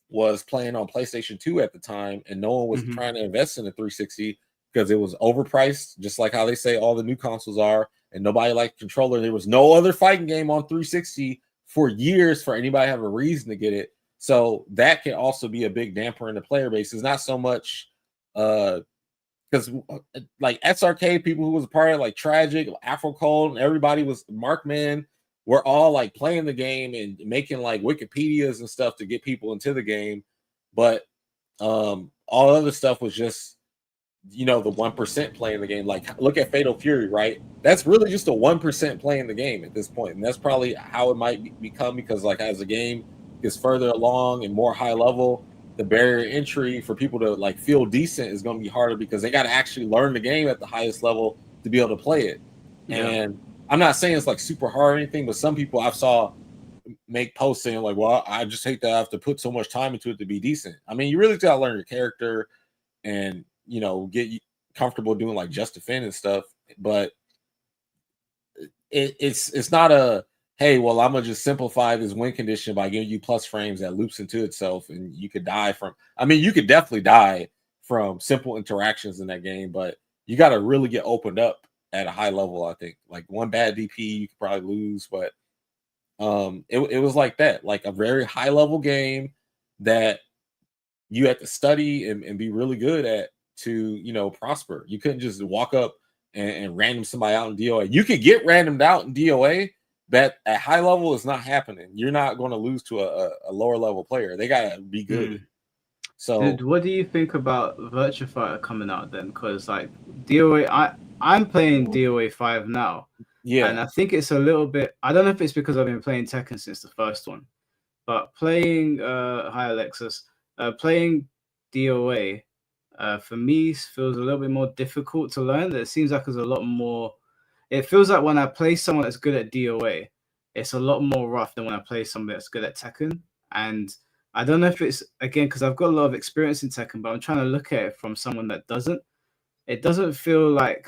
was playing on PlayStation 2 at the time, and no one was trying to invest in the 360 because it was overpriced, just like how they say all the new consoles are, and nobody liked controller. There was no other fighting game on 360 for years for anybody to have a reason to get it. So that can also be a big damper in the player base. It's not so much because like SRK, people who was a part of like Tragic, Afro Cold, and everybody was Markman. We're all like playing the game and making like Wikipedias and stuff to get people into the game. But all other stuff was just, the 1% playing the game. Like look at Fatal Fury, right? That's really just a 1% playing the game at this point. And that's probably how it might become, because like as the game gets further along and more high level, the barrier to entry for people to like feel decent is going to be harder, because they got to actually learn the game at the highest level to be able to play it. Yeah. And I'm not saying it's like super hard or anything, but some people I've saw make posts saying like, well, I just hate that I have to put so much time into it to be decent. I mean, you really got to learn your character and, get comfortable doing like just defend and stuff. But it's not a, hey, well, I'm going to just simplify this win condition by giving you plus frames that loops into itself, and you could die from, you could definitely die from simple interactions in that game, but you got to really get opened up at a high level. I think like one bad DP you could probably lose, but it was like that, like a very high level game that you had to study and be really good at to prosper. You couldn't just walk up and random somebody out in DOA. You could get randomed out in DOA, but at high level is not happening. You're not going to lose to a lower level player. They gotta be good. So dude, what do you think about Virtua Fighter coming out then? Because like DOA, I'm playing DOA 5 now. Yeah. And I think it's a little bit, I don't know if it's because I've been playing Tekken since the first one, but playing hi Alexis, playing DOA for me feels a little bit more difficult to learn. It seems like there's a lot more, it feels like when I play someone that's good at DOA, it's a lot more rough than when I play somebody that's good at Tekken. And I don't know if it's, again, because I've got a lot of experience in Tekken, but I'm trying to look at it from someone that doesn't. It doesn't feel like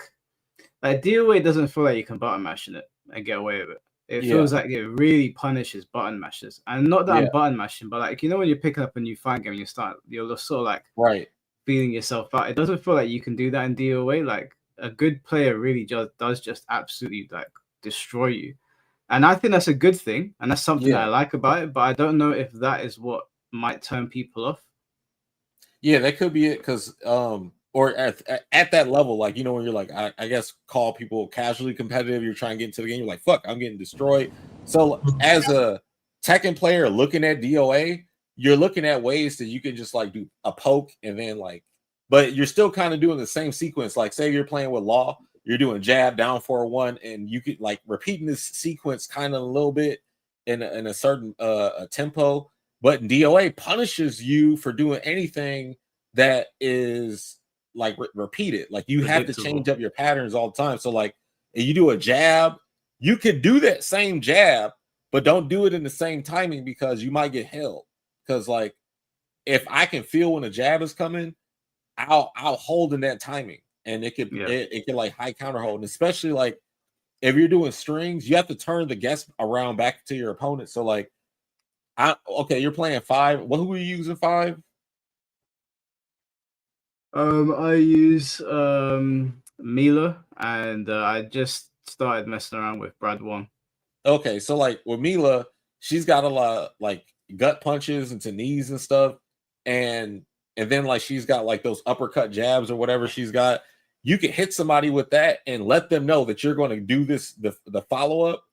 DOA doesn't feel like you can button mash in it and get away with it. It feels like it really punishes button mashers. And not that I'm button mashing, but like, when you're picking up a new fight game and you're sort of like feeling yourself out. It doesn't feel like you can do that in DOA. Like a good player really does just absolutely like destroy you. And I think that's a good thing. And that's something that I like about it. But I don't know if that is what might turn people off. Yeah, that could be it. Because or at that level, like, you know, when you're like, I guess call people casually competitive, you're trying to get into the game, you're like, fuck, I'm getting destroyed. So as a Tekken player looking at DOA, you're looking at ways that you can just like do a poke and then like, but you're still kind of doing the same sequence. Like, say you're playing with Law, you're doing jab down 4-1, and you could like repeating this sequence kind of a little bit in a certain tempo. But DOA punishes you for doing anything that is like repeated. Like, you have to change up your patterns all the time. So like, if you do a jab, you could do that same jab, but don't do it in the same timing because you might get held. Because like, if I can feel when a jab is coming, I'll hold in that timing, and it could it can like high counter hold, and especially like if you're doing strings, you have to turn the guess around back to your opponent. So like, okay, you're playing 5. Who are you using 5? I use Mila, and I just started messing around with Brad 1. Okay, so like with Mila, she's got a lot of like gut punches into knees and stuff, and then like she's got like those uppercut jabs or whatever she's got. You can hit somebody with that and let them know that you're going to do this the follow-up,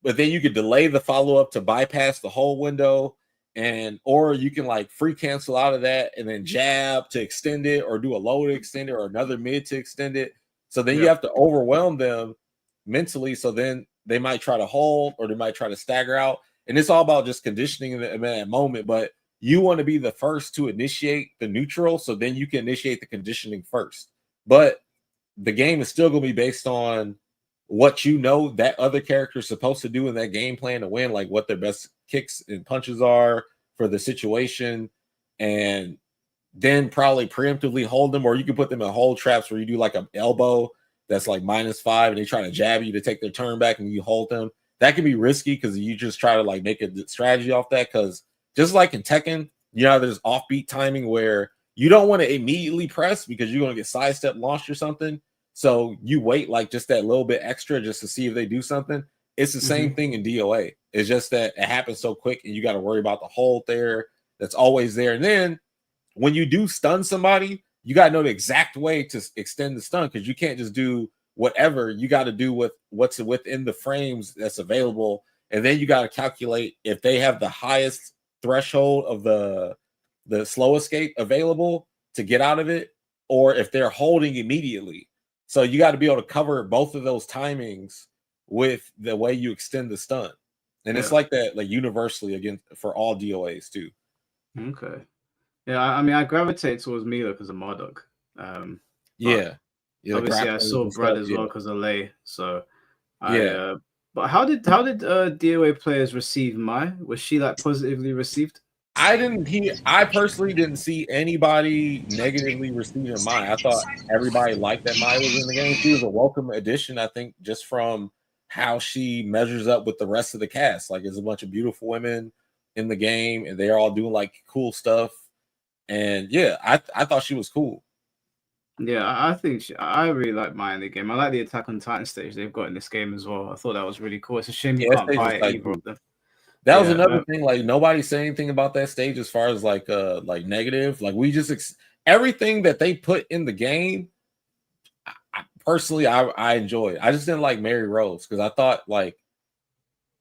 but then you could delay the follow-up to bypass the whole window, and or you can like free cancel out of that and then jab to extend it, or do a low to extend it, or another mid to extend it. So then you have to overwhelm them mentally, so then they might try to hold or they might try to stagger out. And it's all about just conditioning in that moment. But you want to be the first to initiate the neutral, so then you can initiate the conditioning first. But the game is still going to be based on what you know that other character is supposed to do in that game plan to win, like what their best kicks and punches are for the situation, and then probably preemptively hold them, or you can put them in hold traps where you do like an elbow that's like -5 and they try to jab you to take their turn back and you hold them. That can be risky because you just try to like make a strategy off that, because just like in Tekken, you know, there's offbeat timing where you don't want to immediately press because you're going to get sidestep launched or something. So you wait like just that little bit extra just to see if they do something. It's the same thing in DOA. It's just that it happens so quick and you got to worry about the hold there. That's always there. And then when you do stun somebody, you got to know the exact way to extend the stun, because you can't just do whatever. You got to do with what's within the frames that's available. And then you got to calculate if they have the highest threshold of the slow escape available to get out of it, or if they're holding immediately. So you got to be able to cover both of those timings with the way you extend the stun. And it's like that, like universally again for all DOAs too. Okay. Yeah, I mean, I gravitate towards Mila because of Marduk. Obviously, I saw Brad as well because of Lei. So, but how did DOA players receive Mai? Was she like positively received? I personally didn't see anybody negatively receiving Mai. I thought everybody liked that Mai was in the game. She was a welcome addition, I think, just from how she measures up with the rest of the cast. Like, there's a bunch of beautiful women in the game, and they're all doing like cool stuff. And yeah, I thought she was cool. Yeah, I think I really like Mai in the game. I like the Attack on Titan stage they've got in this game as well. I thought that was really cool. It's a shame you can't buy either of them. That was another thing. Like, nobody said anything about that stage as far as like negative. Like, we just everything that they put in the game. Personally, I enjoyed. I just didn't like Mary Rose because I thought like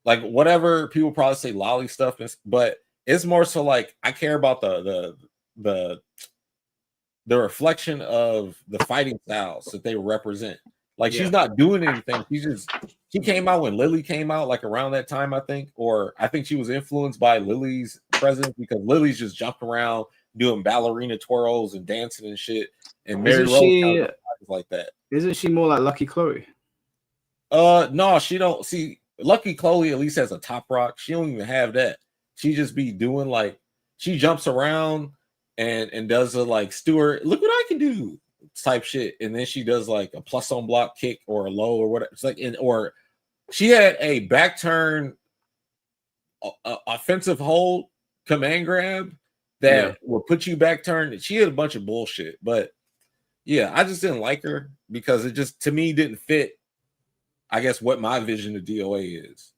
whatever people probably say lolly stuff, but it's more so like I care about the reflection of the fighting styles that they represent. Like, she's not doing anything. She came out when Lily came out, like around that time, I think. Or I think she was influenced by Lily's presence, because Lily's just jumping around doing ballerina twirls and dancing and shit. And Mary Rose kind of like that. Isn't she more like Lucky Chloe? No, she don't. See, Lucky Chloe at least has a top rock. She don't even have that. She just be doing like, she jumps around and does a like Stuart, look what I can do type shit, and then she does like a plus on block kick or a low or whatever. It's like, or she had a back turn offensive hold command grab that will put you back turn. She had a bunch of bullshit, but yeah, I just didn't like her because it just, to me, didn't fit, I guess, what my vision of DOA is.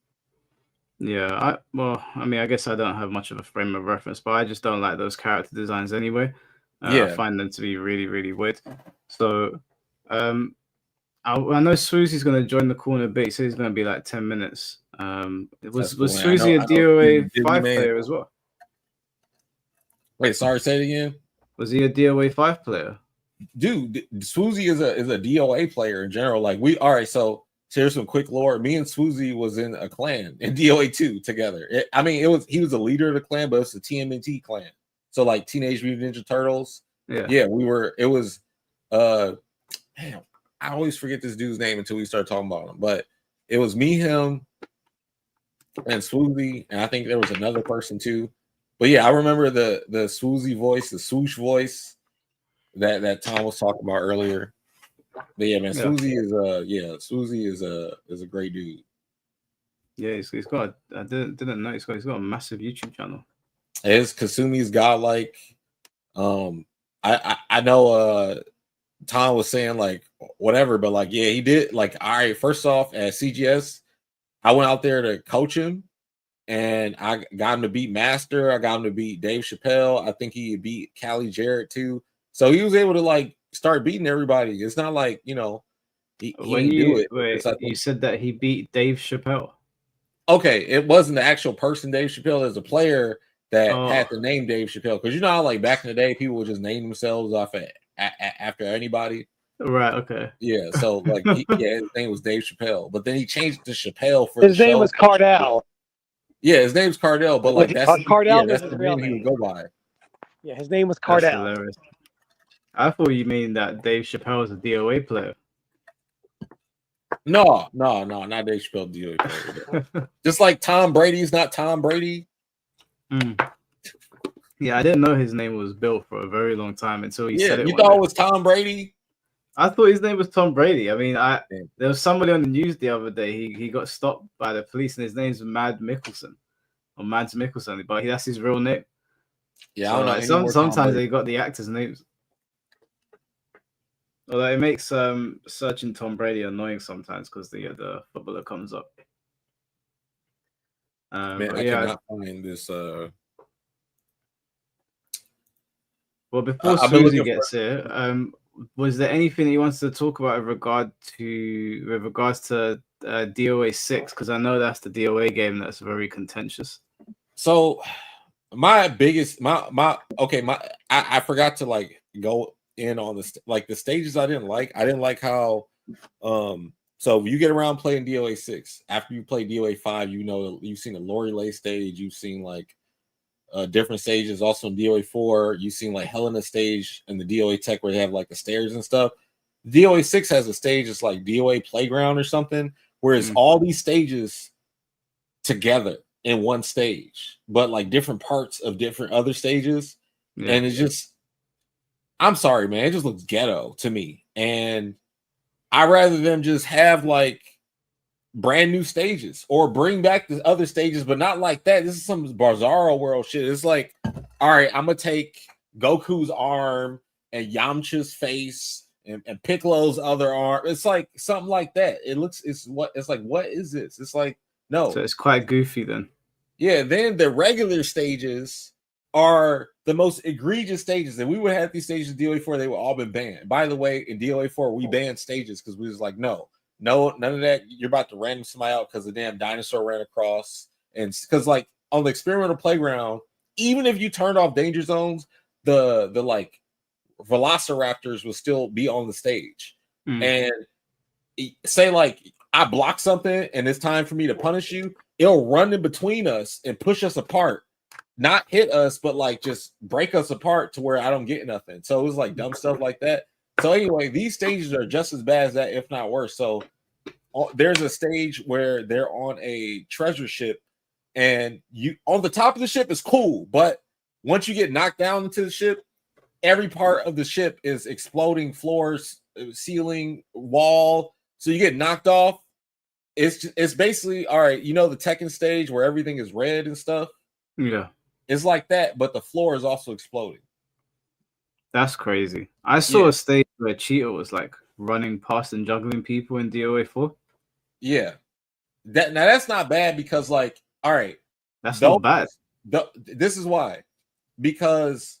Yeah, I mean, I guess I don't have much of a frame of reference, but I just don't like those character designs anyway. I find them to be really, really weird. So, I know Swoozy's going to join the call in a bit. So he's going to be like 10 minutes. Was Swoozy a DOA 5 player as well? Wait, sorry, say it again. Was he a DOA 5 player? Dude, Swoozy is a DOA player in general. Like so here's some quick lore. Me and Swoozy was in a clan in DOA 2 together. He was a leader of the clan, but it's a TMNT clan. So like Teenage Mutant Ninja Turtles. Yeah, we were. It was damn, I always forget this dude's name until we start talking about him. But it was me, him, and Swoozy, and I think there was another person too. But yeah, I remember the Swoozy voice, the swoosh voice that Tom was talking about earlier. But yeah, man, Swoozy is a great dude. Yeah, he's got. I didn't know he's got a massive YouTube channel. His Kasumi's godlike. I know Tom was saying like whatever, but like yeah, he did like all right. First off, at CGS, I went out there to coach him, and I got him to beat Master. I got him to beat Dave Chappelle. I think he beat Callie Jarrett too. So he was able to like start beating everybody. It's not like he didn't do it. Wait, you said that he beat Dave Chappelle. Okay, it wasn't the actual person Dave Chappelle as a player that had the name Dave Chappelle, because you know how like back in the day people would just name themselves off after anybody. Right. Okay. Yeah. So like, his name was Dave Chappelle, but then he changed to Chappelle for his name was Cardell. Yeah, his name's Cardell, but like that's Cardell. That's the name he would go by. Yeah, his name was Cardell. I thought you mean that Dave Chappelle was a DOA player. No, not Dave Chappelle DOA player. Just like Tom Brady's not Tom Brady. Yeah, I didn't know his name was Bill for a very long time until he said it. You thought it was Tom Brady? I thought his name was Tom Brady. I mean, there was somebody on the news the other day. He got stopped by the police, and his name's Mads Mikkelsen, but that's his real name. Yeah, so, I don't know. Sometimes they got the actors' names. Although it makes searching Tom Brady annoying sometimes because the footballer comes up. Man, I cannot find this. Well, before Susie gets here, was there anything that you wanted to talk about with regards to DOA 6? Because I know that's the DOA game that's very contentious. So I forgot to like go in on this, like the stages I didn't like how so you get around playing DOA 6 after you play DOA 5, you've seen the Lori Lay stage, you've seen like different stages. Also in DOA 4, you've seen like Helena stage and the DOA Tech where they have like the stairs and stuff. DOA 6 has a stage that's like DOA Playground or something, where it's all these stages together in one stage, but like different parts of different other stages. And it's just, I'm sorry, man, it just looks ghetto to me. And I rather them just have like brand new stages or bring back the other stages, but not like that. This is some Bizarro World shit. It's like, all right, I'm gonna take Goku's arm and Yamcha's face and Piccolo's other arm. It's like something like that. It's like, what is this? It's like, no. So it's quite goofy then. Yeah, then the regular stages are the most egregious stages. And we would have these stages in DOA 4, they would all been banned. By the way, in DOA 4, we banned stages because we was like, no, none of that. You're about to random somebody out because the damn dinosaur ran across. And because like on the experimental playground, even if you turned off danger zones, the like velociraptors will still be on the stage. And say like I block something and it's time for me to punish you, it'll run in between us and push us apart. Not hit us, but like just break us apart to where I don't get nothing. So it was like dumb stuff like that. So anyway, these stages are just as bad as that, if not worse. So there's a stage where they're on a treasure ship, and you on the top of the ship is cool, but once you get knocked down into the ship, every part of the ship is exploding, floors, ceiling, wall. So you get knocked off. It's basically all right. You know the Tekken stage where everything is red and stuff. Yeah. It's like that, but the floor is also exploding. That's crazy. I saw a stage where Cheetah was like running past and juggling people in DOA 4. Yeah. That's not bad because like, all right. That's not bad. This is why. Because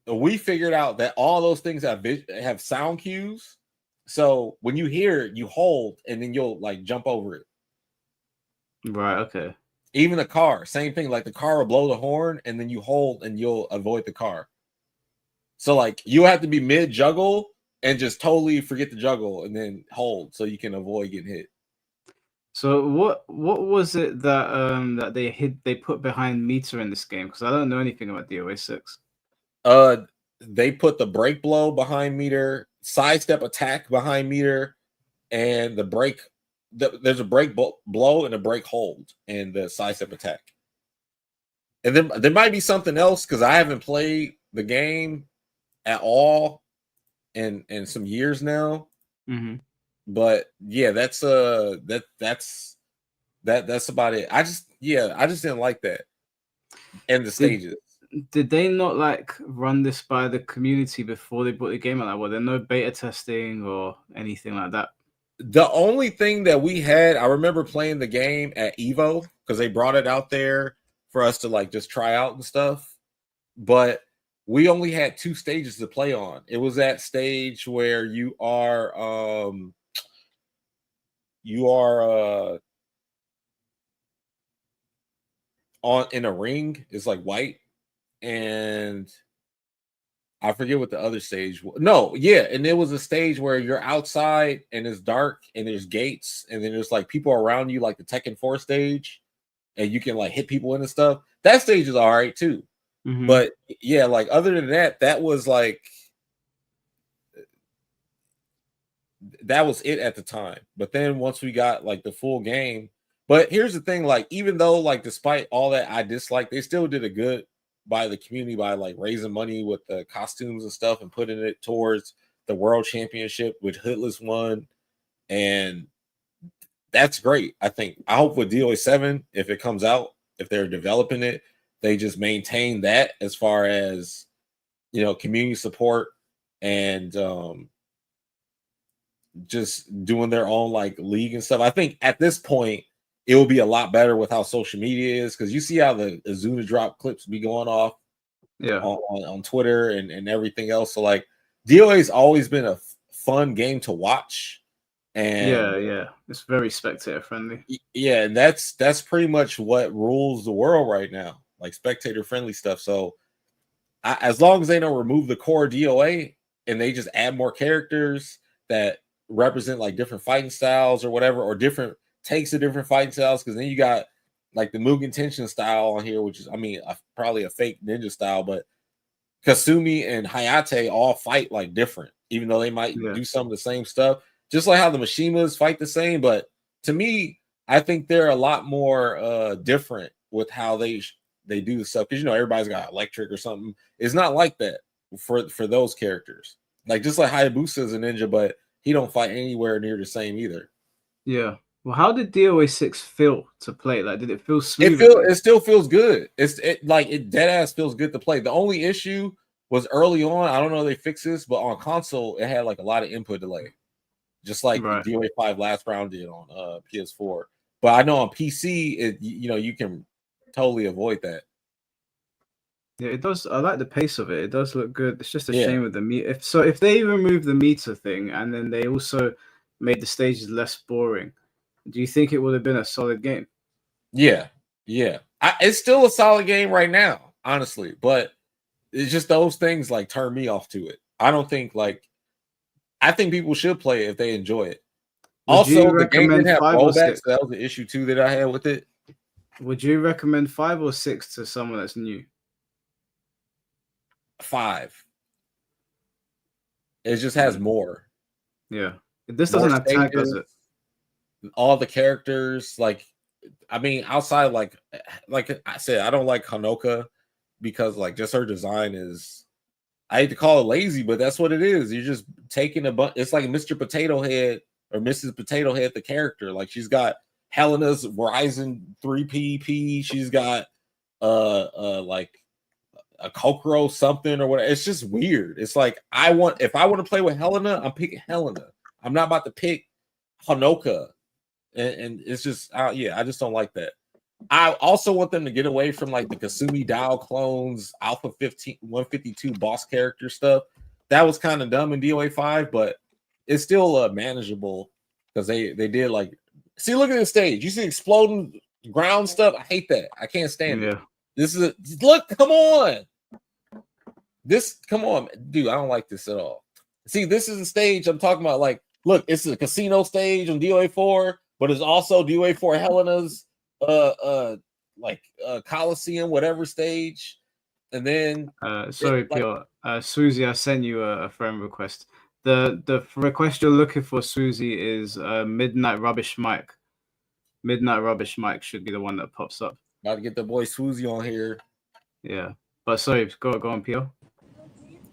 we figured out that all those things have sound cues. So when you hear it, you hold, and then you'll like jump over it. Right. Okay. Even the car, same thing. Like the car will blow the horn, and then you hold, and you'll avoid the car. So like you have to be mid juggle and just totally forget the juggle, and then hold so you can avoid getting hit. So what was it that that they put behind meter in this game? Because I don't know anything about DOA 6. They put the break blow behind meter, sidestep attack behind meter, and the break. There's a break blow and a break hold, and the sidestep attack. And then there might be something else because I haven't played the game at all in some years now. Mm-hmm. But yeah, that's that's about it. I just didn't like that. And the stages. Did they not like run this by the community before they brought the game out? Like, were there no beta testing or anything like that? The only thing that we had, I remember playing the game at EVO because they brought it out there for us to like just try out and stuff. But we only had 2 stages to play on. It was that stage where you are on in a ring. It's like white, and I forget what the other stage was. No, yeah, and there was a stage where you're outside and it's dark and there's gates, and then there's like people around you, like the Tekken 4 stage, and you can like hit people in and stuff. That stage is all right too. Mm-hmm. But yeah, like other than that, that was it at the time. But then once we got like the full game, but here's the thing, like even though like despite all that I dislike, they still did a good by the community by like raising money with the costumes and stuff and putting it towards the world championship, which Hoodless won. And that's great. I hope with DOA 7, if it comes out, if they're developing it, they just maintain that as far as, you know, community support and just doing their own like league and stuff. I think at this point it will be a lot better with how social media is, because you see how the Azuna drop clips be going off on Twitter and everything else. So like DOA's always been a fun game to watch. And yeah, it's very spectator friendly. Yeah, and that's pretty much what rules the world right now, like spectator friendly stuff. So as long as they don't remove the core DOA and they just add more characters that represent like different fighting styles or whatever, or different takes of different fighting styles, because then you got like the Mugen Tenshin style on here, which is, I mean, probably a fake ninja style, but Kasumi and Hayate all fight like different, even though they might do some of the same stuff, just like how the Mishimas fight the same. But to me, I think they're a lot more different with how they do the stuff, because you know everybody's got electric or something. It's not like that for those characters. Like just like Hayabusa is a ninja, but he don't fight anywhere near the same either. Yeah. Well, how did DOA 6 feel to play? Like, did it feel smooth? It still feels good. It dead ass feels good to play. The only issue was early on. I don't know if they fixed this, but on console it had like a lot of input delay, just like the DOA 5 last round did on PS4. But I know on PC, you can totally avoid that. Yeah, it does. I like the pace of it. It does look good. It's just a shame with the meter. If they remove the meter thing and then they also made the stages less boring, do you think it would have been a solid game? Yeah. It's still a solid game right now, honestly, but it's just those things like turn me off to it. I think people should play it if they enjoy it. Also, the game didn't have rollbacks, so that was the issue too that I had with it. Would you recommend 5 or 6 to someone that's new? 5. It just has more. Yeah. This doesn't have tag, does it? All the characters, like, I mean, outside like I said, I don't like Hanoka because like just her design is, I hate to call it lazy, but that's what it is. You're just taking it's like Mr. Potato Head or Mrs. Potato Head, the character. Like she's got Helena's Ryzen 3 PEP. She's got like a Kokoro something or whatever. It's just weird. It's like if I want to play with Helena, I'm picking Helena. I'm not about to pick Hanoka. And it's just I just don't like that. I also want them to get away from like the Kasumi Dao clones, Alpha 152 boss character stuff. That was kind of dumb in DOA 5, but it's still manageable because they did like. See, look at this stage. You see exploding ground stuff. I hate that. I can't stand it. This is look. Come on. Come on, dude. I don't like this at all. See, this is the stage I'm talking about. Like, look, it's a casino stage on DOA 4, but it's also DOA 4 Helena's Coliseum, whatever stage. And then sorry, Pure. Susie, I sent you a friend request. The request you're looking for, Susie, is Midnight Rubbish Mike. Midnight Rubbish Mike should be the one that pops up. About to get the boy Susie on here. Yeah. But sorry, go on, Pure.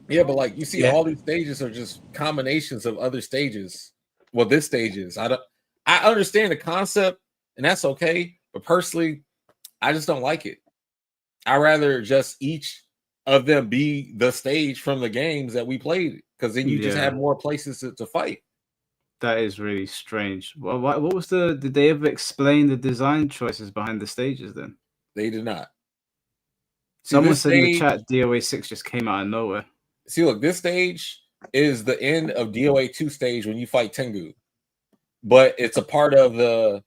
Yeah, but like you see, all these stages are just combinations of other stages. Well, this stage is. I understand the concept, and that's okay. But personally, I just don't like it. I rather just each of them be the stage from the games that we played, because then you just have more places to fight. That is really strange. Well, what was did they ever explain the design choices behind the stages then? They did not. Someone said in the chat DOA 6 just came out of nowhere. See, look, this stage is the end of DOA 2 stage when you fight Tengu. But it's a part of the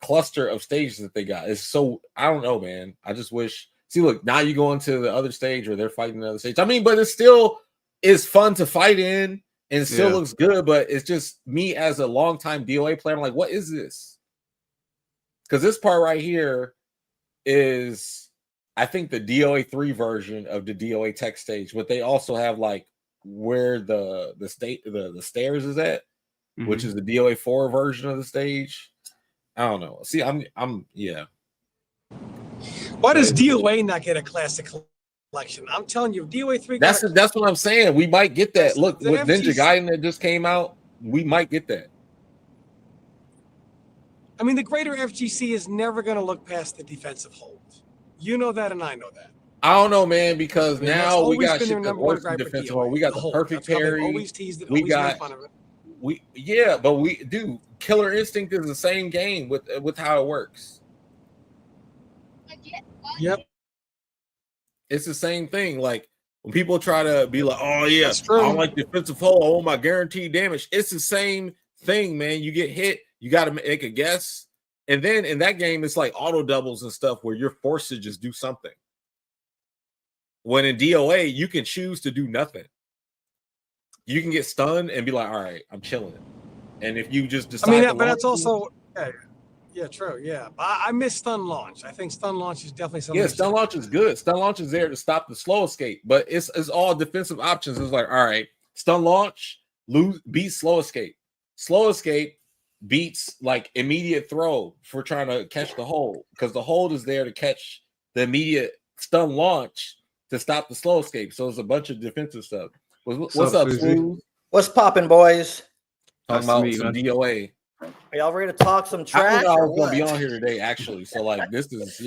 cluster of stages that they got. It's so, I don't know, man. I just wish. See, look, now you go into the other stage where they're fighting another stage. I mean, but it still is fun to fight in and it still looks good, but it's just me as a longtime DOA player. I'm like, what is this? Because this part right here is, I think, the DOA 3 version of the DOA tech stage, but they also have like where the stairs is at, which is the DOA 4 version of the stage. I don't know. See, I'm yeah. Why does DOA not get a classic collection? I'm telling you, DOA 3. That's what I'm saying. We might get that. Look, with Ninja Gaiden that just came out, we might get that. I mean, the greater FGC is never going to look past the defensive hold. You know that, and I know that. I don't know, man, because now we got shit that's worse than defensive hold. We got the perfect parry. We got but we do. Killer Instinct is the same game with how it works. Yep. It's the same thing. Like when people try to be like, "Oh yeah, I don't like defensive hold. I want my guaranteed damage." It's the same thing, man. You get hit, you got to make a guess, and then in that game, it's like auto doubles and stuff where you're forced to just do something. When in DOA, you can choose to do nothing. You can get stunned and be like, "All right, I'm chilling." And if you just decide, but that's also true. Yeah, I miss stun launch. I think stun launch is definitely something. Yeah, stun launch is good. Stun launch is there to stop the slow escape, but it's all defensive options. It's like, all right, stun launch beats slow escape. Slow escape beats like immediate throw for trying to catch the hold, because the hold is there to catch the immediate stun launch to stop the slow escape. So it's a bunch of defensive stuff. What's up, Smooth? What's popping, boys? Talking about some DOA. Are y'all ready to talk some trash? I was gonna be on here today, actually. So like, this is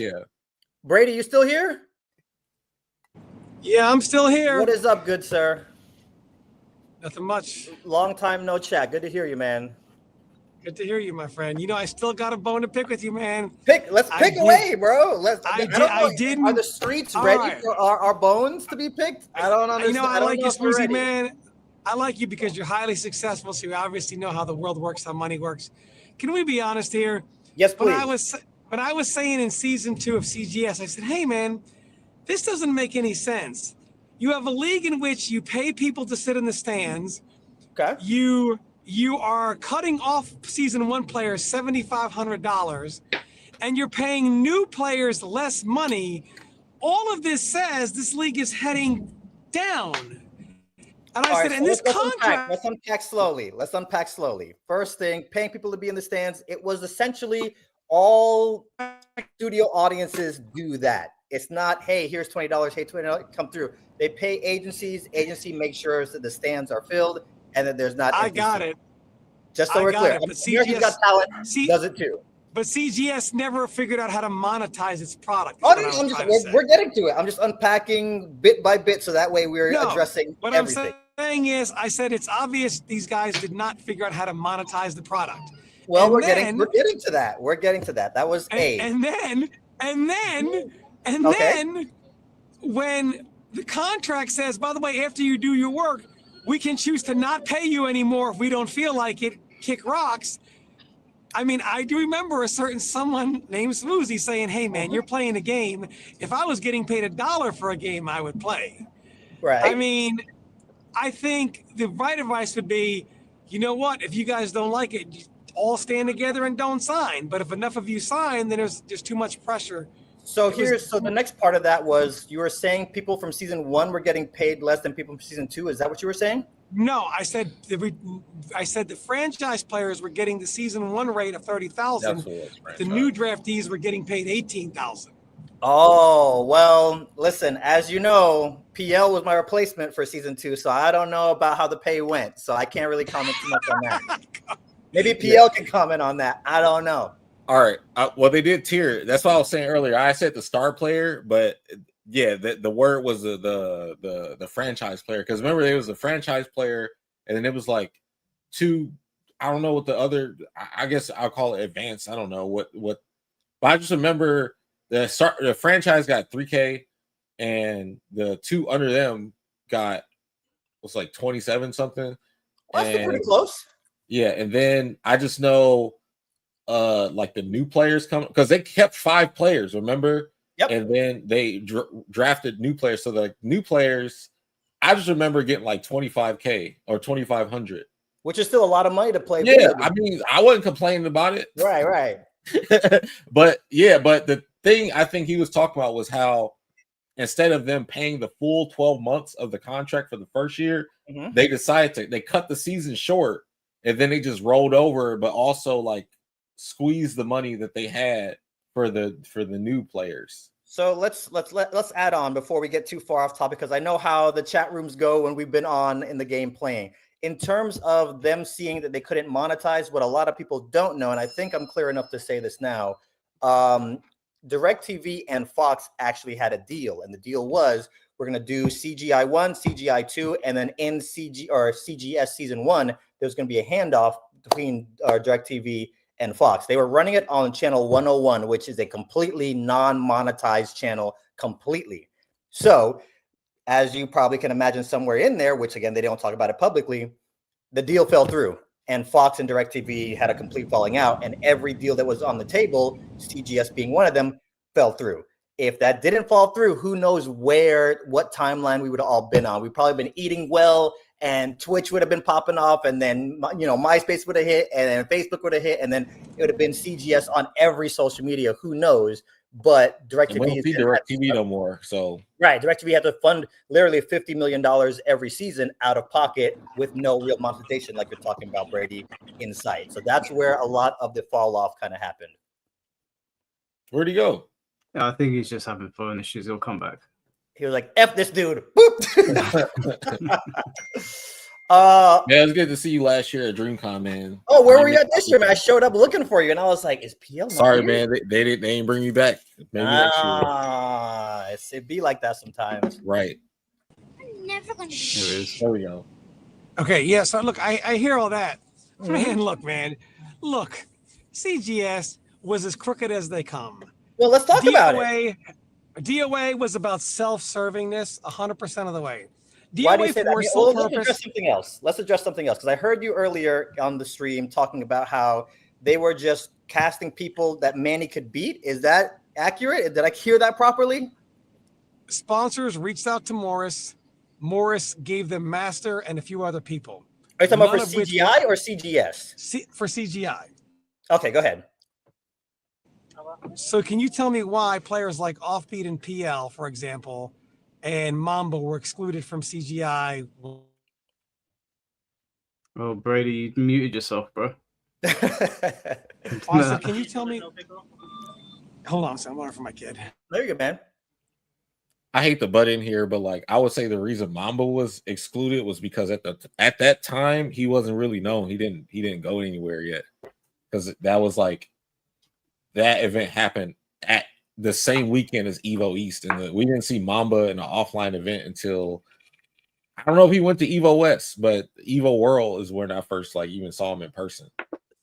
Brady, you still here? Yeah, I'm still here. What is up, good sir? Nothing much. Long time no chat. Good to hear you, man. Good to hear you, my friend. You know, I still got a bone to pick with you, man. Let's pick away, bro. I didn't. Are the streets ready for our bones to be picked? I don't understand. You know, I like you, Smoothie, man. I like you because you're highly successful, so you obviously know how the world works, how money works. Can we be honest here? Yes, please. When I was saying in season 2 of CGS, I said, hey, man, this doesn't make any sense. You have a league in which you pay people to sit in the stands. Okay. You are cutting off season 1 players $7,500, and you're paying new players less money. All of this says this league is heading down. And I said, in this contract, let's unpack slowly. First thing, paying people to be in the stands. It was essentially all studio audiences do that. It's not, hey, here's $20. Hey, $20, come through. They pay agencies. Agency makes sure that the stands are filled and that there's not. I got it. Just so we're clear. America's Got Talent does it too. But CGS never figured out how to monetize its product. We're getting to it. I'm just unpacking bit by bit, so that way we're addressing what everything. I'm saying is, I said it's obvious these guys did not figure out how to monetize the product. Well, And we're then- getting to that. We're getting to that. That was A. And then when the contract says, by the way, after you do your work, we can choose to not pay you anymore if we don't feel like it, kick rocks. I mean, I do remember someone named Smoozy saying, hey man, you're playing a game. If I was getting paid $1 for a game, I would play. Right. I mean, I think the right advice would be, you know what, if you guys don't like it, you all stand together and don't sign. But if enough of you sign, then there's too much pressure. So the next part of that was you were saying people from season 1 were getting paid less than people from season 2. Is that what you were saying? No, I said the franchise players were getting the season 1 rate of $30,000. The new draftees were getting paid $18,000. Oh, well, listen, as you know, PL was my replacement for season 2, so I don't know about how the pay went. So I can't really comment too much on that. Maybe PL can comment on that. I don't know. All right. Well, they did tier. That's what I was saying earlier. I said the star player, but yeah, the word was the franchise player. Because remember, there was a franchise player, and then it was like 2. I don't know what the other. I guess I'll call it advanced. I don't know what. But I just remember the franchise got $3K, and the 2 under them was like 27 something. Well, that's pretty close. Yeah, and then I just know like the new players come because they kept 5 players, remember? Yep. And then they drafted new players. So the new players, I just remember getting like 25K or 2,500, which is still a lot of money to play. Yeah, I mean, I wasn't complaining about it. Right. but the thing I think he was talking about was how instead of them paying the full 12 months of the contract for the first year, they decided they cut the season short, and then they just rolled over, but also like squeeze the money that they had for the new players. So let's add on before we get too far off topic, because I know how the chat rooms go when we've been on in the game playing. In terms of them seeing that they couldn't monetize, what a lot of people don't know, and I think I'm clear enough to say this now, DirecTV and Fox actually had a deal, and the deal was we're going to do CGI 1, CGI 2, and then in CGS season 1, there's going to be a handoff between DirecTV and Fox. They were running it on channel 101, which is a completely non-monetized channel completely. So as you probably can imagine somewhere in there, which again, they don't talk about it publicly, the deal fell through and Fox and DirecTV had a complete falling out, and every deal that was on the table, CGS being one of them, fell through. If that didn't fall through, who knows what timeline we would have all been on. We've probably been eating well, and Twitch would have been popping off, and then MySpace would have hit, and then Facebook would have hit, and then it would have been CGS on every social media. Who knows? But DirecTV don't see DirecTV no more. So right, DirecTV had to fund literally $50 million every season out of pocket with no real monetization, like you're talking about, Brady, in sight. So that's where a lot of the fall off kind of happened. Where'd he go? Yeah, I think he's just having phone issues. He'll come back. He was like, F this dude. Boop. Yeah, it was good to see you last year at DreamCon, man. Oh, where were you at this year, man? I showed up looking for you, and I was like, "Is PL not Sorry, here?" man. They didn't bring me back. Maybe next year. It be like that sometimes. Right. I'm never gonna. There we go. Okay, yeah. So look, I hear all that, man. Look, CGS was as crooked as they come. Well, let's talk about it. DOA was about self-servingness 100% of the way. Why do you say that? Let's address something else. Let's address something else, because I heard you earlier on the stream talking about how they were just casting people that Manny could beat. Is that accurate? Did I hear that properly? Sponsors reached out to Morris. Morris gave them Master and a few other people. Are you talking about for CGI or CGS? For CGI. Okay, go ahead. So can you tell me why players like Offbeat and PL, for example, and Mamba were excluded from CGI? Oh, Brady, you muted yourself, bro. Also, can you tell me? Hold on, I'm waiting for my kid. There you go, man. I hate to butt in here, but like I would say the reason Mamba was excluded was because at that time he wasn't really known. He didn't go anywhere yet, because that was like that event happened at the same weekend as EVO East, and we didn't see Mamba in an offline event until I don't know if he went to EVO West, but EVO World is when I first like even saw him in person.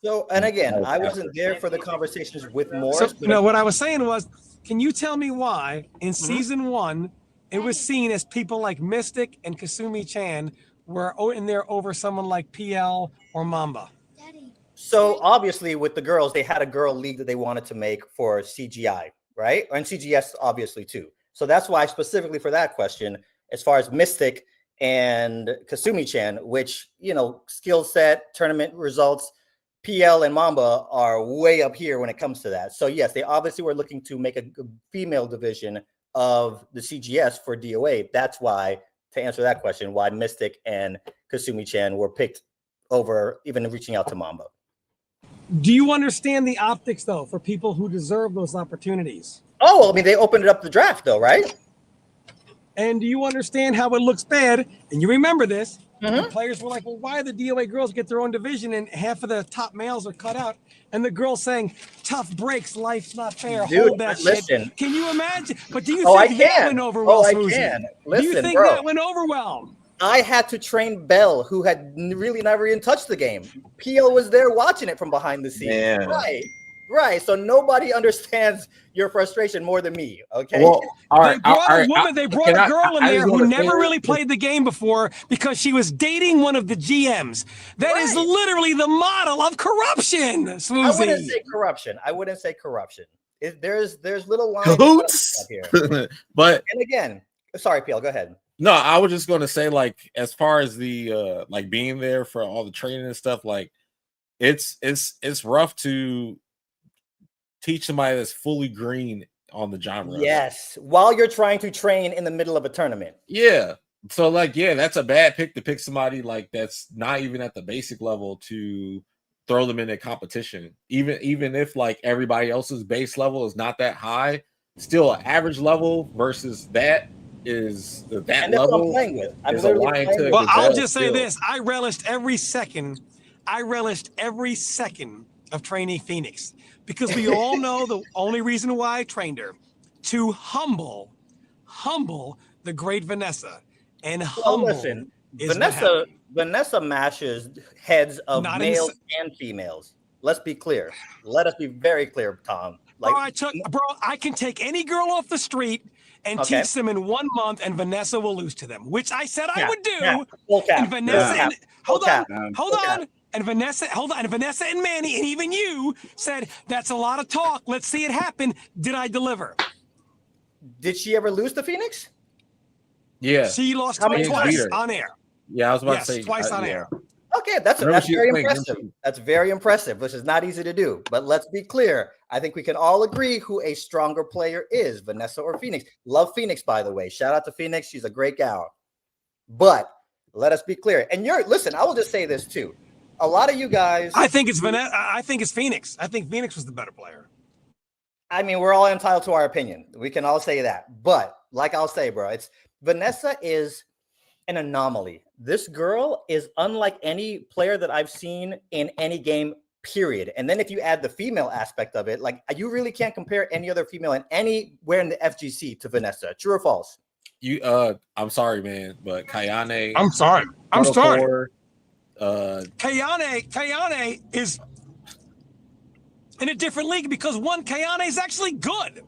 So, and again, I wasn't there for the conversations with Morris. So, no, what I was saying was, can you tell me why in season 1 it was seen as people like Mystic and Kasumi Chan were in there over someone like PL or Mamba? So obviously with the girls, they had a girl league that they wanted to make for CGI, right? And CGS obviously too. So that's why specifically for that question, as far as Mystic and Kasumi-chan, which, you know, skill set, tournament results, PL and Mamba are way up here when it comes to that. So yes, they obviously were looking to make a female division of the CGS for DOA. That's why, to answer that question, why Mystic and Kasumi-chan were picked over even reaching out to Mamba. Do you understand the optics, though, for people who deserve those opportunities? Oh, well, I mean, they opened it up the draft, though, right? And do you understand how it looks bad? And you remember this. The players were like, well, why do the DOA girls get their own division and half of the top males are cut out? And the girls saying, tough breaks, life's not fair. Dude, hold that listen. shit. Can you imagine? But do you I think that can. went over well, I Smoothie? can. Do Listen, you think bro. that went over well? I had to train Bell, who had really never even touched the game. PL was there watching it from behind the scenes. Man. Right. So nobody understands your frustration more than me. Okay. Well, all right, They brought a girl in there who never really played the game before because she was dating one of the GMs. That is literally the model of corruption, Smoothie. I wouldn't say corruption. There's little lines here. But and again, sorry, PL, go ahead. No, I was just going to say, like, as far as the like being there for all the training and stuff, like it's rough to teach somebody that's fully green on the genre. Yes, while you're trying to train in the middle of a tournament. Yeah. So like, yeah, that's a bad pick to pick somebody like that's not even at the basic level to throw them in a competition. Even if like everybody else's base level is not that high, still an average level versus that is that level. I'm playing with. Well, I'll just say this: I relished every second of training Phoenix because we all know the only reason why I trained her to humble the great Vanessa and listen, Vanessa mashes heads of males and females. Let's be clear. Let us be very clear, Tom. Like, I can take any girl off the street and teach them in 1 month, and Vanessa will lose to them, which I said I would do. And Vanessa, hold on. And Vanessa and Manny and even you said that's a lot of talk. Let's see it happen. Did I deliver? Did she ever lose to Phoenix? Yeah, she lost twice on air. Yeah, I was about to say twice on air. Okay, that's very impressive. That's very impressive, which is not easy to do. But let's be clear. I think we can all agree who a stronger player is, Vanessa or Phoenix. Love Phoenix, by the way. Shout out to Phoenix. She's a great gal. But let us be clear. And listen, I will just say this too. A lot of you guys. I think it's Vanessa. I think it's Phoenix. I think Phoenix was the better player. I mean, we're all entitled to our opinion. We can all say that. But like I'll say, bro, Vanessa is an anomaly. This girl is unlike any player that I've seen in any game, period. And then if you add the female aspect of it, like you really can't compare any other female in anywhere in the FGC to Vanessa. True or false? I'm sorry, man, but Kayane. I'm sorry. Kayane is in a different league because Kayane is actually good.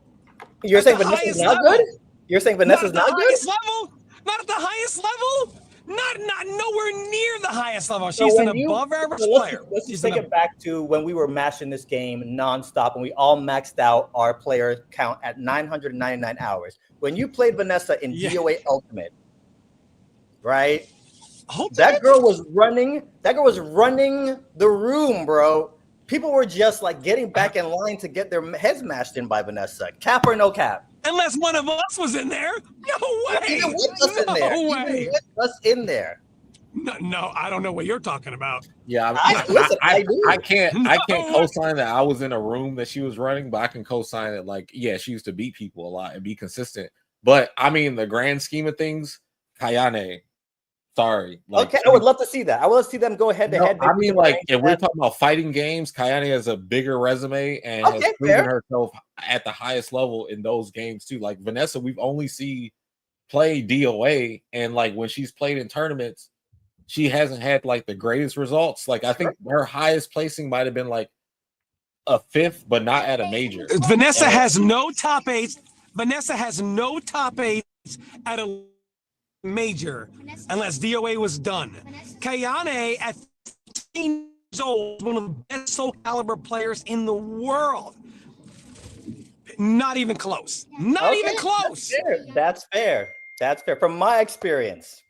You're saying Vanessa's not good? You're saying Vanessa's not good? Not at the highest level. Not nowhere near the highest level. She's an above average player. Let's just take it back to when we were mashing this game nonstop and we all maxed out our player count at 999 hours. When you played Vanessa in DOA Ultimate, right? That girl was running the room, bro. People were just like getting back in line to get their heads mashed in by Vanessa. Cap or no cap? Unless one of us was in there. No way. Even with us in there. No, I don't know what you're talking about. Yeah, I can't co-sign that I was in a room that she was running, but I can co-sign it. Like, yeah, she used to beat people a lot and be consistent. But I mean, the grand scheme of things, Kayane. Sorry. Like, okay, I would love to see that. I would love to see them go head to head. I mean, like, if we're talking about fighting games, Kayane has a bigger resume and has proven herself at the highest level in those games too. Like Vanessa, we've only seen play DOA, and like when she's played in tournaments, she hasn't had like the greatest results. Like I think her highest placing might have been like a 5th, but not at a major. Vanessa has no top 8s. Vanessa has no top 8s at a major unless DOA was done. Kayane at 15 years old, one of the best soul caliber players in the world. Not even close. Not even close. That's fair. That's fair. From my experience.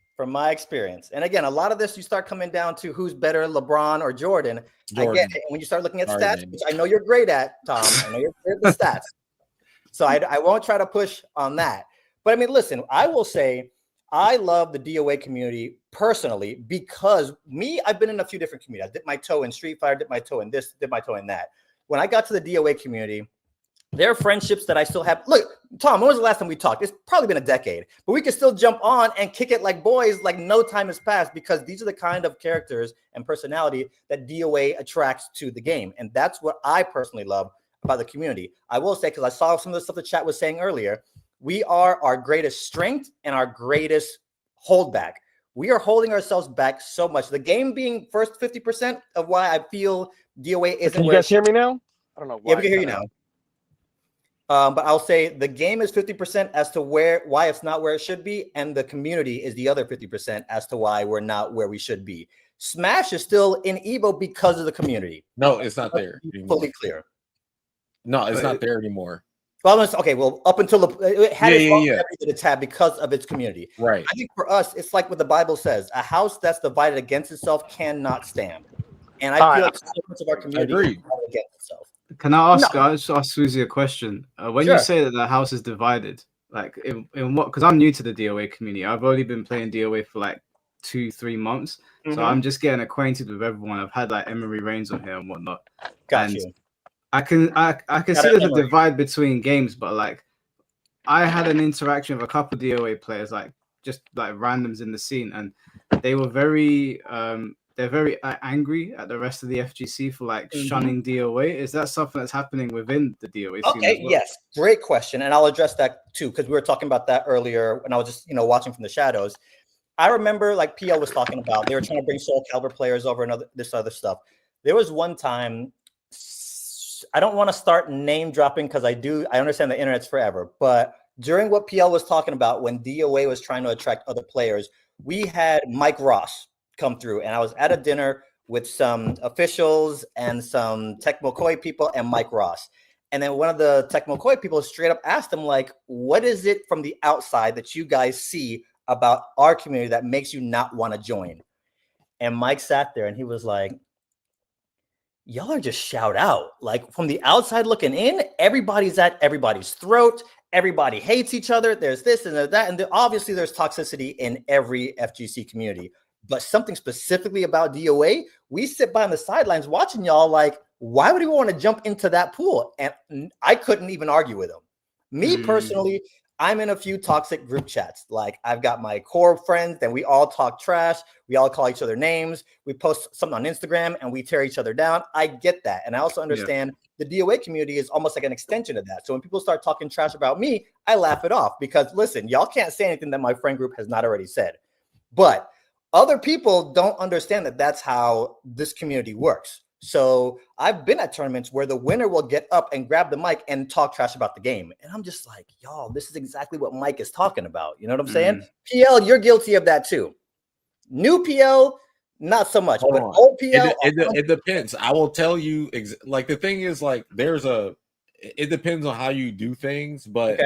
And again, a lot of this you start coming down to who's better, LeBron or Jordan. I get it. And when you start looking at stats, which I know you're great at, Tom. I know you're great at the stats. So I won't try to push on that. But I mean, listen, I will say I love the DOA community personally because I've been in a few different communities. I dipped my toe in Street Fighter, dipped my toe in this, dipped my toe in that. When I got to the DOA community, there are friendships that I still have. Look, Tom, when was the last time we talked? It's probably been a decade, but we can still jump on and kick it like boys, like no time has passed, because these are the kind of characters and personality that DOA attracts to the game. And that's what I personally love about the community. I will say, because I saw some of the stuff the chat was saying earlier, we are our greatest strength and our greatest holdback. We are holding ourselves back so much. The game being first 50% of why I feel DOA isn't. Can you guys hear me now? I don't know why. Yeah, we can hear you now. But I'll say the game is 50% as to why it's not where it should be, and the community is the other 50% as to why we're not where we should be. Smash is still in EVO because of the community. No, it's not there. Fully clear. No, it's not there anymore. Well, okay. Well, up until it had the tab because of its community. Right. I think for us, it's like what the Bible says: a house that's divided against itself cannot stand. And I feel like so much of our community is against itself. Can I ask? I just ask Susie a question. When you say that the house is divided, like in what? Because I'm new to the DOA community. I've only been playing DOA for like 2-3 months, so I'm just getting acquainted with everyone. I've had like Emery Reigns on here and whatnot. Got you. I can see there's a divide between games, but like I had an interaction with a couple of DOA players, like just like randoms in the scene, and they were very they're very angry at the rest of the FGC for like shunning DOA. Is that something that's happening within the DOA scene? Okay, yes, great question, and I'll address that too because we were talking about that earlier when I was just watching from the shadows. I remember like PL was talking about they were trying to bring Soul Calibur players over and this other stuff. There was one time. I don't want to start name dropping because I understand the internet's forever, but during what PL was talking about when DOA was trying to attract other players, we had Mike Ross come through, and I was at a dinner with some officials and some Tech McCoy people and Mike Ross. And then one of the Tech McCoy people straight up asked him, like, what is it from the outside that you guys see about our community that makes you not want to join? And Mike sat there and he was like, y'all are just shout out. Like from the outside looking in, everybody's at everybody's throat. Everybody hates each other. There's this and that. And obviously there's toxicity in every FGC community. But something specifically about DOA, we sit by on the sidelines watching y'all like, why would you want to jump into that pool? And I couldn't even argue with them. Me personally, I'm in a few toxic group chats. Like I've got my core friends, and we all talk trash. We all call each other names. We post something on Instagram and we tear each other down. I get that. And I also understand the DOA community is almost like an extension of that. So when people start talking trash about me, I laugh it off because listen, y'all can't say anything that my friend group has not already said. But other people don't understand that that's how this community works. So I've been at tournaments where the winner will get up and grab the mic and talk trash about the game. And I'm just like, y'all, this is exactly what Mike is talking about. You know what I'm saying? PL, you're guilty of that too. New PL, not so much. But old PL. It depends. I will tell you, like the thing is like it depends on how you do things, but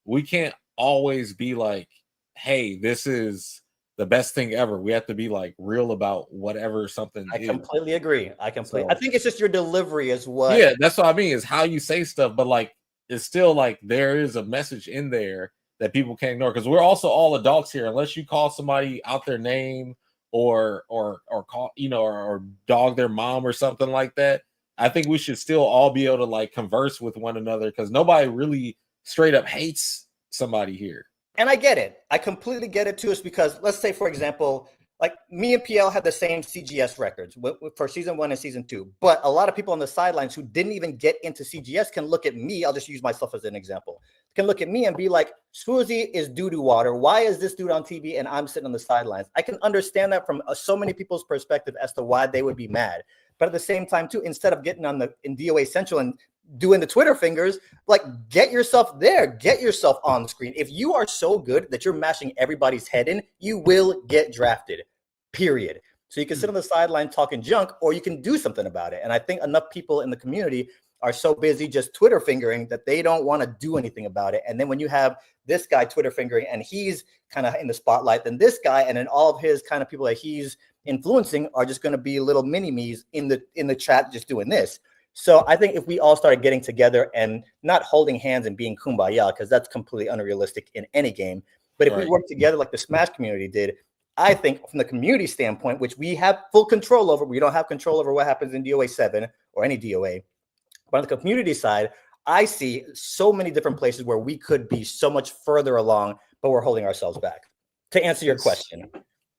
we can't always be like, hey, this is the best thing ever. We have to be like real about whatever something I completely agree. I think it's just your delivery as well. Yeah, that's what I mean is how you say stuff, but like it's still like there is a message in there that people can't ignore because we're also all adults here. Unless you call somebody out their name or call or dog their mom or something like that, I think we should still all be able to like converse with one another because nobody really straight up hates somebody here. And I get it. I completely get it too. It's because let's say, for example, like me and PL had the same CGS records for season 1 and season 2. But a lot of people on the sidelines who didn't even get into CGS can look at me. I'll just use myself as an example. can look at me and be like, Swoozie is doo-doo water. Why is this dude on TV and I'm sitting on the sidelines? I can understand that from so many people's perspective as to why they would be mad. But at the same time, too, instead of getting in DOA Central and doing the Twitter fingers, like, get yourself there, get yourself on the screen. If you are so good that you're mashing everybody's head in, you will get drafted, period. So you can sit on the sideline talking junk, or you can do something about it. And I think enough people in the community are so busy just Twitter fingering that they don't want to do anything about it. And then when you have this guy Twitter fingering and he's kind of in the spotlight, then this guy and then all of his kind of people that he's influencing are just going to be little mini-me's in the chat just doing this. So I think if we all started getting together and not holding hands and being kumbaya, because that's completely unrealistic in any game, but if we work together like the Smash community did, I think from the community standpoint, which we have full control over, we don't have control over what happens in DOA 7 or any DOA. But on the community side, I see so many different places where we could be so much further along, but we're holding ourselves back. To answer your question.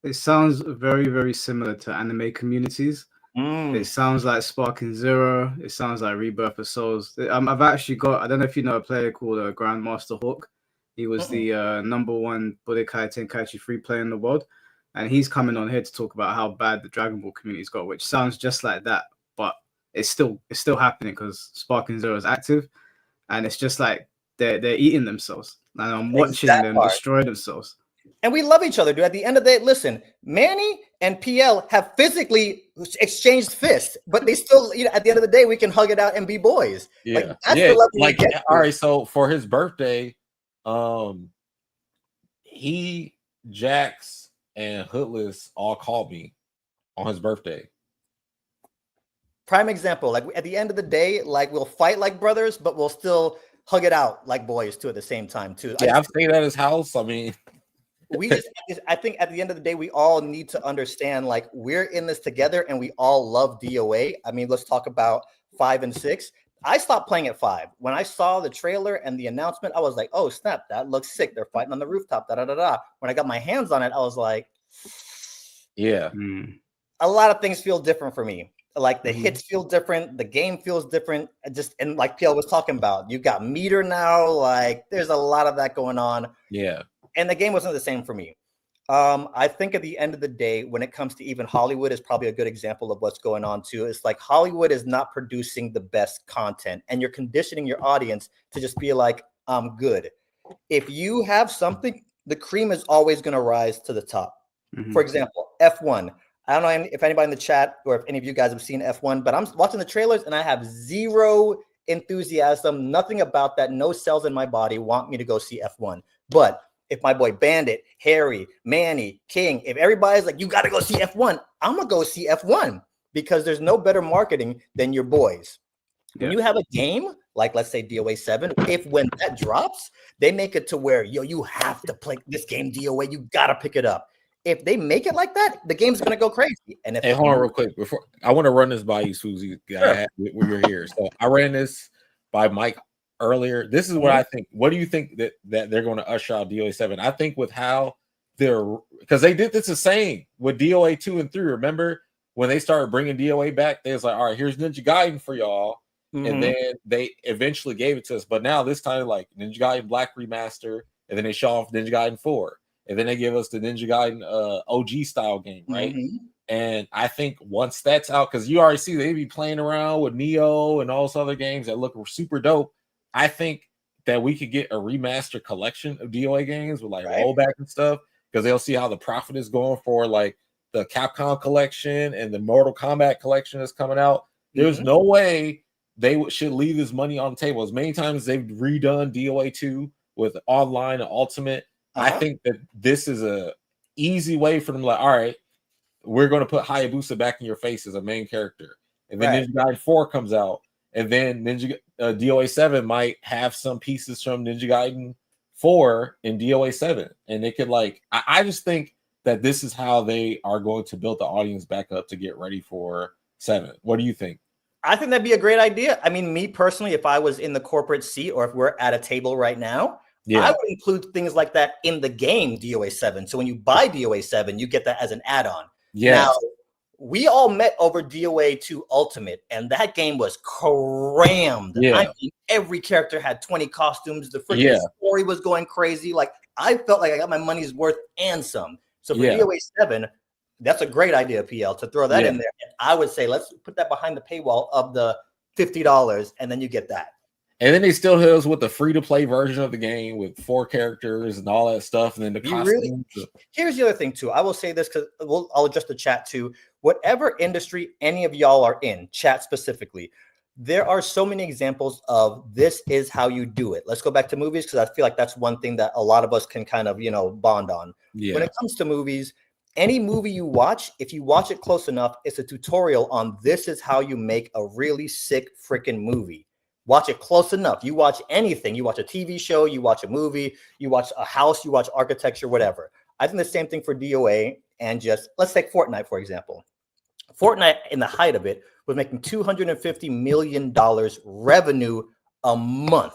It sounds very, very similar to anime communities. It sounds like Sparking Zero. It sounds like Rebirth of Souls. I've actually got, I don't know if you know a player called Grandmaster Hawk. He was the #1 Budokai Tenkaichi 3 player in the world. And he's coming on here to talk about how bad the Dragon Ball community's got, which sounds just like that. But it's still happening because Sparking Zero is active, and it's just like they're eating themselves, and I'm watching them destroy themselves. And we love each other, dude. At the end of the day, listen, Manny and PL have physically exchanged fists, but they still, at the end of the day, we can hug it out and be boys. Yeah, like, that's the level we get all right. So for his birthday, he, Jax, and Hoodless all called me on his birthday. Prime example, like at the end of the day, like we'll fight like brothers, but we'll still hug it out like boys too at the same time too. Yeah, I've stayed at his house. I mean, I think at the end of the day, we all need to understand like we're in this together and we all love DOA. I mean, let's talk about 5 and 6. I stopped playing at 5. When I saw the trailer and the announcement, I was like, oh snap, that looks sick. They're fighting on the rooftop. Da da da da. When I got my hands on it, I was like, yeah. A lot of things feel different for me. Like the hits feel different, the game feels different. And like PL was talking about, you got meter now. Like there's a lot of that going on. Yeah. And the game wasn't the same for me. I think at the end of the day, when it comes to even Hollywood is probably a good example of what's going on too. It's like Hollywood is not producing the best content and you're conditioning your audience to just be like, I'm good. If you have something, the cream is always going to rise to the top. For example, F1. I don't know if anybody in the chat or if any of you guys have seen F1, but I'm watching the trailers and I have zero enthusiasm, nothing about that, no cells in my body want me to go see F1. But if my boy Bandit, Harry, Manny, King, if everybody's like, you got to go see F1, I'm going to go see F1 because there's no better marketing than your boys. When you have a game, like let's say DOA 7, when that drops, they make it to where, you have to play this game DOA, you got to pick it up. If they make it like that, the game's gonna go crazy. And if hold on real quick before I want to run this by you, Susie. Sure. When you're here, so I ran this by Mike earlier. This is what I think. What do you think that they're going to usher out DOA 7? I think with how they're because they did this the same with DOA 2 and 3. Remember when they started bringing DOA back? They was like, all right, here's Ninja Gaiden for y'all, and then they eventually gave it to us. But now this time, like Ninja Gaiden Black Remaster, and then they show off Ninja Gaiden 4. And then they give us the Ninja Gaiden OG style game, right? And I think once that's out, because you already see they be playing around with Neo and all those other games that look super dope. I think that we could get a remastered collection of DOA games with like rollback and stuff, because they'll see how the profit is going for like the Capcom collection and the Mortal Kombat collection that's coming out. There's no way they should leave this money on the table. As many times they've redone DOA 2 with online and Ultimate. I think that this is a easy way for them to like, all right, we're going to put Hayabusa back in your face as a main character. And then Ninja Gaiden 4 comes out. And then DOA 7 might have some pieces from Ninja Gaiden 4 in DOA 7. And they could like, I just think that this is how they are going to build the audience back up to get ready for 7. What do you think? I think that'd be a great idea. I mean, me personally, if I was in the corporate seat or if we're at a table right now, I would include things like that in the game DOA 7. So when you buy DOA 7, you get that as an add-on. Now, we all met over DOA 2 Ultimate, and that game was crammed. Yeah. I mean, every character had 20 costumes. The freaking story was going crazy. Like, I felt like I got my money's worth and some. So for DOA 7, that's a great idea, PL, to throw that in there. And I would say let's put that behind the paywall of the $50, and then you get that. And then they still hit us with the free-to-play version of the game with 4 characters and all that stuff, and then the costumes. Here's the other thing, too. I will say this because I'll adjust the chat, too. Whatever industry any of y'all are in, chat specifically, there are so many examples of this is how you do it. Let's go back to movies because I feel like that's one thing that a lot of us can kind of, bond on. Yeah. When it comes to movies, any movie you watch, if you watch it close enough, it's a tutorial on this is how you make a really sick freaking movie. Watch it close enough. You watch anything. You watch a TV show, you watch a movie, you watch a house, you watch architecture, whatever. I think the same thing for DOA and just let's take Fortnite, for example. Fortnite, in the height of it, was making $250 million revenue a month.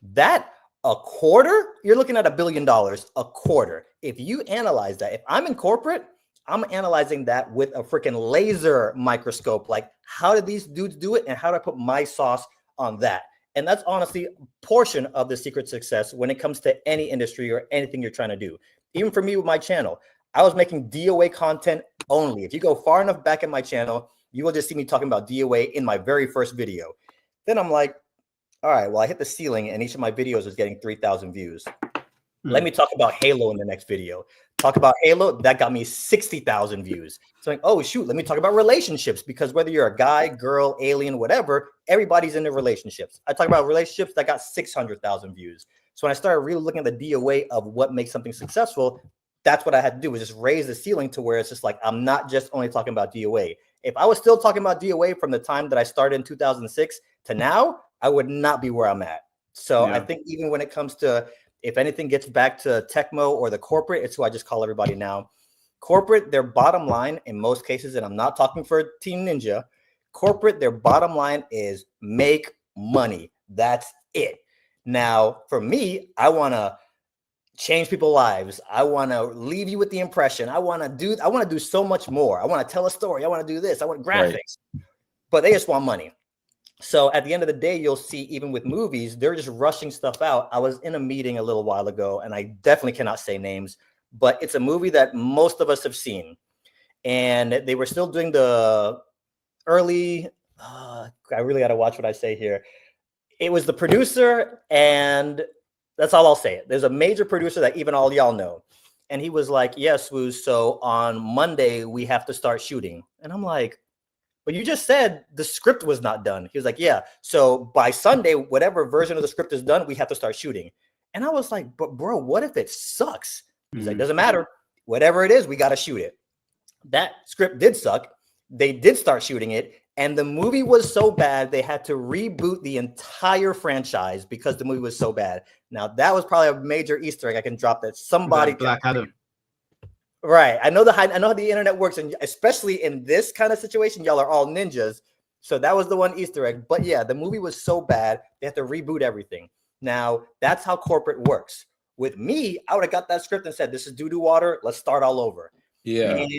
That a quarter, you're looking at $1 billion a quarter. If you analyze that, if I'm in corporate, I'm analyzing that with a freaking laser microscope. Like, how did these dudes do it? And how do I put my sauce on that? And that's honestly a portion of the secret success when it comes to any industry or anything you're trying to do. Even for me with my channel, I was making DOA content only. If you go far enough back in my channel, you will just see me talking about DOA in my very first video. Then I'm like, all right, well, I hit the ceiling and each of my videos was getting 3,000 views. Let me talk about Halo in the next video. Talk about Halo, that got me 60,000 views. So like, oh shoot, let me talk about relationships because whether you're a guy, girl, alien, whatever, everybody's into relationships. I talk about relationships that got 600,000 views. So when I started really looking at the DOA of what makes something successful, that's what I had to do was just raise the ceiling to where it's just like, I'm not just only talking about DOA. If I was still talking about DOA from the time that I started in 2006 to now, I would not be where I'm at. So I think even when it comes to, if anything gets back to Tecmo or the corporate, it's who I just call everybody now. Corporate, their bottom line in most cases, and I'm not talking for Team Ninja, corporate, their bottom line is make money. That's it. Now, for me, I want to change people's lives. I want to leave you with the impression. I want to do so much more. I want to tell a story. I want to do this. I want graphics. Right. But they just want money. So at the end of the day, you'll see even with movies, they're just rushing stuff out. I was in a meeting a little while ago, and I definitely cannot say names, but it's a movie that most of us have seen. And they were still doing the early, I really got to watch what I say here. It was the producer, and that's all I'll say. There's a major producer that even all y'all know. And he was like, yes, Swoos, so on Monday, we have to start shooting. And I'm like, but you just said the script was not done. He was like, yeah. So by Sunday, whatever version of the script is done, we have to start shooting. And I was like, but bro, what if it sucks? He's like, doesn't matter. Whatever it is, we got to shoot it. That script did suck. They did start shooting it. And the movie was so bad, they had to reboot the entire franchise because the movie was so bad. Now, that was probably a major Easter egg I can drop that somebody. Black Adam. Right. I know how the internet works, and especially in this kind of situation, y'all are all ninjas. So that was the one Easter egg. But yeah, the movie was so bad, they had to reboot everything. Now, that's how corporate works. With me, I would have got that script and said, this is doo-doo water. Let's start all over. Yeah. And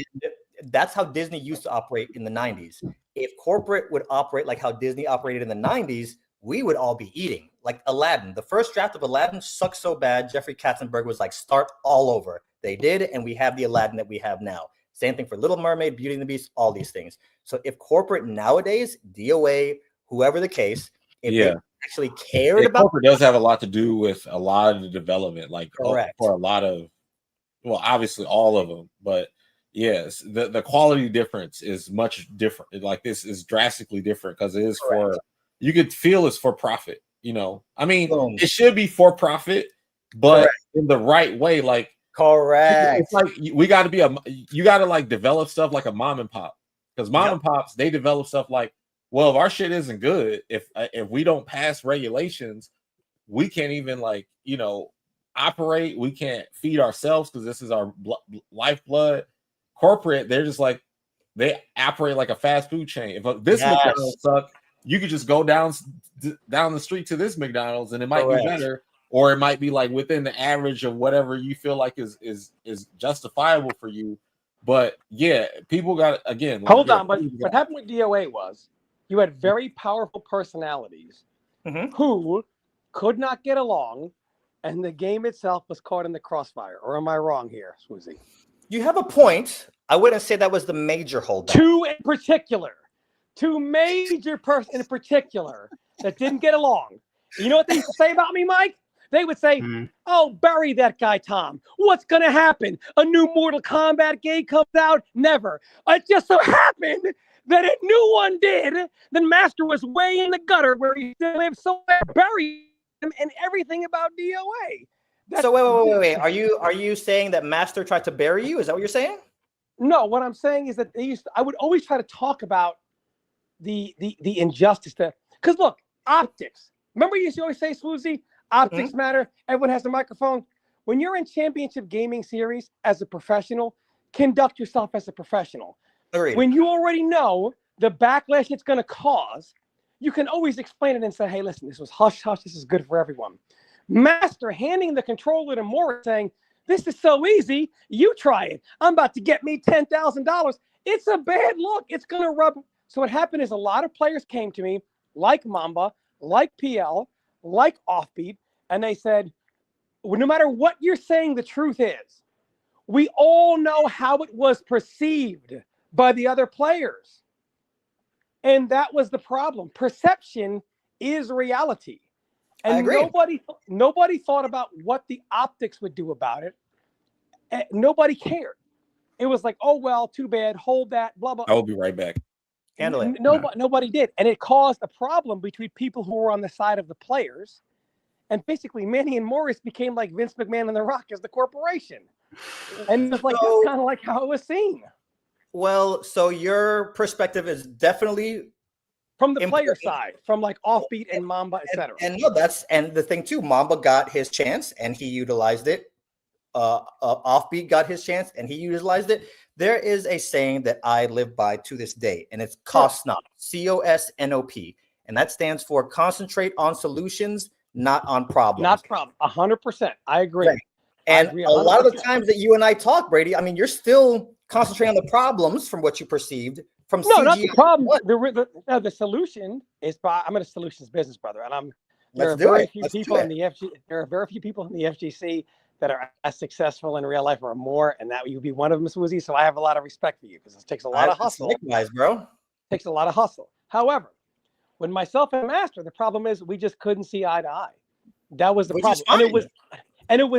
that's how Disney used to operate in the 90s. If corporate would operate like how Disney operated in the 90s, we would all be eating. Like Aladdin. The first draft of Aladdin sucked so bad, Jeffrey Katzenberg was like, start all over. They did, and we have the Aladdin that we have now. Same thing for Little Mermaid, Beauty and the Beast, all these things. So if corporate nowadays, DOA, whoever the case, if they actually cared about corporate does have a lot to do with a lot of the development, like correct. For a lot of, well, obviously all of them, but yes, the quality difference is much different. Like this is drastically different because it is correct. You could feel it's for profit, you know. I mean, it should be for profit, but in the right way, like correct. It's like we got to be you got to like develop stuff like a mom and pop, because mom and pops, they develop stuff like, well, if our shit isn't good, if we don't pass regulations, we can't even like, you know, operate. We can't feed ourselves because this is our lifeblood. Corporate, they're just like, they operate like a fast food chain. If this McDonald's suck, you could just go down the street to this McDonald's and it might be better, or it might be like within the average of whatever you feel like is justifiable for you. But yeah, people got again. Hold on, but what happened with DOA was you had very powerful personalities who could not get along, and the game itself was caught in the crossfire. Or am I wrong here, Swoozy? You have a point. I wouldn't say that was the major holdup. Two major persons in particular that didn't get along. You know what they used to say about me, Mike? They would say, oh, bury that guy, Tom. What's going to happen? A new Mortal Kombat game comes out? Never. It just so happened that a new one did. The Master was way in the gutter where he still lives, so I buried him and everything about DOA. So wait. Are you saying that Master tried to bury you? Is that what you're saying? No, what I'm saying is that I would always try to talk about the injustice there. Because look, optics. Remember you used to always say, Swoozy, optics matter. Everyone has a microphone. When you're in championship gaming series as a professional, conduct yourself as a professional. Agreed. When you already know the backlash it's going to cause, you can always explain it and say, hey, listen, this was hush hush. This is good for everyone. Master handing the controller to Morris saying, this is so easy. You try it. I'm about to get me $10,000. It's a bad look. It's going to rub. So what happened is a lot of players came to me like Mamba, like PL, like Offbeat, and they said, well, no matter what you're saying, the truth is, we all know how it was perceived by the other players. And that was the problem. Perception is reality. And nobody thought about what the optics would do about it. And nobody cared. It was like, oh, well, too bad. Hold that, blah, blah. I will be right back. Handle it. Nobody did. And it caused a problem between people who were on the side of the players. And basically, Manny and Morris became like Vince McMahon and The Rock as the corporation. And it was like, that's kind of like how it was seen. Well, so your perspective is definitely from the player side, from like Offbeat and Mamba, etc. And the thing too. Mamba got his chance and he utilized it. Offbeat got his chance and he utilized it. There is a saying that I live by to this day, and it's COSNOP, COSNOP, and that stands for concentrate on solutions, not on problems. Not problem. 100%. I agree. Right. And a lot of the times that you and I talk, Brady, I mean, you're still concentrating on the problems from what you perceived from CGI. Not the problem. The solution is I'm in a solutions business, brother, and there are very few people in the FGC that are as successful in real life or more, and that you'd be one of them, Swoozy. So I have a lot of respect for you because it takes a lot of hustle. Likewise, bro. It takes a lot of hustle. However, when myself and Master, the problem is we just couldn't see eye to eye. That was the problem. And it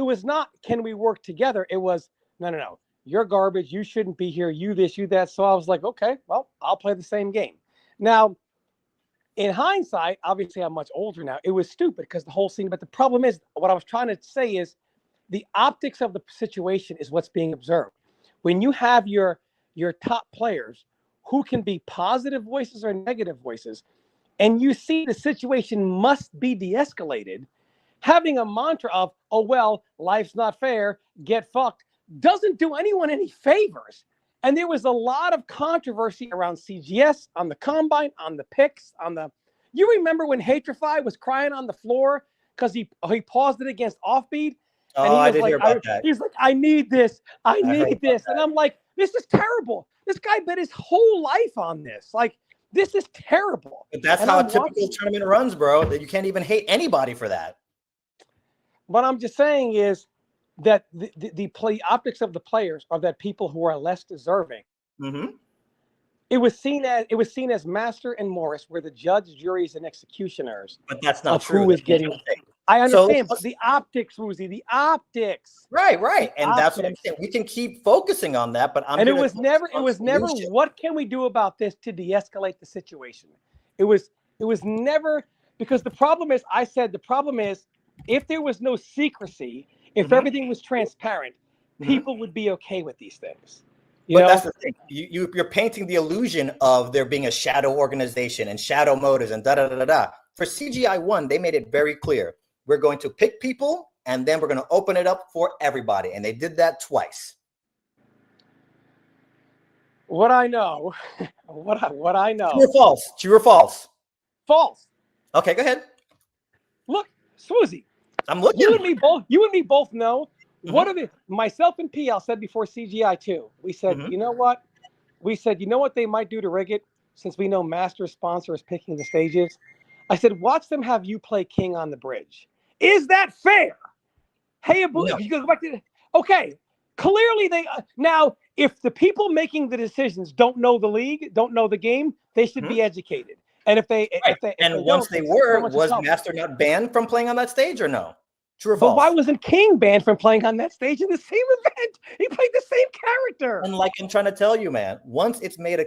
was not, can we work together? It was, no. You're garbage. You shouldn't be here. You this, you that. So I was like, okay, well, I'll play the same game. Now, in hindsight, obviously I'm much older now. It was stupid because the whole scene, but the problem is, what I was trying to say is the optics of the situation is what's being observed. When you have your top players who can be positive voices or negative voices, and you see the situation must be de-escalated, having a mantra of, oh, well, life's not fair, get fucked, doesn't do anyone any favors. And there was a lot of controversy around CGS, on the Combine, on the picks, you remember when Hatrify was crying on the floor because he paused it against Offbeat? And I did hear about that. He's like, I need this. I need this. And I'm like, this is terrible. This guy bet his whole life on this. Like, this is terrible. But that's how a typical tournament runs, bro. That you can't even hate anybody for that. What I'm just saying is that the optics of the players are that people who are less deserving. It was seen as Master and Morris were the judge, juries, and executioners. But that's not true. Who was getting? I understand, but the optics, Woozy, the optics. Right, and that's what I'm saying. We can keep focusing on that, but it was never. What can we do about this to de-escalate the situation? It was never, because the problem is, I said the problem is, if there was no secrecy, if everything was transparent, people would be okay with these things. But that's the thing. You're painting the illusion of there being a shadow organization and shadow motives and da-da-da-da-da. For CGI 1, they made it very clear. We're going to pick people, and then we're going to open it up for everybody. And they did that twice. What I know, what I know. True or false? True or false? False. Okay, go ahead. Look, Swoozy. I'm looking. You and me both know What are the myself and PL said before CGI too? We said, you know what? We said, you know what they might do to rig it, since we know master sponsor is picking the stages. I said, watch them have you play king on the bridge. Is that fair? Hey, you go back to okay. Clearly, they now if the people making the decisions don't know the league, don't know the game, they should be educated. And if they, once they were, was Master not banned from playing on that stage or no? True or false? But why wasn't King banned from playing on that stage in the same event? He played the same character. And like I'm trying to tell you, man, once it's made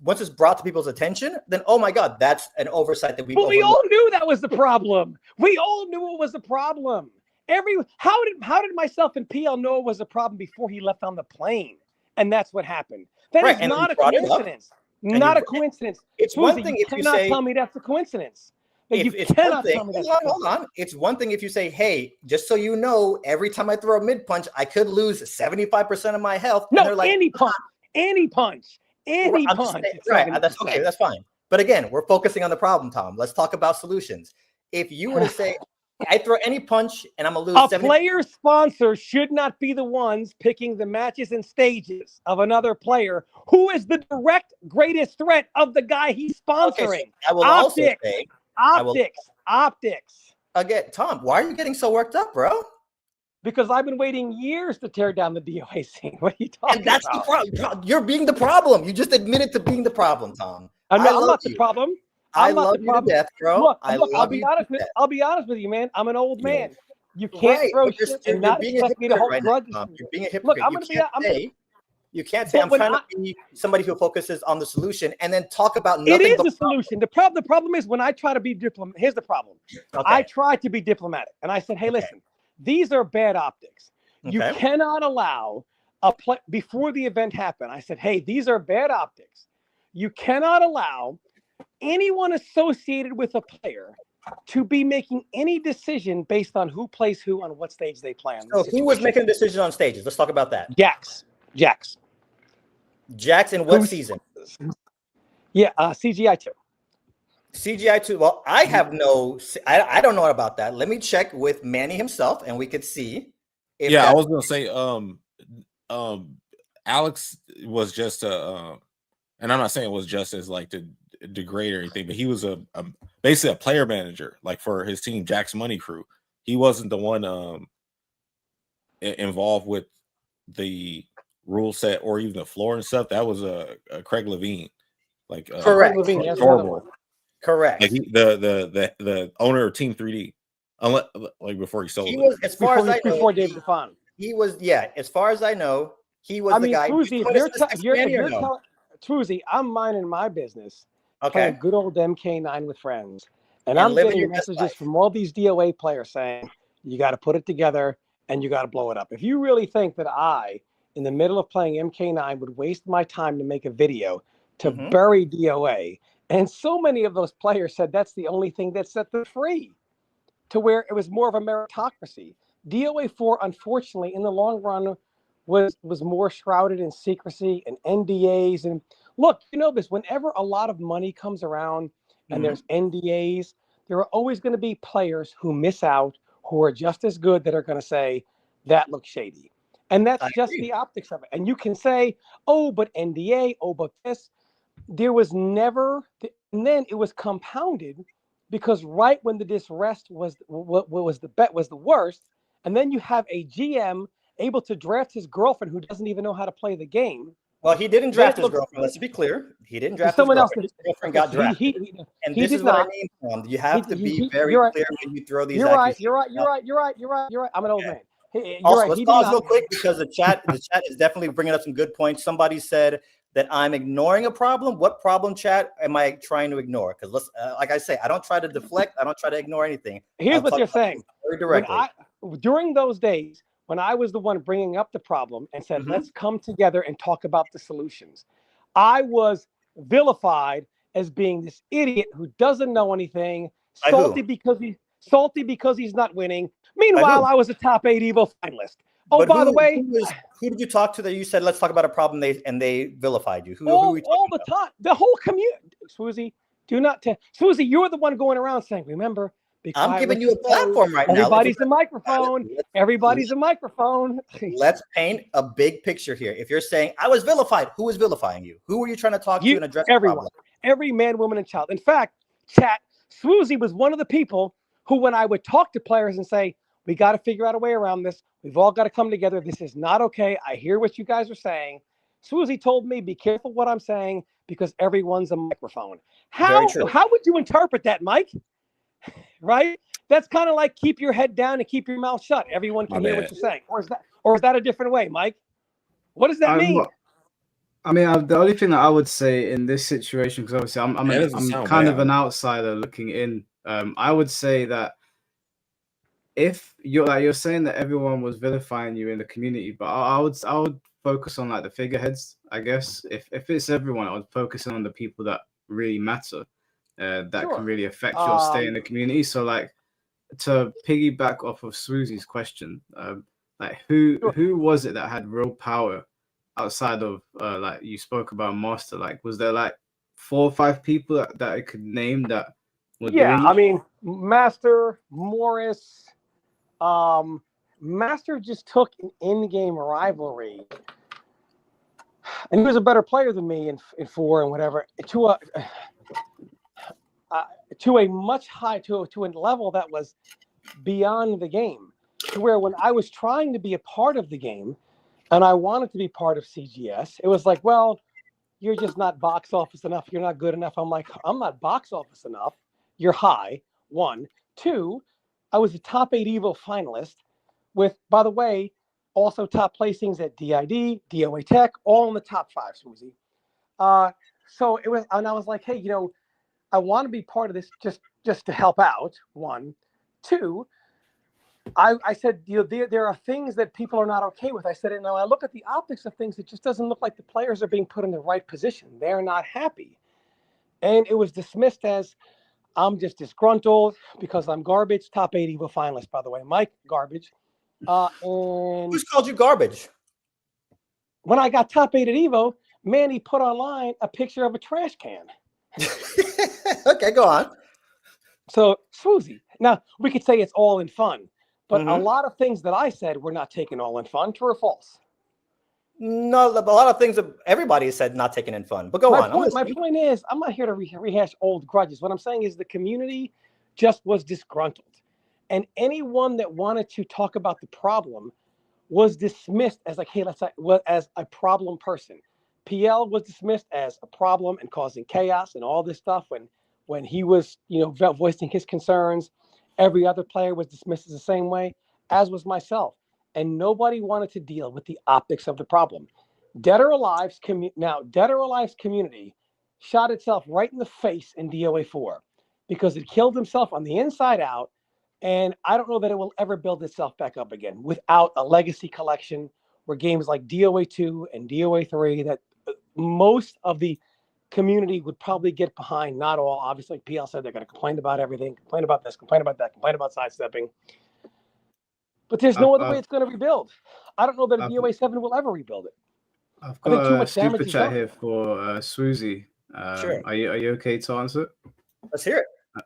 once it's brought to people's attention, then oh my God, that's an oversight that we. But we all knew that was the problem. We all knew it was the problem. How did myself and PL know it was a problem before he left on the plane? And that's what happened. That is not a coincidence. Not a coincidence. It's one thing if you say, tell me that's a coincidence. Hold on. It's one thing if you say, hey, just so you know, every time I throw a mid punch, I could lose 75% of my health. No, like, any punch. Right. That's okay. That's fine. But again, we're focusing on the problem, Tom. Let's talk about solutions. If you were to say, I throw any punch and I'm going to lose. A player sponsor should not be the ones picking the matches and stages of another player who is the direct greatest threat of the guy he's sponsoring. Okay, so I will also say, Optics. Again, Tom, why are you getting so worked up, bro? Because I've been waiting years to tear down the DOA scene. What are you talking about? And that's the problem. You're being the problem. You just admitted to being the problem, Tom. I'm not the problem. I love you to death, bro. Look, I'll be honest with you, man. I'm an old man. You can't throw shit and not expect me to hold grudges. You're being a hypocrite. Look, you can't say I'm trying to be somebody who focuses on the solution and then talk about nothing. It is a solution. The problem is when I try to be diplomatic. Here's the problem. I try to be diplomatic, and I said, "Hey, listen, these are bad optics. You cannot allow a play before the event happened." I said, "Hey, these are bad optics. You cannot allow anyone associated with a player to be making any decision based on who plays who on what stage they play on." So who was making a decision on stages? Let's talk about that. Jax in what season? Yeah, CGI 2. CGI 2. Well, I have I don't know about that. Let me check with Manny himself and we could see. I was going to say Alex was just and I'm not saying it was just as like to degrade or anything, but he was basically a player manager like for his team Jack's Money Crew. He wasn't the one involved with the rule set or even the floor and stuff. That was Craig Levine, like correct. Correct. Like the owner of Team 3D, like before he sold. He was, as far as I know, before David Defon. He was, as far as I know, he was the guy. Truzy, I'm minding my business. Playing good old MK9 with friends, and I'm getting messages from all these DOA players saying you got to put it together and you got to blow it up. If you really think that I, in the middle of playing MK9, would waste my time to make a video to bury DOA, and so many of those players said that's the only thing that set them free, to where it was more of a meritocracy. DOA 4, unfortunately, in the long run, was more shrouded in secrecy and NDAs. And look, you know this, whenever a lot of money comes around and there's NDAs, there are always going to be players who miss out, who are just as good, that are going to say, that looks shady. And that's just the optics of it. And you can say, oh, but NDA, oh, but this. There was never, and then it was compounded because right when the disrest was the bet was the worst, and then you have a GM able to draft his girlfriend who doesn't even know how to play the game. Well, he didn't draft his girlfriend. Let's be clear. He didn't draft someone his girlfriend. His girlfriend got drafted. And this is what I mean, Tom. You have to be very clear when you throw these accusations. You're right. I'm an old man. Also, let's pause real quick because the chat is definitely bringing up some good points. Somebody said that I'm ignoring a problem. What problem, chat, am I trying to ignore? Because let's, like I say, I don't try to deflect. I don't try to ignore anything. Here's what you're saying. Very directly. During those days, when I was the one bringing up the problem and said, let's come together and talk about the solutions, I was vilified as being this idiot who doesn't know anything, salty because he's not winning. Meanwhile, I was a top 8 EVO finalist. Oh, by the way, who did you talk to that you said, let's talk about a problem, and they vilified you? All the time, the whole community. Swoozie, do not Swoozie, you're the one going around saying, remember, I'm giving you a platform right now. Everybody's a microphone. Everybody's a microphone. Let's paint a big picture here. If you're saying I was vilified, who was vilifying you? Who were you trying to talk to and address the problem? Every man, woman, and child. In fact, chat, Swoozy was one of the people who, when I would talk to players and say, we got to figure out a way around this. We've all got to come together. This is not okay. I hear what you guys are saying. Swoozy told me, be careful what I'm saying because everyone's a microphone. How would you interpret that, Mike? Right? That's kind of like keep your head down and keep your mouth shut. Everyone can hear what you're saying. Or is that a different way, Mike? What does that mean? I mean, the only thing that I would say in this situation, because obviously I'm kind of an outsider looking in. I would say that if you're saying that everyone was vilifying you in the community, but I would focus on like the figureheads, I guess. If it's everyone, I would focus on the people that really matter, that can really affect your stay in the community. So like to piggyback off of Swoozy's question, like who was it that had real power outside of like you spoke about Master? Like was there like 4 or 5 people that I could name that were doing I mean Master, Morris, Master just took an in-game rivalry, and he was a better player than me in 4 and whatever to a much high to a level that was beyond the game, to where when I was trying to be a part of the game and I wanted to be part of CGS, it was like, well, you're just not box office enough. You're not good enough. I'm like, I'm not box office enough. You're high. 1, 2. I was a top 8 EVO finalist with, by the way, also top placings at DID, DOA Tech, all in the top 5, Swoozy. So it was, and I was like, hey, I want to be part of this just to help out. 1, 2. I said, there are things that people are not okay with. I said, and now I look at the optics of things. It just doesn't look like the players are being put in the right position. They're not happy. And it was dismissed as, I'm just disgruntled because I'm garbage. Top 8 EVO finalist, by the way. Mike, garbage. And who's called you garbage? When I got top 8 at EVO, Manny put online a picture of a trash can. Okay, go on. So, Swoozy. Now, we could say it's all in fun, but a lot of things that I said were not taken all in fun. True or false? No, a lot of things that everybody said not taken in fun, but go on. My point is, I'm not here to rehash old grudges. What I'm saying is the community just was disgruntled. And anyone that wanted to talk about the problem was dismissed as like, hey, as a problem person. PL was dismissed as a problem and causing chaos and all this stuff when he was, voicing his concerns. Every other player was dismissed as the same way, as was myself. And nobody wanted to deal with the optics of the problem. Dead or Alive's community shot itself right in the face in DOA 4 because it killed himself on the inside out. And I don't know that it will ever build itself back up again without a legacy collection where games like DOA 2 and DOA 3 that most of the community would probably get behind, not all. Obviously, PL said they're going to complain about everything, complain about this, complain about that, complain about sidestepping. But there's no other way it's going to rebuild. I don't know that DOA 7 will ever rebuild it. I've got a super chat here for Swoozy. Sure. Are you okay to answer it? Let's hear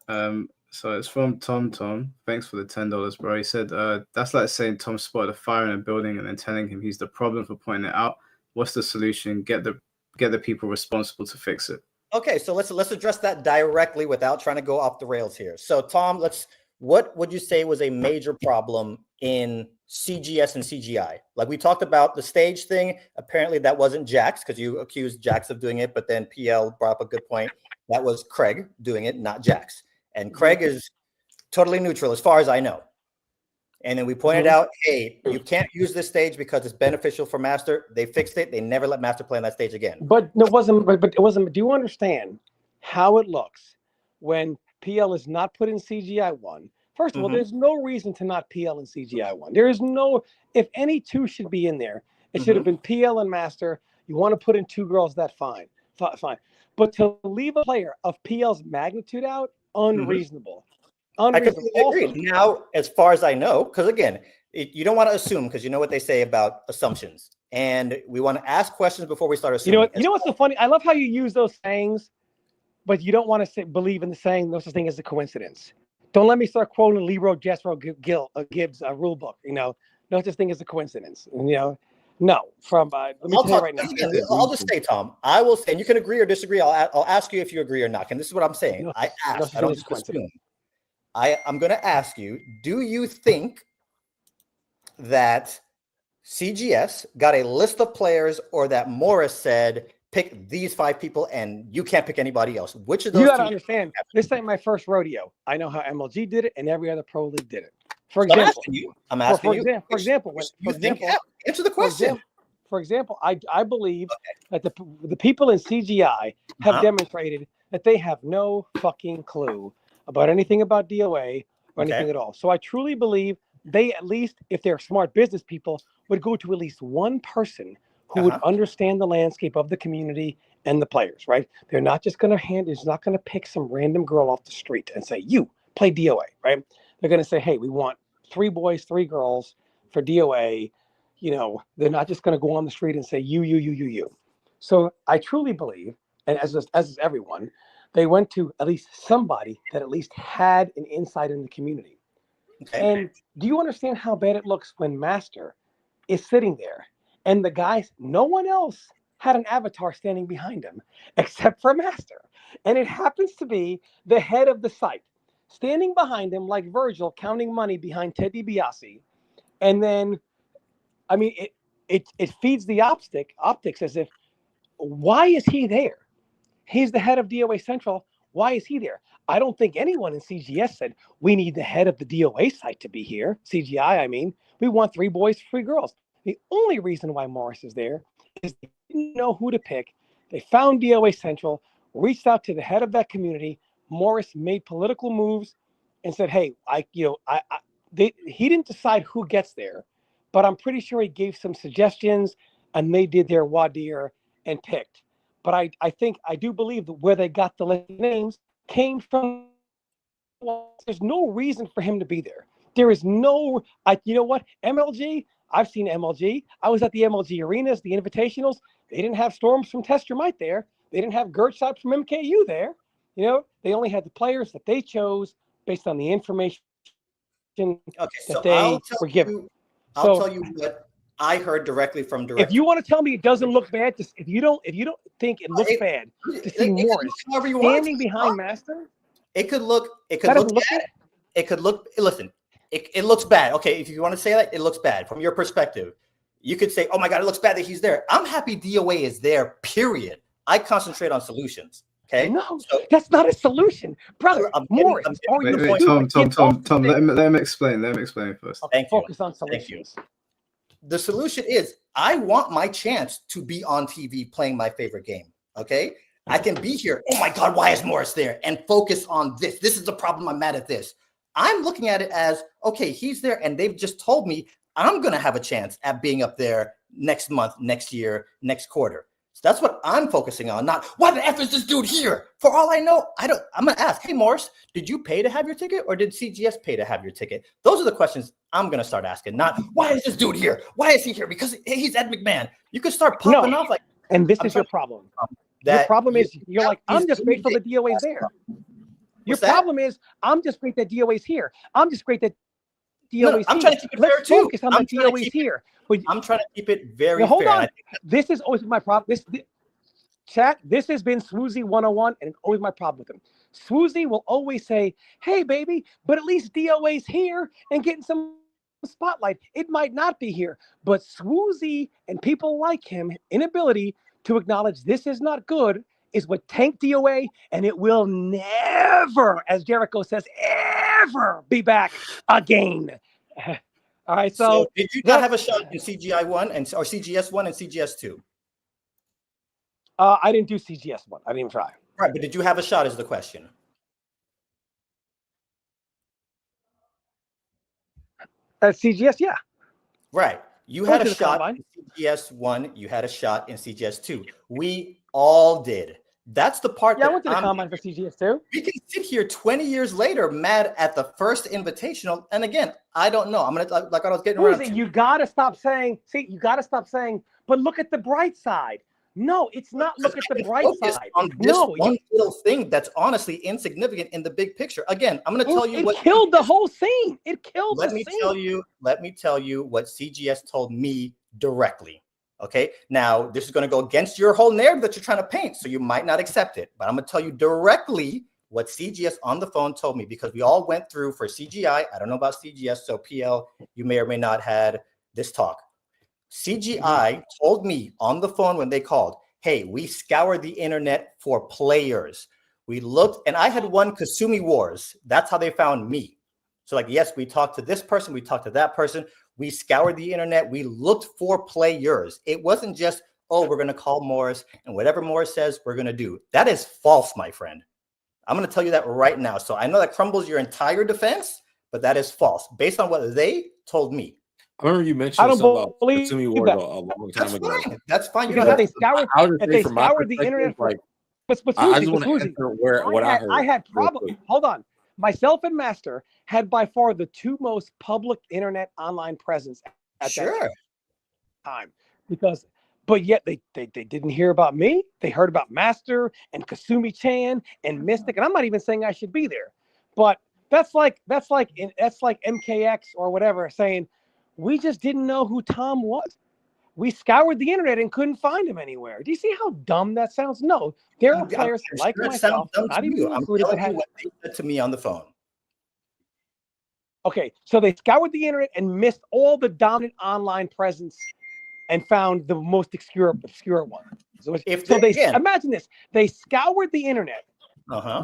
it. So it's from Tom. Thanks for the $10, bro. He said, that's like saying Tom spotted a fire in a building and then telling him he's the problem for pointing it out. What's the solution? Get the people responsible to fix it. Okay, so let's address that directly without trying to go off the rails here. So Tom, what would you say was a major problem in CGS and CGI? Like we talked about the stage thing. Apparently that wasn't Jax because you accused Jax of doing it, but then PL brought up a good point. That was Craig doing it, not Jax. And Craig is totally neutral as far as I know. And then we pointed out, hey, you can't use this stage because it's beneficial for Master. They fixed it. They never let Master play on that stage again. But it wasn't. But it wasn't. Do you understand how it looks when PL is not put in CGI 1? First of all, there's no reason to not PL in CGI 1. There is no. If any 2 should be in there, it should have been PL and Master. You want to put in 2 girls? That's fine. But to leave a player of PL's magnitude out, unreasonable. I completely agree. Now, as far as I know, because again, you don't want to assume because you know what they say about assumptions, and we want to ask questions before we start assuming. You know what's so funny? I love how you use those sayings, but you don't want to believe in the saying no such thing as a coincidence. Don't let me start quoting Leroy Jethro Gibbs' rule book. No such thing as a coincidence. No. From let me tell you right now. I'll just say, Tom. I will say, and you can agree or disagree. I'll ask you if you agree or not. And this is what I'm saying. No, I ask. I don't just assume. I'm going to ask you. Do you think that CGS got a list of players, or that Morris said, pick these 5 people and you can't pick anybody else? Which of those? You got to understand, this ain't my first rodeo. I know how MLG did it and every other pro league did it. For example, I'm asking you. For example, answer the question. For example, I believe that the people in CGI have demonstrated that they have no fucking clue about anything about DOA or anything at all. So I truly believe they, at least if they're smart business people, would go to at least one person who would understand the landscape of the community and the players, right? They're not just going to it's not going to pick some random girl off the street and say, you play DOA, right? They're going to say, hey, we want 3 boys, 3 girls for DOA. They're not just going to go on the street and say, you. So I truly believe, and as is everyone, they went to at least somebody that at least had an insight in the community. And do you understand how bad it looks when Master is sitting there and the guys, no one else had an avatar standing behind him except for Master. And it happens to be the head of the site standing behind him like Virgil counting money behind Ted DiBiase. And then, I mean, it feeds the optics as if, why is he there? He's the head of DOA Central. Why is he there? I don't think anyone in CGS said, we need the head of the DOA site to be here. CGI, I mean, we want 3 boys, 3 girls. The only reason why Morris is there is they didn't know who to pick. They found DOA Central, reached out to the head of that community. Morris made political moves and said, hey, he didn't decide who gets there, but I'm pretty sure he gave some suggestions and they did their voir dire and picked. But I do believe that where they got the list of names came from. There's no reason for him to be there. There is no, you know what? MLG, I've seen MLG. I was at the MLG arenas, the invitationals. They didn't have Storms from Test Your Might there. They didn't have Gertshot from MKU there. They only had the players that they chose based on the information that they were given. I'll tell you what I heard directly from director. If you want to tell me it doesn't look bad, if you don't think it looks bad to see Morris standing behind Master, it could look bad. It could look. Listen, it looks bad. Okay, if you want to say that, it looks bad from your perspective. You could say, "Oh my God, it looks bad that he's there." I'm happy DOA is there. Period. I concentrate on solutions. Okay. No, that's not a solution, brother. Morris, Tom. Let him explain. Let him explain first. Thank you. Focus on solutions. The solution is I want my chance to be on TV playing my favorite game. Okay. I can be here. Oh my God, why is Morris there? And focus on this. This is the problem. I'm mad at this. I'm looking at it as, okay, he's there. And they've just told me I'm going to have a chance at being up there next month, next year, next quarter. So that's what I'm focusing on. Not why the F is this dude here? For all I know, I'm going to ask, hey, Morris, did you pay to have your ticket or did CGS pay to have your ticket? Those are the questions I'm going to start asking. Not why is this dude here? Why is he here? Because he's Ed McMahon. You could start popping off like. And this is your problem. Your problem is you're like, I'm just grateful the DOA is there. Your problem is I'm just great that DOA is here. I'm just great that DOA is here. I'm trying to keep it fair too. Focus on the DOA is here. I'm trying to keep it very fair. Hold on. This is always my problem. This has been Swoozy 101, and it's always my problem with him. Swoozy will always say, hey, baby, but at least DOA's here and getting some spotlight. It might not be here, but Swoozy and people like him, inability to acknowledge this is not good, is what tanked DOA, and it will never, as Jericho says, ever be back again. All right, so did you not have a shot in CGI 1 or CGS 1 and CGS 2? I didn't do CGS 1. I didn't even try. Right, but did you have a shot is the question. CGS, yeah. Right. You had a shot in CGS 1. You had a shot in CGS 2. We all did. That's the part that I went to the combine for CGS 2. We can sit here 20 years later mad at the first invitational. And again, I don't know. I'm going to, like I was getting around to. You got to stop saying, but look at the bright side. No, it's not. Look at the bright side. On this one little thing that's honestly insignificant in the big picture. Again, I'm going to tell you what killed the whole scene. It killed Let me tell you what CGS told me directly. Okay. Now, this is going to go against your whole narrative that you're trying to paint, so you might not accept it. But I'm going to tell you directly what CGS on the phone told me, because we all went through for CGI. I don't know about CGS, so PL, you may or may not had this talk. CGI told me on the phone when they called, hey, we scoured the internet for players. We looked, and I had won Kasumi Wars. That's how they found me. So like, yes, we talked to this person. We talked to that person. We scoured the internet. We looked for players. It wasn't just, oh, we're going to call Morris, and whatever Morris says, we're going to do. That is false, my friend. I'm going to tell you that right now. So I know that crumbles your entire defense, but that is false based on what they told me. I remember you mentioned something about Kasumi Wars a long time ago. That's fine. You because don't if they scoured the internet for, like, I just want to answer what I heard. I had problems. Hold on. Myself and Master had by far the two most public internet online presence at that time. But yet they didn't hear about me. They heard about Master and Kasumi-chan and Mystic, and I'm not even saying I should be there. But that's like MKX or whatever saying, we just didn't know who Tom was. We scoured the internet and couldn't find him anywhere. Do you see how dumb that sounds? No, there are players like myself, not even included, that had what they said to me on the phone. Okay, so they scoured the internet and missed all the dominant online presence and found the most obscure one. Imagine this: they scoured the internet.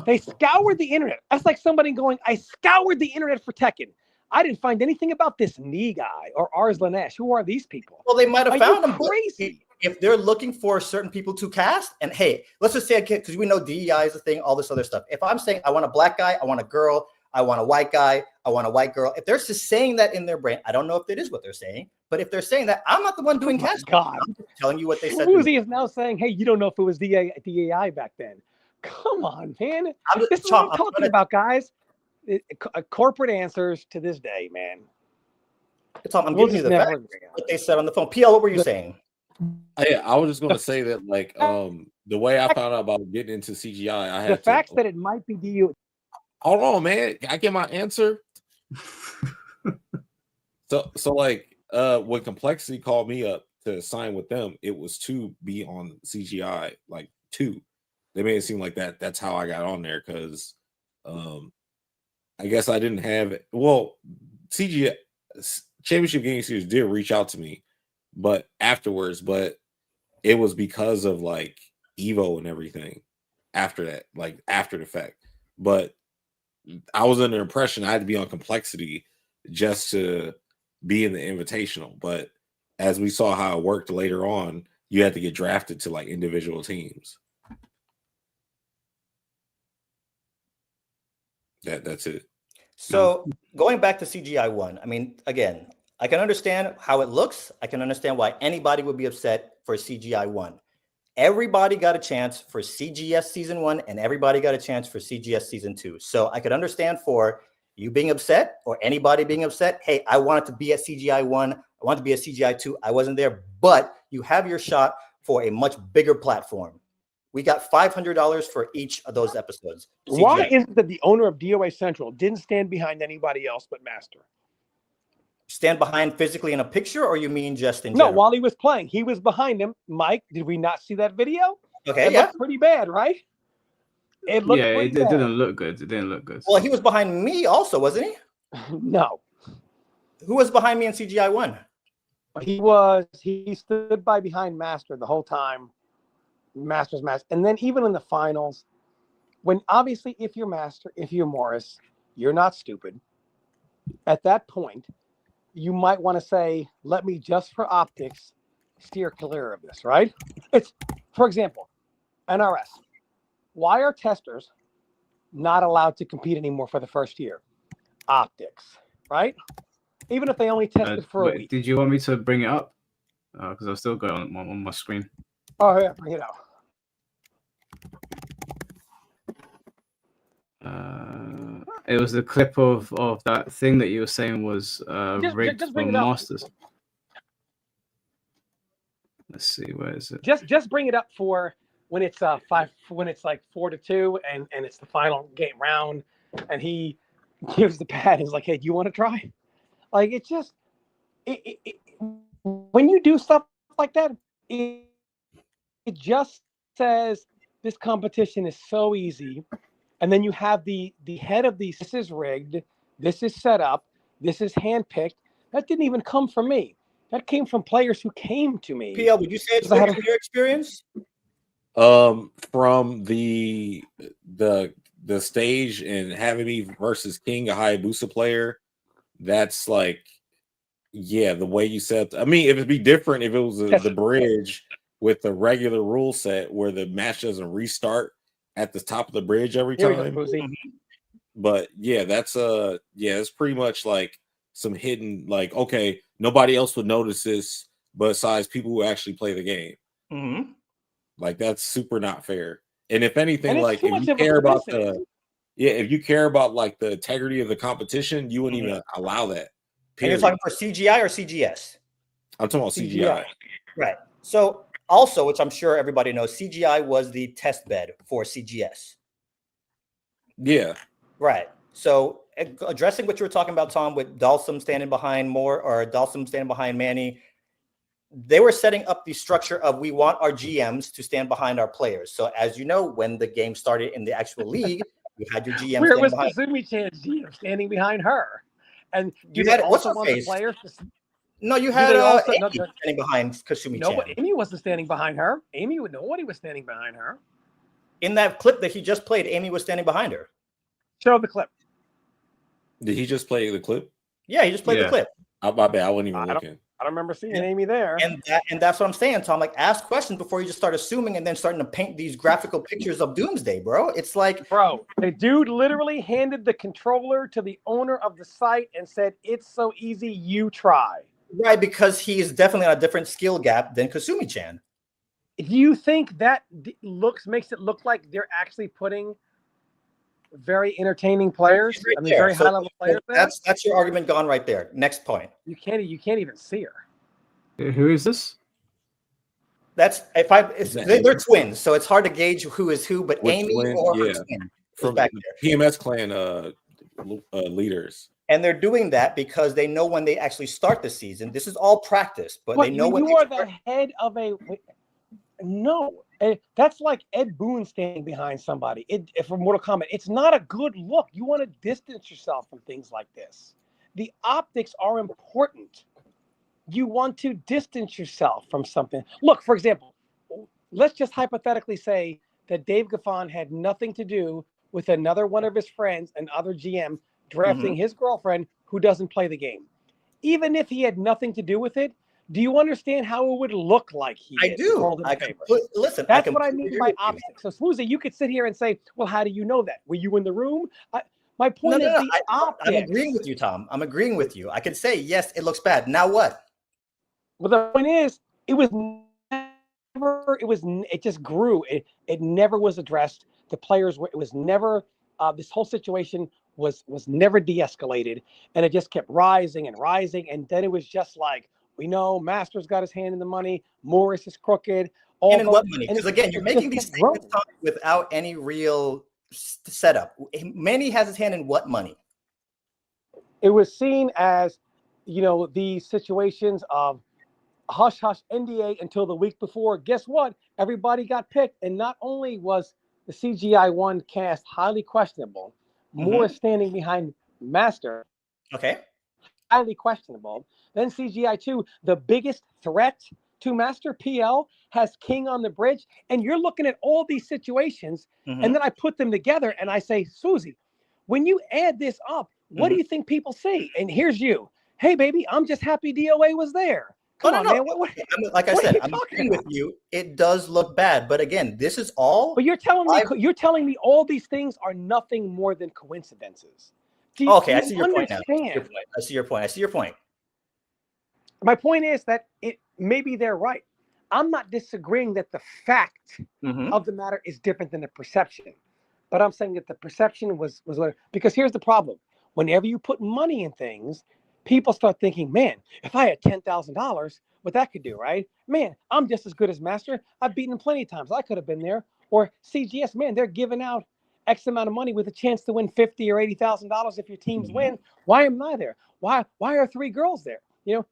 They scoured the internet. That's like somebody going, "I scoured the internet for Tekken. I didn't find anything about this knee guy or Ars Lanesh. Who are these people?" Well, they might have found them. Crazy. If they're looking for certain people to cast, and hey, let's just say, because we know DEI is a thing, all this other stuff. If I'm saying I want a black guy, I want a girl, I want a white guy, I want a white girl. If they're just saying that in their brain, I don't know if it is what they're saying, but if they're saying that, I'm not the one doing casting. I'm telling you what they said. Uzi is now saying, hey, you don't know if it was DEI back then. Come on, man. This is what I'm talking about, guys. Corporate answers to this day, man. Tom, I'm giving you the facts, what they said on the phone. PL, what were you saying? I was just going to say that, like, the way I found out about getting into CGI, I had the facts that it might be DU. Hold on, man. Can I get my answer? So like, when Complexity called me up to sign with them, it was to be on CGI, like two. They made it seem like that's how I got on there, because I guess I didn't have it. Well, CGI Championship Game Series did reach out to me, but afterwards, but it was because of like Evo and everything after that, like after the fact. But I was under the impression I had to be on Complexity just to be in the Invitational. But as we saw how it worked later on, you had to get drafted to like individual teams. That's it. So going back to CGI 1, I mean, again, I can understand how it looks. I can understand why anybody would be upset for CGI 1. Everybody got a chance for CGS Season 1, and everybody got a chance for CGS Season 2. So I could understand for you being upset or anybody being upset. Hey, I wanted to be at CGI 1. I wanted to be at CGI 2. I wasn't there, but you have your shot for a much bigger platform. We got $500 for each of those episodes. CGI. Why is it that the owner of DOA Central didn't stand behind anybody else but Master? Stand behind physically in a picture, or you mean just in general? No, while he was playing, he was behind him. Mike, did we not see that video? Okay, it looked pretty bad, right? It didn't look good. It didn't look good. Well, he was behind me also, wasn't he? No. Who was behind me in CGI 1? He stood behind Master the whole time. Master's match. And then even in the finals, when obviously if you're Master, if you're Morris, you're not stupid. At that point, you might want to say, let me just for optics steer clear of this, right? It's, for example, NRS. Why are testers not allowed to compete anymore for the first year? Optics, right? Even if they only tested for a week. Did you want me to bring it up? Because I've still got it on my screen. Oh, yeah, bring it out. It was the clip of that thing that you were saying was rigged for Masters. Let's see, where is it? Just bring it up for when it's when it's like 4-2 and it's the final game round, and he gives the pad. He's like, "Hey, do you want to try?" Like it's just when you do stuff like that, it just says this competition is so easy, and then you have the head of these. This is rigged. This is set up. This is handpicked. That didn't even come from me. That came from players who came to me. PL, would you say it's from your experience? From the stage and having me versus King, a Hayabusa player, that's like, yeah, the way you said. I mean, it'd be different if it was the bridge with the regular rule set where the match doesn't restart at the top of the bridge every time. But yeah, it's pretty much like some hidden, like, okay, nobody else would notice this besides people who actually play the game. Mm-hmm. Like that's super not fair. And if anything, like if you care about if you care about like the integrity of the competition, you wouldn't even allow that. And you're talking for CGI or CGS? I'm talking about CGI. Right. So also, which I'm sure everybody knows, CGI was the test bed for CGS. Yeah. Right. So addressing what you were talking about, Tom, with Dalsum standing behind Dalsum standing behind Manny, they were setting up the structure of we want our GMs to stand behind our players. So as you know, when the game started in the actual league, you had your GM. Where was Kasumi-chan's GM standing behind her? And you had also want the players to... No, you had Amy standing behind Kasumi-chan. No, but Amy wasn't standing behind her. Nobody was standing behind her. In that clip that he just played, Amy was standing behind her. Show the clip. Did he just play the clip? Yeah, he just played the clip. My bad, I wasn't even looking. I don't remember seeing Amy there. And that's what I'm saying, Tom. Like, ask questions before you just start assuming and then starting to paint these graphical pictures of doomsday, bro. It's like, bro, the dude literally handed the controller to the owner of the site and said, "It's so easy, you try." Right, because he is definitely on a different skill gap than Kasumi-chan. Do you think that makes it look like they're actually putting very entertaining players? Right, I mean, very high level players. That's your argument gone right there. Next point. You can't even see her. Who is this? They're twins, so it's hard to gauge who is who. But Amy or her twin from back there. PMS clan leaders. And they're doing that because they know when they actually start the season. This is all practice, but they know when you are the head of a. No, that's like Ed Boon standing behind somebody. For Mortal Kombat, it's not a good look. You want to distance yourself from things like this. The optics are important. You want to distance yourself from something. Look, for example, let's just hypothetically say that Dave Gaffon had nothing to do with another one of his friends, another GM, drafting his girlfriend who doesn't play the game. Even if he had nothing to do with it, do you understand how it would look like he did? I do. Listen, that's what I mean by optics. So, Swoozy, you could sit here and say, well, how do you know that? Were you in the room? My point is the optics. I'm agreeing with you, Tom. I'm agreeing with you. I could say, yes, it looks bad. Now what? Well, the point is, it just grew. It never was addressed. The players it was never, this whole situation was never de-escalated, and it just kept rising and rising. And then it was just like, we know Master's got his hand in the money. Morris is crooked. And in what money? Because again, you're making these statements without any real setup. Manny has his hand in what money? It was seen as, these situations of hush hush NDA until the week before. Guess what? Everybody got picked, and not only was the CGI 1 cast highly questionable, Morris standing behind Master. Okay. Highly questionable. Then CGI 2, the biggest threat to Master PL, has King on the bridge. And you're looking at all these situations, and then I put them together and I say, Susie, when you add this up, what do you think people see? And here's you. Hey, baby, I'm just happy DOA was there. Come on, man. Like I said, I'm agreeing with you. It does look bad. But again, this is all. But you're telling me all these things are nothing more than coincidences. Okay, I see your point now. I see your point. My point is that maybe they're right. I'm not disagreeing that the fact of the matter is different than the perception. But I'm saying that the perception was because here's the problem. Whenever you put money in things, people start thinking, man, if I had $10,000, what that could do, right? Man, I'm just as good as Master. I've beaten him plenty of times. I could have been there. Or CGS, man, they're giving out X amount of money with a chance to win $50,000 or $80,000 if your teams win. Why am I there? Why are 3 girls there?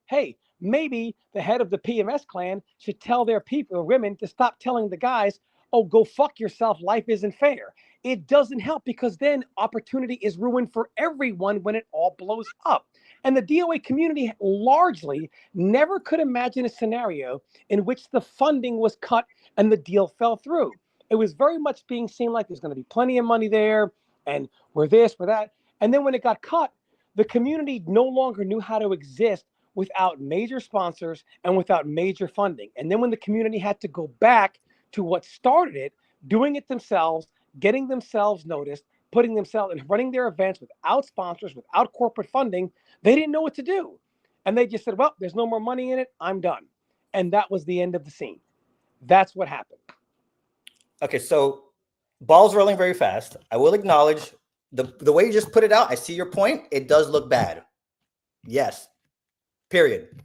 Hey, maybe the head of the PMS clan should tell their people or women to stop telling the guys, oh, go fuck yourself. Life isn't fair. It doesn't help, because then opportunity is ruined for everyone when it all blows up. And the DOA community largely never could imagine a scenario in which the funding was cut and the deal fell through. It was very much being seen like there's going to be plenty of money there, and we're this, we're that. And then when it got cut, the community no longer knew how to exist without major sponsors and without major funding. And then when the community had to go back to what started it, doing it themselves, getting themselves noticed, putting themselves and running their events without sponsors, without corporate funding, they didn't know what to do. And they just said, well, there's no more money in it. I'm done. And that was the end of the scene. That's what happened. Okay, so ball's rolling very fast. I will acknowledge the way you just put it out. I see your point. It does look bad. Yes, period.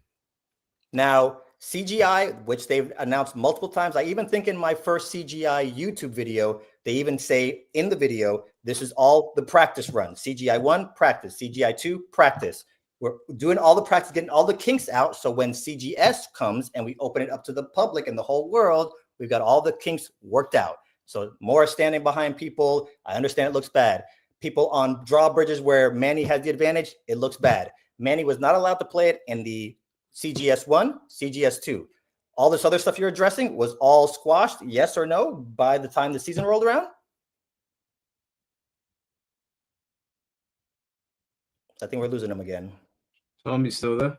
Now, CGI, which they've announced multiple times. I even think in my first CGI YouTube video, they even say in the video, this is all the practice run. CGI 1, practice. CGI 2, practice. We're doing all the practice, getting all the kinks out. So when CGS comes and we open it up to the public and the whole world, we've got all the kinks worked out. So more standing behind people. I understand it looks bad. People on drawbridges where Manny has the advantage, it looks bad. Manny was not allowed to play it in the CGS 1, CGS 2. All this other stuff you're addressing was all squashed, yes or no, by the time the season rolled around? I think we're losing him again. Tommy's still there.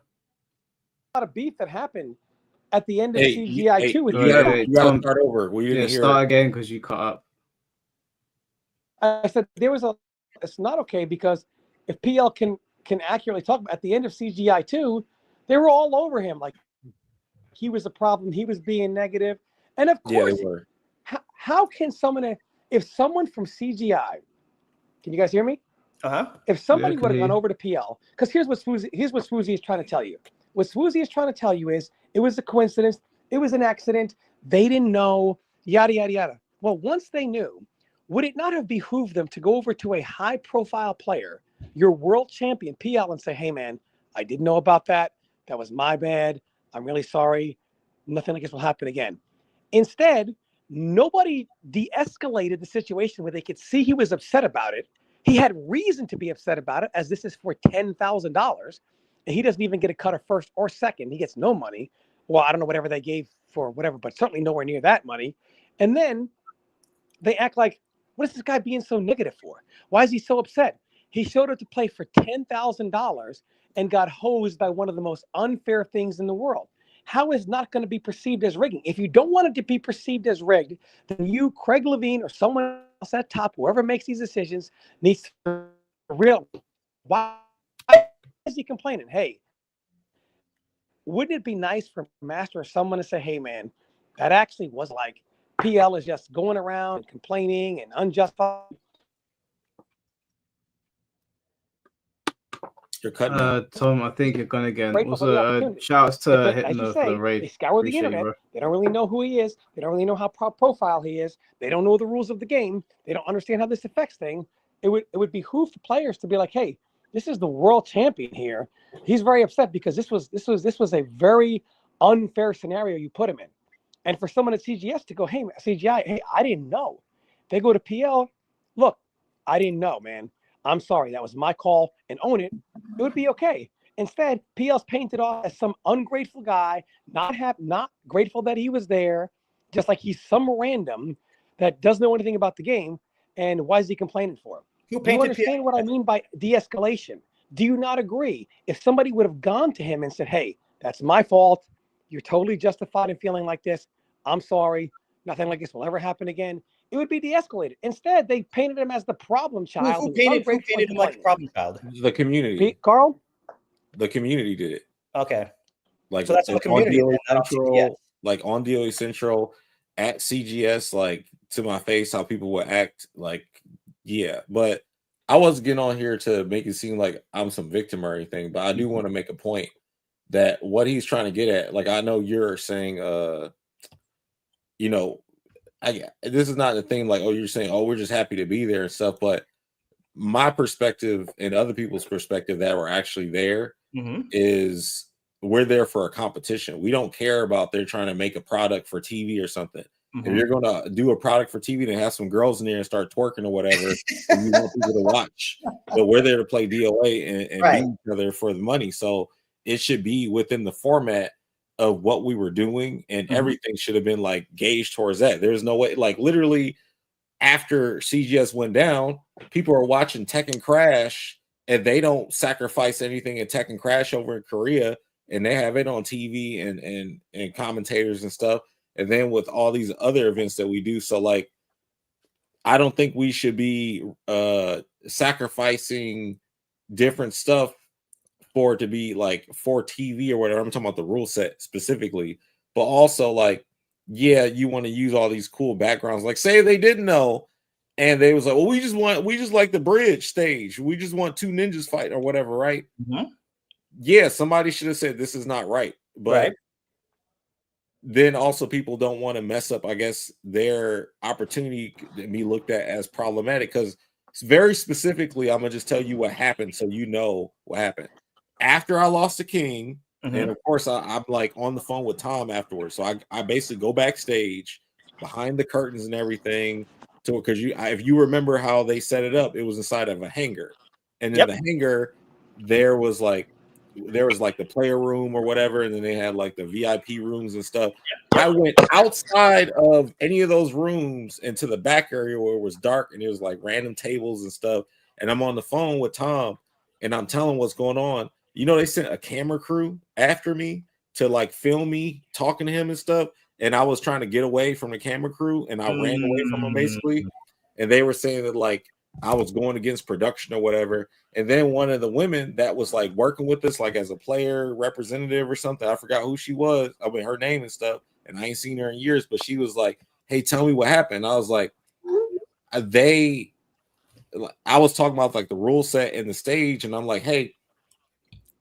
A lot of beef that happened at the end of CGI 2. You gotta start over. We didn't hear start again because you cut up. I said it's not okay, because if PL can accurately talk about, at the end of CGI 2, they were all over him. Like, he was a problem. He was being negative. And of course, they were. How can someone, if someone from CGI, can you guys hear me? If somebody would have gone over to PL, because here's what Swoozie is trying to tell you. What Swoozie is trying to tell you is it was a coincidence. It was an accident. They didn't know, yada, yada, yada. Well, once they knew, would it not have behooved them to go over to a high-profile player, your world champion, PL, and say, hey, man, I didn't know about that. That was my bad. I'm really sorry. Nothing like this will happen again. Instead, nobody de-escalated the situation where they could see he was upset about it. He had reason to be upset about it, as this is for $10,000, and he doesn't even get a cut of first or second. He gets no money. Well, I don't know whatever they gave for whatever, but certainly nowhere near that money. And then they act like, what is this guy being so negative for? Why is he so upset? He showed up to play for $10,000 and got hosed by one of the most unfair things in the world. How is not going to be perceived as rigging? If you don't want it to be perceived as rigged, then you, Craig Levine, or someone else at top, whoever makes these decisions, needs to real. Why is he complaining? Hey, wouldn't it be nice for Master or someone to say, hey, man, that actually was like PL is just going around and complaining and unjustified. You're cutting Tom, I think you're gone again. Also, shouts to Hitler for the raid. They scour the internet. They don't really know who he is. They don't really know how profile he is. They don't know the rules of the game. They don't understand how this affects things. It would behoove the players to be like, hey, this is the world champion here. He's very upset because this was a very unfair scenario you put him in. And for someone at CGS to go, hey, CGI, hey, I didn't know. They go to PL, look, I didn't know, man. I'm sorry, that was my call, and own it. It would be okay. Instead, PL's painted off as some ungrateful guy, not grateful that he was there, just like he's some random that doesn't know anything about the game. And why is he complaining for? Do you understand what I mean by de-escalation? Do you not agree? If somebody would have gone to him and said, hey, that's my fault. You're totally justified in feeling like this. I'm sorry. Nothing like this will ever happen again. It would be de-escalated. Instead, they painted him as the problem child. Who painted him like the problem child? The community. Carl? The community did it. Okay. Like, so that's the community. Like on DOA Central, at CGS, like to my face, how people would act. Like, yeah. But I wasn't getting on here to make it seem like I'm some victim or anything. But I do want to make a point that what he's trying to get at, like I know you're saying, you know, this is not a thing like, oh, you're saying, oh, we're just happy to be there and stuff, but my perspective and other people's perspective that were actually there is we're there for a competition. We don't care about they're trying to make a product for TV or something. If you're going to do a product for TV, then have some girls in there and start twerking or whatever, and you want people to watch. But we're there to play DOA and beat each other for the money. So it should be within the format of what we were doing, and everything should have been like gauged towards that. There's no way, like literally after CGS went down, people are watching Tekken Crash, and they don't sacrifice anything in Tekken Crash over in Korea, and they have it on TV and commentators and stuff. And then with all these other events that we do, so like I don't think we should be sacrificing different stuff for it to be like for TV or whatever. I'm talking about the rule set specifically, but also like, yeah, you want to use all these cool backgrounds. Like say they didn't know, and they was like, well, we just like the bridge stage. We just want two ninjas fight or whatever, right? Yeah, somebody should have said this is not right, but then also people don't want to mess up, I guess, their opportunity to be looked at as problematic, because very specifically, I'm gonna just tell you what happened so you know what happened. After I lost to King, and of course I'm like on the phone with Tom afterwards, so I basically go backstage behind the curtains and everything, to because if you remember how they set it up, it was inside of a hangar, and in the hangar there was like the player room or whatever, and then they had like the VIP rooms and stuff. I went outside of any of those rooms into the back area where it was dark and it was like random tables and stuff. And I'm on the phone with Tom and I'm telling what's going on. You know, they sent a camera crew after me to like film me talking to him and stuff. And I was trying to get away from the camera crew and I ran away from them basically. And they were saying that like I was going against production or whatever. And then one of the women that was like working with us, like as a player representative or something, I forgot who she was. I mean, her name and stuff. And I ain't seen her in years, but she was like, hey, tell me what happened. I was like, I was talking about like the rule set and the stage. And I'm like, hey,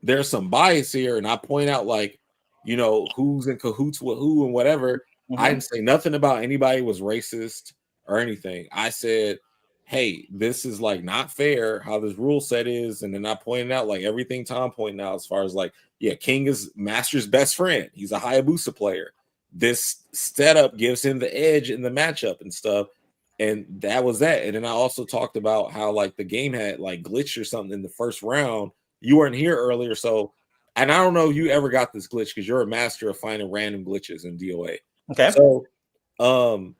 there's some bias here. And I point out like, you know, who's in cahoots with who and whatever. I didn't say nothing about anybody was racist or anything. I said, hey, this is like not fair how this rule set is. And then I pointed out like everything Tom pointed out as far as like, yeah, King is Master's best friend. He's a Hayabusa player. This setup gives him the edge in the matchup and stuff. And that was that. And then I also talked about how like the game had like glitched or something in the first round. You weren't here earlier. So, and I don't know if you ever got this glitch because you're a master of finding random glitches in DOA. Okay. So,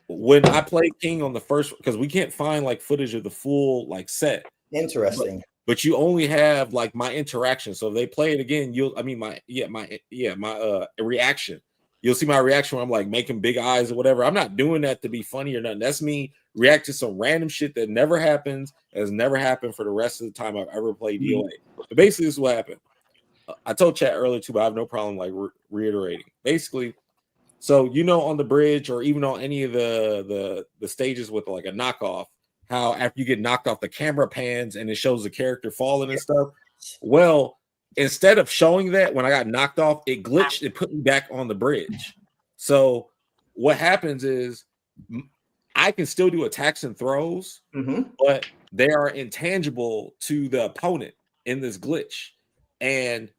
when I played King on the first, because we can't find like footage of the full like set. Interesting. But you only have like my interaction. So if they play it again, my reaction. You'll see my reaction when I'm like making big eyes or whatever. I'm not doing that to be funny or nothing. That's me react to some random shit that never happens, has never happened for the rest of the time I've ever played DOA. But basically, this is what happened. I told chat earlier too, but I have no problem like reiterating. Basically, so you know, on the bridge or even on any of the stages with like a knockoff, how after you get knocked off, the camera pans and it shows the character falling and stuff. Well, instead of showing that when I got knocked off, it glitched. It put me back on the bridge. So what happens is I can still do attacks and throws, but they are intangible to the opponent in this glitch. And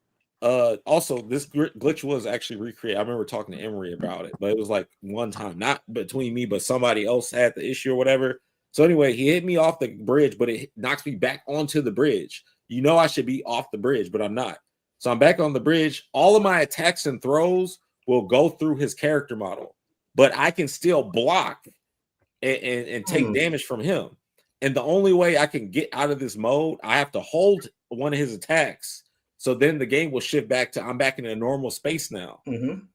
also, this glitch was actually recreated. I remember talking to Emery about it, but it was like one time, not between me, but somebody else had the issue or whatever. So anyway, he hit me off the bridge, but it knocks me back onto the bridge. You know, I should be off the bridge, but I'm not. So I'm back on the bridge. All of my attacks and throws will go through his character model, but I can still block and take damage from him. And the only way I can get out of this mode, I have to hold one of his attacks. So then the game will shift back to I'm back in a normal space now.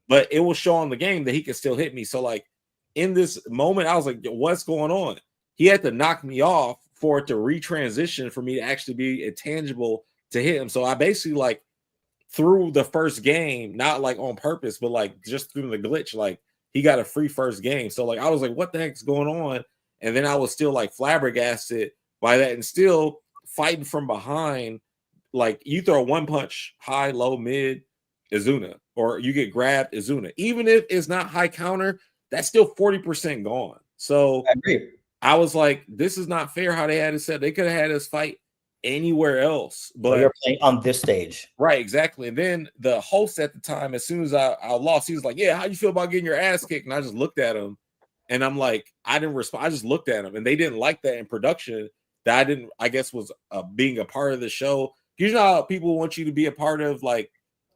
But it will show on the game that he can still hit me. So like in this moment, I was like, what's going on? He had to knock me off for it to retransition for me to actually be intangible to hit him. So I basically like through the first game, not like on purpose, but like just through the glitch, like he got a free first game. So like I was like, what the heck's going on? And then I was still like flabbergasted by that and still fighting from behind. Like you throw one punch, high, low, mid, Izuna, or you get grabbed Izuna. Even if it's not high counter, that's still 40% gone. So I agree. I was like, this is not fair how they had it set. They could have had us fight anywhere else, but you're playing on this stage. Right, exactly. And then the host at the time, as soon as I lost, he was like, yeah, how you feel about getting your ass kicked? And I just looked at him and I'm like, I didn't respond. I just looked at him, and they didn't like that in production. That I guess was being a part of the show. You know how people want you to be a part of like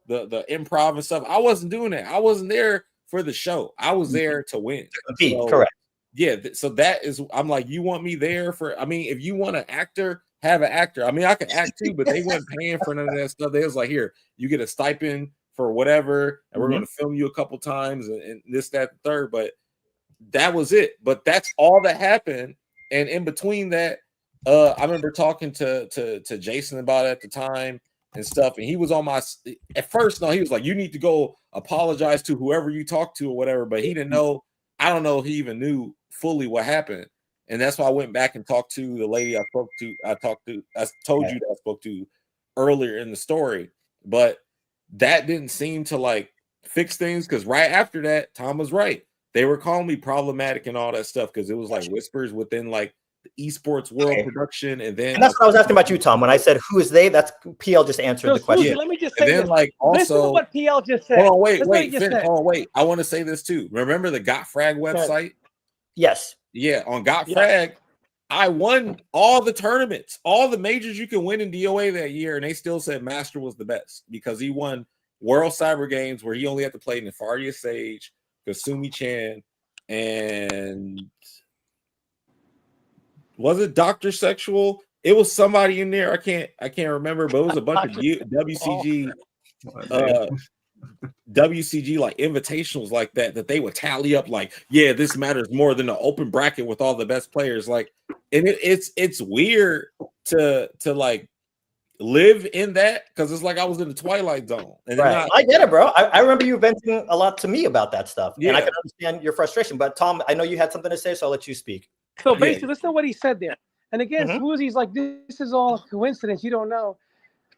the improv and stuff. I wasn't doing that. I wasn't there for the show. I was there to win. So, correct. Yeah. So that is, I'm like, you want me there for, I mean, if you want an actor, have an actor. I mean, I could act too, but they weren't paying for none of that stuff. They was like, here, you get a stipend for whatever, and we're going to film you a couple times and this, that, and third. But that was it. But that's all that happened. And in between that, I remember talking to Jason about it at the time and stuff. And he was on my, at first, no, he was like, you need to go apologize to whoever you talked to or whatever. But he didn't know, I don't know if he even knew fully what happened. And that's why I went back and talked to the lady I told you that I spoke to earlier in the story. But that didn't seem to like fix things, because right after that, Tom was right. They were calling me problematic and all that stuff because it was like whispers within like the esports world production. And that's what I was asking about you, Tom. When I said who is they, that's PL just answered the question. Yeah. Let me just say this. Like also, listen to what PL just said. Hold on, wait. I want to say this too. Remember the Got Frag website? Yes. Yeah, on Got Frag, I won all the tournaments, all the majors you can win in DOA that year, and they still said Master was the best because he won World Cyber Games where he only had to play Nefaria Sage, Kasumi Chan, and was it Dr. Sexual? It was somebody in there. I can't remember, but it was a bunch of WCG WCG like invitationals like that they would tally up like, yeah, this matters more than the open bracket with all the best players. Like, and it's weird to like live in that, because it's like I was in the Twilight Zone. And right. I get it, bro. I remember you venting a lot to me about that stuff. Yeah. And I can understand your frustration. But Tom, I know you had something to say, so I'll let you speak. So basically, listen to what he said there. And again, Swoozy's like, this is all a coincidence. You don't know.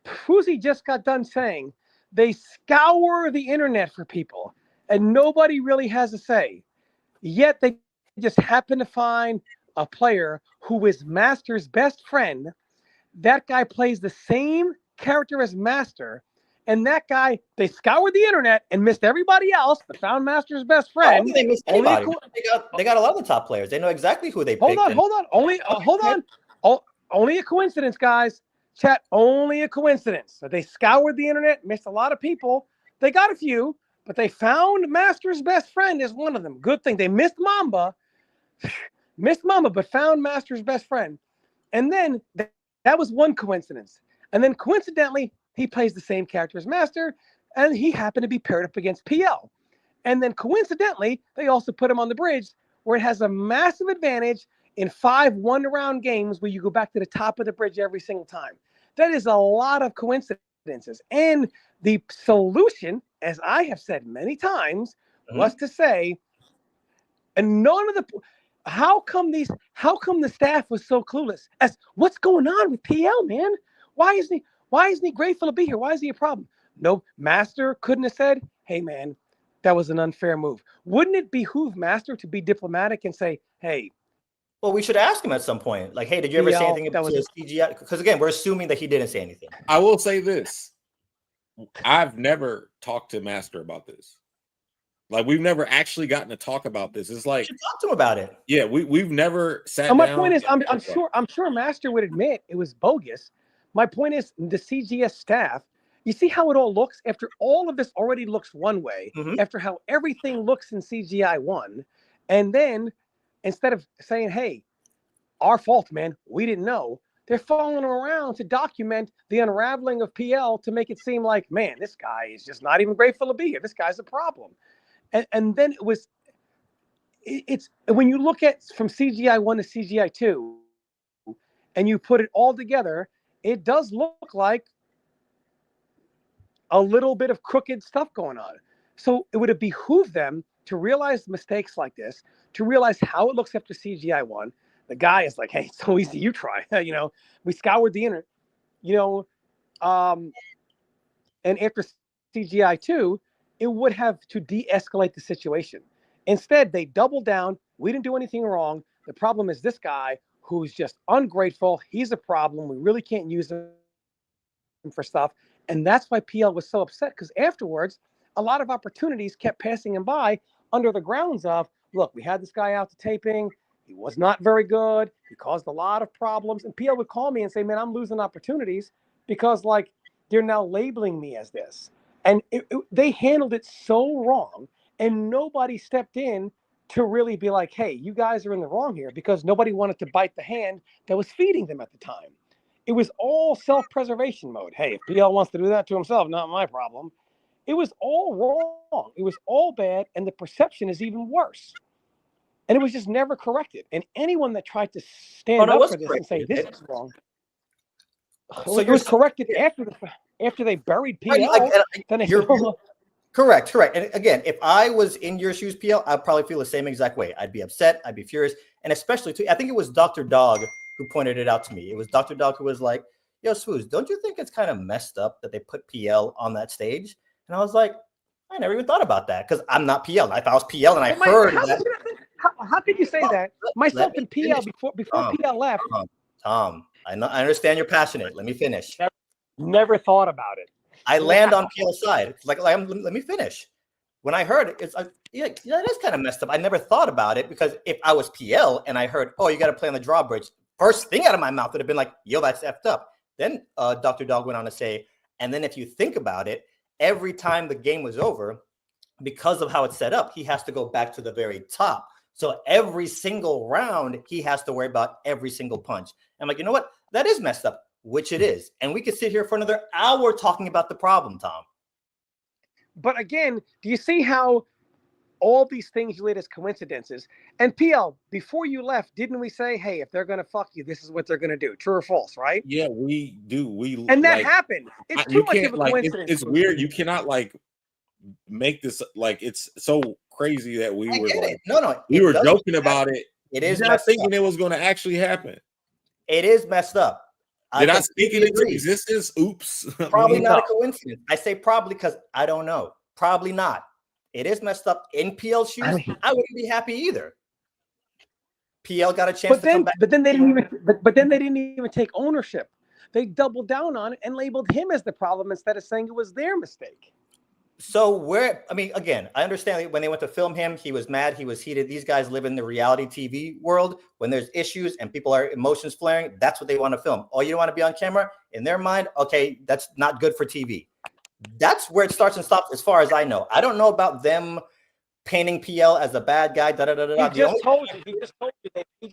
Swoozy just got done saying they scour the internet for people and nobody really has a say. Yet they just happen to find a player who is Master's best friend. That guy plays the same character as Master. And that guy, they scoured the internet and missed everybody else, but found Master's best friend. I don't think they missed anybody. They got a lot of the top players. They know exactly who they picked. Hold on. Only a coincidence, guys. Chat, only a coincidence. So they scoured the internet, missed a lot of people. They got a few, but they found Master's best friend is one of them. Good thing they missed Mamba, but found Master's best friend. And then that was one coincidence. And then coincidentally, he plays the same character as Master, and he happened to be paired up against PL. And then coincidentally, they also put him on the bridge where it has a massive advantage in 5 one-round games where you go back to the top of the bridge every single time. That is a lot of coincidences. And the solution, as I have said many times, was to say, and none of the, how come the staff was so clueless as what's going on with PL, man? Why isn't he grateful to be here? Why is he a problem? No, Master couldn't have said, hey, man, that was an unfair move. Wouldn't it behoove Master to be diplomatic and say, hey, well, we should ask him at some point. Like, hey, did you ever say anything about CGI? Because again, we're assuming that he didn't say anything. I will say this. I've never talked to Master about this. Like, we've never actually gotten to talk about this. It's like, you should talk to him about it. Yeah, we've never sat down. My point is, I'm sure Master would admit it was bogus. My point is, the CGS staff, you see how it all looks after all of this already looks one way, after how everything looks in CGI 1, and then instead of saying, hey, our fault, man, we didn't know, they're following around to document the unraveling of PL to make it seem like, man, this guy is just not even grateful to be here. This guy's a problem. And then it's when you look at from CGI 1 to CGI 2 and you put it all together, it does look like a little bit of crooked stuff going on. So it would have behooved them to realize mistakes like this, to realize how it looks after CGI 1. The guy is like, hey, it's so easy, you try. We scoured the internet, and after CGI 2, it would have to de-escalate the situation. Instead, they doubled down. We didn't do anything wrong. The problem is this guy who's just ungrateful. He's a problem. We really can't use him for stuff. And that's why PL was so upset, because afterwards, a lot of opportunities kept passing him by under the grounds of, look, we had this guy out to taping. He was not very good. He caused a lot of problems. And PL would call me and say, man, I'm losing opportunities because, like, they're now labeling me as this. And they handled it so wrong, and nobody stepped in to really be like, hey, you guys are in the wrong here, because nobody wanted to bite the hand that was feeding them at the time. It was all self-preservation mode. Hey, if PL wants to do that to himself, not my problem. It was all wrong. It was all bad, and the perception is even worse. And it was just never corrected. And anyone that tried to stand up for this and say this is wrong, so it was corrected after they buried PL. Correct. And again, if I was in your shoes, PL, I'd probably feel the same exact way. I'd be upset. I'd be furious. And especially, too, I think it was Dr. Dog who pointed it out to me. It was Dr. Dog who was like, yo, Swooze, don't you think it's kind of messed up that they put PL on that stage? And I was like, I never even thought about that, because I'm not PL. If I was PL and I heard that. How could you say that? Myself and PL, before PL left. Tom, I understand you're passionate. Let me finish. Never thought about it. I land on PL's side. Let me finish. When I heard it, it's like, yeah, it is kind of messed up. I never thought about it, because if I was PL and I heard, oh, you got to play on the drawbridge, first thing out of my mouth would have been like, yo, that's effed up. Then Dr. Dog went on to say, and then if you think about it, every time the game was over, because of how it's set up, he has to go back to the very top. So every single round, he has to worry about every single punch. I'm like, you know what? That is messed up, which it is. And we could sit here for another hour talking about the problem, Tom. But again, do you see how all these things you laid as coincidences? And PL, before you left, didn't we say, hey, if they're going to fuck you, this is what they're going to do? True or false, right? Yeah, we do. And that happened. It's too much of a coincidence. It's weird. You cannot make this it's so crazy that we were like, we were joking about it. It is not thinking it was going to actually happen. It is messed up. Did I speak it into existence? Oops. Probably not a coincidence. I say probably because I don't know. Probably not. It is messed up in PL's shoes. I wouldn't be happy either. PL got a chance to come back. But then they didn't even take ownership. They doubled down on it and labeled him as the problem instead of saying it was their mistake. So again, I understand that when they went to film him, he was mad, he was heated. These guys live in the reality TV world. When there's issues and people are emotions flaring, that's what they want to film. Oh, you don't want to be on camera? In their mind, okay, that's not good for TV. That's where it starts and stops, as far as I know. I don't know about them painting PL as a bad guy. He just told you.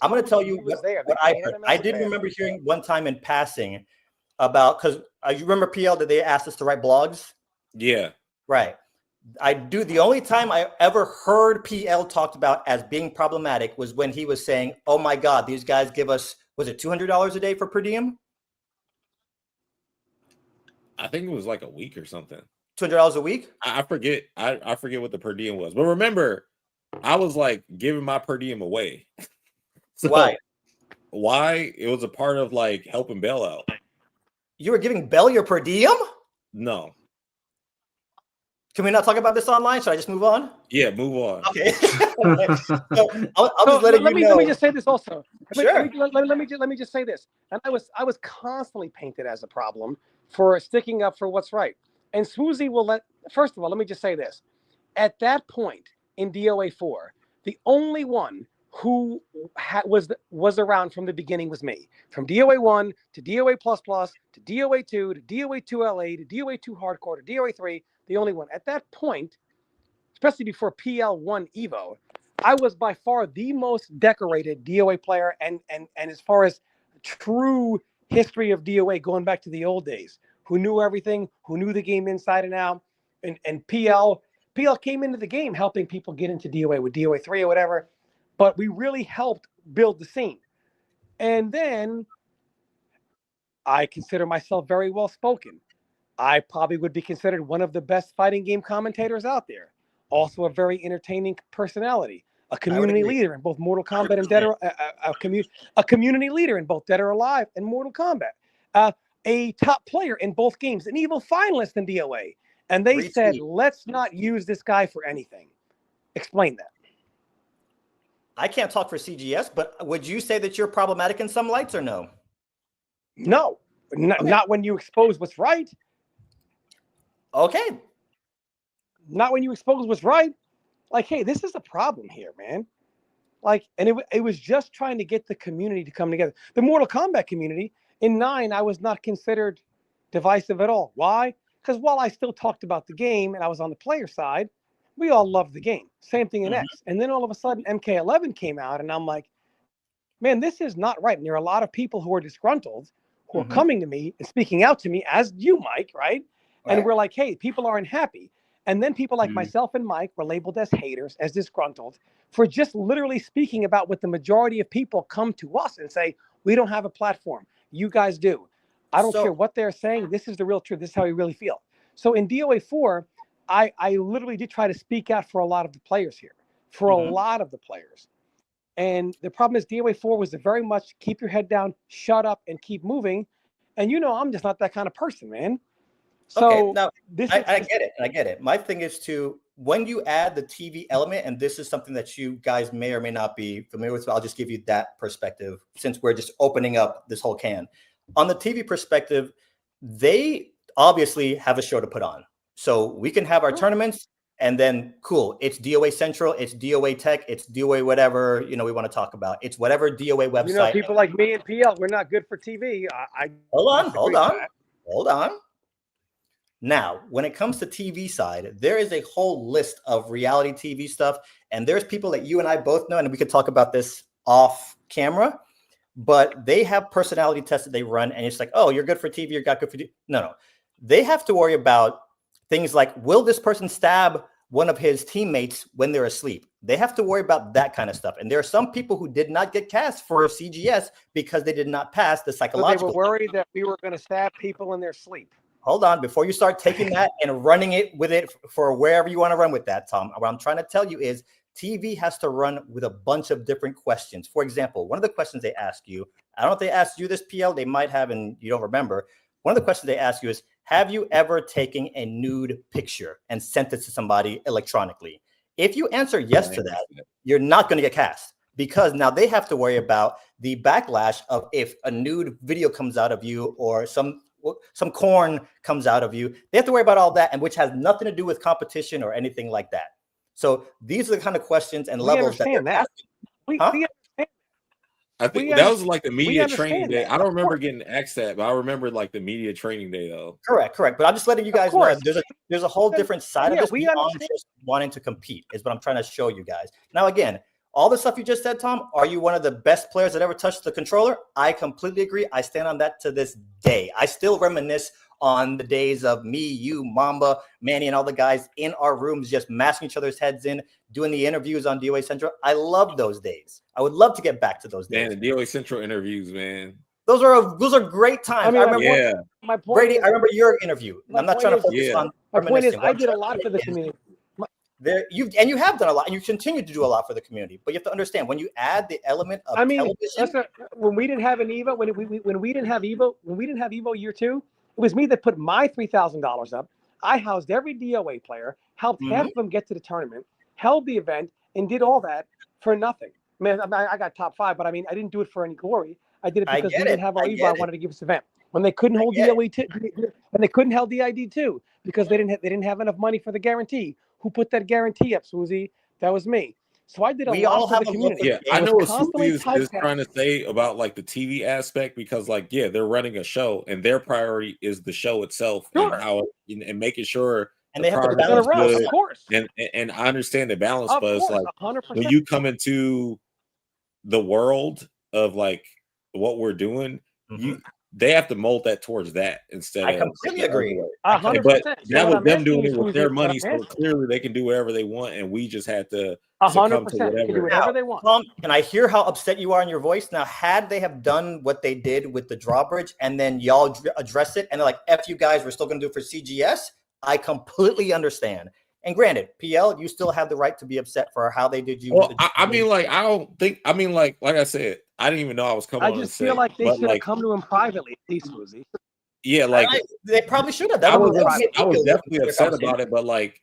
I'm going to tell you what I heard. I did remember hearing one time in passing about, because you remember PL that they asked us to write blogs? Yeah. Right. I do. The only time I ever heard PL talked about as being problematic was when he was saying, oh my God, these guys give us, was it $200 a day for per diem? I think it was like a week or something. $200 a week? I forget. I forget what the per diem was. But remember, I was like giving my per diem away. So why? It was a part of like helping Bell out. You were giving Bell your per diem? No. Can we not talk about this online? Should I just move on? Yeah, move on. Okay. So I'll just let me know. Let me just say this also. Sure. Let me just say this. And I was constantly painted as a problem for sticking up for what's right. And Swoozy will first of all, let me just say this. At that point in DOA 4, the only one who was around from the beginning was me. From DOA 1 to DOA++, to DOA 2, to DOA 2LA, to DOA 2 Hardcore, to DOA 3, the only one. At that point, especially before PL1 EVO, I was by far the most decorated DOA player, and as far as true history of DOA going back to the old days, who knew everything, who knew the game inside and out, and PL came into the game helping people get into DOA with DOA 3 or whatever, but we really helped build the scene. And then I consider myself very well spoken. I probably would be considered one of the best fighting game commentators out there. Also a very entertaining personality, a community leader in both Mortal Kombat and a community leader in both Dead or Alive and Mortal Kombat. a top player in both games, an EVO finalist in DOA. And they said, let's not use this guy for anything. Explain that. I can't talk for CGS, but would you say that you're problematic in some lights or no? No, not when you expose what's right. Okay. Not when you expose what's right. Like, hey, this is a problem here, man. Like, and it was just trying to get the community to come together. The Mortal Kombat community, in 9, I was not considered divisive at all. Why? Because while I still talked about the game and I was on the player side, we all loved the game. Same thing in X. And then all of a sudden, MK11 came out, and I'm like, man, this is not right. And there are a lot of people who are disgruntled, who are coming to me and speaking out to me, as you, Mike, right? And we're like, hey, people aren't happy. And then people like myself and Mike were labeled as haters, as disgruntled, for just literally speaking about what the majority of people come to us and say, we don't have a platform. You guys do. I don't care what they're saying. This is the real truth. This is how we really feel. So in DOA 4, I literally did try to speak out for a lot of the players here, for a lot of the players. And the problem is DOA 4 was very much keep your head down, shut up, and keep moving. And I'm just not that kind of person, man. So now I get it. I get it. My thing is when you add the TV element, and this is something that you guys may or may not be familiar with, so I'll just give you that perspective since we're just opening up this whole can. On the TV perspective, they obviously have a show to put on. So we can have our tournaments and then cool. It's DOA Central, it's DOA Tech, it's DOA whatever, we want to talk about. It's whatever DOA website. People like me and PL, we're not good for TV. Hold on. Now, when it comes to TV side, there is a whole list of reality TV stuff. And there's people that you and I both know, and we could talk about this off camera, but they have personality tests that they run. And it's like, oh, you're good for TV, you're not good for TV. No. They have to worry about things like, will this person stab one of his teammates when they're asleep? They have to worry about that kind of stuff. And there are some people who did not get cast for CGS because they did not pass the psychological. So they were worried that we were going to stab people in their sleep. Hold on, before you start taking that and running it with it for wherever you want to run with that, Tom, what I'm trying to tell you is TV has to run with a bunch of different questions. For example, one of the questions they ask you, I don't know if they asked you this, PL, they might have, and you don't remember. One of the questions they ask you is, have you ever taken a nude picture and sent it to somebody electronically? If you answer yes to that, you're not going to get cast, because now they have to worry about the backlash of if a nude video comes out of you or some corn comes out of you. They have to worry about all that, and which has nothing to do with competition or anything like that. So these are the kind of questions and levels that they're asking. We understand. I think that was like the media training day. I don't remember getting asked that, but I remember like the media training day though. Correct. But I'm just letting you guys know there's a whole different side of this beyond just wanting to compete, is what I'm trying to show you guys. Now, again, all the stuff you just said, Tom, are you one of the best players that ever touched the controller? I completely agree. I stand on that to this day. I still reminisce on the days of me, you, Mamba, Manny, and all the guys in our rooms just mashing each other's heads in, doing the interviews on DOA Central. I love those days. I would love to get back to those days. Man, the DOA Central interviews, man. Those are great times. I remember Brady, I remember your interview. I'm not trying to focus on my point is I did a lot for the community. You have done a lot, and you continue to do a lot for the community. But you have to understand, when you add the element of television, when we didn't have an EVO, when we didn't have EVO year 2, it was me that put my $3,000 up. I housed every DOA player, helped half of them get to the tournament, held the event, and did all that for nothing. Man, I got top 5, but I didn't do it for any glory. I did it because we didn't have our EVO. I wanted to give this event. When they couldn't hold DOE 2, and they couldn't hold DID 2 because they didn't have enough money for the guarantee. Who put that guarantee up, Susie? That was me. So I did a lot for the community. Yeah, I know what Susie is trying to say about like the TV aspect, because like, yeah, they're running a show and their priority is the show itself and how and making sure and they have to balance good. Of course. And I understand the balance, but it's like 100%. When you come into the world of like what we're doing, they have to mold that towards that instead. I completely agree. 100%. But that was them doing it with their money, so clearly they can do whatever they want, and we just had to 100% do whatever they want. Tom, and I hear how upset you are in your voice. Now, had they have done what they did with the drawbridge, and then y'all address it, and they're like, "F you guys, we're still going to do it for CGS," I completely understand. And granted, PL, you still have the right to be upset for how they did you. Well, I mean, like, I don't think. I mean, like I said, I didn't even know I was coming. I just feel like they should have come to him privately, at least, Susie. Yeah, like they probably should have. I was definitely upset about it, but like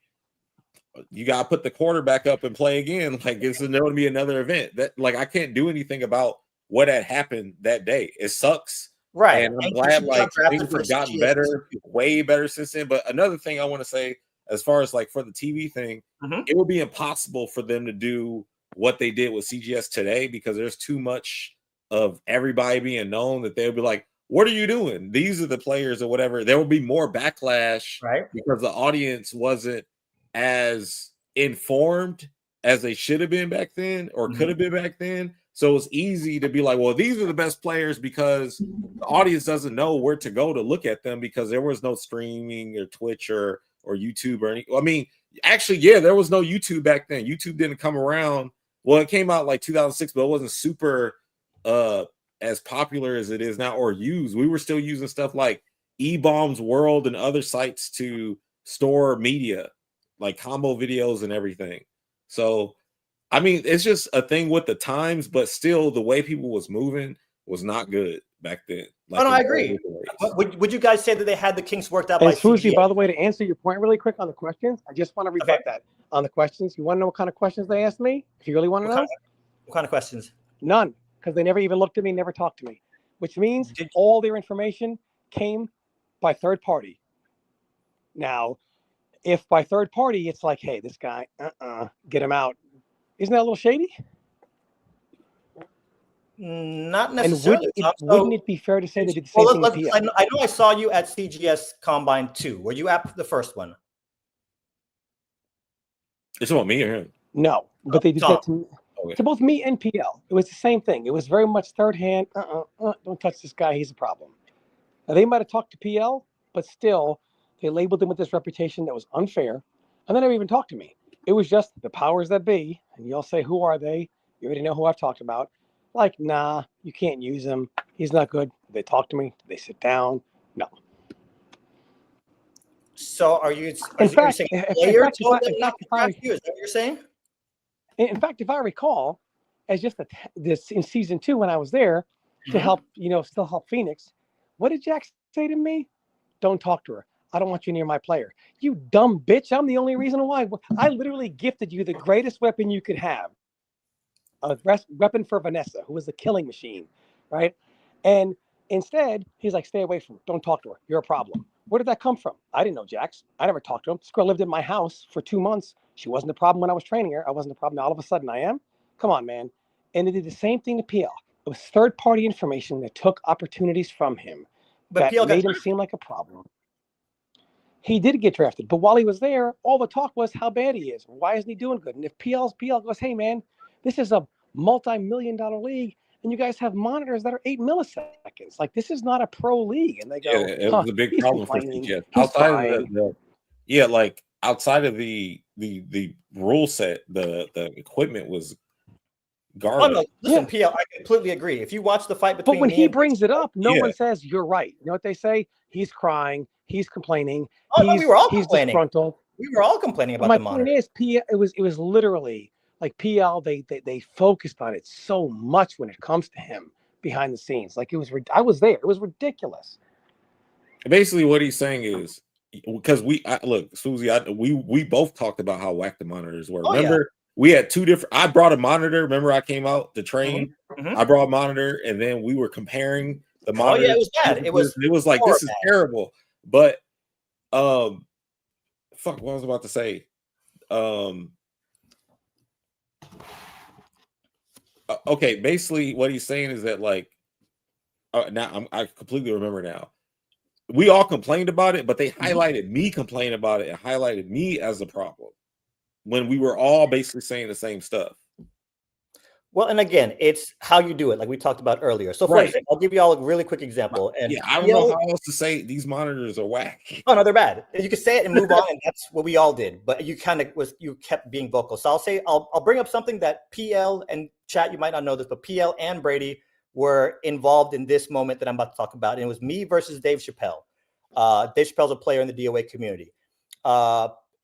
you gotta put the quarterback up and play again. Like it's going to be another event. That like I can't do anything about what had happened that day. It sucks. Right. And I'm glad like things have gotten better, way better since then. But another thing I want to say, as far as like for the TV thing, it would be impossible for them to do what they did with CGS today because there's too much of everybody being known that they'll be like, what are you doing? These are the players or whatever. There will be more backlash, right? Because the audience wasn't as informed as they should have been back then or could have been back then. So it's easy to be like, well, these are the best players because the audience doesn't know where to go to look at them because there was no streaming or Twitch or YouTube or any. I mean, actually, yeah, there was no YouTube back then. YouTube didn't come around. Well, it came out like 2006, but it wasn't super as popular as it is now or used. We were still using stuff like eBombs World and other sites to store media, like combo videos and everything. So, I mean, it's just a thing with the times, but still the way people was moving was not good back then. Like, no, I agree. Would you guys say that they had the kinks worked out by Susie, by the way, to answer your point really quick on the questions, I just want to rebut that on the questions. You want to know what kind of questions they asked me? If you really want to know? What kind of questions? None, because they never even looked at me, never talked to me, which means all their information came by third party. Now, if by third party, it's like, hey, this guy, get him out. Isn't that a little shady? Not necessarily. And wouldn't it be fair to say they did the same thing? I know I saw you at CGS Combine 2. Were you at the first one? It's about me or him? No, but they did that to both me and PL. It was the same thing. It was very much third hand. Don't touch this guy. He's a problem. Now, they might have talked to PL, but still, they labeled him with this reputation that was unfair, and they never even talked to me. It was just the powers that be, and you'll say, who are they? You already know who I've talked about. Like, nah, you can't use him. He's not good. They talk to me. They sit down. No. So are you saying in fact, what you're saying? In fact, if I recall, as just this in season 2 when I was there to help, still help Phoenix, what did Jack say to me? Don't talk to her. I don't want you near my player. You dumb bitch. I'm the only reason why. I literally gifted you the greatest weapon you could have. A weapon for Vanessa, who was the killing machine, right? And instead, he's like, stay away from her. Don't talk to her. You're a problem. Where did that come from? I didn't know Jax. I never talked to him. This girl lived in my house for 2 months. She wasn't a problem when I was training her. I wasn't a problem. Now all of a sudden I am. Come on, man. And they did the same thing to PL. It was third-party information that took opportunities from him that made him seem like a problem. He did get drafted, but while he was there, all the talk was how bad he is. Why isn't he doing good? And if PL goes, hey, man, this is a multi-million-dollar league, and you guys have monitors that are 8 milliseconds. Like, this is not a pro league. And they go, it was a big problem for CGS. Outside of the rule set, the equipment was garbage. Oh, no, listen, PL, I completely agree. If you watch the fight between but when he brings it up, no one says you're right. You know what they say? He's crying. He's complaining. We were all complaining. Disgruntled. We were all complaining about the monitor. My point is, it was literally like PL. They focused on it so much when it comes to him behind the scenes. Like I was there. It was ridiculous. Basically, what he's saying is because look, Susie, we both talked about how whack the monitors were. Remember, we had 2 different. I brought a monitor. Remember, I came out to train. I brought a monitor, and then we were comparing the monitor. It was bad. It was like this is terrible. But fuck, what I was about to say. Okay, basically, what he's saying is that like now I completely remember now. We all complained about it, but they highlighted me complaining about it and highlighted me as a problem when we were all basically saying the same stuff. Well, and again, it's how you do it, like we talked about earlier. So, for example, I'll give you all a really quick example. And I don't know how else to say these monitors are whack. Oh no, they're bad. You can say it and move on, and that's what we all did. But you kept being vocal. So I'll bring up something that PL and chat. You might not know this, but PL and Brady were involved in this moment that I'm about to talk about, and it was me versus Dave Chappelle. Dave Chappelle's a player in the DOA community.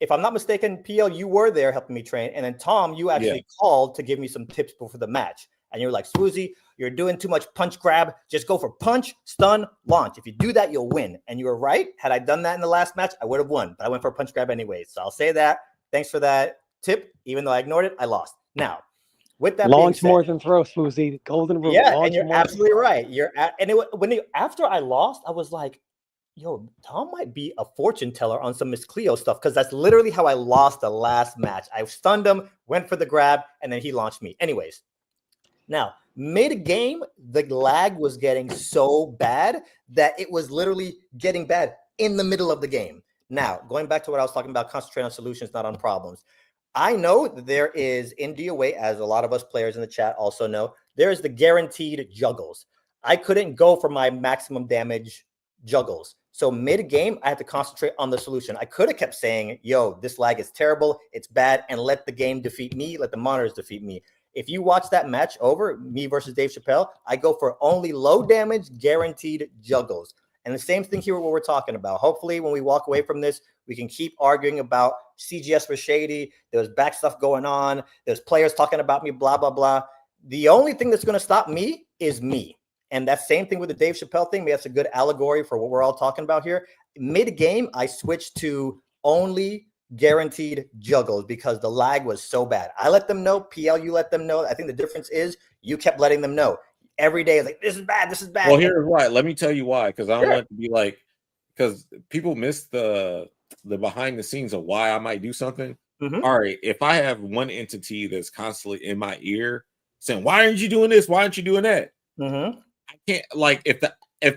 If I'm not mistaken, PL, you were there helping me train. And then Tom, you actually called to give me some tips before the match. And you're like, Swoozy, you're doing too much punch grab. Just go for punch, stun, launch. If you do that, you'll win. And you were right. Had I done that in the last match, I would have won. But I went for a punch grab anyway. So I'll say that. Thanks for that tip. Even though I ignored it, I lost. Now, with that launch being said, more than throw, Swoozy. Golden rule. Yeah, launch and you're absolutely right. You're at, and after I lost, I was like, yo, Tom might be a fortune teller on some Miss Cleo stuff, because that's literally how I lost the last match. I stunned him, went for the grab, and then he launched me. Anyways, now mid-game, the lag was getting so bad that it was literally getting bad in the middle of the game. Now, going back to what I was talking about, concentrate on solutions, not on problems. I know that there is in DOA, as a lot of us players in the chat also know, there is the guaranteed juggles. I couldn't go for my maximum damage juggles. So mid-game, I had to concentrate on the solution. I could have kept saying, yo, this lag is terrible, it's bad, and let the game defeat me, let the monitors defeat me. If you watch that match over, me versus Dave Chappelle, I go for only low damage, guaranteed juggles. And the same thing here with what we're talking about. Hopefully, when we walk away from this, we can keep arguing about CGS was shady, there was back stuff going on, there's players talking about me, blah, blah, blah. The only thing that's going to stop me is me. And that same thing with the Dave Chappelle thing. Maybe that's a good allegory for what we're all talking about here. Mid-game, I switched to only guaranteed juggles because the lag was so bad. I let them know. PL, you let them know. I think the difference is you kept letting them know. Every day, it's like, this is bad, this is bad. Well, here's why. Let me tell you why. Because I don't want it to be like, because people miss the behind the scenes of why I might do something. Mm-hmm. All right, if I have one entity that's constantly in my ear saying, why aren't you doing this? Why aren't you doing that? Mm-hmm. I can't, like, if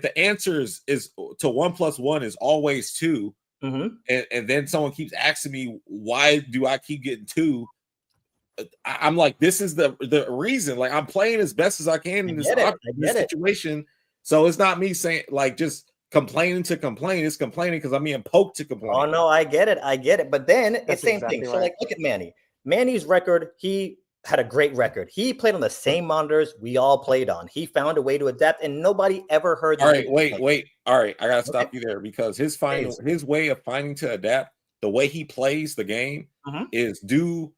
the answer is to 1 + 1 is always 2, mm-hmm. and then someone keeps asking me, why do I keep getting 2? I'm like, this is the reason. Like, I'm playing as best as I can in this situation. So it's not me saying, like, just complaining to complain. It's complaining because I'm being poked to complain. Oh, no, I get it. But then it's the same thing. Right. So, like, look at Manny. Manny's record, he had a great record. He played on the same monitors we all played on. He found a way to adapt, and nobody ever heard. All right, wait. All right, I gotta stop you there, because his way of finding to adapt, the way he plays the game, is do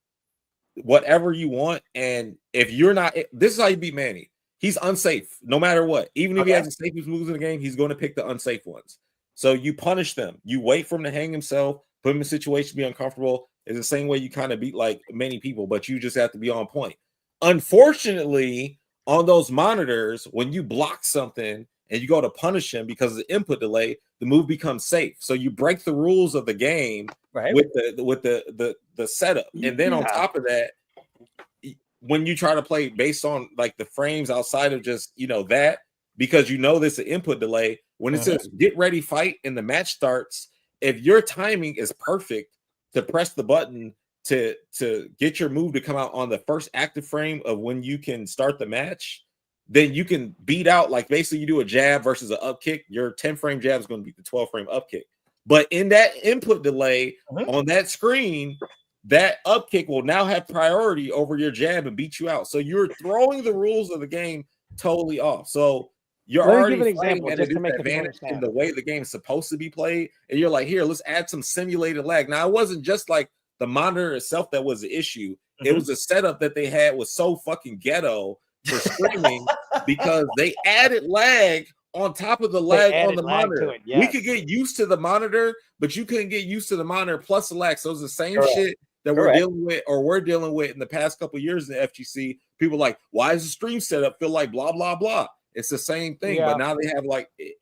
whatever you want. And if you're not, this is how you beat Manny. He's unsafe no matter what. Even if he has the safest moves in the game, he's going to pick the unsafe ones. So you punish them. You wait for him to hang himself, put him in a situation to be uncomfortable. It's the same way you kind of beat like many people, but you just have to be on point. Unfortunately, on those monitors, when you block something and you go to punish him because of the input delay, the move becomes safe. So you break the rules of the game with the setup. And then on top of that, when you try to play based on like the frames outside of just, that, because there's an input delay, when it says get ready, fight, and the match starts, if your timing is perfect to press the button to get your move to come out on the first active frame of when you can start the match, then you can beat out, like, basically you do a jab versus an up kick, your 10-frame jab is going to beat the 12-frame up kick. But in that input delay on that screen, that up kick will now have priority over your jab and beat you out. So you're throwing the rules of the game totally off. So you're already playing at a disadvantage in the way the game is supposed to be played. And you're like, here, let's add some simulated lag. Now, it wasn't just like the monitor itself that was the issue. It was a setup that they had was so fucking ghetto for streaming because they added lag on top of the lag on the monitor. We could get used to the monitor, but you couldn't get used to the monitor plus the lag. So it's the same shit that we're dealing with in the past couple of years in the FGC. People like, why does the stream setup feel like blah, blah, blah? It's the same thing, but now they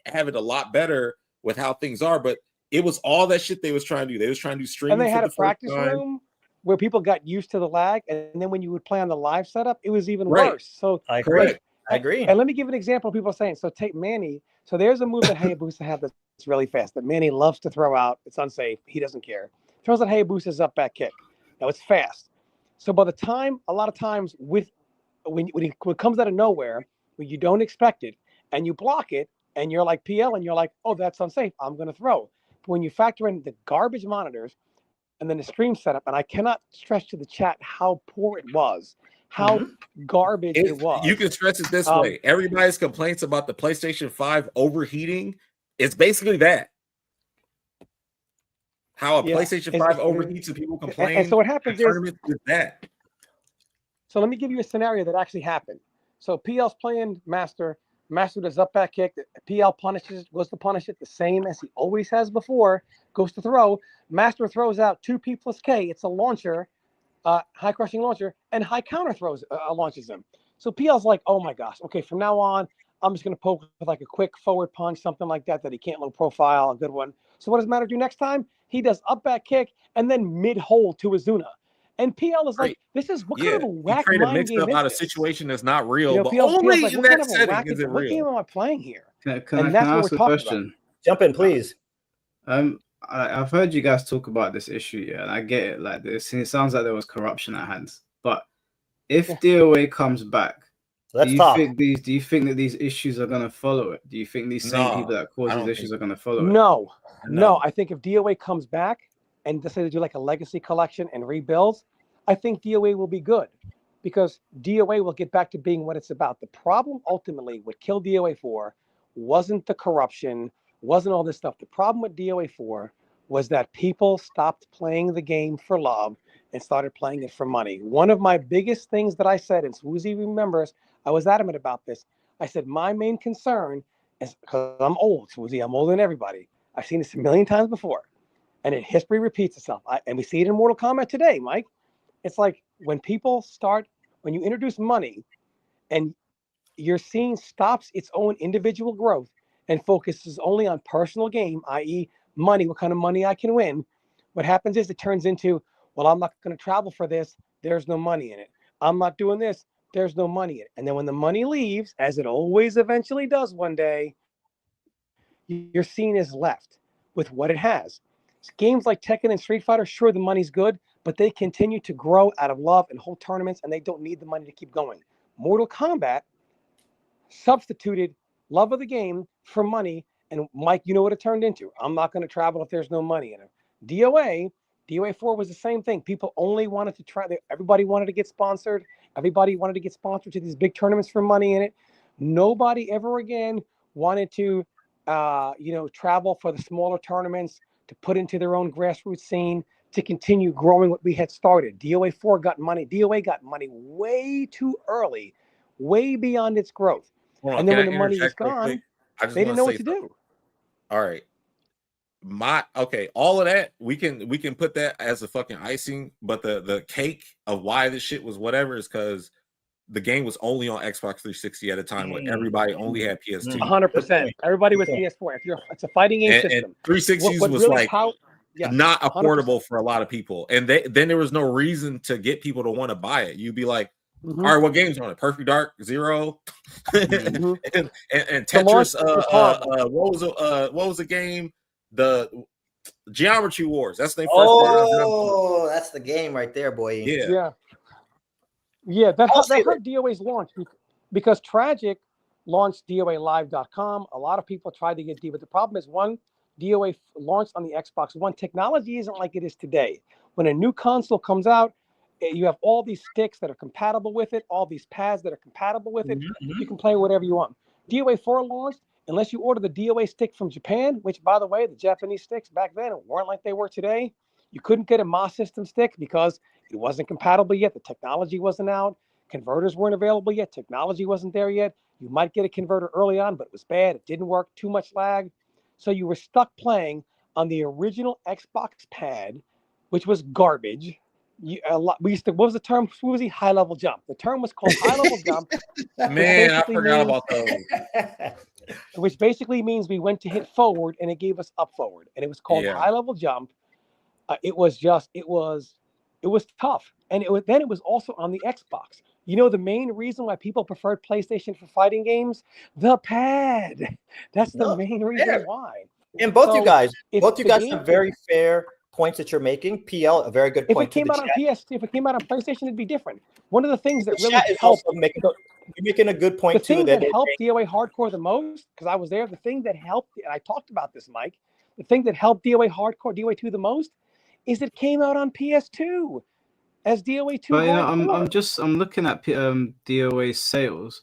have it a lot better with how things are. But it was all that shit they was trying to do. They was trying to do streaming. And they had a practice room where people got used to the lag, and then when you would play on the live setup, it was even worse. So I agree. And let me give an example. People are saying, so take Manny. So there's a move that Hayabusa had that's really fast that Manny loves to throw out. It's unsafe. He doesn't care. Throws out Hayabusa's up back kick. Now it's fast. So by the time, a lot of times when it comes out of nowhere, when you don't expect it and you block it and you're like PL and you're like, oh, that's unsafe, I'm going to throw. But when you factor in the garbage monitors and then the stream setup, and I cannot stress to the chat how poor it was, how garbage it was. You can stress it this way. Everybody's complaints about the PlayStation 5 overheating, it's basically that. How a PlayStation 5 overheats and people complain. And so what happens is that. So let me give you a scenario that actually happened. So PL's playing Master. Master does up back kick. PL goes to punish it the same as he always has before. Goes to throw. Master throws out 2P plus K. It's a launcher, high crushing launcher, and high counter launches him. So PL's like, oh my gosh, okay, from now on, I'm just going to poke with like a quick forward punch, something like that he can't low profile, a good one. So what does Master do next time? He does up back kick and then mid hold to Azuna. And PL is like, this is what kind of a whack mind game is out of this? situation that's not real, but PL's only like, in what kind that of a setting is it what real. game am I playing here? Can I ask a question? Jump in, please. I've heard you guys talk about this issue, yeah, and I get it. Like this, it sounds like there was corruption at hands. But if DOA comes back, do you think that these issues are going to follow it? Do you think these same people that cause these issues are going to follow it? No. I think if DOA comes back and decide to do like a legacy collection and rebuilds, I think DOA will be good because DOA will get back to being what it's about. The problem ultimately, what killed DOA 4 wasn't the corruption, wasn't all this stuff. The problem with DOA 4 was that people stopped playing the game for love and started playing it for money. One of my biggest things that I said, and Swoozy remembers, I was adamant about this. I said, my main concern is, because I'm old, Swoozy, I'm older than everybody. I've seen this a million times before. And history repeats itself. And we see it in Mortal Kombat today, Mike. It's like when you introduce money and your scene stops its own individual growth and focuses only on personal game, i.e. money, what kind of money I can win, what happens is it turns into, well, I'm not going to travel for this. There's no money in it. I'm not doing this. There's no money in it. And then when the money leaves, as it always eventually does one day, your scene is left with what it has. Games like Tekken and Street Fighter, sure, the money's good, but they continue to grow out of love and hold tournaments, and they don't need the money to keep going. Mortal Kombat substituted love of the game for money, and Mike, you know what it turned into. I'm not going to travel if there's no money in it. DOA 4 was the same thing. People only wanted to try. Everybody wanted to get sponsored. Everybody wanted to get sponsored to these big tournaments for money in it. Nobody ever again wanted to, travel for the smaller tournaments, to put into their own grassroots scene, to continue growing what we had started. DOA 4 got money. DOA got money way too early, way beyond its growth. And then when the money was gone, they didn't know what to do. All right. All of that, we can put that as a fucking icing, but the cake of why this shit was whatever is because the game was only on Xbox 360 at a time when everybody only had PS2. 100%. Everybody was PS4. It's a fighting game system. And 360s was really not affordable 100%. For a lot of people. And then there was no reason to get people to want to buy it. You'd be like, all right, what game's on it? Perfect Dark, Zero, and Tetris. What was the game? The Geometry Wars. That's the first part. Oh, that's the game right there, boy. Yeah. That hurt DOA's launch because Tragic launched DOALive.com. A lot of people tried to get but the problem is, one, DOA launched on the Xbox One. Technology isn't like it is today. When a new console comes out, you have all these sticks that are compatible with it, all these pads that are compatible with it. You can play whatever you want. DOA 4 launched, unless you order the DOA stick from Japan, which, by the way, the Japanese sticks back then weren't like they were today. You couldn't get a MOS system stick because it wasn't compatible yet. The technology wasn't out. Converters weren't available yet. Technology wasn't there yet. You might get a converter early on, but it was bad. It didn't work. Too much lag. So you were stuck playing on the original Xbox pad, which was garbage. What was the term? Swoozy? High level jump. The term was called high level jump. Man, I forgot about those. Which basically means we went to hit forward and it gave us up forward, and it was called high level jump. It was tough, and it was also on the Xbox. You know the main reason why people preferred PlayStation for fighting games? The pad. That's the main reason why. And both you guys have very fair points that you're making. PL, a very good point. If it came out on if it came out on PlayStation, it'd be different. One of the things that really helped, you're making a good point too. The thing that helped DOA Hardcore the most, because I was there, the thing that helped, and I talked about this, Mike, the thing that helped DOA Hardcore, DOA 2 the most, is it came out on PS2 as DOA 2. But I'm looking at DOA sales,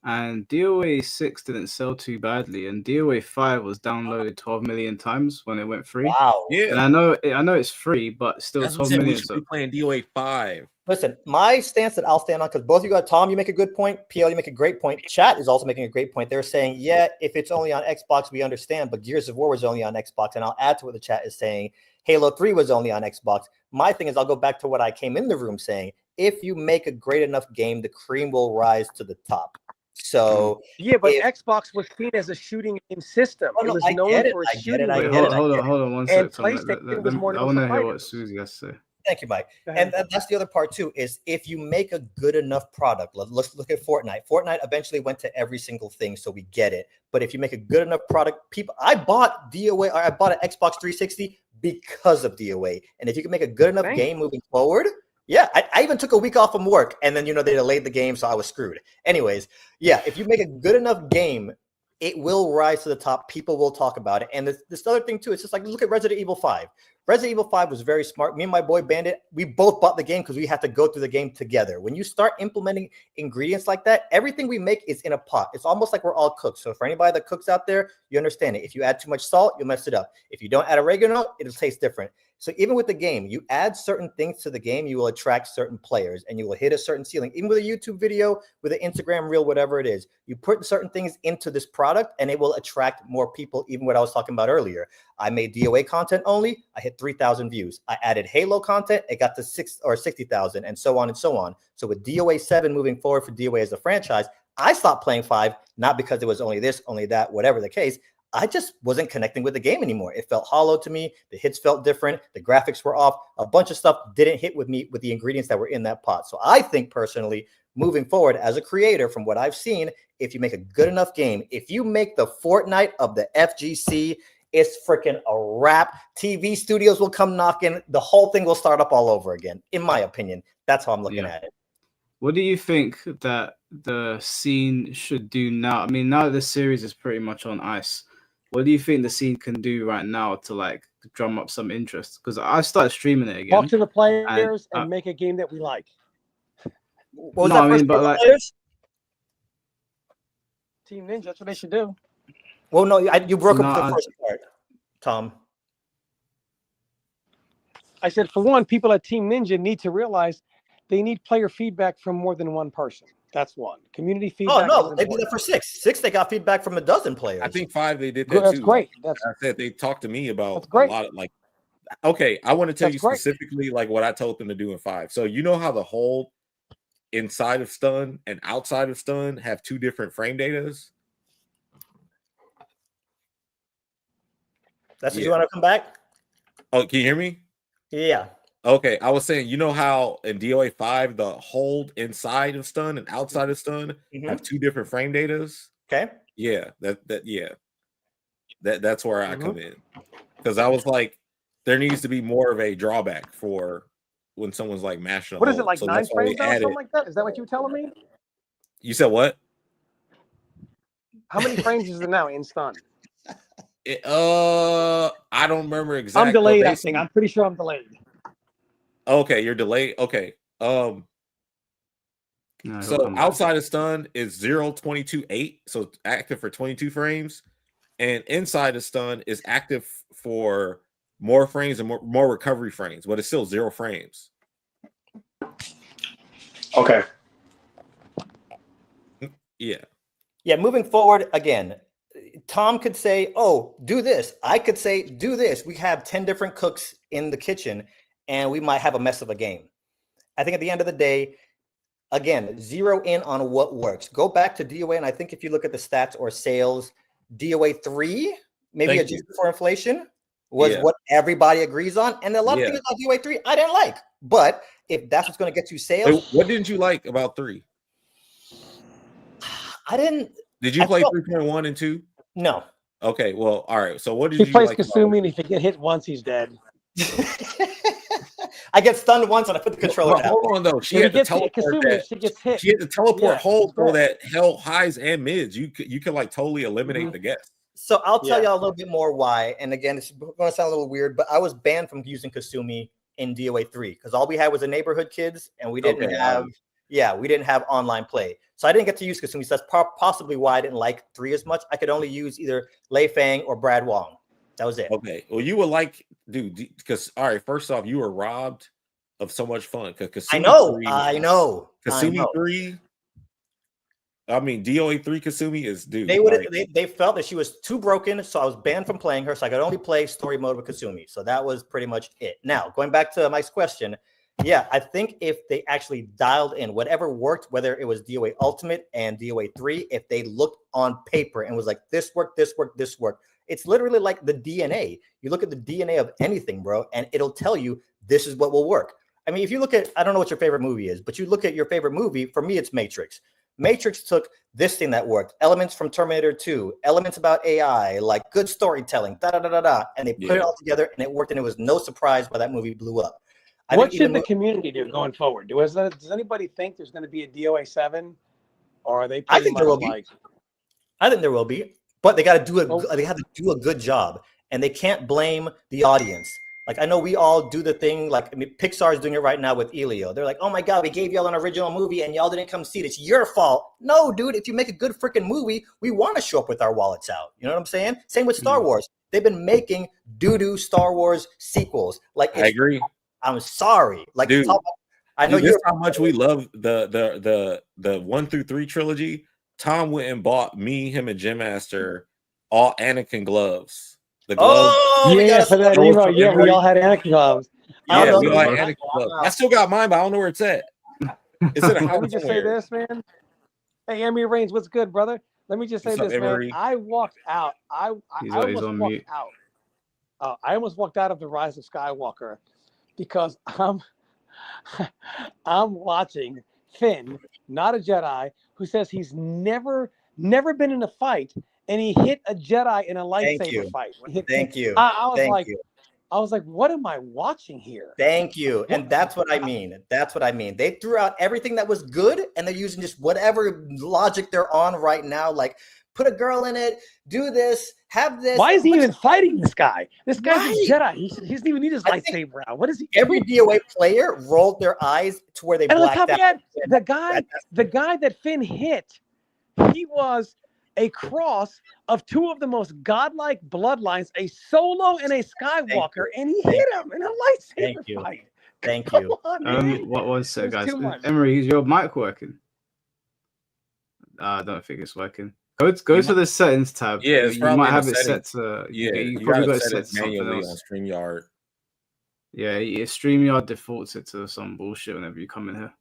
and DOA 6 didn't sell too badly, and DOA 5 was downloaded 12 million times when it went free. Wow. Yeah. And I know it's free, but still That's 12 what I'm saying. million. We should be playing DOA 5. Listen, my stance that I'll stand on, because both of you got Tom, you make a good point. PL, you make a great point. Chat is also making a great point. They're saying, yeah, if it's only on Xbox, we understand, but Gears of War was only on Xbox. And I'll add to what the chat is saying. Halo 3 was only on Xbox. My thing is, I'll go back to what I came in the room saying. If you make a great enough game, the cream will rise to the top. So yeah, but Xbox was seen as a shooting game system. Oh, no, it was I known get it. for I a get it. shooting I game. get it. Hold on one And second. PlayStation was more I known want to for hear what fighters. Susie has to say. Thank you, Mike. And that's the other part too, is if you make a good enough product, let's look at Fortnite. Fortnite eventually went to every single thing, so we get it. But if you make a good enough product, I bought DOA, or I bought an Xbox 360 because of DOA. And if you can make a good enough game moving forward, yeah, I even took a week off from work, and then, they delayed the game, so I was screwed. Anyways, yeah, if you make a good enough game, it will rise to the top. People will talk about it. And this other thing too, it's just like, look at Resident Evil 5. Resident Evil 5 was very smart. Me and my boy Bandit, we both bought the game because we had to go through the game together. When you start implementing ingredients like that, everything we make is in a pot. It's almost like we're all cooks. So for anybody that cooks out there, you understand it. If you add too much salt, you'll mess it up. If you don't add oregano, it'll taste different. So even with the game, you add certain things to the game, you will attract certain players and you will hit a certain ceiling. Even with a YouTube video, with an Instagram reel, whatever it is, you put certain things into this product and it will attract more people. Even what I was talking about earlier. I made DOA content only. I hit 3,000 views. I added Halo content. It got to 60,000 and so on and so on. So with DOA 7 moving forward for DOA as a franchise, I stopped playing 5, not because it was only this, only that, whatever the case. I just wasn't connecting with the game anymore. It felt hollow to me. The hits felt different. The graphics were off. A bunch of stuff didn't hit with me with the ingredients that were in that pot. So I think personally, moving forward as a creator, from what I've seen, if you make a good enough game, if you make the Fortnite of the FGC, it's freaking a wrap. TV studios will come knocking. The whole thing will start up all over again, in my opinion. That's how I'm looking at it. What do you think that the scene should do now? I mean, now the series is pretty much on ice. What do you think the scene can do right now to drum up some interest? Because I started streaming it again. Talk to the players and make a game that we like. What was that first players? Team Ninja, that's what they should do. Well, no, you broke up the first part, Tom. I said, for one, people at Team Ninja need to realize they need player feedback from more than one person. That's one. Community feedback. Oh, no, they did that for 6. 6, they got feedback from a dozen players. I think 5, they did that too. That's great. I said they talked to me about a lot of okay, I want to tell you specifically what I told them to do in 5. So you know how the hold inside of stun and outside of stun have 2 different frame datas? That's what you want to come back? Oh, can you hear me? Yeah. Okay, I was saying, you know how in DOA 5 the hold inside of stun and outside of stun have 2 different frame datas? Okay. Yeah, that's where I come in. Because I was like, there needs to be more of a drawback for when someone's mashing. What is it, 9 frames or something like that? Is that what you were telling me? You said what? How many frames is it now in stun? I don't remember exactly. I'm delayed, I think. I'm pretty sure I'm delayed. Okay, you're delayed. Okay. So outside of stun is 0.22.8, so it's active for 22 frames, and inside of stun is active for more frames and more recovery frames, but it's still 0 frames. Okay. Yeah, moving forward again, Tom could say, oh, do this. I could say, do this. We have 10 different cooks in the kitchen, and we might have a mess of a game. I think at the end of the day, again, zero in on what works. Go back to DOA, and I think if you look at the stats or sales, DOA 3, maybe adjusted for inflation, was what everybody agrees on. And a lot of things about DOA 3 I didn't like. But if that's what's going to get you sales. What didn't you like about 3? I didn't. Did you play 3.1 and 2? No. Okay, well, all right. So what did you like? He plays Kasumi, and if he get hit once, he's dead. I get stunned once and I put the controller down. Hold on, though. She had to teleport that. She gets hit. She had to teleport hold so that held highs and mids. You could totally eliminate the guess. So I'll tell y'all a little bit more why. And again, it's going to sound a little weird, but I was banned from using Kasumi in DOA 3 because all we had was the neighborhood kids, and we didn't have. yeah, we didn't have online play. So I didn't get to use Kasumi. So that's possibly why I didn't like 3 as much. I could only use either Lei Fang or Brad Wong. That was it. Okay. Well, you were like, dude, because all right, first off, you were robbed of so much fun. I know. Kasumi 3. I mean, DOA 3 Kasumi is dude. They felt that she was too broken, so I was banned from playing her. So I could only play story mode with Kasumi. So that was pretty much it. Now, going back to Mike's question, yeah, I think if they actually dialed in whatever worked, whether it was DOA Ultimate and DOA 3, if they looked on paper and was like, this worked, this worked, this worked. It's literally like the DNA. You look at the DNA of anything, bro, and it'll tell you this is what will work. I mean, if you look at, I don't know what your favorite movie is, but you look at your favorite movie, for me, it's Matrix. Matrix took this thing that worked, elements from Terminator 2, elements about AI, like good storytelling, and they put it all together and it worked, and it was no surprise why that movie blew up. What should the community do going forward? Does anybody think there's going to be a DOA 7? Or are they I think there will be. I think there will be, but they got to do it. They have to do a good job, and they can't blame the audience. Like, I know we all do the thing, like, I mean, Pixar is doing it right now with Elio. They're like, oh my God, we gave y'all an original movie and y'all didn't come see it. It's your fault. No, dude, if you make a good freaking movie, we want to show up with our wallets out. You know what I'm saying? Same with Star Wars. They've been making doo-doo Star Wars sequels. Like, I agree. I'm sorry. Like, dude, I know this how much we love the 1 through 3 trilogy. Tom went and bought me, him, and Jim Master all Anakin gloves. The gloves. Oh, yeah, for that email. Yeah, we all had Anakin gloves. Yeah, we all had Anakin gloves. I still got mine, but I don't know where it's at. It's in a house. Let me just say this, man. Hey, Emery Reigns, what's good, brother? Let me just say this, man. I walked out. I almost walked out. I almost walked out of the Rise of Skywalker because I'm watching Finn, not a Jedi, who says he's never been in a fight, and he hit a Jedi in a lightsaber fight. Thank you. I was like, what am I watching here? Thank you. And that's what I mean. That's what I mean. They threw out everything that was good, and they're using just whatever logic they're on right now. Like, put a girl in it, do this, have this. Why is he even fighting this guy? This guy's a Jedi. He doesn't even need his lightsaber out. What is he? Every DOA player rolled their eyes to where they blacked out. The guy that Finn hit, he was a cross of 2 of the most godlike bloodlines, a Solo and a Skywalker, and he hit him in a lightsaber fight. Thank you. What was it, guys? Emery, is your mic working? I don't think it's working. Go to the settings tab. Yeah, you might have it set to. You probably got it set to manually on StreamYard. Yeah, StreamYard defaults it to some bullshit whenever you come in here.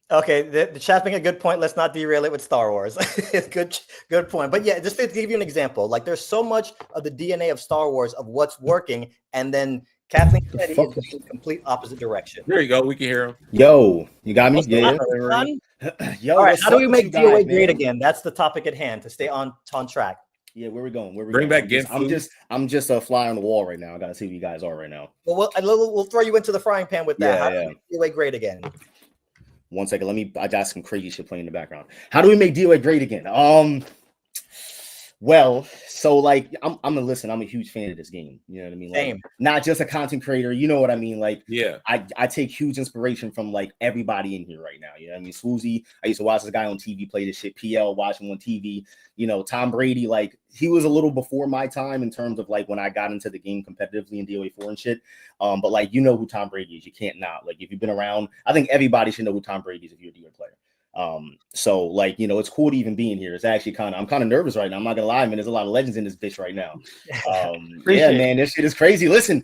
Okay, the chat's making a good point. Let's not derail it with Star Wars. It's good point. But yeah, just to give you an example, like there's so much of the DNA of Star Wars of what's working, and then Kathleen Kennedy is going in the complete opposite direction. There you go. We can hear him. Yo, you got me? Yeah. Yo, all right, how do we make DOA great again? That's the topic at hand, to stay on track. Yeah, where we going? Bring back Genfu. I'm just a fly on the wall right now. I gotta see who you guys are right now. Well, we'll throw you into the frying pan with that. How do we make DOA great again? 1 second. I got some crazy shit playing in the background. How do we make DOA great again? Well, so like I'm a huge fan of this game. You know what I mean? Like, Same. Not just a content creator, you know what I mean? Like, yeah, I take huge inspiration from like everybody in here right now. You know what I mean? Swoozy, I used to watch this guy on TV play this shit. PL, watching on TV. You know, Tom Brady, like he was a little before my time in terms of like when I got into the game competitively in DOA 4 and shit. But like, you know who Tom Brady is. You can't not. Like, if you've been around, I think everybody should know who Tom Brady is if you're a DOA player. So like, you know, it's cool to even be in here. It's actually I'm kind of nervous right now. I'm not gonna lie, man. There's a lot of legends in this bitch right now. Yeah, man, this shit is crazy. Listen,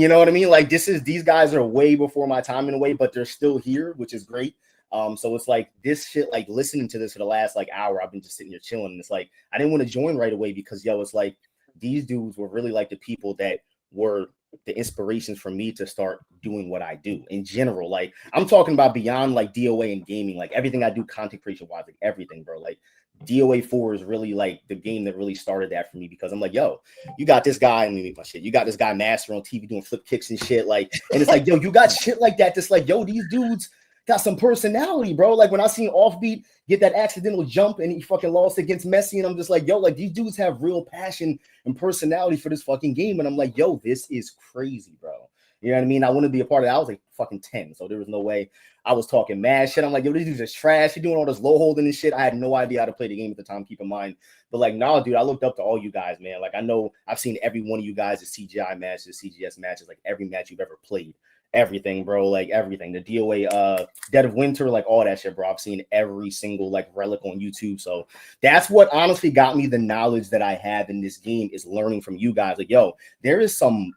you know what I mean? Like these guys are way before my time in a way, but they're still here, which is great. So it's like this shit, like listening to this for the last like hour, I've been just sitting here chilling. And it's like, I didn't want to join right away because it's like, these dudes were really like the people that were the inspirations for me to start doing what I do in general. Like I'm talking about beyond like DOA and gaming, like everything I do content creation wise, like everything, bro. Like DOA 4 is really like the game that really started that for me because I'm like, yo, you got this guy, let me make my shit. You got this guy Master on TV doing flip kicks and shit. Like, and it's like, yo, you got shit like that. That's like, yo, these dudes got some personality, bro. Like when I seen Offbeat get that accidental jump and he fucking lost against Messi, and I'm just like, yo, like these dudes have real passion and personality for this fucking game. And I'm like, yo, this is crazy, bro. You know what I mean? I wanted to be a part of that. I was like fucking 10, so there was no way I was talking mad shit. I'm like, yo, these dudes is trash. You're doing all this low holding and shit. I had no idea how to play the game at the time, keep in mind. But like, nah, dude, I looked up to all you guys, man. Like, I know I've seen every one of you guys' CGI matches, CGS matches, like every match you've ever played. Everything, bro, like everything. The DOA Dead of Winter, like all that shit, bro. I've seen every single like relic on YouTube. So that's what honestly got me the knowledge that I have in this game, is learning from you guys. Like, yo, there is some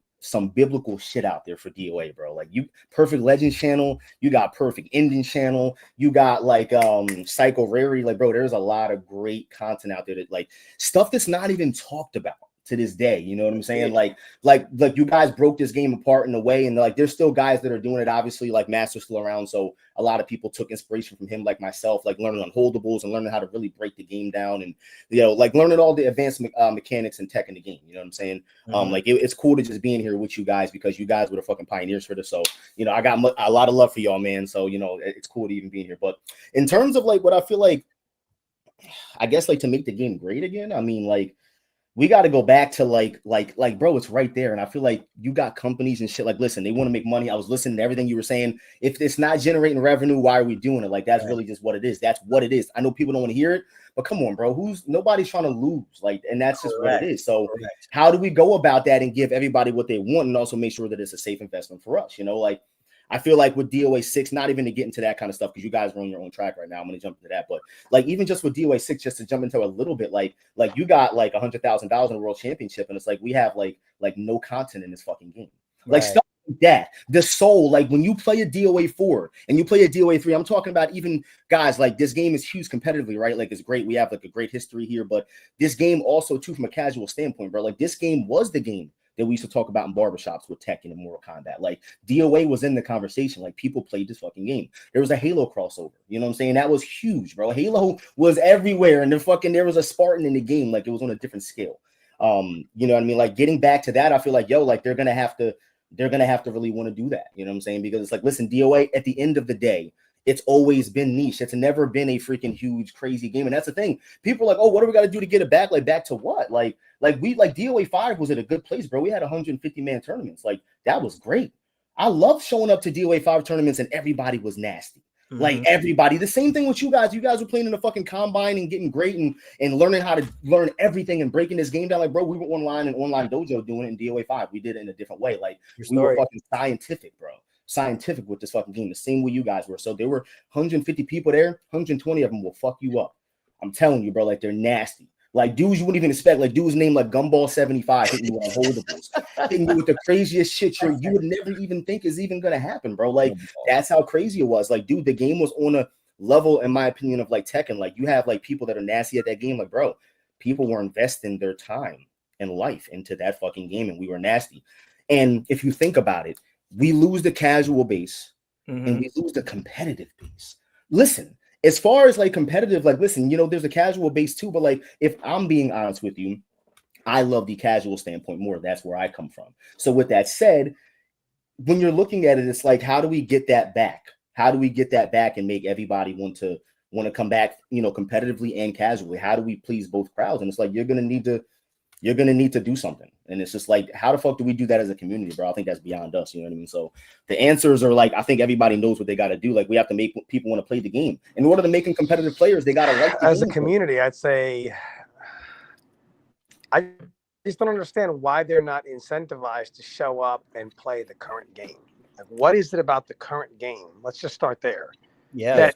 biblical shit out there for DOA, bro. Like, you Perfect Legends channel, you got Perfect Ending channel, you got like Psycho Rarity. Like, bro, there's a lot of great content out there that like stuff that's not even talked about to this day. You know what I'm saying? Like you guys broke this game apart in a way, and like there's still guys that are doing it. Obviously, like Master's still around, so a lot of people took inspiration from him, like myself, like learning unholdables and learning how to really break the game down, and like learning all the advanced mechanics and tech in the game. You know what I'm saying? Like it's cool to just be in here with you guys, because you guys were the fucking pioneers for this. So I got a lot of love for y'all, man. So it's cool to even be in here. But in terms of like what I feel like, I guess like to make the game great again, I mean, like, we got to go back to like, bro, it's right there. And I feel like you got companies and shit. Like, listen, they want to make money. I was listening to everything you were saying. If it's not generating revenue, why are we doing it? Like, that's really just what it is. That's what it is. I know people don't want to hear it, but come on, bro, nobody's trying to lose. Like, and that's just what it is. So how do we go about that and give everybody what they want, and also make sure that it's a safe investment for us? Like, I feel like with DOA 6, not even to get into that kind of stuff, because you guys are on your own track right now. I'm going to jump into that. But like, even just with DOA 6, just to jump into a little bit, like you got like $100,000 in a world championship, and it's like we have like no content in this fucking game. Like stuff like that. The soul, like when you play a DOA 4 and you play a DOA 3, I'm talking about even guys, like this game is huge competitively, right? Like, it's great. We have like a great history here, but this game also too, from a casual standpoint, bro, like this game was the game that we used to talk about in barbershops with Tekken and Mortal Kombat. Like, DOA was in the conversation. Like, people played this fucking game. There was a Halo crossover. You know what I'm saying? That was huge, bro. Halo was everywhere, and there was a Spartan in the game. Like, it was on a different scale. You know what I mean? Like, getting back to that, I feel like, like they're gonna have to really want to do that. You know what I'm saying? Because it's like, listen, DOA at the end of the day, it's always been niche. It's never been a freaking huge, crazy game. And that's the thing. People are like, oh, what do we got to do to get it back? Like, back to what? Like DOA 5 was at a good place, bro. We had 150-man tournaments. Like, that was great. I love showing up to DOA 5 tournaments and everybody was nasty. Like, everybody. The same thing with you guys. You guys were playing in the fucking combine and getting great and learning how to learn everything and breaking this game down. Like, bro, we were online dojo doing it in DOA 5. We did it in a different way. Like, we were fucking scientific, bro. Scientific with this fucking game, the same way you guys were. So there were 150 people there, 120 of them will fuck you up. I'm telling you, bro, like, they're nasty. Like, dudes you wouldn't even expect, like dudes named like Gumball 75 hitting you on holdables, hitting you with the craziest shit you would never even think is even gonna happen, bro. Like, that's how crazy it was. Like, dude, the game was on a level, in my opinion, of like Tekken. Like, you have like people that are nasty at that game. Like, bro, people were investing their time and life into that fucking game, and we were nasty. And if you think about it, we lose the casual base and we lose the competitive base. Listen, as far as like competitive, like, listen, there's a casual base too, but like, if I'm being honest with you, I love the casual standpoint more. That's where I come from. So with that said, when you're looking at it, it's like, how do we get that back? How do we get that back and make everybody want to come back, competitively and casually? How do we please both crowds? And it's like, you're going to need to do something. And it's just like, how the fuck do we do that as a community, bro? I think that's beyond us. You know what I mean? So the answers are like, I think everybody knows what they got to do. Like, we have to make people want to play the game. In order to make them competitive players, they got to like the as game. A community, I'd say, I just don't understand why they're not incentivized to show up and play the current game. Like, what is it about the current game? Let's just start there. Yeah. That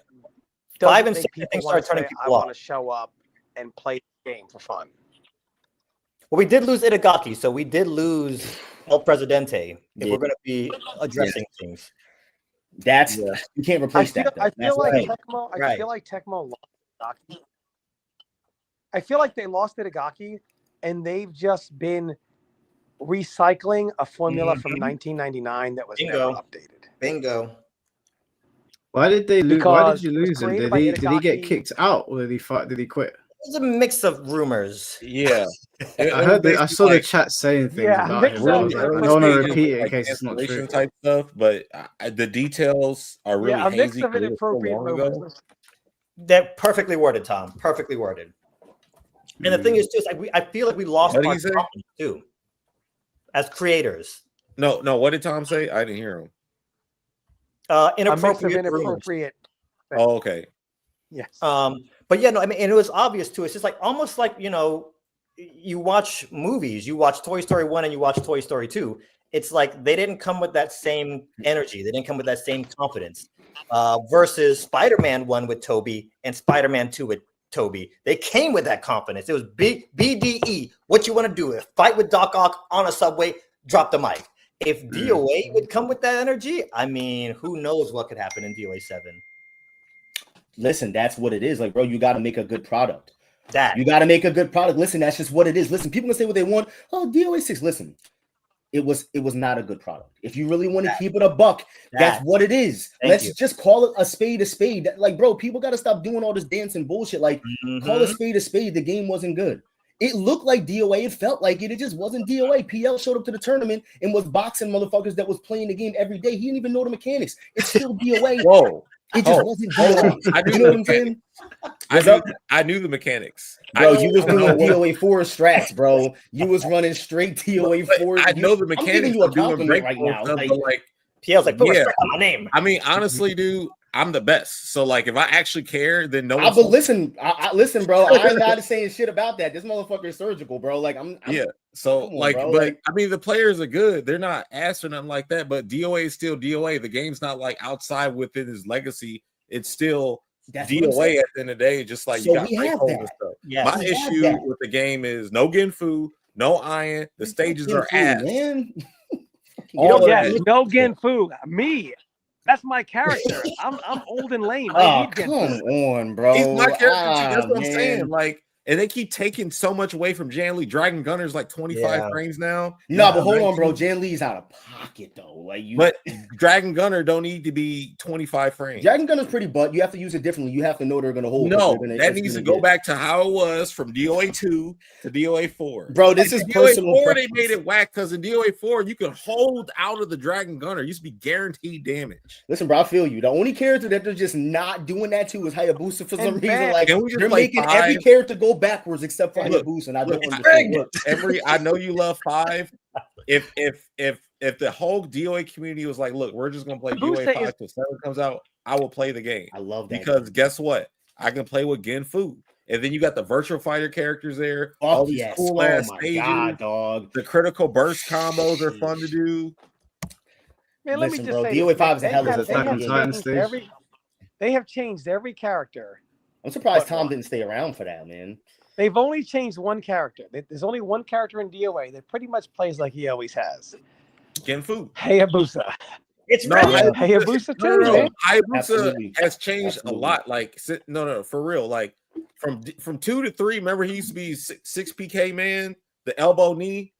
5 and 6 people start turning say, people I want to show up and play the game for fun. Well, we did lose Itagaki, so we did lose El Presidente. If we're going to be addressing things, that's you can't replace that. I feel like Tecmo lost Itagaki. I feel like they lost Itagaki, and they've just been recycling a formula from 1999 that was never updated. Bingo. Why did they lose? Why did you lose him? Did he get Itagaki. Kicked out, or did he fight? Did he quit? It's a mix of rumors. Yeah. I saw the chat saying things about him. I was like, I don't want to repeat it in case it's not true. Type stuff, but the details are really a mix hazy. of inappropriate rumors. They're perfectly worded, Tom. Perfectly worded. And the thing is, too, I feel like we lost our confidence too, as creators. No. What did Tom say? I didn't hear him. Inappropriate. Oh, okay. Yes. But yeah, no, I mean, and it was obvious too. It's just like almost like, you know, you watch movies, you watch Toy Story 1 and you watch Toy Story 2. It's like they didn't come with that same energy. They didn't come with that same confidence. Versus Spider-Man 1 with Tobey and Spider-Man 2 with Tobey. They came with that confidence. It was BDE. What you want to do? Fight with Doc Ock on a subway, drop the mic. If DOA would come with that energy, I mean, who knows what could happen in DOA 7. Listen, that's what it is. Like, bro, you got to make a good product. You got to make a good product. Listen, that's just what it is. Listen, people can say what they want. Oh, DOA 6. Listen, it was not a good product. If you really want to keep it a buck, that's what it is. Let's just call it a spade a spade. Like, bro, people got to stop doing all this dancing bullshit. Like, call a spade a spade. The game wasn't good. It looked like DOA. It felt like it. It just wasn't DOA. PL showed up to the tournament and was boxing motherfuckers that was playing the game every day. He didn't even know the mechanics. It's still DOA. Whoa. It just wasn't DOA. I knew you know what I'm saying? I knew the mechanics. Bro, you was doing DOA 4 strats, bro. You was running straight DOA 4. I know the mechanics. I'm giving you a doing compliment right now. Like PL's like, put respect on my name. I mean, honestly, dude, I'm the best. So, like, if I actually care, then no one. But listen, listen, bro. I'm not saying shit about that. This motherfucker is surgical, bro. Like, I'm yeah. So, like, bro. but I mean, the players are good. They're not ass or nothing like that. But DOA is still DOA. The game's not like outside within his legacy. It's still DOA at the end of the day. Just like so you got stuff. Yes, my issue with the game is no Genfu, no iron. The stages are ass. Man. No Genfu. Me. That's my character. I'm old and lame. Come on, bro. He's my character too. That's what I'm saying. Like, and they keep taking so much away from Jan Lee. Dragon Gunner's like 25 frames now. No, but hold on, bro. Jan Lee's out of pocket though. Like but Dragon Gunner don't need to be 25 frames. Dragon Gunner's pretty, but you have to use it differently. You have to know they're gonna hold. No, that needs to go back to how it was from DOA 2 to DOA 4. Bro, this is personal. DOA 4 they made it whack because in DOA 4 you can hold out of the Dragon Gunner. It used to be guaranteed damage. Listen, bro, I feel you. The only character that they're just not doing that to is Hayabusa for some reason. Like they're making every character go backwards except for Hayabusa, and I don't understand. Look, I know you love 5. If the whole DOA community was like, look, we're just gonna play DOA 5 till 7 comes out, I will play the game. I love that because guess what? I can play with Genfu. And then you got the virtual fighter characters there. All these cool ass stages. God, dog. The critical burst combos are fun to do. Man, let me just say, DOA 5 is a hell of a fun. They have changed every character. I'm surprised Tom didn't stay around for that, man. They've only changed one character. There's only one character in DOA that pretty much plays like he always has. Genfu. Hayabusa. It's Hayabusa too. No. Hayabusa has changed a lot. Like no, for real. Like from 2 to 3. Remember, he used to be 6 PK man, the elbow knee.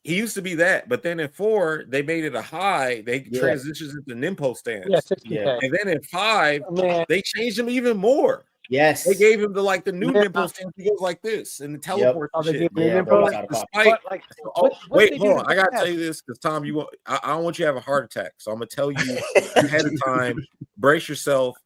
He used to be that, but then in 4 they made it a high. They transitions into Nimpo stance. And then in 5 they changed him even more. Yes, they gave him the new Nimpo stance. He goes like this and the teleport. Shit. Wait, hold on. I gotta tell you this because Tom, I don't want you to have a heart attack. So I'm gonna tell you ahead of time. Brace yourself.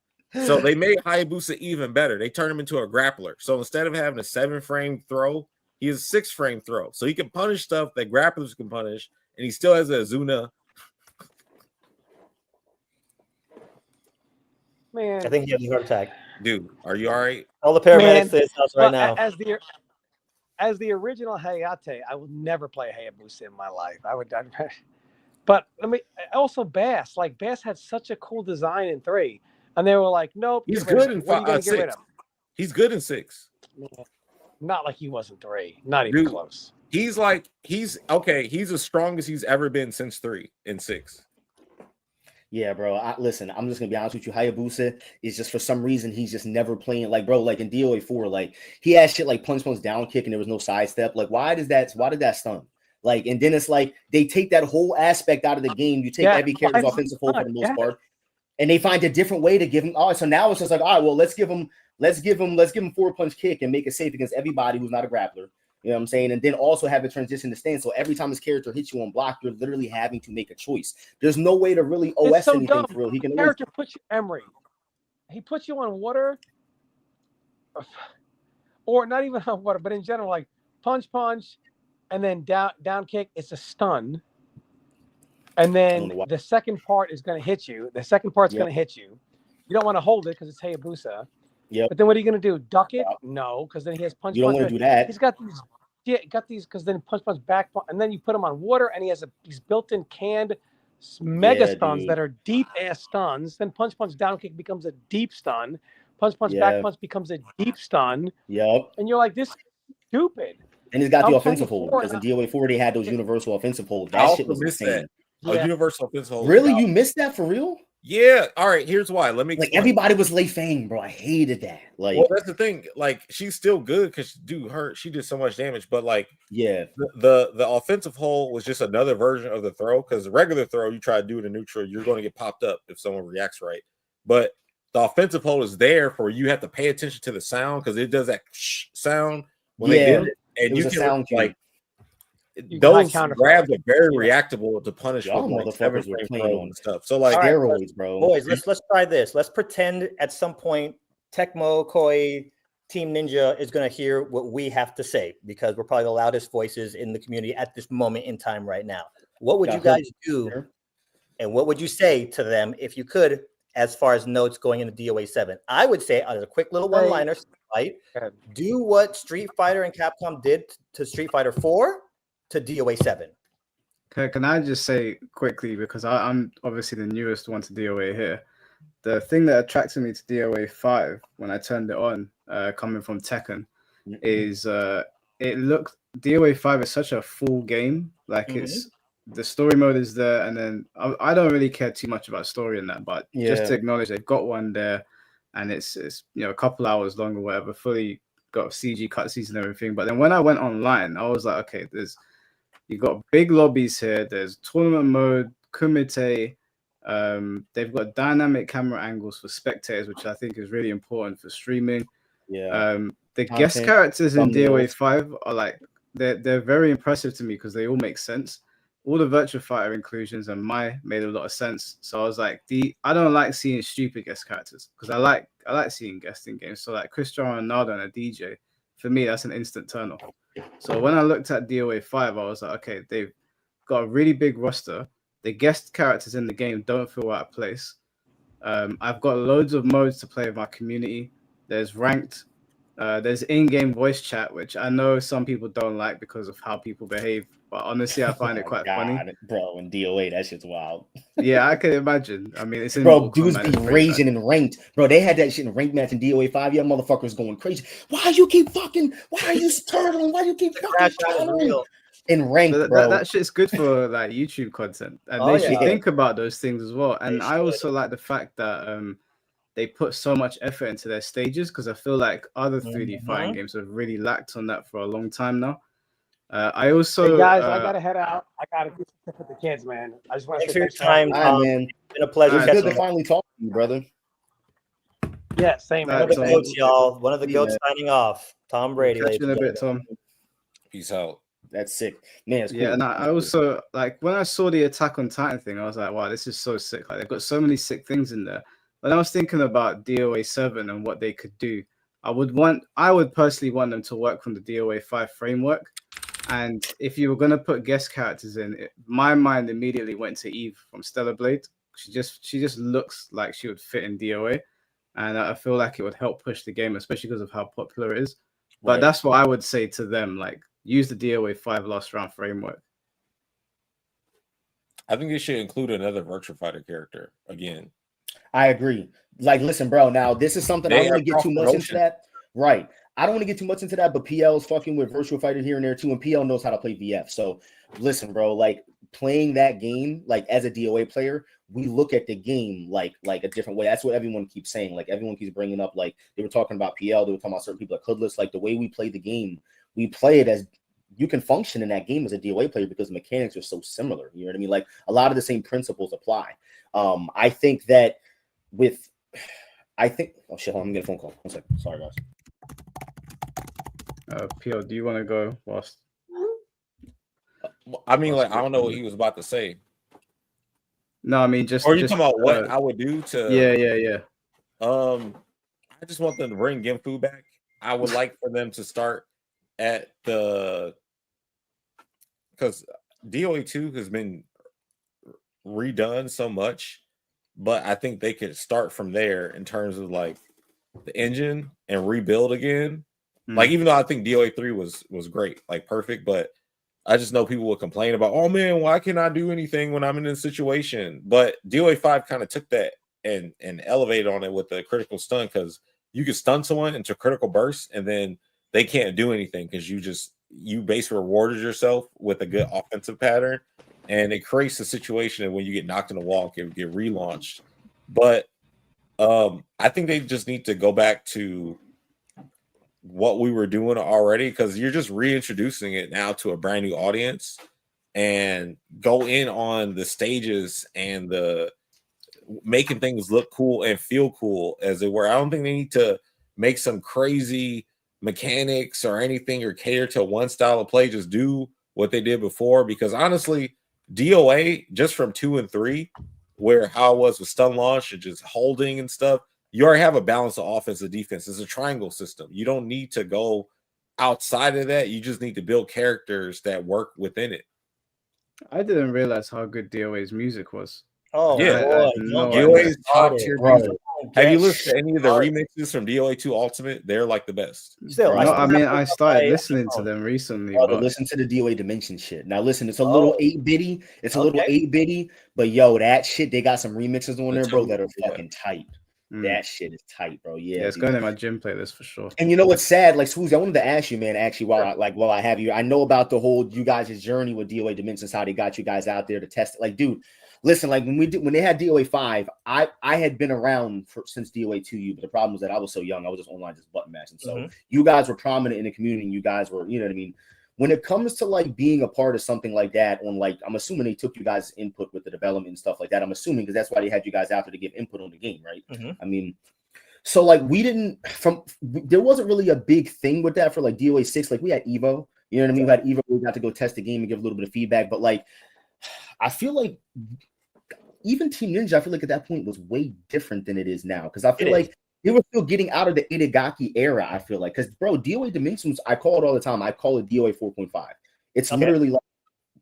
So they made Hayabusa even better. They turned him into a grappler. So instead of having a 7-frame throw, he has a 6-frame throw. So he can punish stuff that grapplers can punish, and he still has a Azuna. Man, I think he has a heart attack. Dude, are you all right? All the paramedics to his house right now. As the original Hayate, I would never play Hayabusa in my life. But also Bass. Like Bass had such a cool design in 3, and they were like, "Nope, he's good in 5, 6. He's good in 6. Not like he was in 3. Not even close. He's the strongest he's ever been since 3 and 6. Yeah, bro. Listen, I'm just gonna be honest with you. Hayabusa is just for some reason he's just never playing like, bro. Like in DOA 4, like he had shit like punch down kick and there was no sidestep. Like, why did that stun? Like, and then it's like they take that whole aspect out of the game. You take every character's offensive hold for the most part, and they find a different way to give him. Oh, so now it's just like, all right, well, let's give him 4-punch kick and make it safe against everybody who's not a grappler. You know what I'm saying? And then also have it transition to stance. So every time his character hits you on block, you're literally having to make a choice. There's no way to really OS anything dumb. For real. He can character puts you Emery. He puts you on water, or not even on water, but in general, like punch, and then down kick. It's a stun. And then the second part is going to hit you. The second part's going to hit you. You don't want to hold it because it's Hayabusa. Yep. But then what are you going to do? Duck it? No, because then he has punch. You don't want to do that. He's got these. Yeah, got these because then punch back, and then you put him on water, and he has these built-in canned mega stuns that are deep ass stuns. Then punch down kick becomes a deep stun. Punch back punch becomes a deep stun. Yep. And you're like, this is stupid. And he's got the offensive hold because in DOA 4 they had those universal offensive hold. That shit was insane. A universal offensive hold. Really, you missed that for real? Yeah. All right. Here's why. Let me like everybody was Lei Fang, bro. I hated that. Like, well, that's the thing. Like, she's still good because she did so much damage. But like, yeah, the offensive hold was just another version of the throw. Because the regular throw, you try to do it in neutral, you're going to get popped up if someone reacts right. But the offensive hold is there for you have to pay attention to the sound because it does that sound when they did it, and you can like. Those grabs are very reactable to punish motherfuckers were playing and stuff. So like steroids, bro. Boys, let's try this. Let's pretend at some point Tecmo, Koi, Team Ninja is going to hear what we have to say because we're probably the loudest voices in the community at this moment in time right now. What would you guys do, and what would you say to them if you could, as far as notes going into DOA 7? I would say as a quick little one-liner, right? Do what Street Fighter and Capcom did to Street Fighter 4. To DOA 7. Okay, can I just say quickly, because I'm obviously the newest one to DOA here. The thing that attracted me to DOA 5 when I turned it on, coming from Tekken, is it looked DOA 5 is such a full game. Like it's the story mode is there, and then I don't really care too much about story in that, but just to acknowledge they've got one there, and it's a couple hours long or whatever, fully got CG cutscenes and everything. But then when I went online, I was like, okay, you got big lobbies here. There's tournament mode, kumite. They've got dynamic camera angles for spectators, which I think is really important for streaming. Yeah. The guest characters in DOA 5 are like they're very impressive to me because they all make sense. All the Virtua Fighter inclusions and made a lot of sense. So I was like, I don't like seeing stupid guest characters because I like seeing guests in games. So like Cristiano Ronaldo and a DJ, for me that's an instant turn off. So when I looked at DOA 5, I was like, okay, they've got a really big roster. The guest characters in the game don't feel out of place. I've got loads of modes to play with my community. There's ranked. There's in-game voice chat, which I know some people don't like because of how people behave. But honestly, I find it quite funny. Bro, in DOA, that shit's wild. Yeah, I can imagine. I mean, it's in bro, dudes be raging and ranked. Bro, they had that shit in ranked match in DOA 5. Yeah, motherfuckers going crazy. Why are you turtling? Why you keep fucking turtling? In ranked, bro. That shit's good for like YouTube content. And they should think about those things as well. And I also like the fact that they put so much effort into their stages because I feel like other 3D fighting games have really lacked on that for a long time now. I also, hey guys, I gotta head out. I gotta get with the kids, man. I just want to take your time. Man, it's been a pleasure. It's good to finally talk to you, brother. Yeah, same. One of the goats, y'all. One of the goats signing off. Tom Brady. Catch you in a bit, Tom. Peace out. That's sick, man. It's cool. Yeah, and I also like when I saw the Attack on Titan thing, I was like, wow, this is so sick. Like they've got so many sick things in there. When I was thinking about DOA 7 and what they could do, I would personally want them to work from the DOA 5 framework. And if you were going to put guest characters in, my mind immediately went to Eve from Stellar Blade. She just looks like she would fit in DOA. And I feel like it would help push the game, especially because of how popular it is. But that's what I would say to them, like, use the DOA 5 last round framework. I think they should include another Virtua Fighter character again. I agree. Like, listen, bro, now this is something I don't want to get too much into that. Right. I don't want to get too much into that, but PL's fucking with Virtua Fighter here and there too, and PL knows how to play VF. So listen, bro, like playing that game, like as a DOA player, we look at the game like a different way. That's what everyone keeps saying. Like everyone keeps bringing up, like they were talking about PL, they were talking about certain people like Hoodless. Like the way we play the game, we play it as you can function in that game as a DOA player because the mechanics are so similar. You know what I mean? Like a lot of the same principles apply. I think that oh shit, hold on, I'm getting a phone call. 1 second. Sorry, guys. PL, do you want to go whilst? I mean, like, I don't know what he was about to say. No, I mean, just. Or you talking about what I would do to? Yeah. I just want them to bring Genfu back. I would like for them to start at because DOA 2 has been redone so much, but I think they could start from there in terms of like the engine and rebuild again. Like, even though I think DOA 3 was great, like perfect, but I just know people would complain about, oh man, why can't I do anything when I'm in this situation? But DOA 5 kind of took that and elevated on it with the critical stun, because you could stun someone into critical bursts and then they can't do anything because you basically rewarded yourself with a good offensive pattern, and it creates a situation that when you get knocked in the wall, it can get relaunched. But I think they just need to go back to what we were doing already, because you're just reintroducing it now to a brand new audience, and go in on the stages and the making things look cool and feel cool as it were. I don't think they need to make some crazy mechanics or anything or cater to one style of play. Just do what they did before, because honestly, DOA just from 2 and 3, where how it was with stun launch and just holding and stuff, you already have a balance of offense and defense. It's a triangle system. You don't need to go outside of that. You just need to build characters that work within it. I didn't realize how good DOA's music was. Oh, yeah, DOA's top tier music. Have you listened to any of the remixes from DOA 2 Ultimate? They're like the best. Still, I started listening to them recently. But listen to the DOA Dimensions shit. Now listen, it's a little 8-bitty. It's a little 8-bitty, but yo, that shit, they got some remixes on there, bro, that are fucking tight. That shit is tight, bro. Yeah, it's going in my gym playlist for sure. And you know what's sad? Like, Swoozy, I wanted to ask you, man, actually, while I have you, I know about the whole you guys' journey with DOA Dimensions, how they got you guys out there to test it. Like, dude, listen, like when they had DOA 5, I had been around since DOA 2U, but the problem was that I was so young, I was just online, just button mashing. So you guys were prominent in the community, and you guys were, you know what I mean? When it comes to like being a part of something like that, on like, I'm assuming they took you guys' input with the development and stuff like that. I'm assuming because that's why they had you guys out there to give input on the game, right? I mean, so like there wasn't really a big thing with that for like DOA 6. Like we had EVO, you know what I mean? We had EVO, we got to go test the game and give a little bit of feedback. But like, I feel like even Team Ninja, I feel like at that point was way different than it is now. Because I feel like they were still getting out of the Itagaki era, I feel like. Because, bro, DOA Dimensions, I call it all the time. I call it DOA 4.5. It's literally like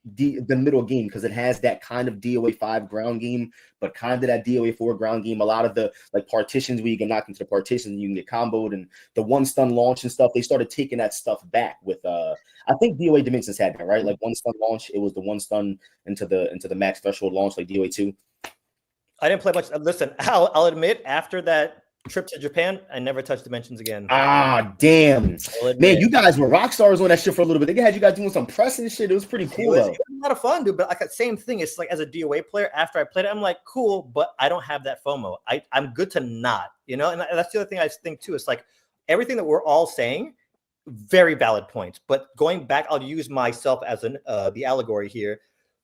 the middle game, because it has that kind of DOA 5 ground game, but kind of that DOA 4 ground game. A lot of the like partitions where you can knock into the partition and you can get comboed, and the one stun launch and stuff. They started taking that stuff back with I think DOA Dimensions had that, right? Like one stun launch, it was the one stun into the max threshold launch, like DOA 2. I didn't play much. Listen, I'll admit, after that trip to Japan, I never touched Dimensions again. Ah, damn. Man, you guys were rock stars on that shit for a little bit. They had you guys doing some pressing shit. It was pretty cool. It was a lot of fun, dude. But like, same thing. It's like, as a DOA player, after I played it, I'm like, cool, but I don't have that FOMO. I'm good to not, you know? And that's the other thing I think too. It's like everything that we're all saying, very valid points. But going back, I'll use myself as the allegory here.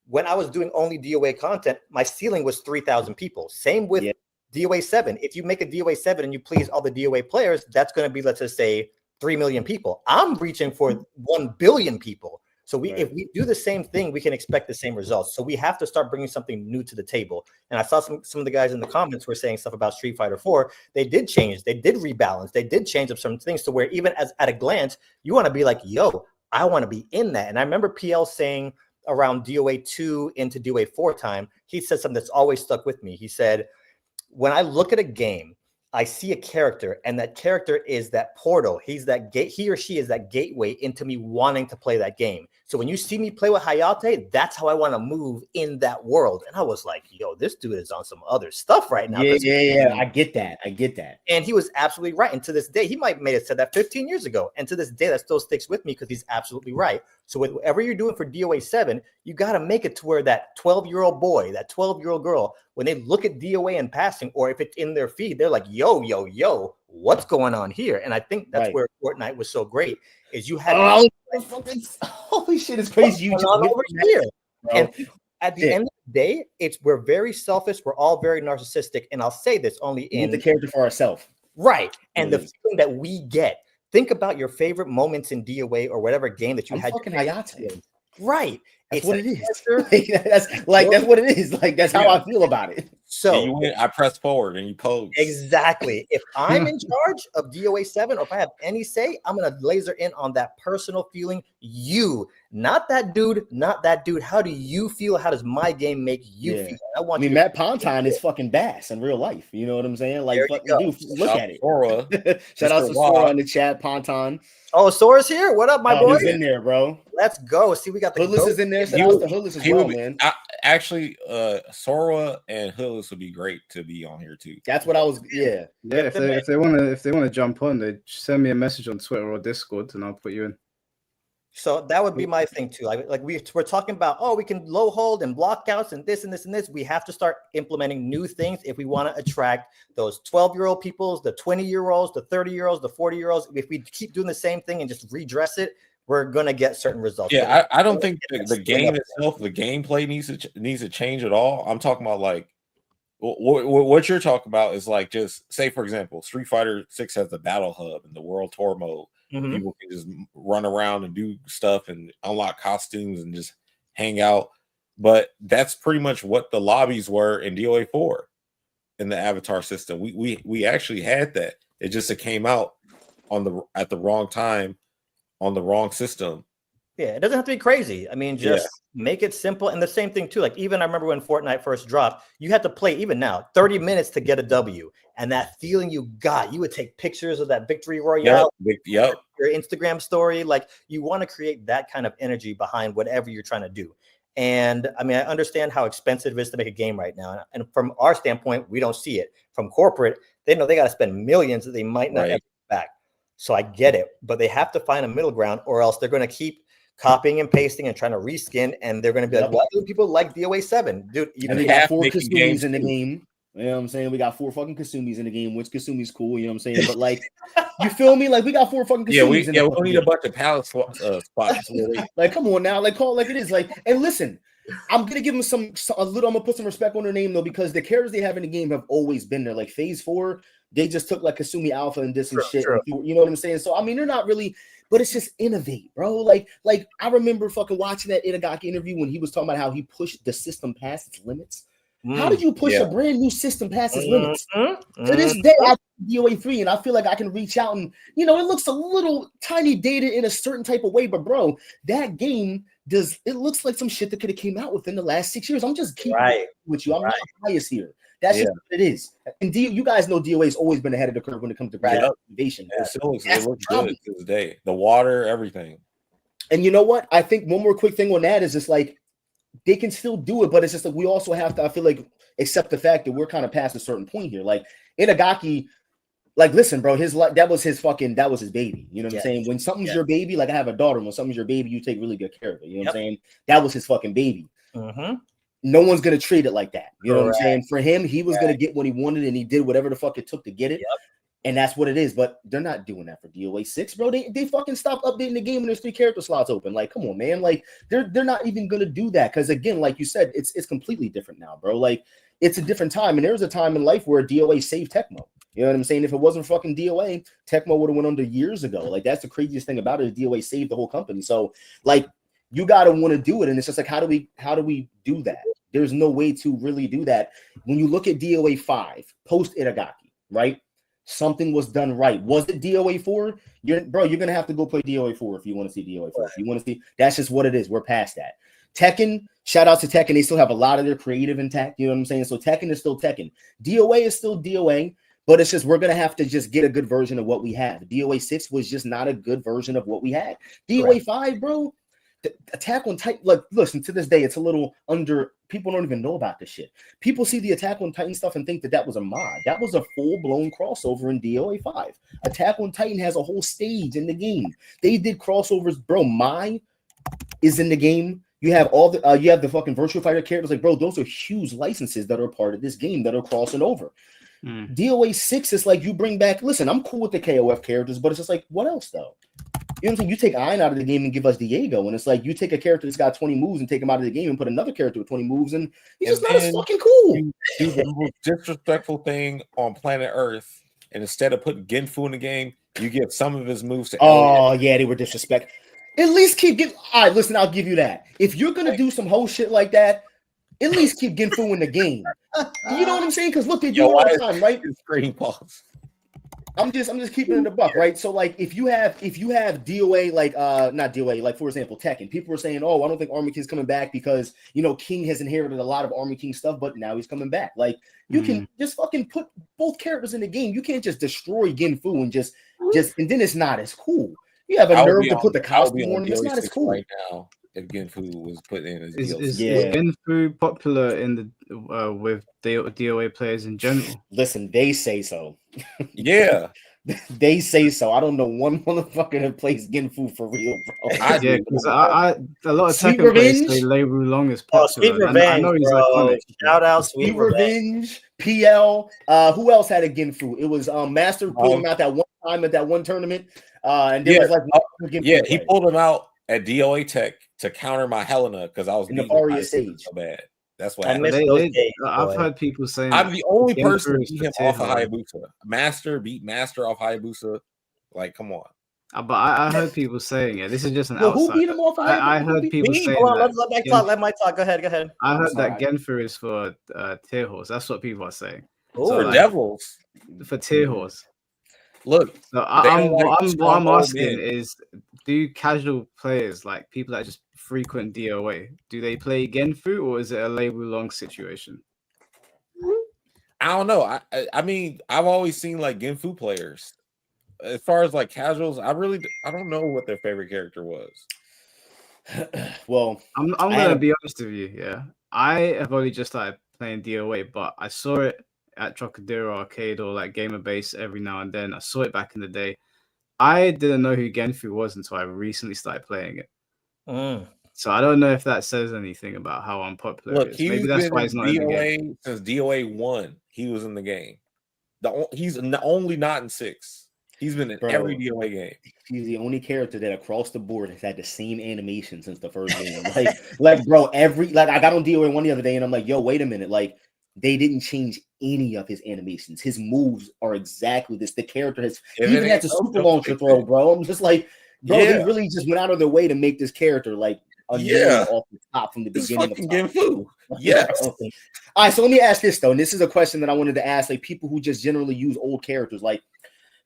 When I was doing only DOA content, my ceiling was 3,000 people. Same with DOA 7. If you make a DOA 7 and you please all the DOA players, that's going to be, let's just say, 3 million people. I'm reaching for 1 billion people. So if we do the same thing, we can expect the same results. So we have to start bringing something new to the table. And I saw some of the guys in the comments were saying stuff about Street Fighter 4. They did change. They did rebalance. They did change up some things to where even at a glance, you want to be like, yo, I want to be in that. And I remember PL saying around DOA 2 into DOA 4 time, he said something that's always stuck with me. He said, when I look at a game, I see a character, and that character is that portal. He's that gate. He or she is that gateway into me wanting to play that game. So when you see me play with Hayate, that's how I want to move in that world. And I was like, yo, this dude is on some other stuff right now. Yeah. I get that. And he was absolutely right. And to this day, he might have said that 15 years ago. And to this day, that still sticks with me because he's absolutely right. So with whatever you're doing for DOA 7, you got to make it to where that 12-year-old boy, that 12-year-old girl, when they look at DOA in passing, or if it's in their feed, they're like, yo, what's going on here? And I think that's where Fortnite was so great, is you had holy shit, it's crazy. You just over here. And at the end of the day, we're very selfish. We're all very narcissistic. And I'll say this only in the character for ourselves. Right. And the feeling that we get. Think about your favorite moments in DOA or whatever game that you had. Fucking Hayate. Right. That's what it is. That's what it is. Like, that's how I feel about it. So you went, I press forward and you pose. Exactly. If I'm in charge of DOA 7, or if I have any say, I'm gonna laser in on that personal feeling. You, not that dude, not that dude. How do you feel? How does my game make you feel? I mean, Matt Pontine is fucking bass in real life. You know what I'm saying? Like, dude, look at it. Sora. Shout out to Sora in the chat, Pontine. Oh, Sora's here. What up, my boy? He's in there, bro. Let's go. See, we got the Hoodless is in there. Shout out to Hoodless as well, man. Actually, Sora and Hoodless would be great to be on here too. That's what I was. Yeah. If they want to jump on, they send me a message on Twitter or Discord, and I'll put you in. So that would be my thing too. Like we're talking about, oh, we can low hold and blockouts and this and this and this. We have to start implementing new things if we want to attract those 12-year-old people, the 20-year-olds, the 30-year-olds, the 40-year-olds. If we keep doing the same thing and just redress it, we're gonna get certain results. Yeah, I don't think the game itself, the gameplay needs to change at all. I'm talking about like what you're talking about is like, just say for example, Street Fighter 6 has the battle hub and the world tour mode. Mm-hmm. People can just run around and do stuff and unlock costumes and just hang out. But that's pretty much what the lobbies were in DOA 4 in the avatar system. We actually had that. It came out at the wrong time on the wrong system. Yeah, it doesn't have to be crazy. I mean, just make it simple. And the same thing too. Like even I remember when Fortnite first dropped, you had to play even now 30 minutes to get a W. And that feeling you would take pictures of that victory royale, your Instagram story. Like you want to create that kind of energy behind whatever you're trying to do. And I mean, I understand how expensive it is to make a game right now. And from our standpoint, we don't see it. From corporate, they know they got to spend millions that they might not ever get back. So I get it, but they have to find a middle ground, or else they're going to keep copying and pasting and trying to reskin, and they're going to be like, why do people like DOA 7? Dude, and they got 4 Kasumis in the game. You know what I'm saying? We got 4 fucking Kasumis in the game, which Kasumi's cool, you know what I'm saying? But like, you feel me? Like we got 4 fucking Kasumis in the game. We need a bunch of palette spots. Like, come on now, like call it like it is. Like, and listen, I'm gonna give them I'm gonna put some respect on their name though, because the characters they have in the game have always been there. Like Phase 4, they just took like Kasumi Alpha and did some shit. And, you know what I'm saying? So I mean, they're not really. But it's just innovate, bro. Like I remember fucking watching that Itagaki interview when he was talking about how he pushed the system past its limits. How did you push a brand new system past its limits? To this day, I DOA 3, and I feel like I can reach out and, you know, it looks a little tiny dated in a certain type of way, but bro, that game it looks like some shit that could have came out within the last 6 years. I'm just keeping with you. I'm not biased here. That's just what it is. And you guys know DOA has always been ahead of the curve when it comes to innovation. It looks good to this day. The water, everything. And you know what? I think one more quick thing on that is just like they can still do it, but it's just like we also have to, I feel like, accept the fact that we're kind of past a certain point here. Like Itagaki, like, listen, bro, that was his baby. You know what I'm saying? When something's your baby, like I have a daughter, when something's your baby, you take really good care of it. You know what I'm saying? That was his fucking baby. No one's gonna treat it like that. You know what I'm saying? For him, he was gonna get what he wanted, and he did whatever the fuck it took to get it. And that's what it is. But they're not doing that for DOA 6, bro. They fucking stopped updating the game and there's 3 character slots open. Like, come on, man. Like, they're not even gonna do that. Because again, like you said, it's completely different now, bro. Like, it's a different time. And there was a time in life where DOA saved Tecmo. You know what I'm saying? If it wasn't fucking DOA, Tecmo would have went under years ago. Like, that's the craziest thing about it, is DOA saved the whole company. So, like, you gotta want to do it. And it's just like, how do we do that? There's no way to really do that. When you look at DOA 5, post Itagaki, right? Something was done right. Was it DOA 4? You're gonna have to go play DOA 4 if you want to see DOA 4. If you want to see, that's just what it is. We're past that. Tekken, shout out to Tekken. They still have a lot of their creative intact. You know what I'm saying? So Tekken is still Tekken. DOA is still DOA, but it's just we're gonna have to just get a good version of what we have. DOA 6 was just not a good version of what we had. DOA 5, bro. The Attack on Titan, like, listen, to this day, it's a little under. People don't even know about this shit. People see the Attack on Titan stuff and think that was a mod. That was a full-blown crossover in DOA 5. Attack on Titan has a whole stage in the game. They did crossovers, bro. Mai is in the game. You have you have the fucking Virtua Fighter characters. Like, bro, those are huge licenses that are part of this game that are crossing over. DOA 6 is like you bring back. Listen, I'm cool with the KOF characters, but it's just like, what else though? You know what I'm saying? You take Iron out of the game and give us Diego, and it's like you take a character that's got 20 moves and take him out of the game and put another character with 20 moves, and he's just not as fucking cool. You do the most disrespectful thing on planet Earth, and instead of putting Genfu in the game, you give some of his moves to yeah, they were disrespectful. At least keep getting. All right, listen, I'll give you that. If you're gonna do some whole shit like that, at least keep Genfu in the game. You know what I'm saying? Because look, they do it all the time, right? Screen pause. I'm just keeping it a buck, right? So like if you have DOA, like not DOA, like for example, Tekken, people are saying, oh, I don't think Army King's coming back because King has inherited a lot of Army King stuff, but now he's coming back. Like you can just fucking put both characters in the game. You can't just destroy Genfu and just and then it's not as cool. You have a nerve to put the costume on, it's not as cool right now. If Genfu was put in as is Genfu popular in the with DOA players in general? Listen, they say so. Yeah, they say so. I don't know one motherfucker that plays Genfu for real, bro. Yeah, because I a lot of Tekken players say Lei Wulong is popular. Sweet Revenge, I know he's iconic. Shout out Sweet Revenge. PL. Who else had a Genfu? It was Master pulled him out that one time at that one tournament. And then was like, he pulled him out at DOA Tech to counter my Helena because I was in the Aria Stage. So bad. That's what I've heard people saying I'm the only person to beat him off of Hayabusa. Master beat Master off Hayabusa. Like, come on. But I heard people saying it. This is just an outside. Who beat him off? I heard people saying that. Let Mike talk. Go ahead. I heard that Genfu is for tier horse. That's what people are saying. For devils. For tier horse. Look, so what I'm asking is, do casual players, like people that just frequent DOA, do they play Genfu or is it a Lei Wulong situation? I don't know. I mean, I've always seen like Genfu players. As far as like casuals, I don't know what their favorite character was. Well, I'm gonna be honest with you. Yeah, I have only just started playing DOA, but I saw it at Trocadero Arcade or like Gamer Base every now and then. I saw it back in the day. I didn't know who Genfu was until I recently started playing it. So I don't know if that says anything about how unpopular it is. Maybe that's why he's not in the game. Since DOA 1, he was in the game. He's only not in 6. He's been in every DOA game. He's the only character that across the board has had the same animation since the first game. like bro, I got on DOA 1 the other day and I'm like, yo, wait a minute. Like, they didn't change any of his animations. His moves are exactly this. The character has even has a super launcher throw, bro. I'm just like, bro, they really just went out of their way to make this character like off the top from the beginning of Genfu. Yes. Okay. All right, so let me ask this though, and this is a question that I wanted to ask, like people who just generally use old characters. Like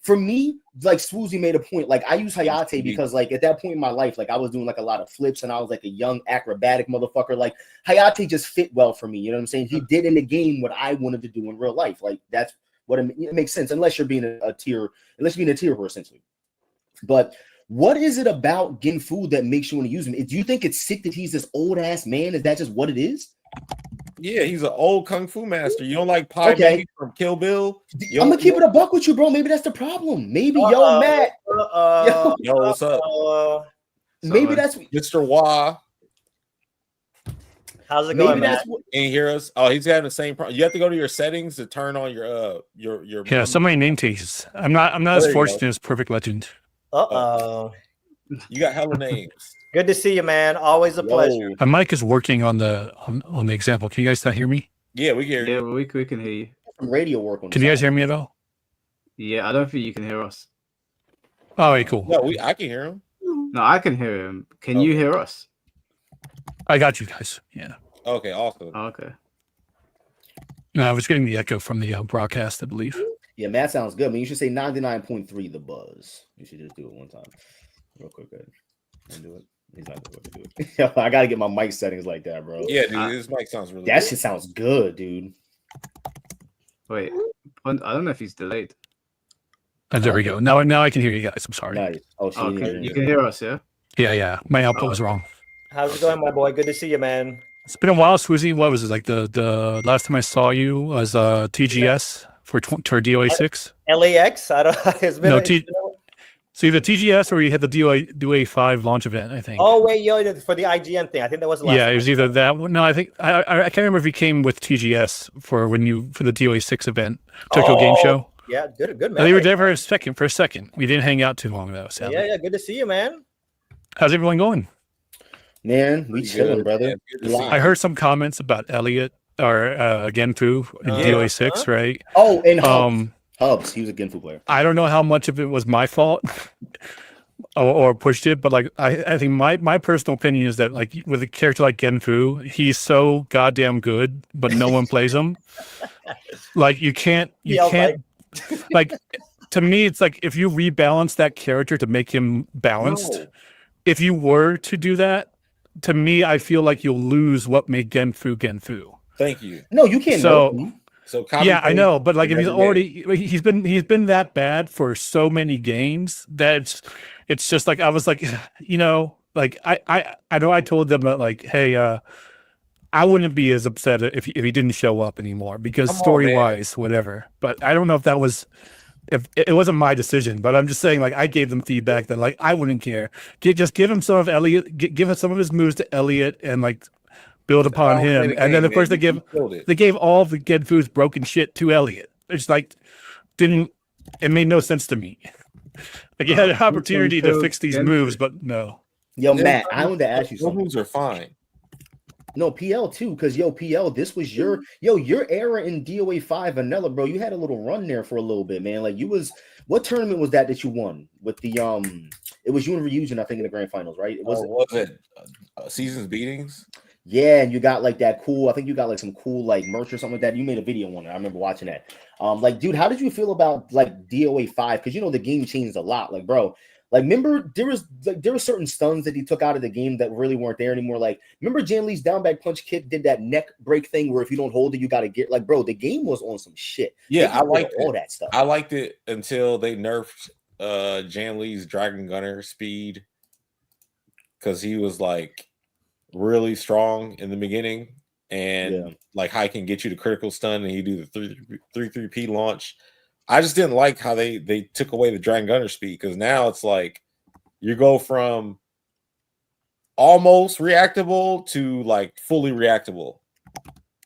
for me, like Swoozy made a point. Like I use Hayate because like at that point in my life, like I was doing like a lot of flips and I was like a young acrobatic motherfucker. Like Hayate just fit well for me. You know what I'm saying? He did in the game what I wanted to do in real life. Like that's what it makes sense, unless you're being a tier horse essentially. But what is it about Genfu that makes you want to use him? Do you think it's sick that he's this old ass man? Is that just what it is? Yeah, he's an old kung fu master. You don't like Pai Mei from Kill Bill? I'm gonna keep it a buck with you, bro. Maybe that's the problem. Maybe Matt. Yo, what's up? Maybe that's Mr. Wah. How's it going, Matt? Can you hear us? Oh, he's having the same problem. You have to go to your settings to turn on your Yeah, so many name tastes. I'm not as fortunate as Perfect Legend. You got hella names. Good to see you, man. Always a pleasure. My mic is working on the example. Can you guys not hear me? Yeah, we can hear you. Yeah, we can hear you. Radio work on. Can you guys hear me at all? Yeah, I don't think you can hear us. Oh, wait, cool. No, I can hear him. No, I can hear him. Can you hear us? I got you guys. Yeah. Okay, awesome. Okay. No, I was getting the echo from the broadcast, I believe. Yeah, Matt sounds good. I mean, you should say 99.3 the buzz. You should just do it one time. Real quick, good. And do it. He's not going to do it. I gotta get my mic settings like that, bro. Yeah, dude, this mic sounds really that good. Shit sounds good, dude. Wait, I don't know if he's delayed. There we go. Now I can hear you guys. I'm sorry. Nice. Oh, okay. You can hear us, yeah? Yeah. My output was wrong. How's it going, my boy? Good to see you, man. It's been a while, Swoozy. What was it? Like the last time I saw you was TGS for DOA 6? LAX? I don't it's been so either TGS or you had the DOA 5 launch event, I think. Oh wait, for the IGN thing. I think that was the last it was either that one. No, I think I can't remember if you came with TGS for the DOA 6 event, Tokyo Game Show. Yeah, good man. They were there for a second. We didn't hang out too long though. Sadly. Yeah, good to see you, man. How's everyone going? Man, we chilling, brother. I heard some comments about Elliot or Genfu in DOA 6, right? Oh, and Hubs. He was a Genfu player. I don't know how much of it was my fault, or pushed it, but like I think my personal opinion is that like with a character like Genfu, he's so goddamn good, but no one plays him. Like you can't like to me it's like if you rebalance that character to make him balanced, if you were to do that, to me I feel like you'll lose what made Genfu. Thank you. No, you can't. So yeah, I know, but like if he's been that bad for so many games that it's just like I was like, you know, like I know I told them that like, hey, I wouldn't be as upset if he didn't show up anymore because story wise, whatever. But I don't know if that was if it wasn't my decision, but I'm just saying like I gave them feedback that like I wouldn't care. Just give him some of Elliot, give us some of his moves to Elliot, and like build upon him, and then of course they gave all the Genfu's broken shit to Elliot. It's like it made no sense to me. Like you had an opportunity to fix these moves, but no. Yo, Matt, I wanted to ask you something. Moves are fine. No, PL too, because PL, this was your era in DOA 5 vanilla, bro. You had a little run there for a little bit, man. Like what tournament was that you won with the it was you and Ryujin, I think, in the grand finals, right? Was it Seasons Beatings? Yeah, and you got like that cool, I think you got like some cool like merch or something like that. You made a video on it. I remember watching that. Like, dude, how did you feel about like DOA 5? Because the game changed a lot. Like, bro, like remember there were certain stuns that he took out of the game that really weren't there anymore. Like, remember Jan Lee's down back punch kick did that neck break thing where if you don't hold it, you gotta get like, bro, the game was on some shit. Yeah, I liked all that stuff. I liked it until they nerfed Jan Lee's Dragon Gunner speed because he was like really strong in the beginning, and like how he can get you to critical stun and he do the 3-3P launch. I just didn't like how they took away the Dragon Gunner speed because now it's like you go from almost reactable to like fully reactable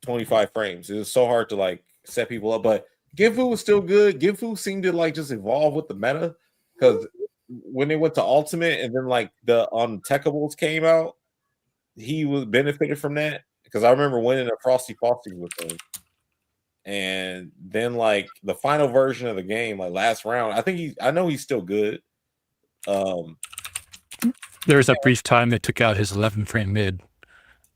25 frames. It was so hard to like set people up, but Genfu was still good. Genfu seemed to like just evolve with the meta because when they went to Ultimate and then like the Untekables came out, he was benefited from that because I remember winning a Frosty with him, and then like the final version of the game, like last round, I know he's still good. There was a brief time that took out his 11 frame mid.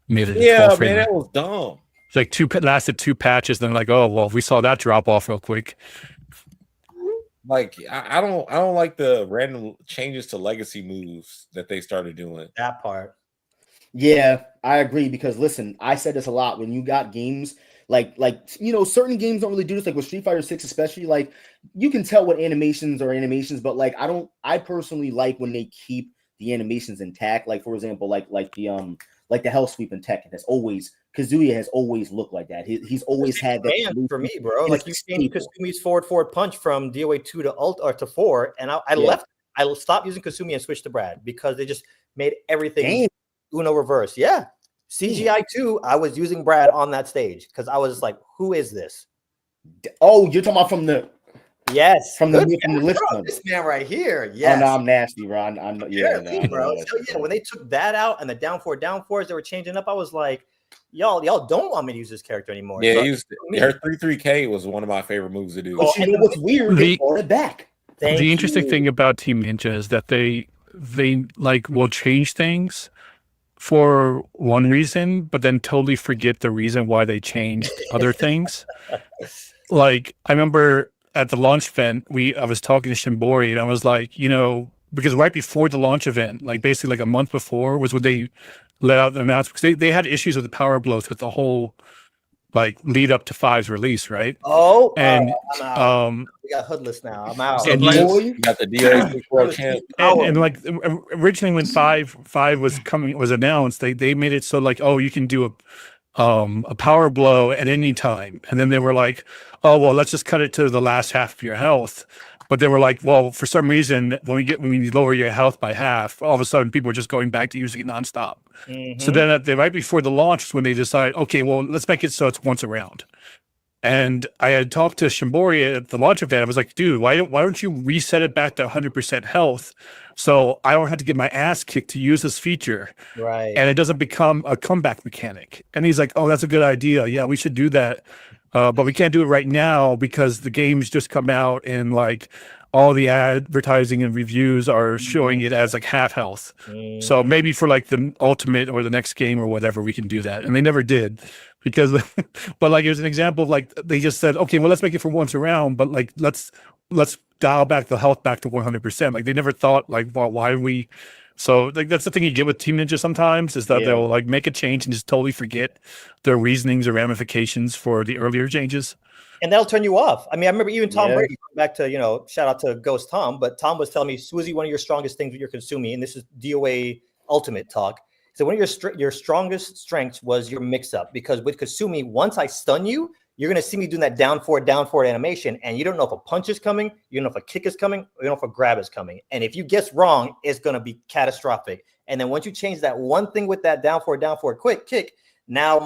Yeah, man, that was dumb. It's like lasted 2 patches, then like, oh well, we saw that drop off real quick. Like I don't like the random changes to legacy moves that they started doing. That part. Yeah, I agree because listen, I said this a lot when you got games like certain games don't really do this, like with Street Fighter 6 especially, like you can tell what animations are animations, but like I personally like when they keep the animations intact, like for example like the Hell Sweep in Tekken has always Kazuya has always looked like that. He's always had that for me, bro. Like you seen Kasumi's forward punch from DOA 2 to 4, and I stopped using Kasumi and switched to Brad because they just made everything Uno reverse. Yeah. CGI 2, I was using Brad on that stage because I was just like, who is this? Oh, you're talking about from the from the lift. This man right here. Yes. Oh, no, I'm nasty, bro. Bro. So, when they took that out and the down fours they were changing up, I was like, y'all don't want me to use this character anymore. Yeah, her 3-3K was one of my favorite moves to do. But you know what's weird? They brought it back. The interesting thing about Team Ninja is that they like will change things for one reason, but then totally forget the reason why they changed other things. Like I remember at the launch event, I was talking to Shimbori and I was like, because right before the launch event, like basically like a month before was when they let out the announcement because they had issues with the power blows with the whole like lead up to 5's release, right? Oh, and we got hoodless now. I'm out. And you got the DOA World Champ. And like originally when 5 was announced, they made it so like, oh, you can do a power blow at any time, and then they were like, oh well, let's just cut it to the last half of your health. But they were like, well, for some reason, when you lower your health by half, all of a sudden people are just going back to using it nonstop. Mm-hmm. So then right before the launch, when they decide, okay, well, let's make it so it's once a round. And I had talked to Shimbori at the launch event. I was like, dude, why don't you reset it back to 100% health so I don't have to get my ass kicked to use this feature. Right. And it doesn't become a comeback mechanic. And he's like, oh, that's a good idea. Yeah, we should do that. But we can't do it right now because the game's just come out in like all the advertising and reviews are showing it as like half health. So maybe for like the ultimate or the next game or whatever, we can do that. And they never did because, but like, here's an example of like, they just said, okay, well, let's make it for once around, but like, let's dial back the health back to 100%. Like they never thought like, well, why are we? So like, that's the thing you get with Team Ninja sometimes is that they'll like make a change and just totally forget their reasonings or ramifications for the earlier changes. And that'll turn you off. I mean, I remember even Tom Brady, back to, shout out to Ghost Tom, but Tom was telling me, Swoozie, one of your strongest things that you're consuming, and this is DOA Ultimate talk. So one of your strongest strengths was your mix-up, because with Kasumi, once I stun you, you're going to see me doing that down forward animation, and you don't know if a punch is coming, you don't know if a kick is coming, or you don't know if a grab is coming. And if you guess wrong, it's going to be catastrophic. And then once you change that one thing with that down forward quick kick, now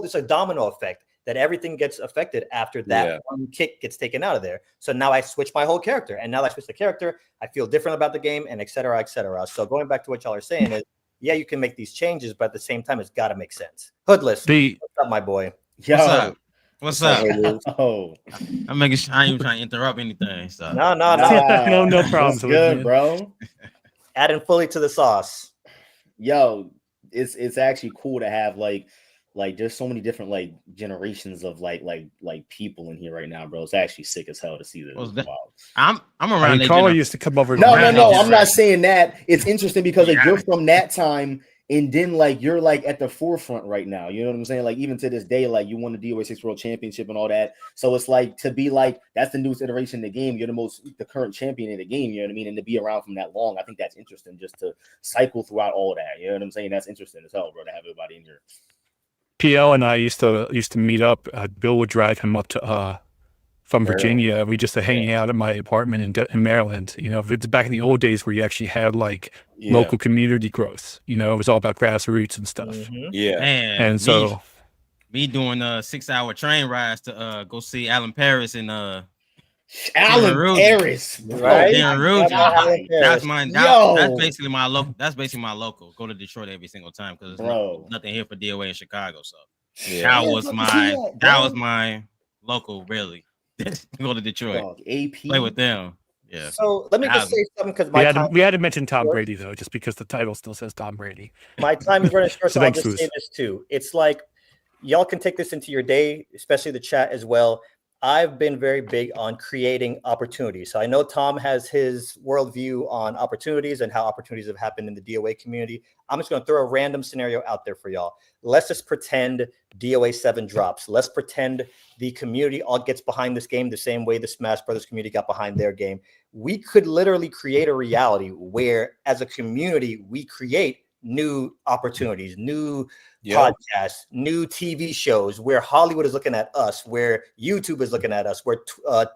it's a domino effect that everything gets affected after that one kick gets taken out of there. So now I switch my whole character, and now that I switch the character, I feel different about the game, and et cetera, et cetera. So going back to what y'all are saying is, yeah, you can make these changes, but at the same time, it's got to make sense. Hoodless, what's up, my boy? Yo. What's up? Oh, I'm making sure I ain't trying to interrupt anything. So no problem. Good, bro. Adding fully to the sauce. Yo, it's actually cool to have like there's so many different like generations of like people in here right now, bro. It's actually sick as hell to see this. I'm around. Caller used to come over. No. I'm not saying that. It's interesting because like you're from that time, and then like you're like at the forefront right now. You know what I'm saying? Like even to this day, like you won the DOA 6 World Championship and all that. So it's like to be like that's the newest iteration in the game. You're the current champion in the game. You know what I mean? And to be around from that long, I think that's interesting. Just to cycle throughout all that. You know what I'm saying? That's interesting as hell, bro. To have everybody in here. PL and I used to meet up. Bill would drive him up to from Virginia. We just hanging out at my apartment in Maryland. It's back in the old days where you actually had like local community growth. It was all about grassroots and stuff. And so me doing 6-hour train rides to go see Alan Paris and Alan Paris, right? That's mine. That's basically my local. That's basically my local. Go to Detroit every single time because there's nothing here for DOA in Chicago. So that was my local. Really, go to Detroit. AP play with them. Yeah. So let me just say something because we had to mention Tom Brady though, just because the title still says Tom Brady. My time is running short, so I'll just say this too. It's like y'all can take this into your day, especially the chat as well. I've been very big on creating opportunities. So I know Tom has his worldview on opportunities and how opportunities have happened in the DOA community. I'm just going to throw a random scenario out there for y'all. Let's just pretend DOA 7 drops. Let's pretend the community all gets behind this game the same way the Smash Brothers community got behind their game. We could literally create a reality where, as a community, we create new opportunities, new podcasts, new TV shows, where Hollywood is looking at us, where YouTube is looking at us, where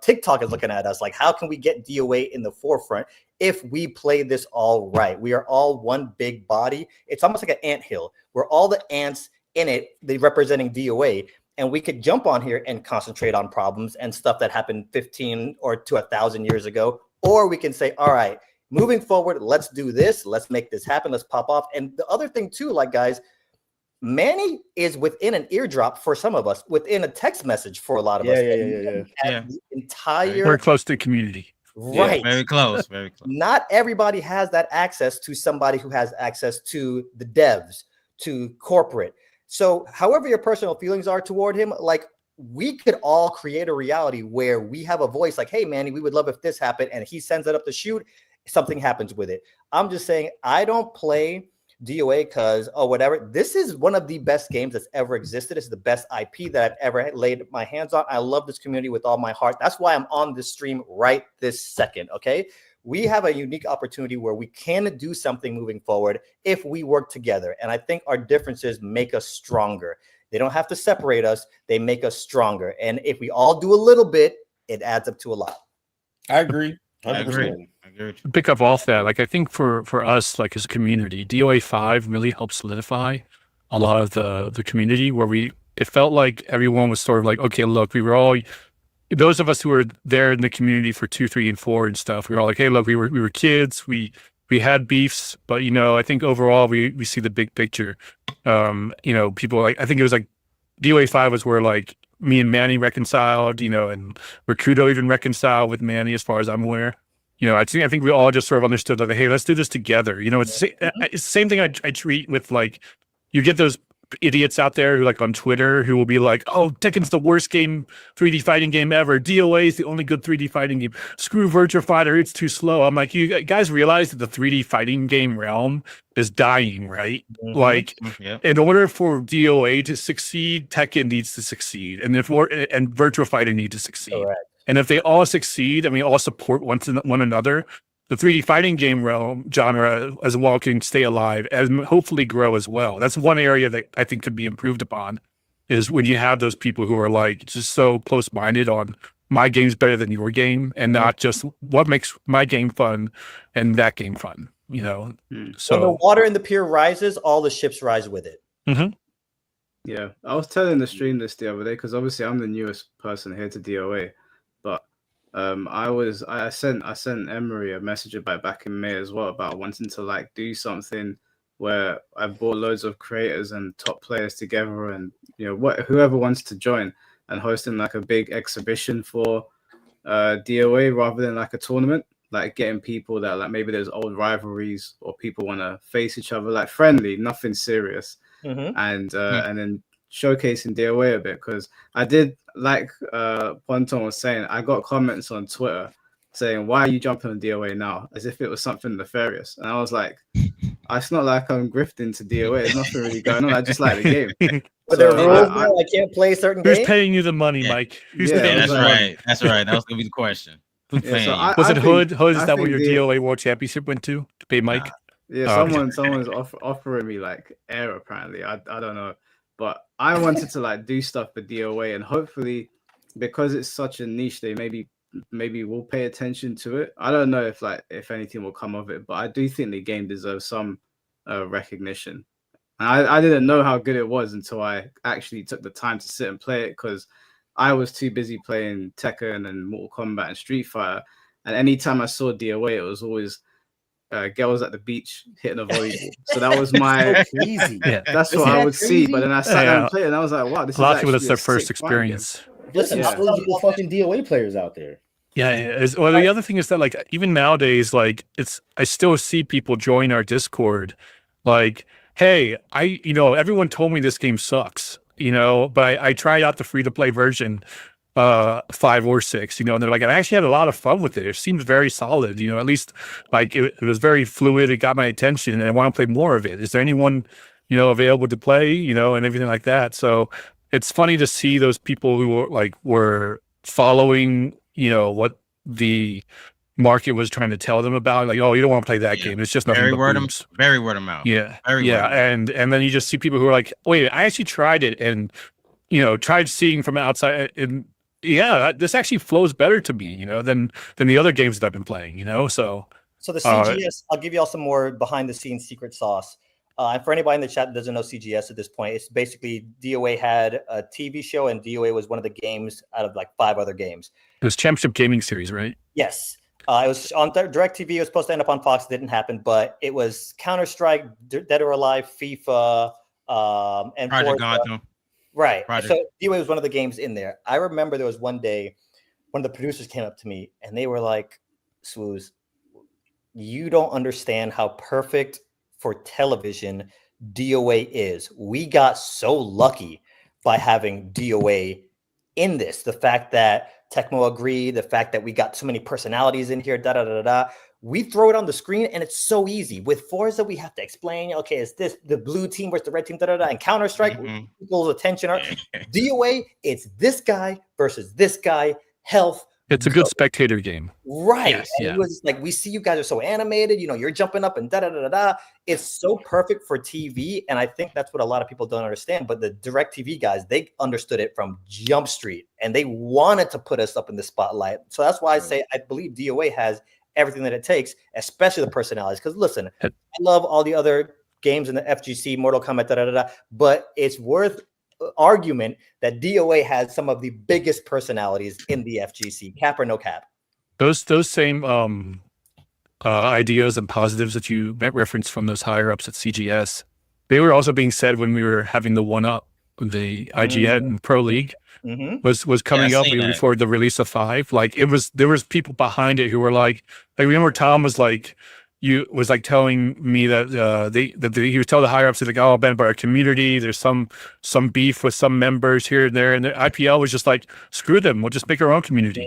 TikTok is looking at us. Like, how can we get DOA in the forefront if we play this all right? We are all one big body. It's almost like an anthill. We're all the ants in it, they representing DOA. And we could jump on here and concentrate on problems and stuff that happened 15 or to 1,000 years ago. Or we can say, all right, moving forward, let's do this. Let's make this happen. Let's pop off. And the other thing too, like guys, Manny is within an eardrop for some of us, within a text message for a lot of us. The entire we're close to the community. Right. Very close. Very close. Not everybody has that access to somebody who has access to the devs, to corporate. So however your personal feelings are toward him, like we could all create a reality where we have a voice like, hey, Manny, we would love if this happened. And he sends it up to shoot. Something happens with it. I'm just saying, I don't play DOA because, whatever. This is one of the best games that's ever existed. It's the best IP that I've ever laid my hands on. I love this community with all my heart. That's why I'm on this stream right this second, okay? We have a unique opportunity where we can do something moving forward if we work together. And I think our differences make us stronger. They don't have to separate us. They make us stronger. And if we all do a little bit, it adds up to a lot. I agree. 100%. Pick up off that. Like, I think for us, like as a community, DOA 5 really helped solidify a lot of the community where it felt like everyone was sort of like, okay, look, we were all, those of us who were there in the community for 2, 3, and 4 and stuff, we were all like, hey, look, we were kids, we had beefs, but I think overall we see the big picture. People like, I think it was like DOA 5 was where like me and Manny reconciled, and Rakudo even reconciled with Manny, as far as I'm aware. I think we all just sort of understood that, hey, let's do this together. It's the same thing I treat with, like, you get those idiots out there who, like, on Twitter, who will be like, oh, Tekken's the worst 3D fighting game ever. DOA is the only good 3D fighting game. Screw Virtua Fighter, it's too slow. I'm like, you guys realize that the 3D fighting game realm is dying, right? Like, in order for DOA to succeed, Tekken needs to succeed, and Virtua Fighting needs to succeed. Correct. And if they all succeed and we all support one another, the 3D fighting game realm genre as well can stay alive and hopefully grow as well. That's one area that I think could be improved upon, is when you have those people who are, like, just so close-minded on my game's better than your game, and not just what makes my game fun and that game fun. So when the water in the pier rises, all the ships rise with it. Yeah, I was telling the stream this the other day, because obviously I'm the newest person here to DOA, but I sent Emery a message about back in May as well, about wanting to, like, do something where I brought loads of creators and top players together, and whoever wants to join, and hosting, like, a big exhibition for DOA rather than, like, a tournament, like getting people that, like, maybe there's old rivalries or people want to face each other, like, friendly, nothing serious, and then showcasing DOA a bit, because I did, like Ponton was saying, I got comments on Twitter saying, why are you jumping on DOA now, as if it was something nefarious, and I was like, it's not like I'm grifting to DOA, there's nothing really going on, I just like the game. But there are rules I can't play certain games. Who's paying you the money, Mike? That's right. That was gonna be the question. Who's paying you? Was it Hood? Hood, is that what your DOA World Championship went to pay Mike? Yeah, someone's offering me, like, air, apparently. I don't know. But I wanted to, like, do stuff for DOA, and hopefully, because it's such a niche, they maybe will pay attention to it. I don't know if anything will come of it, but I do think the game deserves some recognition. And I didn't know how good it was until I actually took the time to sit and play it, because I was too busy playing Tekken and Mortal Kombat and Street Fighter. And anytime I saw DOA, it was always girls at the beach hitting a volleyball. So that was my crazy. That's what I would see. But then I sat down and played, and I was like, wow, this is actually that's their first experience. Listen, there's people fucking DOA players out there. Well, the other thing is that, like, even nowadays, like, I still see people join our Discord, like, hey, everyone told me this game sucks, but I tried out the free-to-play version 5 or 6, and they're like, I actually had a lot of fun with it. It seems very solid, at least, like, it was very fluid. It got my attention, and I want to play more of it. Is there anyone, available to play, and everything like that? So it's funny to see those people who were following, what the market was trying to tell them about, like, oh, you don't want to play that game. It's just nothing but boobs. Very word of mouth. And then you just see people who are like, wait, I actually tried it, and tried seeing from outside, and this actually flows better to me, than the other games that I've been playing, So the CGS, I'll give you all some more behind the scenes secret sauce. And for anybody in the chat that doesn't know CGS at this point, it's basically DOA had a TV show, and DOA was one of the games out of, like, 5 other games. It was Championship Gaming Series, right? Yes. It was on DirecTV. It was supposed to end up on Fox. It didn't happen, but it was Counter-Strike, Dead or Alive, FIFA, and Project Gotham. Right. So DOA was one of the games in there. I remember there was one day one of the producers came up to me, and they were like, Swooze, you don't understand how perfect for television DOA is. We got so lucky by having DOA in this. The fact that Tecmo agreed, the fact that we got so many personalities in here, we throw it on the screen, and it's so easy. With Forza, we have to explain, okay, is this the blue team versus the red team, and Counter-Strike, people's attention are DOA, it's this guy versus this guy, health. It's a good spectator game. Right. Yes, it was like, we see you guys are so animated, you're jumping up and It's so perfect for TV. And I think that's what a lot of people don't understand. But the DirecTV guys, they understood it from Jump Street, and they wanted to put us up in the spotlight. So that's why I say I believe DOA has everything that it takes, especially the personalities. Because listen, I love all the other games in the FGC, Mortal Kombat, but it's worth argument that DOA has some of the biggest personalities in the FGC, cap or no cap. Those same ideas and positives that you referenced from those higher ups at CGS, they were also being said when we were having the 1-Up the IGN Pro League was coming up before the release of 5. Like there was people behind it who were like remember Tom was like telling me that he was telling the higher ups like, oh, Ben, by our community, there's some beef with some members here and there, and the IPL was just like, screw them, we'll just make our own community.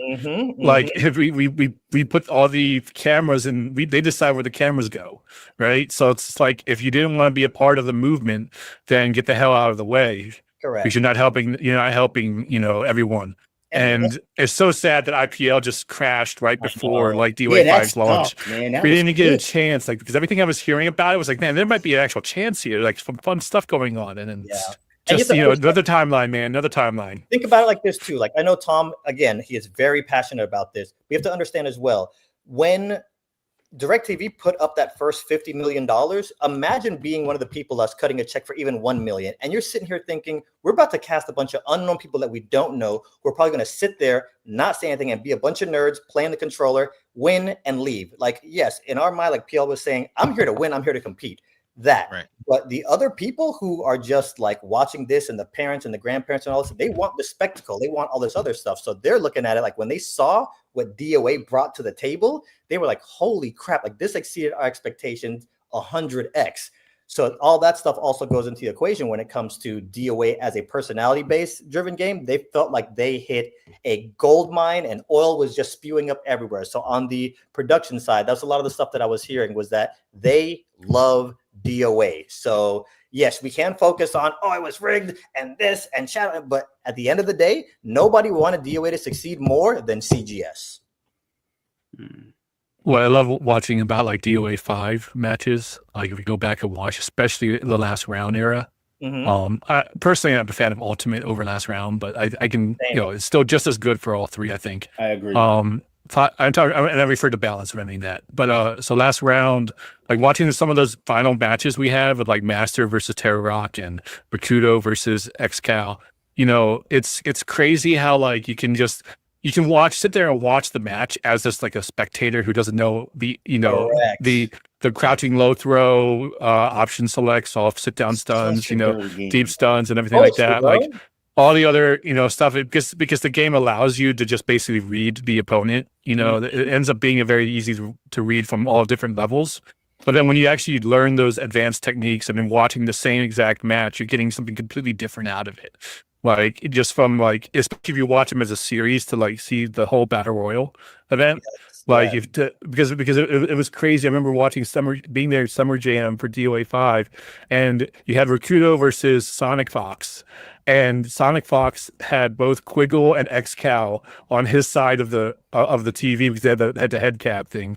Like if we put all the cameras and they decide where the cameras go, right? So it's like if you didn't want to be a part of the movement, then get the hell out of the way. Correct. Because you're not helping everyone. And it's so sad that IPL just crashed right before like DOA 5's launch. We didn't even get a chance, like, because everything I was hearing about it was like, man, there might be an actual chance here, like some fun stuff going on, and then just another timeline, man, another timeline. Think about it like this too. Like I know Tom, again, he is very passionate about this. We have to understand as well, when DirecTV put up that first $50 million, imagine being one of the people that's cutting a check for even 1 million. And you're sitting here thinking, we're about to cast a bunch of unknown people that we don't know, who are probably going to sit there, not say anything, and be a bunch of nerds playing the controller, win and leave. Like, yes, in our mind, like PL was saying, I'm here to win, I'm here to compete. Right. But the other people who are just like watching this, and the parents and the grandparents and all this, they want the spectacle, they want all this other stuff. So they're looking at it like when they saw what DOA brought to the table, they were like, holy crap, like this exceeded our expectations 100x. So all that stuff also goes into the equation when it comes to DOA as a personality-based driven game. They felt like they hit a gold mine and oil was just spewing up everywhere. So on the production side, that's a lot of the stuff that I was hearing, was that they love DOA. So yes, we can focus on, oh, it was rigged and this and shadow, but at the end of the day, nobody wanted DOA to succeed more than CGS. Well, I love watching about like DOA 5 matches. Like if you go back and watch, especially the last round era. I personally, I'm a fan of Ultimate over last round, but I can, it's still just as good for all three, I think. I agree. I'm talking, and I refer to balance when I mean that. But so last round, like watching some of those final matches we have with like Master versus Terror Rock and Rakudo versus XCal, it's crazy how like you can sit there and watch the match as just like a spectator who doesn't know the crouching low throw, option selects, off sit down stuns, deep stuns and everything like that. Like all the other, stuff, because the game allows you to just basically read the opponent. It ends up being a very easy to read from all different levels. But then when you actually learn those advanced techniques and then watching the same exact match, you're getting something completely different out of it. Like just from like, especially if you watch them as a series to like see the whole Battle Royal event. Because it was crazy. I remember watching being there Summer Jam for DOA 5, and you had Rakudo versus Sonic Fox. And Sonic Fox had both Quiggle and XCal on his side of the TV because they had the head-to-head cap thing,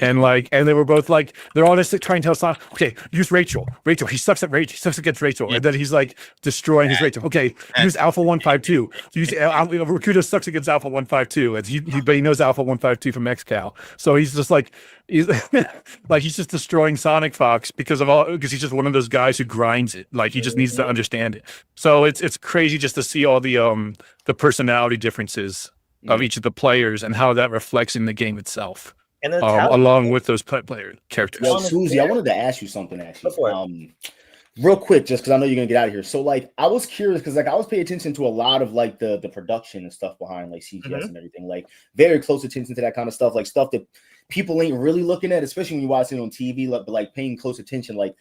and they were both like, they're all just trying to tell Sonic, okay, use Rachel. He sucks against Rachel, and then he's like destroying his Rachel. Okay, use Alpha 152. Use Rakudo sucks against Alpha 152, and but he knows Alpha 152 from XCal, so he's just like he's just destroying Sonic Fox because he's just one of those guys who grinds it. Like he just needs to understand it. So it's crazy just to see all the personality differences of each of the players and how that reflects in the game itself, and then along with those player characters. Well, Susie, I wanted to ask you something actually, real quick, just because I know you're gonna get out of here. So like, I was curious because like I was paying attention to a lot of like the production and stuff behind like CGS and everything, like very close attention to that kind of stuff, like stuff that people ain't really looking at, especially when you watch it on TV, but like paying close attention. Like,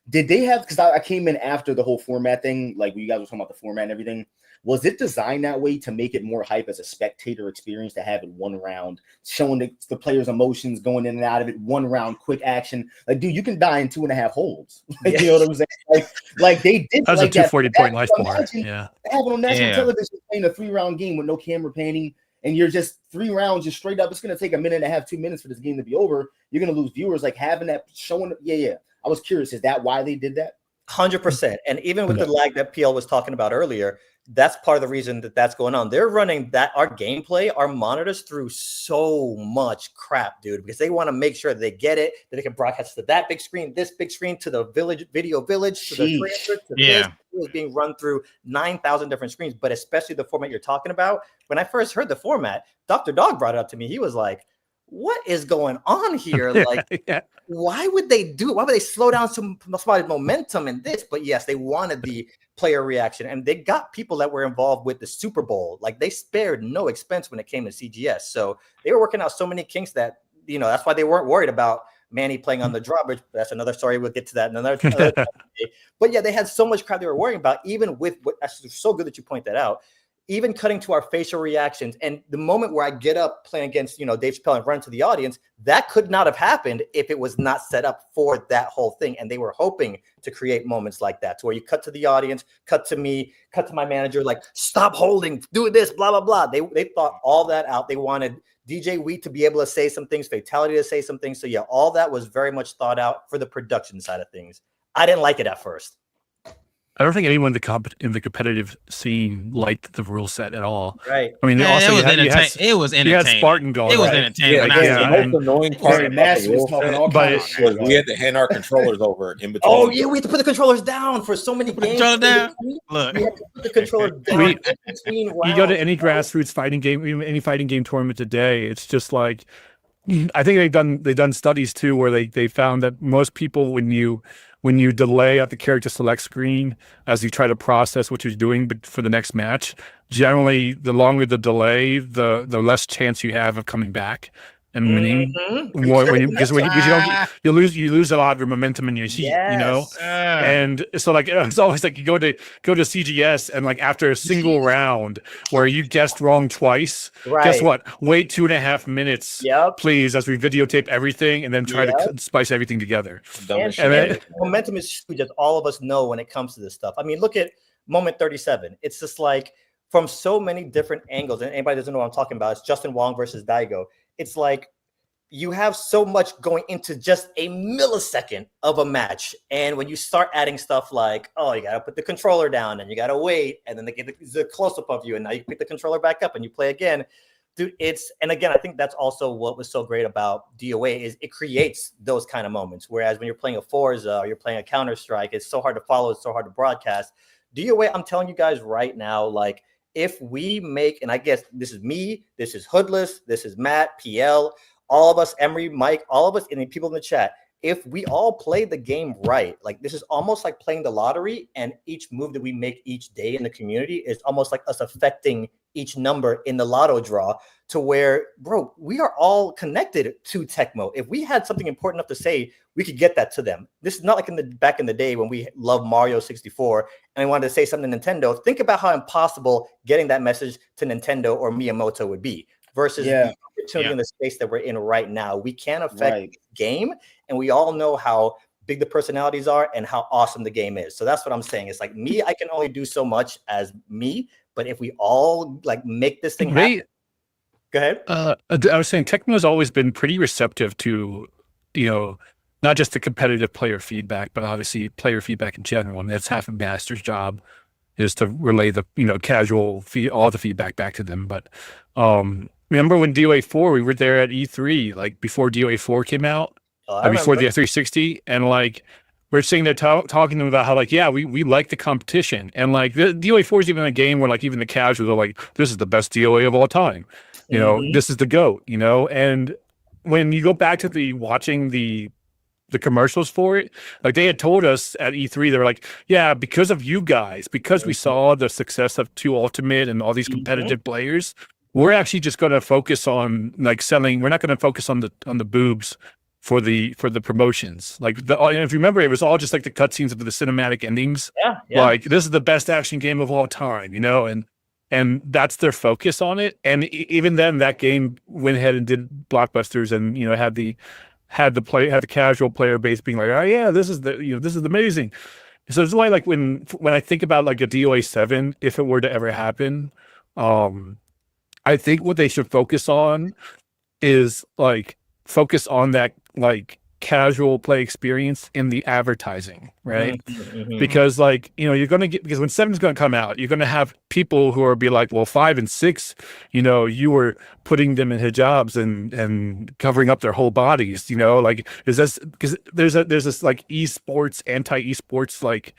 did they have, because I came in after the whole format thing, like when you guys were talking about the format and everything, was it designed that way to make it more hype as a spectator experience, to have it one round, showing the players' emotions going in and out of it, one round, quick action? Like, dude, you can die in 2.5 holds. Like, you know what I'm saying? Like they did. That's like a 240-point life bar. Yeah. Having on national television playing a 3-round game with no camera panning, and you're just 3 rounds, just straight up. It's going to take 1.5 minutes, 2 minutes for this game to be over. You're going to lose viewers. Like having that showing. Yeah. I was curious. Is that why they did that? 100%. And even with the lag that PL was talking about earlier, that's part of the reason that that's going on. They're running our gameplay, our monitors through so much crap, dude, because they want to make sure that they get it, that they can broadcast to that big screen, this big screen, to the video village, to the transfer, to this. It was being run through 9,000 different screens, but especially the format you're talking about. When I first heard the format, Dr. Dog brought it up to me. He was like, what is going on here? Like, why would they do it? Why would they slow down somebody's momentum in this? But yes, they wanted the player reaction, and they got people that were involved with the Super Bowl. Like, they spared no expense when it came to CGS. So they were working out so many kinks that, you know, that's why they weren't worried about Manny playing on the drawbridge. That's another story. We'll get to that in another day. But yeah, they had so much crap they were worrying about, even with what, that's so good that you point that out. Even cutting to our facial reactions, and the moment where I get up playing against, you know, Dave Chappelle and run to the audience, that could not have happened if it was not set up for that whole thing. And they were hoping to create moments like that, to where you cut to the audience, cut to me, cut to my manager, like, stop holding, do this, blah, blah, blah. They thought all that out. They wanted DJ Wheat to be able to say some things, Fatality to say some things. So yeah, all that was very much thought out for the production side of things. I didn't like it at first. I don't think anyone in the competitive scene liked the rule set at all. Right. I mean, Yeah, also it was entertaining. You had Spartan going. It was right? entertaining. The most annoying part about the rule set, but we had to hand our controllers over in between. Oh yeah, we had to put the controllers down for so many games. Look, we had to put the controllers down. You go to any grassroots fighting game, any fighting game tournament today, it's just like, I think they've done studies too where they found that most people, when you delay at the character select screen as you try to process what you're doing for the next match, generally the longer the delay, the less chance you have of coming back and winning. Because you lose a lot of your momentum in your seat, you know. And so like it's always like you go to CGS, and like after a single round where you guessed wrong twice, guess what? Wait 2.5 minutes, please, as we videotape everything and then try to spice everything together. And momentum is huge, as all of us know when it comes to this stuff. I mean, look at moment 37. It's just like, from so many different angles, and anybody doesn't know what I'm talking about, it's Justin Wong versus Daigo. It's like you have so much going into just a millisecond of a match. And when you start adding stuff like, oh, you got to put the controller down and you got to wait, and then they get the close-up of you, and now you pick the controller back up and you play again. Dude, and again, I think that's also what was so great about DOA is it creates those kind of moments. Whereas when you're playing a Forza or you're playing a Counter-Strike, it's so hard to follow, it's so hard to broadcast. DOA, I'm telling you guys right now, like, if we make, and I guess this is me, this is Hoodless, this is Matt, PL, all of us, Emery, Mike, all of us, and the people in the chat, if we all play the game right, like this is almost like playing the lottery, and each move that we make each day in the community is almost like us affecting each number in the lotto draw, to where, bro, we are all connected to Tecmo. If we had something important enough to say, we could get that to them. This is not like back in the day when we loved Mario 64 and we wanted to say something to Nintendo. Think about how impossible getting that message to Nintendo or Miyamoto would be versus the opportunity in the space that we're in right now. We can affect the game, and we all know how big the personalities are and how awesome the game is. So that's what I'm saying. It's like me, I can only do so much as me, but if we all like make this thing happen. Go ahead. I was saying Tecmo's always been pretty receptive to, you know, not just the competitive player feedback, but obviously player feedback in general. And that's half a master's job, is to relay the, you know, casual all the feedback back to them. But remember when DOA 4, we were there at E3, like before DOA 4 came out, before the 360, and like we're sitting there talking to them about how, like, yeah, we like the competition, and like the DOA 4 is even a game where like even the casuals are like, this is the best DOA of all time, you know, this is the GOAT, you know. And when you go back to watching the commercials for it, like they had told us at E3, they were like, yeah, because of you guys, because we saw the success of 2 Ultimate and all these competitive players, we're actually just going to focus on like selling. We're not going to focus on the boobs for the promotions. Like if you remember, it was all just like the cutscenes of the cinematic endings. Like, this is the best action game of all time, you know, and that's their focus on it. And even then, that game went ahead and did blockbusters, and, you know, had the casual player base being like, oh yeah, this is amazing. So it's why, like, when I think about like a DOA 7, if it were to ever happen, I think what they should focus on is like focus on that like casual play experience in the advertising, right? Because, like, you know, you're going to get, because when 7 is going to come out, you're going to have people who are be like, well, 5 and 6, you know, you were putting them in hijabs and covering up their whole bodies, you know, like, is this, because there's this like esports, anti-esports like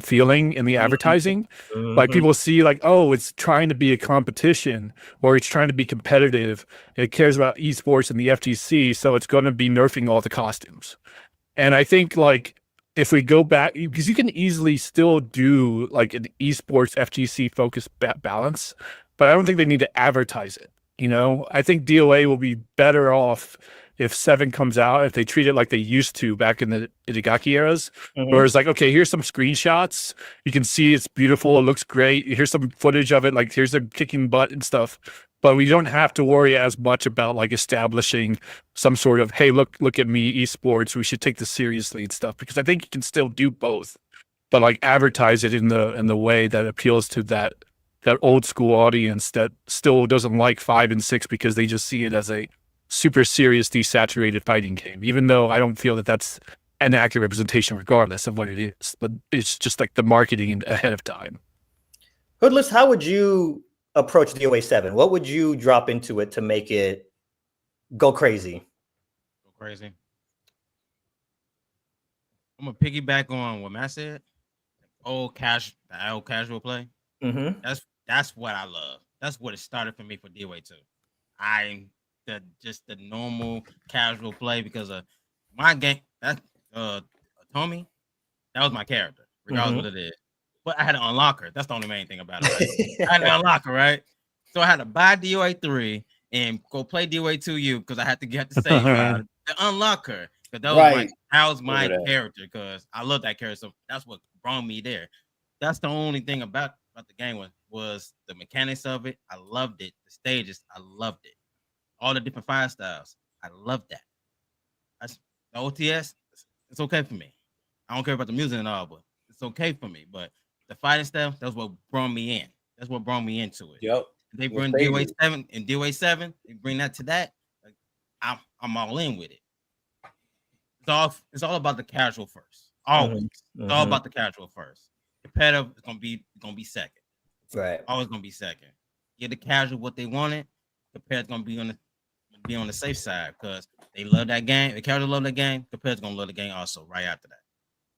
feeling in the advertising. Like people see like, oh, it's trying to be a competition or it's trying to be competitive. It cares about esports and the FGC, so it's going to be nerfing all the costumes. And I think like if we go back, because you can easily still do like an esports FGC focused balance, but I don't think they need to advertise it. You know, I think DOA will be better off if 7 comes out, if they treat it like they used to back in the Itagaki eras, where it's like, okay, here's some screenshots. You can see it's beautiful. It looks great. Here's some footage of it. Like here's them kicking butt and stuff. But we don't have to worry as much about like establishing some sort of, hey, look at me, esports. We should take this seriously and stuff, because I think you can still do both, but like advertise it in the way that appeals to that old school audience that still doesn't like 5 and 6 because they just see it as a super serious desaturated fighting game, even though I don't feel that that's an accurate representation regardless of what it is, but it's just like the marketing ahead of time. Hoodless, how would you approach DOA 7? What would you drop into it to make it go crazy? Go crazy. I'm gonna piggyback on what Matt said. Old casual play. That's what I love. That's what it started for me for DOA 2. Just the normal casual play, because of my game. That Tommy, that was my character, regardless what it is. But I had to unlock her. That's the only main thing about it. Right? I had to unlock her, right? So I had to buy DOA 3 and go play DOA 2U because I had to get the save to unlock her. Because that was my character, because I love that character. So that's what brought me there. That's the only thing about the game was the mechanics of it. I loved it. The stages, I loved it. All the different fire styles, I loved that. That's the OTS. It's okay for me. I don't care about the music and all, but it's okay for me. But the fighting stuff, that's what brought me in. That's what brought me into it. Yep. They bring DOA 7 and DOA 7. They bring that to that. Like, I'm all in with it. It's all about the casual first. Always. It's all about the casual first. Competitive is gonna be second. Right. Always gonna be second. Get the casual what they wanted. Competitive gonna be on the safe side, because they love that game. The casual love that game. Competitive gonna love the game also right after that.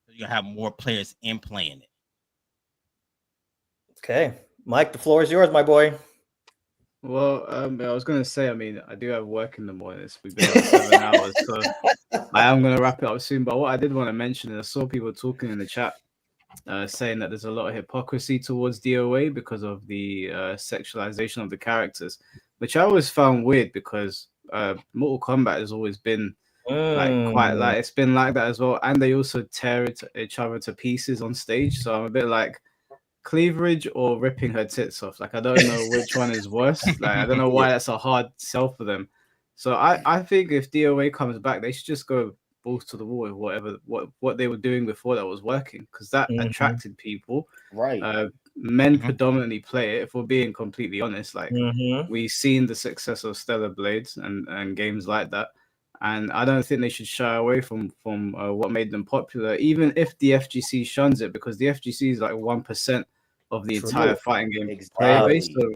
So you have more players in playing it. Okay, Mike, the floor is yours, my boy. Well, I was going to say, I mean, I do have work in the mornings. We've been on 7 hours, so I am going to wrap it up soon. But what I did want to mention, is I saw people talking in the chat saying that there's a lot of hypocrisy towards DOA because of the sexualization of the characters, which I always found weird, because Mortal Kombat has always been it's been like that as well. And they also tear each other to pieces on stage. So I'm a bit like, cleavage or ripping her tits off. Like, I don't know which one is worse. Like, I don't know why that's a hard sell for them. So I think if DOA comes back, they should just go balls to the wall with what they were doing before that was working, because that attracted people. Right. Men predominantly play it, if we're being completely honest. Like, we've seen the success of Stellar Blades and games like that. And I don't think they should shy away from what made them popular, even if the FGC shuns it, because the FGC is like 1% of the entire fighting game player base. So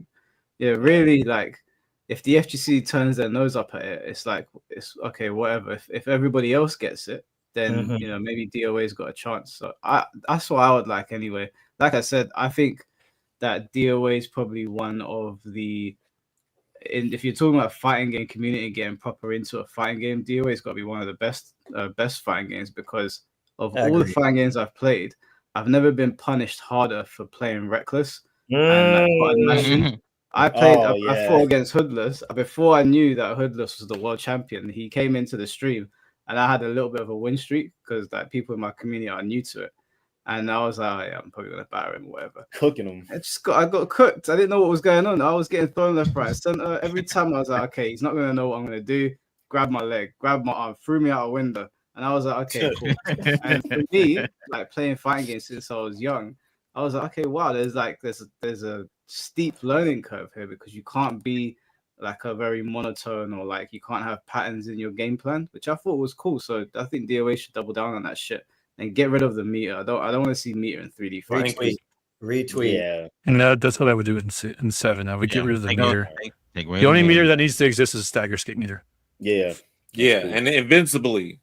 yeah, really, like, if the FGC turns their nose up at it, it's like, it's okay, whatever. If everybody else gets it, then maybe DOA's got a chance. So that's what I would like anyway. Like I said, I think that DOA is probably one of the, if you're talking about fighting game community getting proper into a fighting game, DOA's got to be one of the best fighting games, because of all the fighting games I've played, I've never been punished harder for playing reckless. And I fought against Hoodless before I knew that Hoodless was the world champion. He came into the stream, and I had a little bit of a win streak because like people in my community are new to it. And I was like, yeah, I'm probably gonna batter him or whatever. Cooking him. I got cooked. I didn't know what was going on. I was getting thrown left, right, center. Every time I was like, okay, he's not gonna know what I'm gonna do. Grab my leg, grab my arm, threw me out a window. And I was like, okay, cool. And for me, like playing fighting games since I was young, I was like, okay, wow, there's a steep learning curve here, because you can't be like a very monotone, or like you can't have patterns in your game plan, which I thought was cool. So I think DOA should double down on that shit and get rid of the meter. I don't want to see meter in 3D fighting. Retweet. Yeah. And that's what I would do in 7. I would get rid of the meter. The only meter that needs to exist is a stagger skate meter. Yeah. Yeah, and invincibly.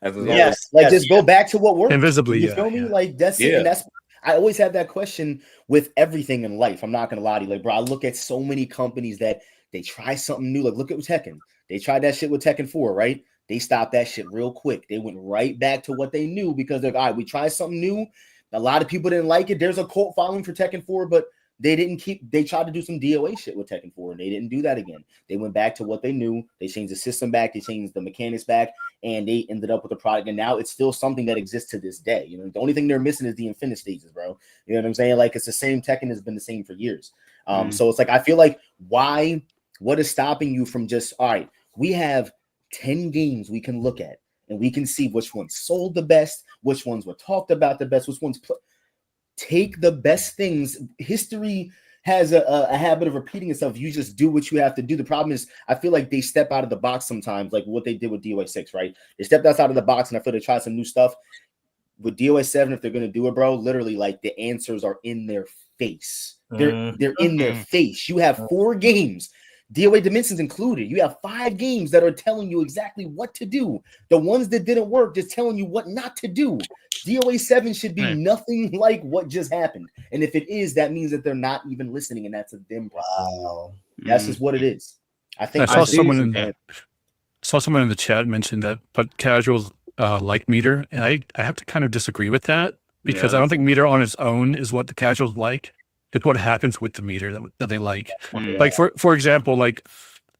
Yes, like just go back to what worked. Invisibly, you feel me? Like that's it. And that's I always have that question with everything in life. I'm not gonna lie to you, like, bro. I look at so many companies that they try something new. Like, look at Tekken. They tried that shit with Tekken 4, right? They stopped that shit real quick. They went right back to what they knew because they're like, all right, we tried something new. A lot of people didn't like it. There's a cult following for Tekken 4, but they tried to do some DOA shit with Tekken 4, and they didn't do that again. They went back to what they knew. They changed the system back. They changed the mechanics back, and they ended up with a product. And now it's still something that exists to this day. You know, the only thing they're missing is the infinite stages, bro. You know what I'm saying? Like, it's the same. Tekken has been the same for years. So it's like, I feel like what is stopping you from just, all right, we have 10 games we can look at, and we can see which ones sold the best, which ones were talked about the best, which ones take the best things. History has a habit of repeating itself. You just do what you have to do. The problem is, I feel like they step out of the box sometimes, like what they did with DOA 6, right? They stepped outside of the box, and I feel they tried some new stuff. With DOA 7, if they're going to do it, bro, literally, like, the answers are in their face. They're in their face. You have 4 games, DOA Dimensions included. You have 5 games that are telling you exactly what to do. The ones that didn't work, just telling you what not to do. DOA 7 should be nothing like what just happened. And if it is, that means that they're not even listening, and that's a them problem. Wow. That's just what it is. I think I saw someone in the chat mention that, but casuals like meter, and I have to kind of disagree with that, because I don't think meter on its own is what the casuals like. It's what happens with the meter that they like. Like, for example, like,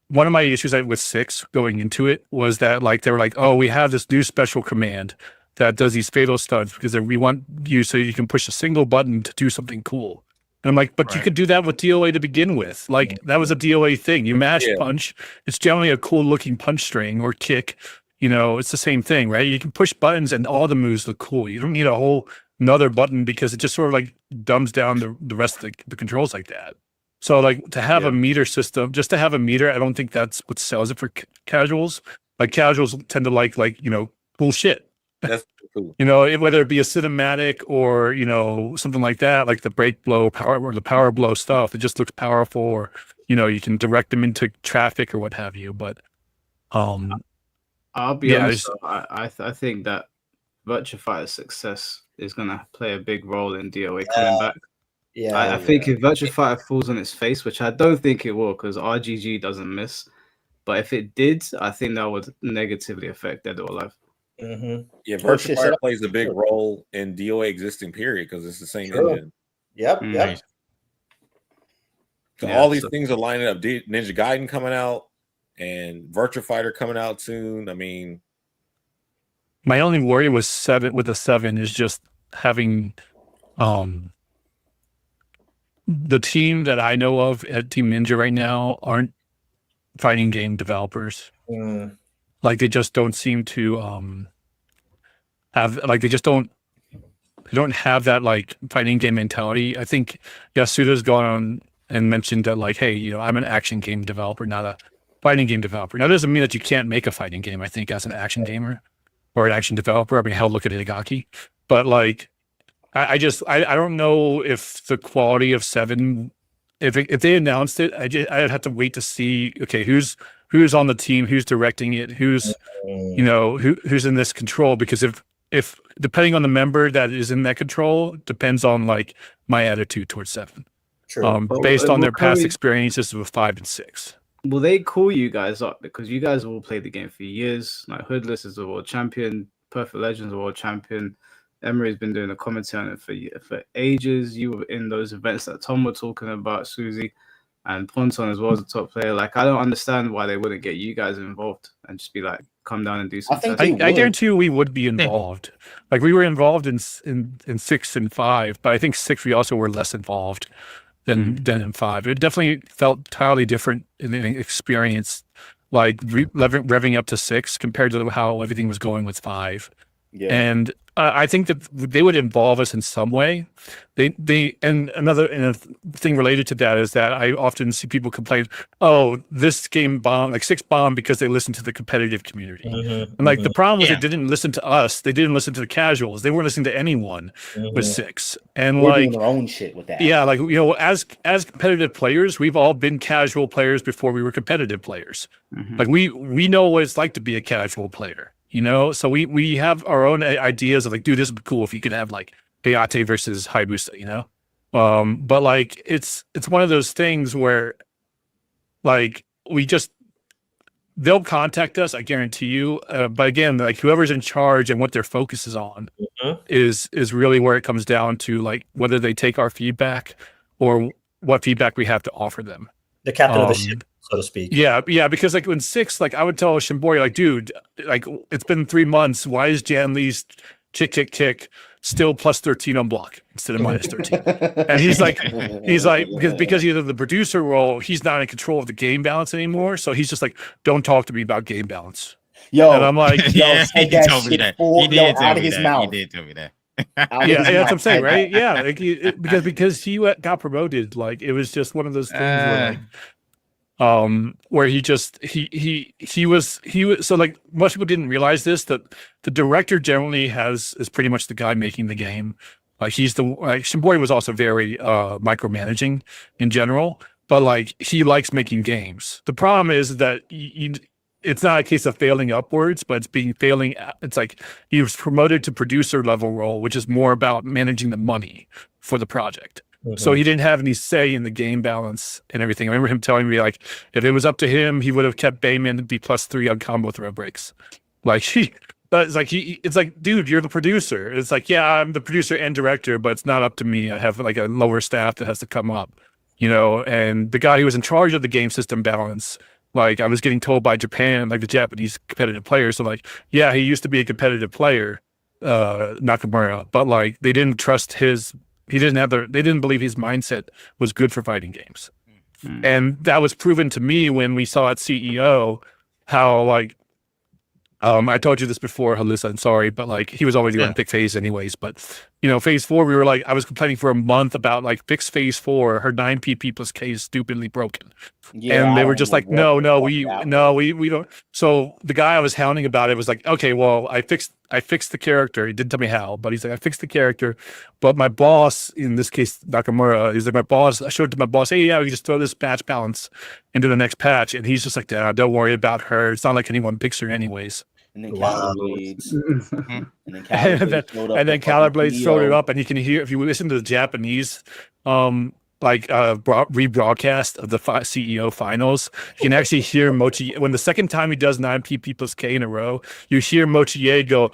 one of my issues with 6 going into it was that, like, they were like, oh, we have this new special command that does these fatal stunts because we want you so you can push a single button to do something cool. And I'm like, but you could do that with DOA to begin with. Like, that was a DOA thing. You mash punch. It's generally a cool looking punch string or kick. You know, it's the same thing, right? You can push buttons and all the moves look cool. You don't need a whole another button because it just sort of like dumbs down the rest of the controls like that. So, like, to have a meter system, just to have a meter, I don't think that's what sells it for casuals. Like, casuals tend to like, you know, cool shit. That's cool. You know, whether it be a cinematic or, you know, something like that, like the break blow power or the power blow stuff, it just looks powerful, or, you know, you can direct them into traffic or what have you. But I'll be honest, I think that Virtua Fighter's success is going to play a big role in DOA coming back. I think if Virtua Fighter falls on its face, which I don't think it will, because RGG doesn't miss, but if it did, I think that would negatively affect Dead or Alive. Yeah, Virtua Fighter plays a big role in DOA existing, period, because it's the same engine. Yep. So all these things are lining up. Ninja Gaiden coming out and Virtua Fighter coming out soon. I mean, my only worry with the 7 is just having the team that I know of at Team Ninja right now aren't fighting game developers. Like, they just don't seem to have, like, they don't have that, like, fighting game mentality. I think Yasuda's gone on and mentioned that, like, hey, you know, I'm an action game developer, not a fighting game developer. Now, that doesn't mean that you can't make a fighting game, I think, as an action gamer or an action developer. I mean, hell, look at Itagaki. But, like, I don't know if the quality of 7, if they announced it, I'd have to wait to see, okay, who's on the team, who's directing it, who's, you know, who's in this control, because if depending on the member that is in that control, depends on, like, my attitude towards 7. Based on their past experiences with 5 and 6. Will they call you guys up, because you guys have all played the game for years? Like, Hoodless is a world champion, Perfect Legends a world champion. Emery's been doing a commentary on it for ages. You were in those events that Tom was talking about, Susie, and Ponton as well as a top player. Like, I don't understand why they wouldn't get you guys involved and just be like, come down and do something. I guarantee you we would be involved. Like, we were involved in 6 and 5, but I think 6 we also were less involved than in 5. It definitely felt entirely different in the experience, like revving up to 6 compared to how everything was going with 5. And I think that they would involve us in some way. And another thing related to that is that I often see people complain, oh, this game bombed, like 6 bombed because they listened to the competitive community. And, like, the problem was they didn't listen to us. They didn't listen to the casuals. They weren't listening to anyone with 6. And we're like doing their own shit with that. Yeah, like, you know, as competitive players, we've all been casual players before we were competitive players. Like, we know what it's like to be a casual player. you know? So we have our own ideas of like, dude, this would be cool if you could have like Hayate versus Hayabusa, you know? But like, it's one of those things where like, they'll contact us, I guarantee you. But again, like whoever's in charge and what their focus is on is really where it comes down to, like whether they take our feedback or what feedback we have to offer them. The captain of the ship, so to speak. Yeah, because like when 6, like I would tell Shimbori, like, dude, like it's been 3 months. Why is Jan Lee's kick still plus 13 on block instead of minus 13? And he's like because either the producer role, he's not in control of the game balance anymore. So he's just like, don't talk to me about game balance. Yo, and I'm like, yeah, he told me that. He did tell me that. He did tell me that. Yeah, that's what I'm saying, right? Yeah, like because he got promoted, like it was just one of those things where he was so like most people didn't realize this, that the director generally is pretty much the guy making the game. He's Shimbori was also very micromanaging in general, but like he likes making games. The problem is that it's not a case of failing upwards, but it's like he was promoted to producer level role, which is more about managing the money for the project. So he didn't have any say in the game balance and everything. I remember him telling me, like, if it was up to him, he would have kept Bayman to be +3 on combo throw breaks. Like it's like, dude, you're the producer. It's like, yeah, I'm the producer and director, but it's not up to me. I have like a lower staff that has to come up, you know. And the guy who was in charge of the game system balance, like I was getting told by Japan, like the Japanese competitive players, so like, yeah, he used to be a competitive player, Nakamura, but like they didn't trust his. They didn't believe his mindset was good for fighting games. And that was proven to me when we saw at CEO how like, I told you this before, Halissa, I'm sorry, but like he was already on pick phase anyways. But you know, phase 4, we were like, I was complaining for a month about like fix phase 4, her 9 PP plus K is stupidly broken. Yeah, and they were just like, no, we don't. So the guy I was hounding about it was like, okay, well, I fixed the character. He didn't tell me how, but he's like, I fixed the character. But my boss, in this case, Nakamura, he's like, I showed it to my boss, hey, yeah, we just throw this patch balance into the next patch. And he's just like, don't worry about her. It's not like anyone picks her anyways. And then Caliber Blades showed it up, and you can hear, if you listen to the Japanese rebroadcast of the CEO finals, you can actually hear Mochi when the second time he does 9 PP plus K in a row, you hear Mochiye go,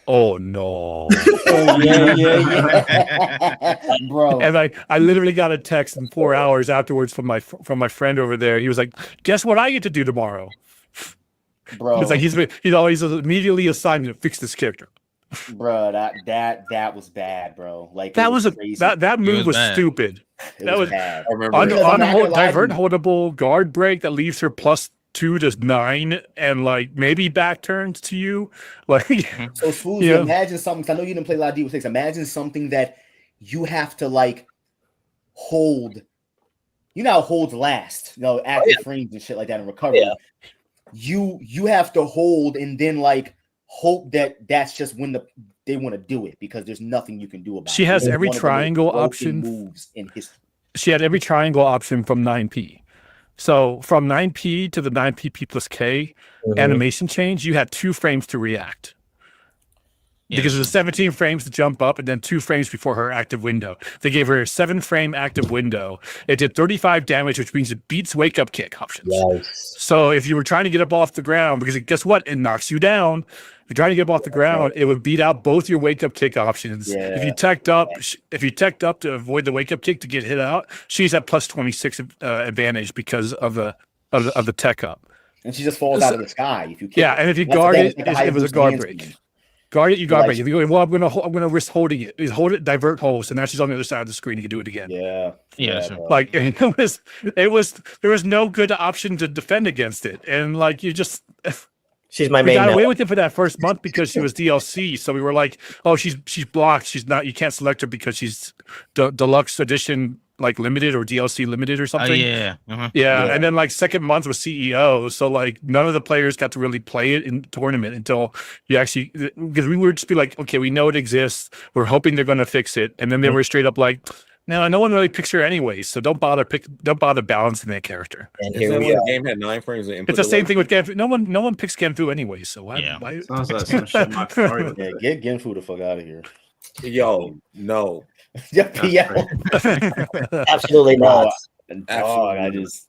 oh no. Oh yeah. Bro. And I literally got a text in 4 hours afterwards from my friend over there. He was like, guess what I get to do tomorrow? Bro, it's like he's always immediately assigned to fix this character. Bro, that was bad, bro. Like that was crazy. that move was stupid. That was bad. Divert holdable guard break that leaves her +2 to 9 and like maybe back turns to you. Like so Swoozy, imagine something. I know you didn't play a lot of D6. Imagine something that you have to like hold. You know how holds last, you know, active frames and shit like that in recovery. Yeah. You have to hold and then like hope that that's just when they want to do it, because there's nothing you can do about it. She has every triangle option moves in history. She had every triangle option from 9P. So from 9P to the 9PP plus K animation change, you had 2 frames to react. Because it was 17 frames to jump up and then 2 frames before her active window. They gave her a 7-frame active window. It did 35 damage, which means it beats wake up kick options. Yes. So if you were trying to get up off the ground, because guess what? It knocks you down. If you're trying to get up off the ground, it would beat out both your wake up kick options. Yeah. If you teched up to avoid the wake up kick to get hit out, she's at +26 advantage because of the tech up. And she just falls out of the sky if you kick. Yeah, and if you guard it was a guard break. Guard it, you guard break. If you go, well, I'm gonna risk holding it. You hold it, divert hold, so now she's on the other side of the screen. You can do it again. Yeah. Like there was no good option to defend against it, and like you just. She's my main. We got away with it for that first month because she was DLC. So we were like, oh, she's blocked. She's not. You can't select her because she's deluxe edition, like limited or DLC limited or something. Yeah. And then like second month was CEO. So like none of the players got to really play it in tournament until you actually, because we would just be like, okay, we know it exists. We're hoping they're going to fix it. And then they were straight up like, Now, no one really picks her anyway, so don't bother balancing that character. And Isn't here that we when are. the game had 9 frames? Of It's the same thing with Genfu. No one picks Genfu anyway, so why? Yeah. why... Sounds like some shit my Mario. Yeah, get Genfu the fuck out of here. Yo, no. Absolutely Bro, not. dog, I just.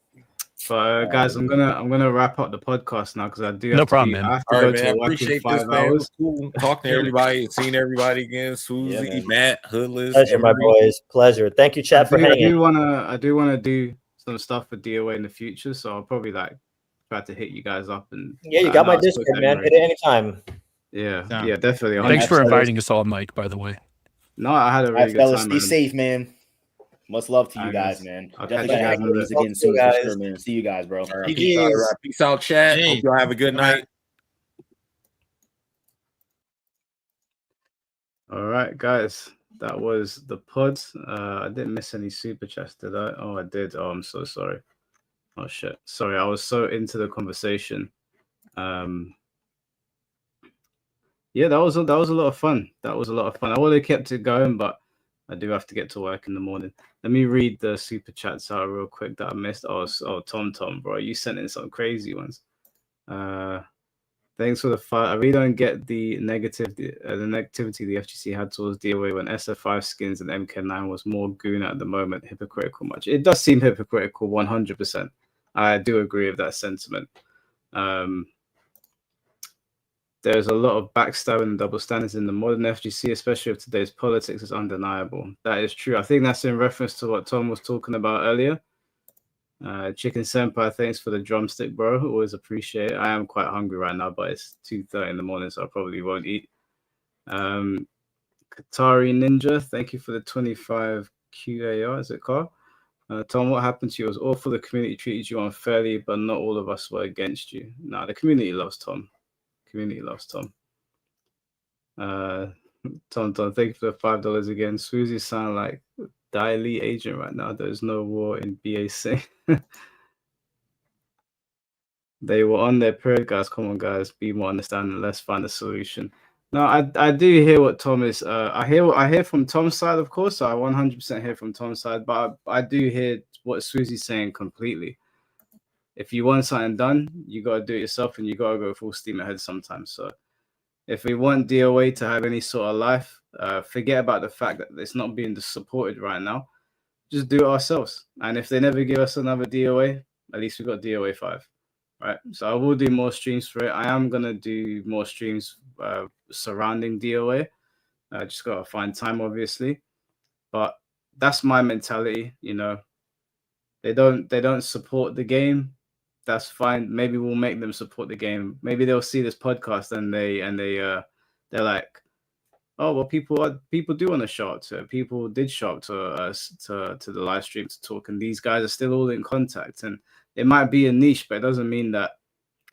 But guys, I'm gonna wrap up the podcast now because I do have No to problem, be, man. I have to All go right, to man. work in Appreciate 5 this, man. It was hours. cool talking to everybody, seeing everybody again. Susie, man. Matt, Hoodless. Pleasure, my Emery. boys. Pleasure. Thank you, chat, for I hanging. do wanna do some stuff for DOA in the future, so I'll probably like try to hit you guys up and Yeah, you got my Discord, man. Hit it anytime. Yeah, Sound. yeah, definitely. Thanks for inviting us all, Mike. By the way. No, I had a All really right, good fellas, time. stay safe, man. Much love to you guys, guys. man. I'll Definitely catch gonna you have guys one of these later. again soon for sure, man. See you guys, bro. All right, peace out, chat. Hey. Hope y'all have a good night. All right, guys, that was the pod. I didn't miss any super chats, did I? Oh, I did. Oh, I'm so sorry. Oh shit, sorry. I was so into the conversation. Yeah, that was a lot of fun. That was a lot of fun. I would have kept it going, but I do have to get to work in the morning. Let me read the super chats out real quick that I missed. Oh, Tom, bro, you sent in some crazy ones. Thanks for the fight. I really don't get the negativity the FGC had towards DOA when SF5 skins and MK9 was more goon at the moment. Hypocritical much. It does seem hypocritical, 100%. I do agree with that sentiment. There's a lot of backstabbing and double standards in the modern FGC, especially with today's politics. Is undeniable. That is true. I think that's in reference to what Tom was talking about earlier. Chicken Senpai, thanks for the drumstick, bro. Always appreciate it. I am quite hungry right now, but it's 2:30 in the morning, so I probably won't eat. Katari Ninja, thank you for the 25 QAR. Is it Carl? Tom, what happened to you? It was awful. The community treated you unfairly, but not all of us were against you. Nah, the community loves Tom. Community loves Tom. Tom, thank you for the $5 again. Swoozy sound like Daily agent right now. There's no war in BAC. They were on their period, guys. Come on, guys. Be more understanding. Let's find a solution. No, I do hear what Tom is. I hear from Tom's side, of course. So I 100% hear from Tom's side, but I do hear what Swoozy's saying completely. If you want something done, you got to do it yourself, and you got to go full steam ahead sometimes. So if we want DOA to have any sort of life, forget about the fact that it's not being supported right now. Just do it ourselves. And if they never give us another DOA, at least we got DOA 5. Right. So I will do more streams for it. I am going to do more streams surrounding DOA. Just got to find time, obviously. But that's my mentality. You know, they don't support the game. That's fine. Maybe we'll make them support the game. Maybe they'll see this podcast and they're like, oh well, people do want to show up to it. People did show up to us to the live stream to talk, and these guys are still all in contact. And it might be a niche, but it doesn't mean that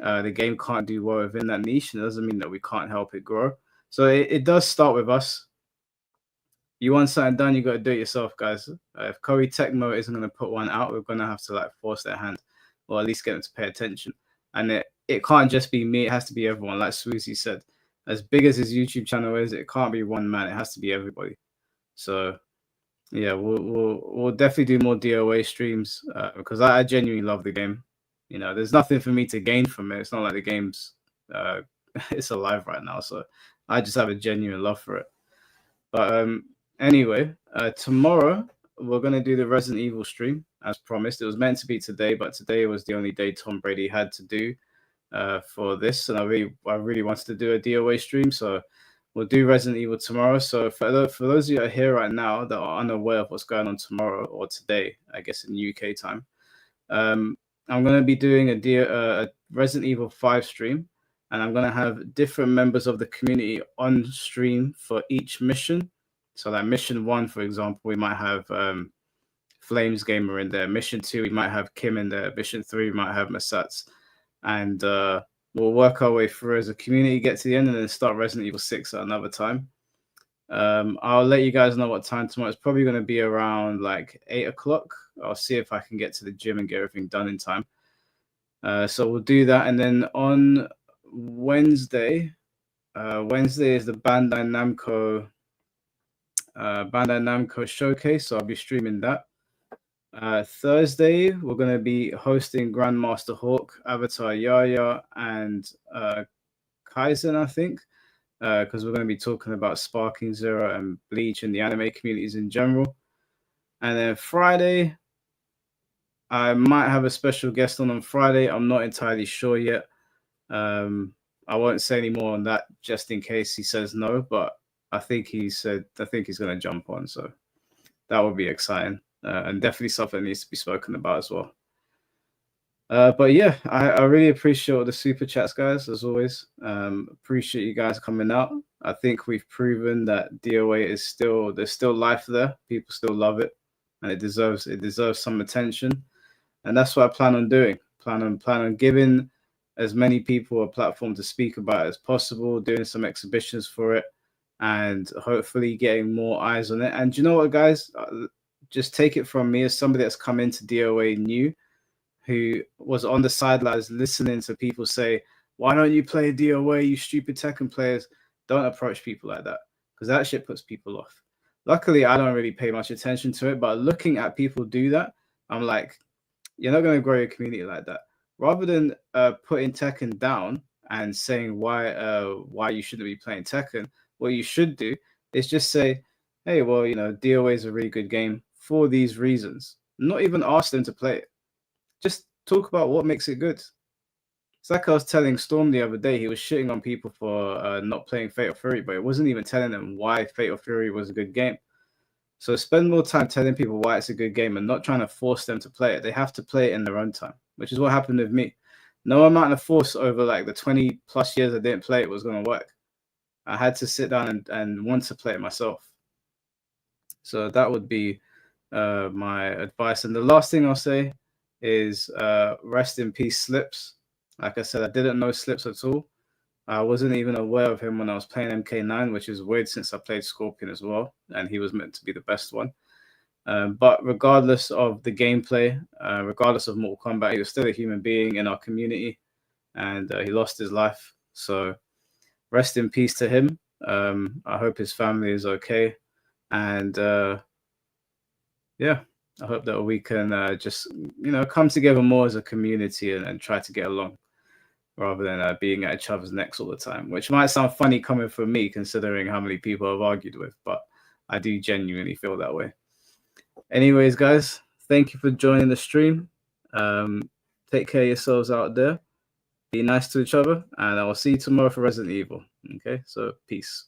the game can't do well within that niche, and it doesn't mean that we can't help it grow. So it does start with us. You want something done, you got to do it yourself, guys. If Koei Tecmo isn't going to put one out, we're going to have to like force their hand, or at least get them to pay attention. And it can't just be me; it has to be everyone. Like Swoozy said, as big as his YouTube channel is, it can't be one man. It has to be everybody. So yeah, we'll definitely do more DOA streams because I genuinely love the game. You know, there's nothing for me to gain from it. It's not like the game's it's alive right now. So I just have a genuine love for it. But anyway, tomorrow we're gonna do the Resident Evil stream as promised. It was meant to be today, but today was the only day Tom Brady had to do for this, and I really wanted to do a DOA stream, so we'll do Resident Evil tomorrow. So for those of you that are here right now that are unaware of what's going on tomorrow or today, I guess in UK time, I'm going to be doing a Resident Evil 5 stream, and I'm going to have different members of the community on stream for each mission. So like mission 1, for example, we might have Flames Gamer in there. Mission 2, we might have Kim in there. Mission 3, we might have Masats. And we'll work our way through as a community, get to the end, and then start Resident Evil 6 at another time. I'll let you guys know what time tomorrow. It's probably going to be around like 8 o'clock. I'll see if I can get to the gym and get everything done in time. So we'll do that. And then on Wednesday is the Bandai Namco Bandai Namco Showcase, so I'll be streaming that. Thursday, we're going to be hosting Grandmaster Hawk, Avatar Yaya, and Kaizen, I think, because we're going to be talking about Sparking Zero and Bleach and the anime communities in general. And then Friday, I might have a special guest on Friday. I'm not entirely sure yet. I won't say any more on that just in case he says no, but I think he's going to jump on. So that would be exciting and definitely something that needs to be spoken about as well. But yeah, I really appreciate all the super chats, guys, as always. Appreciate you guys coming out. I think we've proven that DOA is there's still life there. People still love it, and it deserves some attention. And that's what I plan on doing. Plan on giving as many people a platform to speak about it as possible, doing some exhibitions for it, and hopefully getting more eyes on it. And you know what, guys? Just take it from me as somebody that's come into DOA new, who was on the sidelines listening to people say, why don't you play DOA, you stupid Tekken players? Don't approach people like that, because that shit puts people off. Luckily, I don't really pay much attention to it, but looking at people do that, I'm like, you're not going to grow your community like that. Rather than putting Tekken down and saying why you shouldn't be playing Tekken, what you should do is just say, hey, well, DOA is a really good game for these reasons. Not even ask them to play it. Just talk about what makes it good. It's like I was telling Storm the other day, he was shitting on people for not playing Fatal Fury, but it wasn't even telling them why Fatal Fury was a good game. So spend more time telling people why it's a good game and not trying to force them to play it. They have to play it in their own time, which is what happened with me. No amount of force over like the 20 plus years I didn't play it was going to work. I had to sit down and want to play it myself. So that would be my advice. And the last thing I'll say is rest in peace, Slips. Like I said, I didn't know Slips at all. I wasn't even aware of him when I was playing MK9, which is weird since I played Scorpion as well, and he was meant to be the best one. But regardless of the gameplay, regardless of Mortal Kombat, he was still a human being in our community, and he lost his life. So rest in peace to him. I hope his family is okay. And yeah, I hope that we can just, come together more as a community and try to get along, rather than being at each other's necks all the time, which might sound funny coming from me, considering how many people I've argued with, but I do genuinely feel that way. Anyways, guys, thank you for joining the stream. Take care of yourselves out there. Be nice to each other, and I will see you tomorrow for Resident Evil. Okay, so peace.